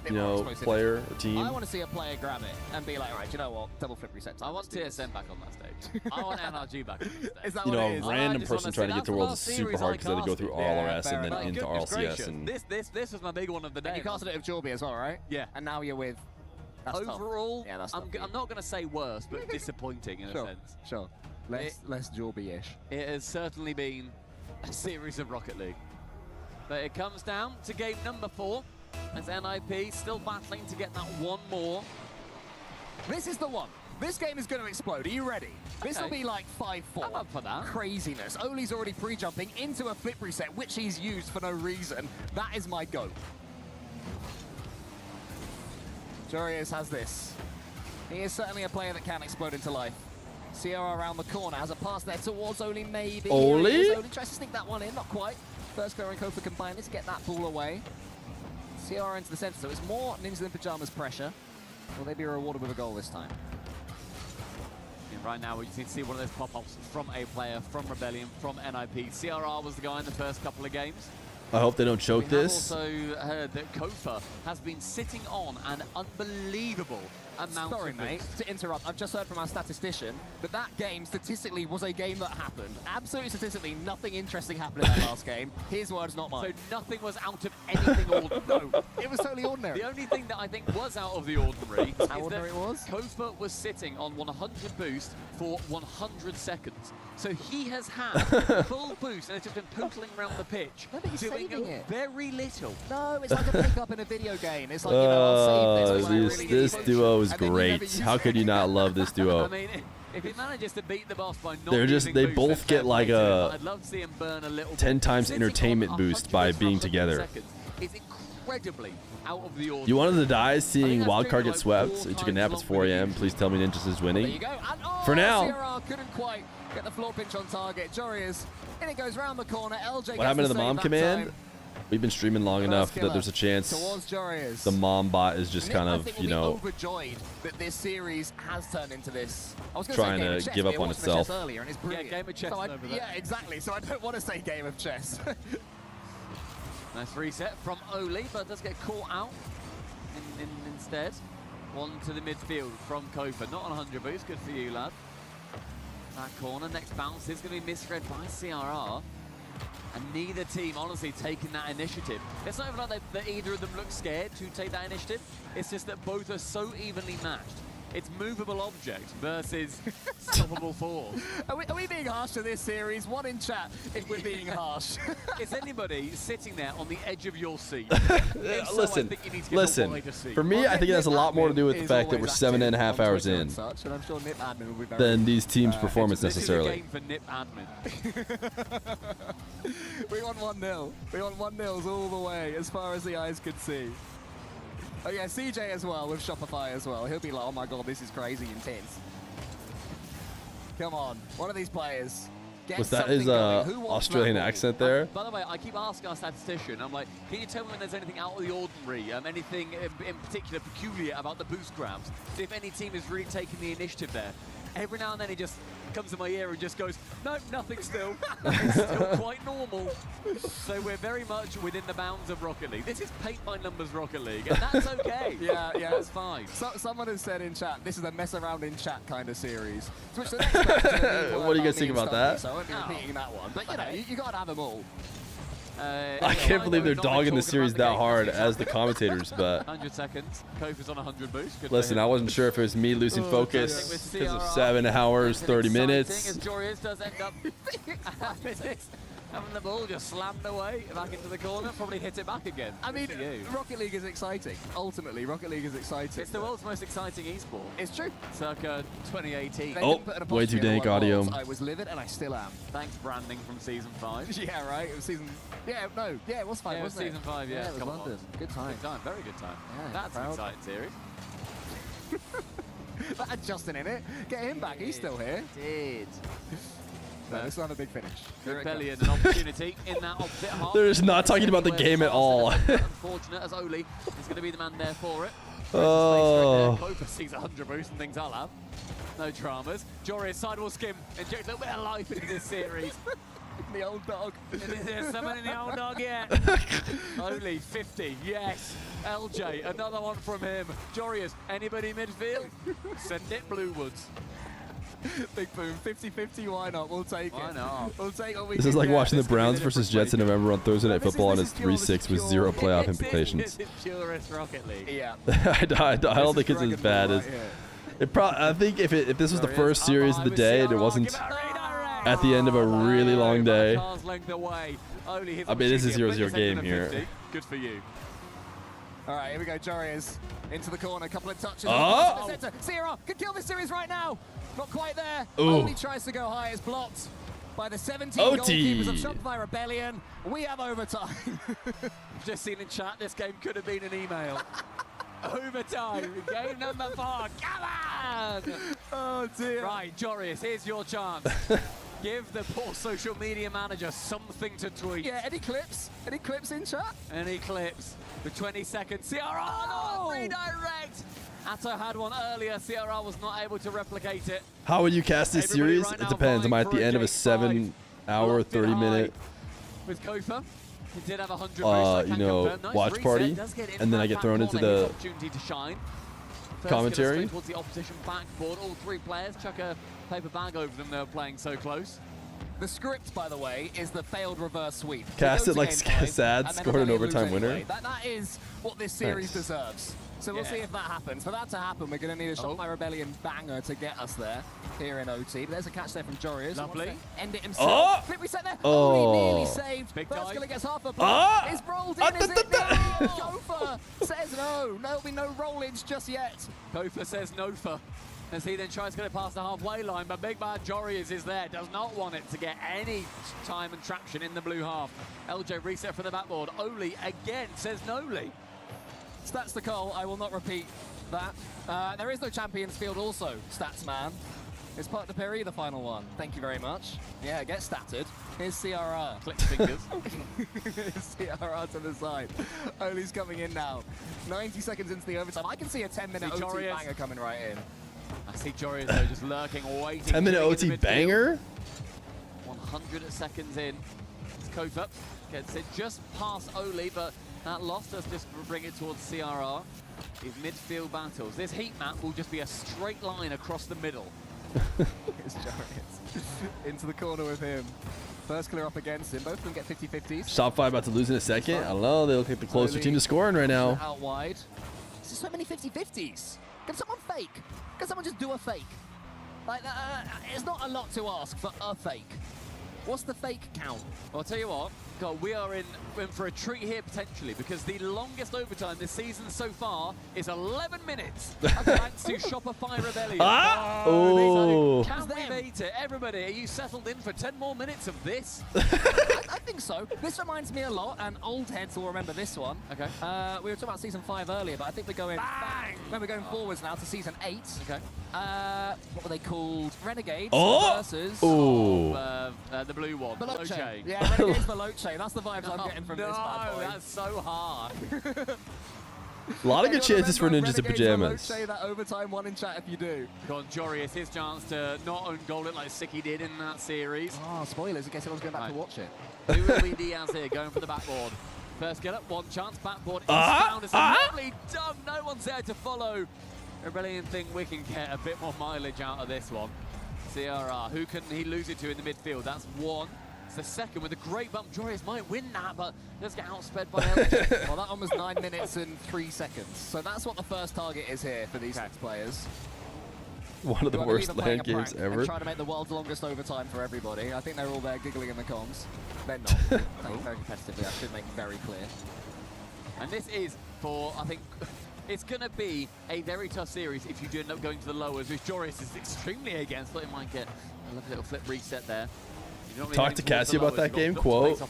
you know, player or team. I want to see a player grab it and be like, all right, you know what, double flip reset time. I want TSM back on that stage. I want NRG back on that stage. Is that You what know, it a is? random person trying to get to Worlds is super hard because they have to go through RLRS and then into RLCS. And This was my big one of the day. And you casted it with Jorby as well, right? Yeah. And now you're with. That's tough. Overall, Yeah, that's I'm tough. not going to say worse, but disappointing in a sense. Sure. Less Jorby-ish. It has certainly been a series of Rocket League. But it comes down to game number 4 as NIP still battling to get that one more. This is the one. This game is going to explode. Are you ready? This will be like 5-4. I'm up for that. Craziness. Oli's already pre-jumping into a flip reset, which he's used for no reason. That is my go. Jorius has this. He is certainly a player that can explode into life. Sierra around the corner has a pass there towards Oli, maybe. Oli? Here he is. Oli tries to sneak that one in, not quite. First Clear and Kofa combined to get that ball away. Sierra into the center, so it's more Ninjas in Pajamas pressure. Will they be rewarded with a goal this time? And right now we just need to see one of those pop-ups from a player, from Rebellion, from NIP. CRR was the guy in the first couple of games. I hope they don't choke We have this. also heard that Kofa has been sitting on an unbelievable amount Sorry, of mate, boost. to interrupt. I've just heard from our statistician that that game statistically was a game that happened. Absolutely statistically, nothing interesting happened in that last game. His words, not mine. So nothing was out of anything ordinary. No, it was totally ordinary. The only thing that I think was out of the ordinary is How ordinary that it was? Kofa was sitting on 100 boost for 100 seconds. So he has had full boost and it's just been pootling around the pitch, No, but he's doing saving it. very little. No, it's like a pickup in a video game. It's like, you know, I'll save this. when I really need This it. duo is And then you never great. use How it. could you not love this duo? I mean, if he manages to beat the boss by not They're just- using they boost, both then get fair like play to him, a but I'd love to see him burn a little 10 bit. times Sitting entertainment on boost by 100 being plus together. seconds is incredibly out of the ordinary. You wanted to die seeing that's Wildcard doing get like swept. 4 He took a times nap at longer 4 than a.m. Please tell me Ninjas is winning. There you go. And, oh, For now. Sierra couldn't quite get the floor pinch on target. Jorius, and it goes round the corner. LJ What happened to the mom command? Time. We've been streaming long enough that killer there's a chance towards Jorius. the mom bot is just Nick, kind I of, think, you will know, be overjoyed that this series has turned into this. I was gonna trying say game to of chess, give but up it on wasn't itself. chess earlier, and it's brilliant. game of chess So is over there. Yeah, exactly. So I don't want to say game of chess. Nice reset from Oli, but does get caught out instead. One to the midfield from Kofa. Not on 100 boost. Good for you, lad. That corner. Next bounce is going to be misread by CRR. And neither team, honestly, taking that initiative. It's not even like that either of them look scared to take that initiative. It's just that both are so evenly matched. It's movable object versus stoppable force. Are we being harsh to this series? One in chat if we're being harsh. Is anybody sitting there on the edge of your seat? If so, I Listen, think you need to get a listen. wider seat. For me, I think it has a lot more to do with the fact that we're 7.5 hours in Such, and I'm sure Nip Admin will be very than these teams' performance This necessarily. is a game for Nip Admin. We want 1-0. We want 1-0s all the way, as far as the eyes could see. Oh yeah, CJ as well, with Shopify as well. He'll be like, oh my god, this is crazy intense. Come on, one of these players. Get Was that something his going. Who wants Australian that ball? accent there? By the way, I keep asking our statistician, I'm like, can you tell me when there's anything out of the ordinary, anything in particular peculiar about the boost grabs? See if any team is really taking the initiative there. Every now and then he just comes in my ear and just goes, nope, nothing still. It's still quite normal. So we're very much within the bounds of Rocket League. This is paint by numbers Rocket League, and that's okay. Yeah, that's fine. So, someone has said in chat, this is a mess around in chat kind of series. To which the next question What do you guys think about that? So I won't be repeating that one. But you know, you got to have them all. I can't believe they're dogging the series that hard as the commentators, but 100 seconds. Kofa's on 100 boost. Good listen, I wasn't sure if it was me losing focus because of 7 hours, 30 minutes. As Jorius does end up having the ball just slammed away back into the corner, probably hit it back again. I mean, Rocket League is exciting. Ultimately, Rocket League is exciting. It's the world's most exciting esport. It's true. Circa 2018. Oh, way too dank audio. I was livid and I still am. Thanks, branding from season 5. Yeah, right. It was season. Yeah, no. Yeah, it was 5. Yeah, it was wasn't season 5. Yeah, it was come London. on. Good time. Good time. Very good time. Yeah, That's an proud. exciting series. That had Justin in it. Get him back. He's still here. Did. No, this is not a big finish. Rebellion, an opportunity in that opposite half. They're just not talking about the game at all. Unfortunate as Oli is going to be the man there for it. Oh. Kofa sees 100 boost and thinks I'll have. No dramas. Jorius sidewall skim injects a little bit of life into this series. The old dog. There's someone in the old dog yet. Oli 50, yes. LJ, another one from him. Jorius, anybody midfield? Send it Bluewoods. Big boom, 50-50, why not? We'll take it. Why not? We'll take what we This can is like get. watching the This could be Browns versus Jets in November on Thursday Night Football, and it's 3-6 with 0 playoff implications. This is purest Rocket League. Yeah. I don't think it's as bad as it. I think if this was the first series of the day and it wasn't at the end of a really long day. I mean, this is a 0-0 game here. Good for you. All right, here we go, Jorius into the corner, a couple of touches. Oh! The center. Sierra could kill this series right now. Not quite there. Ooh. Only tries to go high. It's blocked by the 17 OT. goalkeepers of Shopify Rebellion. We have overtime. Just seen in chat, this game could have been an email. Overtime, game number 4. Come on! Oh dear. Right, Jorius, here's your chance. Give the poor social media manager something to tweet. Yeah, any clips? Any clips in chat? Any clips? For 20 seconds, CRR, no! Redirect! Atto had one earlier, CRR was not able to replicate it. How would you cast this Everybody series? right It now depends. Am I at vying the for end of a 7 7-hour, 30-minute with Kofa. He did have 100 boost, I can confirm. Nice watch reset, party, does get in and then that I get back thrown into corner, his the opportunity to shine. First commentary? straight towards the opposition backboard. All 3 players chuck a paper bag over them. They were playing so close. The script, by the way, is the failed reverse sweep. Cast We it go like to game 5, sad, and then scored an Rebellion lose overtime winner. anyway. That is what this series Nice. deserves. So we'll Yeah. see if that happens. For that to happen, we're going to need a Shopify Rebellion banger to get us there here in OT. But there's a catch there from Jorius. Lovely. End it himself. Oh! Flip reset there. Oh. Oh, nearly saved. Big First dive. Skiller gets half a block. Oh! Is rolled in. Is it? No! Gopher says no. There'll be no roll-ins just yet. Kofa says no for. As he then tries to get it past the halfway line, but big bad Jorius is there, does not want it to get any time and traction in the blue half. LJ reset for the backboard. Oli again says no-ly. Stats to Cole, I will not repeat that. There is no Champions Field also, Stats Man. Is Park de Perry the final one? Thank you very much. Yeah, get statted. Here's CRR. Click fingers. Here's CRR to the side. Oli's coming in now. 90 seconds into the overtime. I can see a 10-minute See OT Jorius. banger coming right in. I see Jorius though just lurking, waiting. 10-minute killing in OT the midfield. banger? 100 seconds in. It's Kofa. Gets it just past Oli, but that loss does just bring it towards CRR. His midfield battles. This heat map will just be a straight line across the middle. Here's Jorius. Into the corner with him. First clear up against him. Both of them get 50-50s. Shopify about to lose in a second. I don't know. They look like the closer team to scoring right now. Out wide. There's so many 50-50s. Can someone fake? Can someone just do a fake? Like, it's not a lot to ask for a fake. What's the fake count? Well, I'll tell you what, God, we are in for a treat here potentially because the longest overtime this season so far is 11 minutes. Thanks to Shopify Rebellion. Ah! Oh, Oh. can we beat it? Everybody, are you settled in for 10 more minutes of this? I think so. This reminds me a lot, and old heads will remember this one. Okay. We were talking about season 5 earlier, but I think we're going back. We're going forwards now to season 8. Okay. What were they called? Renegades versus the blue one. Veloce. Yeah, Renegades Veloce. That's the vibes I'm getting from no, this bad boy. that's so hard. A lot of good chances for Ninjas in Pajamas. Say that overtime one in chat if you do. Go on, Jorius, his chance to not own goal it like Siki did in that series. Oh, spoilers in case anyone's going back to watch it. Who will be Diaz here, going for the backboard? First get up, one chance, backboard is found. It's a lovely dunk, no one's there to follow. Rebellion think we can get a bit more mileage out of this one. CRR, who can he lose it to in the midfield? That's one. It's the second with a great bump. Jorius might win that, but does get outsped by LJ. Well, that one was 9 minutes and 3 seconds. So that's what the first target is here for these 6 players. One of the worst LAN games ever. Trying to make the world's longest overtime for everybody. I think they're all there giggling in the comms. They're not. Playing very competitively, I should make very clear. And this is for, I think, it's going to be a very tough series if you do end up going to the lowers, which Jorius is extremely against. Thought he might get a lovely little flip reset there. Talk to Cassie about that game, quote.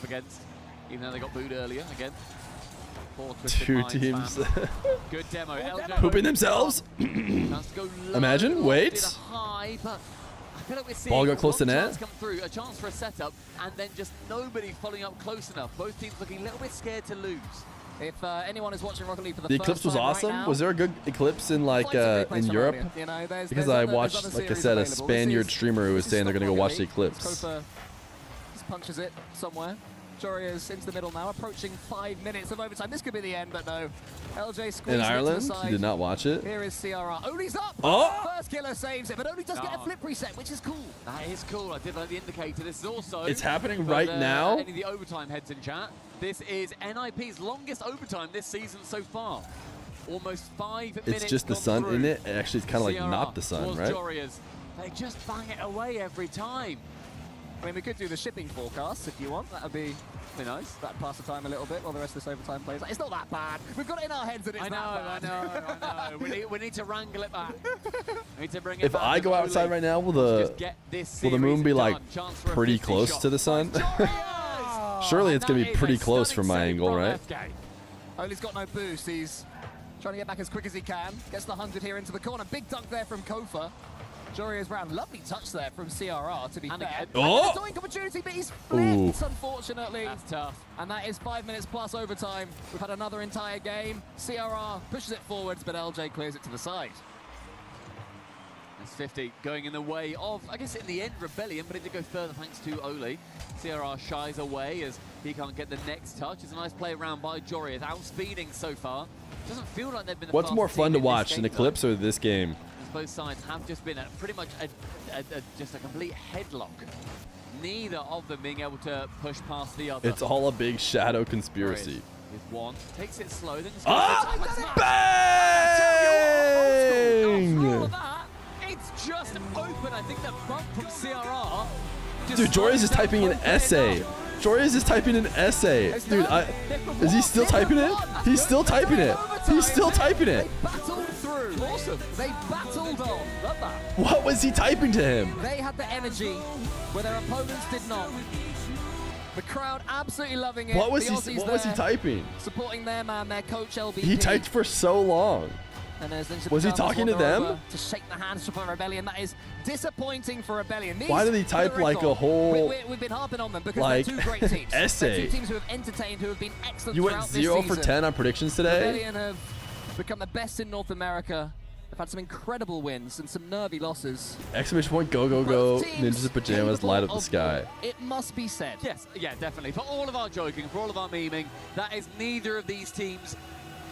Even though they got booed earlier, again. 2 teams. Good demo. Pooping themselves. Imagine, wait. Ball got close to net. Come through, a chance for a setup, and then just nobody following up close enough. Both teams looking a little bit scared to lose. If anyone is watching Rocket League for the Eclipse was awesome. Right now, was there a good Eclipse in like in Europe? You know, Because I watched, like I said, a Spaniard streamer who was saying they're gonna go watch the Eclipse. Kofa just punches it somewhere. Jorius into the middle now, approaching 5 minutes of overtime. This could be the end, but no. LJ squeezed In Ireland, it to the side. you did not watch it. Here is CRR. Oli's up! Oh! First killer saves it, but Oli does get a flip reset, which is cool. That is cool. I did like the indicator. This is also... It's happening right now. Any of the overtime heads in chat. This is NIP's longest overtime this season so far. Almost 5 minutes. It's just the sun in it. Actually, it's kind of like not the sun, right? Jorius. They just bang it away every time. I mean, we could do the shipping forecast if you want. That would be nice. That'd pass the time a little bit while the rest of this overtime plays. It's not that bad. We've got it in our heads that it's I know. We need to wrangle it back. We need to bring it If back. I go outside right now, will the moon be like pretty close to the sun? Surely it's gonna be pretty close from my angle, right? Oli's got no boost. He's trying to get back as quick as he can. Gets the 100 here into the corner. Big dunk there from Kofa. Jorius round. Lovely touch there from CRR, to be fair. Oh! Doink opportunity, but he's flipped, unfortunately. That's tough. And that is 5 minutes plus overtime. We've had another entire game. CRR pushes it forwards, but LJ clears it to the side. That's 50 going in the way of, I guess in the end, Rebellion, but it did go further thanks to Oli. CRR shies away as he can't get the next touch. It's a nice play around by Jorius, outspeeding so far. Doesn't feel like they've been the What's more fun to watch, game, an Eclipse or this game? Both sides have just been pretty much just a complete headlock. Neither of them being able to push past the other. It's all a big shadow conspiracy. With one, takes it slow, then just Bang! It's just open. I think the bump from CRR. Dude, Jorius is typing an essay. Jorius is typing an essay. Dude, is he still typing it? He's still typing it. He's still typing it. Battled through. Awesome. They battled on. Love that. What was he typing to him? They had the energy where their opponents did not. The crowd absolutely loving it. What was he typing? Supporting their man, their coach LBP. He typed for so long. And was he talking to them? To shake the hands for Rebellion. That is disappointing for Rebellion. Why did he type like a whole we've been harping on them because like they're two great teams. essay? They're two teams who have entertained, who have been excellent You went throughout 0 this for season. 10 on predictions today? Rebellion have become the best in North America. They've had some incredible wins and some nervy losses. Exclamation point, go, go, go. Ninjas in pajamas light up the sky. It must be said. Yes, yeah, definitely. For all of our joking, for all of our memeing, that is neither of these teams'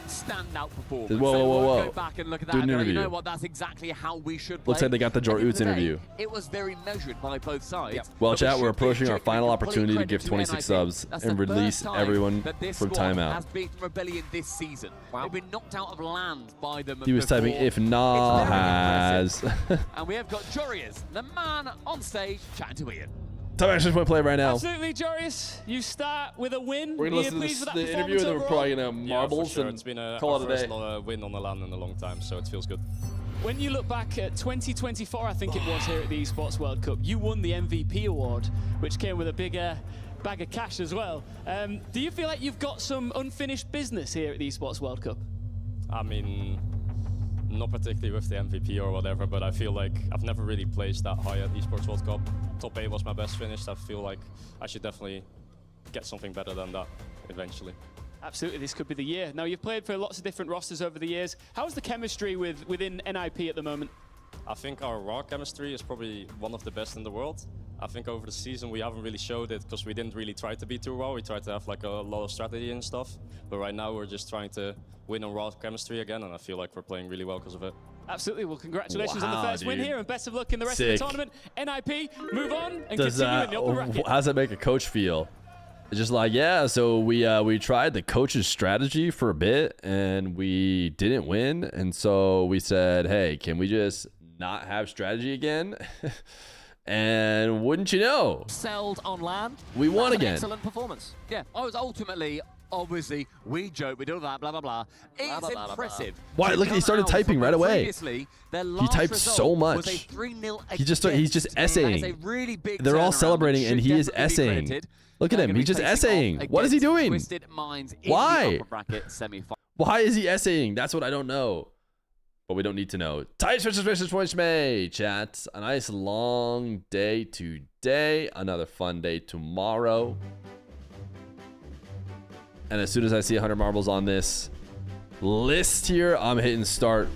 standout performance. Whoa. Go back and look at that. Do an And interview. you know what? That's exactly how we should play. Looks like they got the Jor Oots interview. It was very measured by both sides. Yep. Well, But chat, we we're should approaching give our final complete opportunity to credit give 26 NIP. subs That's and the release first time everyone that this from squad timeout. has beaten Rebellion this season. They've been knocked out of land by them. He was before. typing if nah has. And we have got Jorius, the man on stage, chatting to Ian. Time action point play right now. Absolutely, Jorius. You start with a win. We're gonna listen to the interview, and then we're probably gonna marbles sure. and It's been a call it a first day. win on the land in a long time, so it feels good. When you look back at 2024, I think it was here at the Esports World Cup, you won the MVP award, which came with a bigger bag of cash as well. Do you feel like you've got some unfinished business here at the Esports World Cup? I mean, not particularly with the MVP or whatever, but I feel like I've never really placed that high at the Esports World Cup. Top 8 was my best finish. I feel like I should definitely get something better than that eventually. Absolutely, this could be the year. Now, you've played for lots of different rosters over the years. How's the chemistry within NIP at the moment? I think our raw chemistry is probably one of the best in the world. I think over the season we haven't really showed it because we didn't really try to be too raw. We tried to have like a lot of strategy and stuff. But right now we're just trying to win on raw chemistry again, and I feel like we're playing really well because of it. Absolutely. Well, congratulations on the first win dude. here, and best of luck in the rest Sick. of the tournament. NIP, move on and Does continue in the upper bracket. how does that make a coach feel? It's just like, yeah, so we tried the coach's strategy for a bit and we didn't win, and so we said, hey, can we just not have strategy again? And wouldn't you know, Excelled on land. we won That's an again. Excellent performance. Yeah, I was ultimately, obviously, we joke, we do that, blah, blah, blah. It's blah, blah, impressive. Why? to Look, he come started out typing from right away. Previously, their He last typed result so was much. a 3-0 He's just against essaying. That is a really big They're all turnaround, celebrating, which and should he is definitely be essaying. credited. Look at They're him. gonna He's be just facing essaying. off What is he against doing? Twisted Minds in Why? the upper bracket semi-final. Why is he essaying? That's what I don't know. But we don't need to know. Tight switches versus voice May. Chat. A nice long day today. Another fun day tomorrow. And as soon as I see 100 marbles on this list here, I'm hitting start.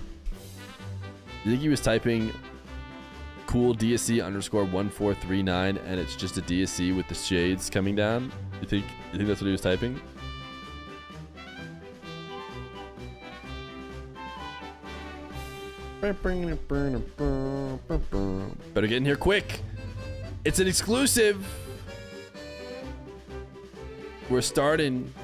You think he was typing cool DSC underscore 1439 and it's just a DSC with the shades coming down? You think that's what he was typing? Better get in here quick. It's an exclusive. We're starting.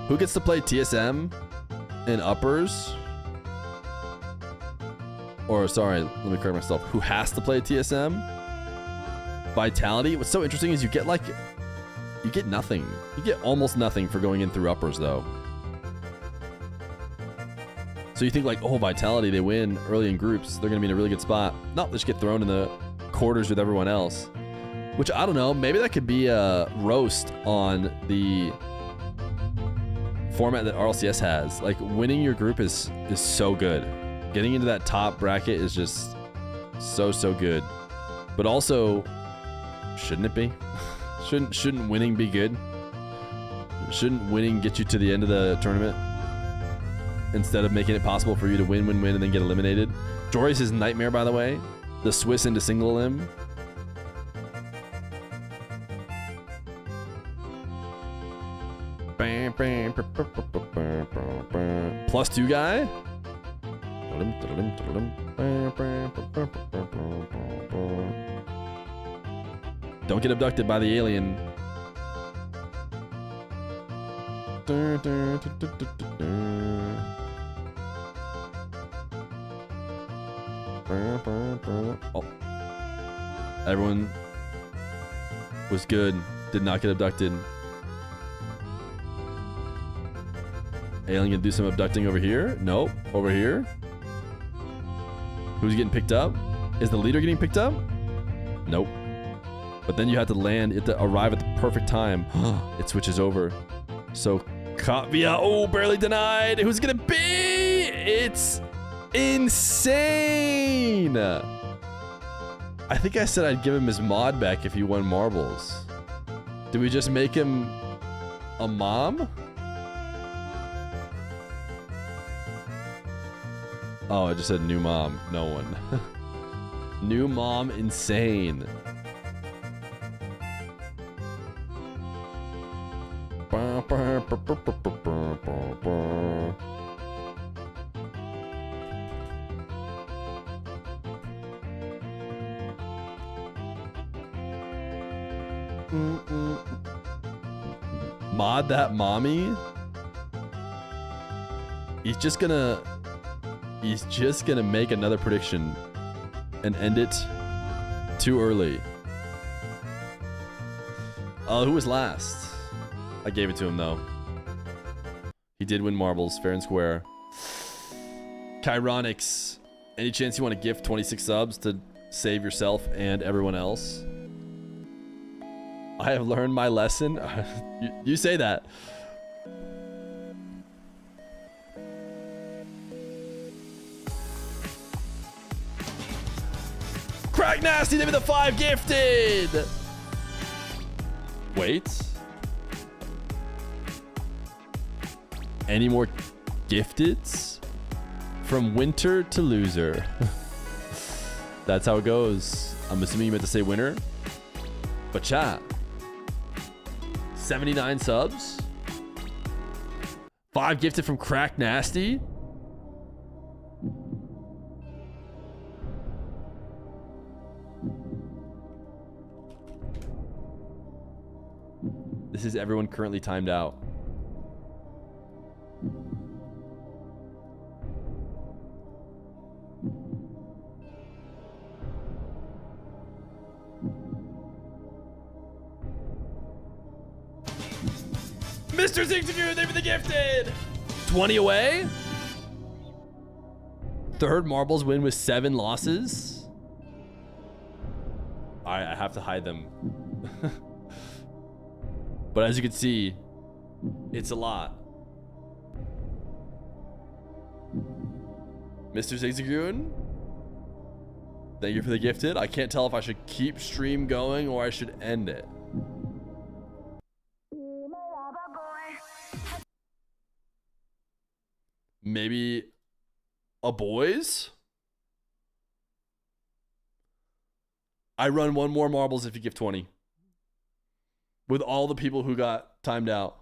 Who gets to play TSM in uppers? Or sorry, let me correct myself. Who has to play TSM? Vitality. What's so interesting is you get nothing. You get almost nothing for going in through uppers though. So you think like, oh, Vitality, they win early in groups. They're going to be in a really good spot. No, they just get thrown in the quarters with everyone else. Which, I don't know, maybe that could be a roast on the format that RLCS has. Like, winning your group is so good. Getting into that top bracket is just so good. But also, shouldn't it be? Shouldn't winning be good? Shouldn't winning get you to the end of the tournament? Instead of making it possible for you to win, and then get eliminated. Joris' nightmare, by the way. The Swiss into single limb. +2 guy. Don't get abducted by the alien. Oh. Everyone was good. Did not get abducted. Alien gonna do some abducting over here? Nope. Over here? Who's getting picked up? Is the leader getting picked up? Nope. But then you have to land, you have to arrive at the perfect time. It switches over. So, Katvia, oh, barely denied. Who's it gonna be? It's insane. I think I said I'd give him his mod back if he won marbles. Did we just make him a mom? Oh, I just said new mom. No one. New mom, insane. Mod that mommy? He's just gonna make another prediction and end it too early. Who was last? I gave it to him though. He did win marbles, fair and square. Chironix, any chance you want to gift 26 subs to save yourself and everyone else. I have learned my lesson. You say that. Crack Nasty, give me the 5 gifted. Wait. Any more gifteds? From winter to loser. That's how it goes. I'm assuming you meant to say winner. But chat. 79 subs. 5 gifted from Crack Nasty. This is everyone currently timed out. Mr. Zigzagoon, thank you for the gifted. 20 away. Third marbles win with 7 losses. All right, I have to hide them. But as you can see, it's a lot. Mr. Zigzagoon, thank you for the gifted. I can't tell if I should keep stream going or I should end it. Maybe a boys? I run 1 more marbles if you give 20. With all the people who got timed out.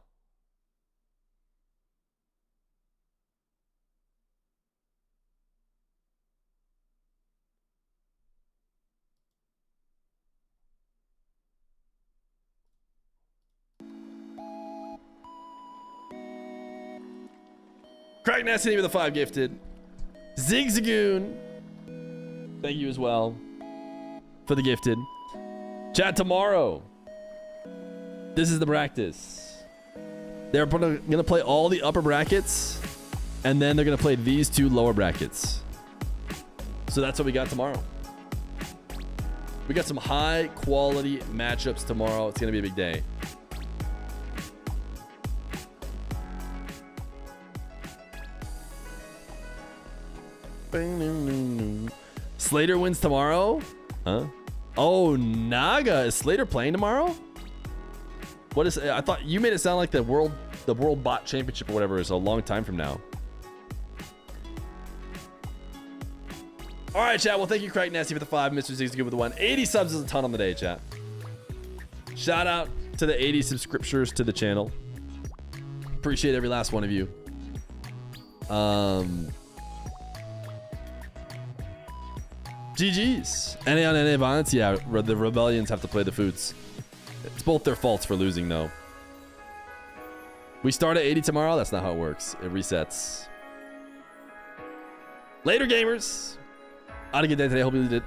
Crack Nasty with the 5 gifted. Zigzagoon, thank you as well for the gifted. Chat tomorrow. This is the practice. They're going to play all the upper brackets, and then they're going to play these 2 lower brackets. So that's what we got tomorrow. We got some high quality matchups tomorrow. It's going to be a big day. Slater wins tomorrow? Huh? Oh, Naga. Is Slater playing tomorrow? What is? I thought you made it sound like the world bot championship or whatever is a long time from now. All right, chat. Well, thank you, Crack Nasty, for the 5. Mr. Zigzagoon with the 1. 80 subs is a ton on the day, chat. Shout out to the 80 subscriptors to the channel. Appreciate every last one of you. GG's. NA on NA violence. Yeah, the Rebellions have to play the Foots. It's both their faults for losing, though. We start at 80 tomorrow. That's not how it works. It resets. Later, gamers. I had a good day today. Hope you did.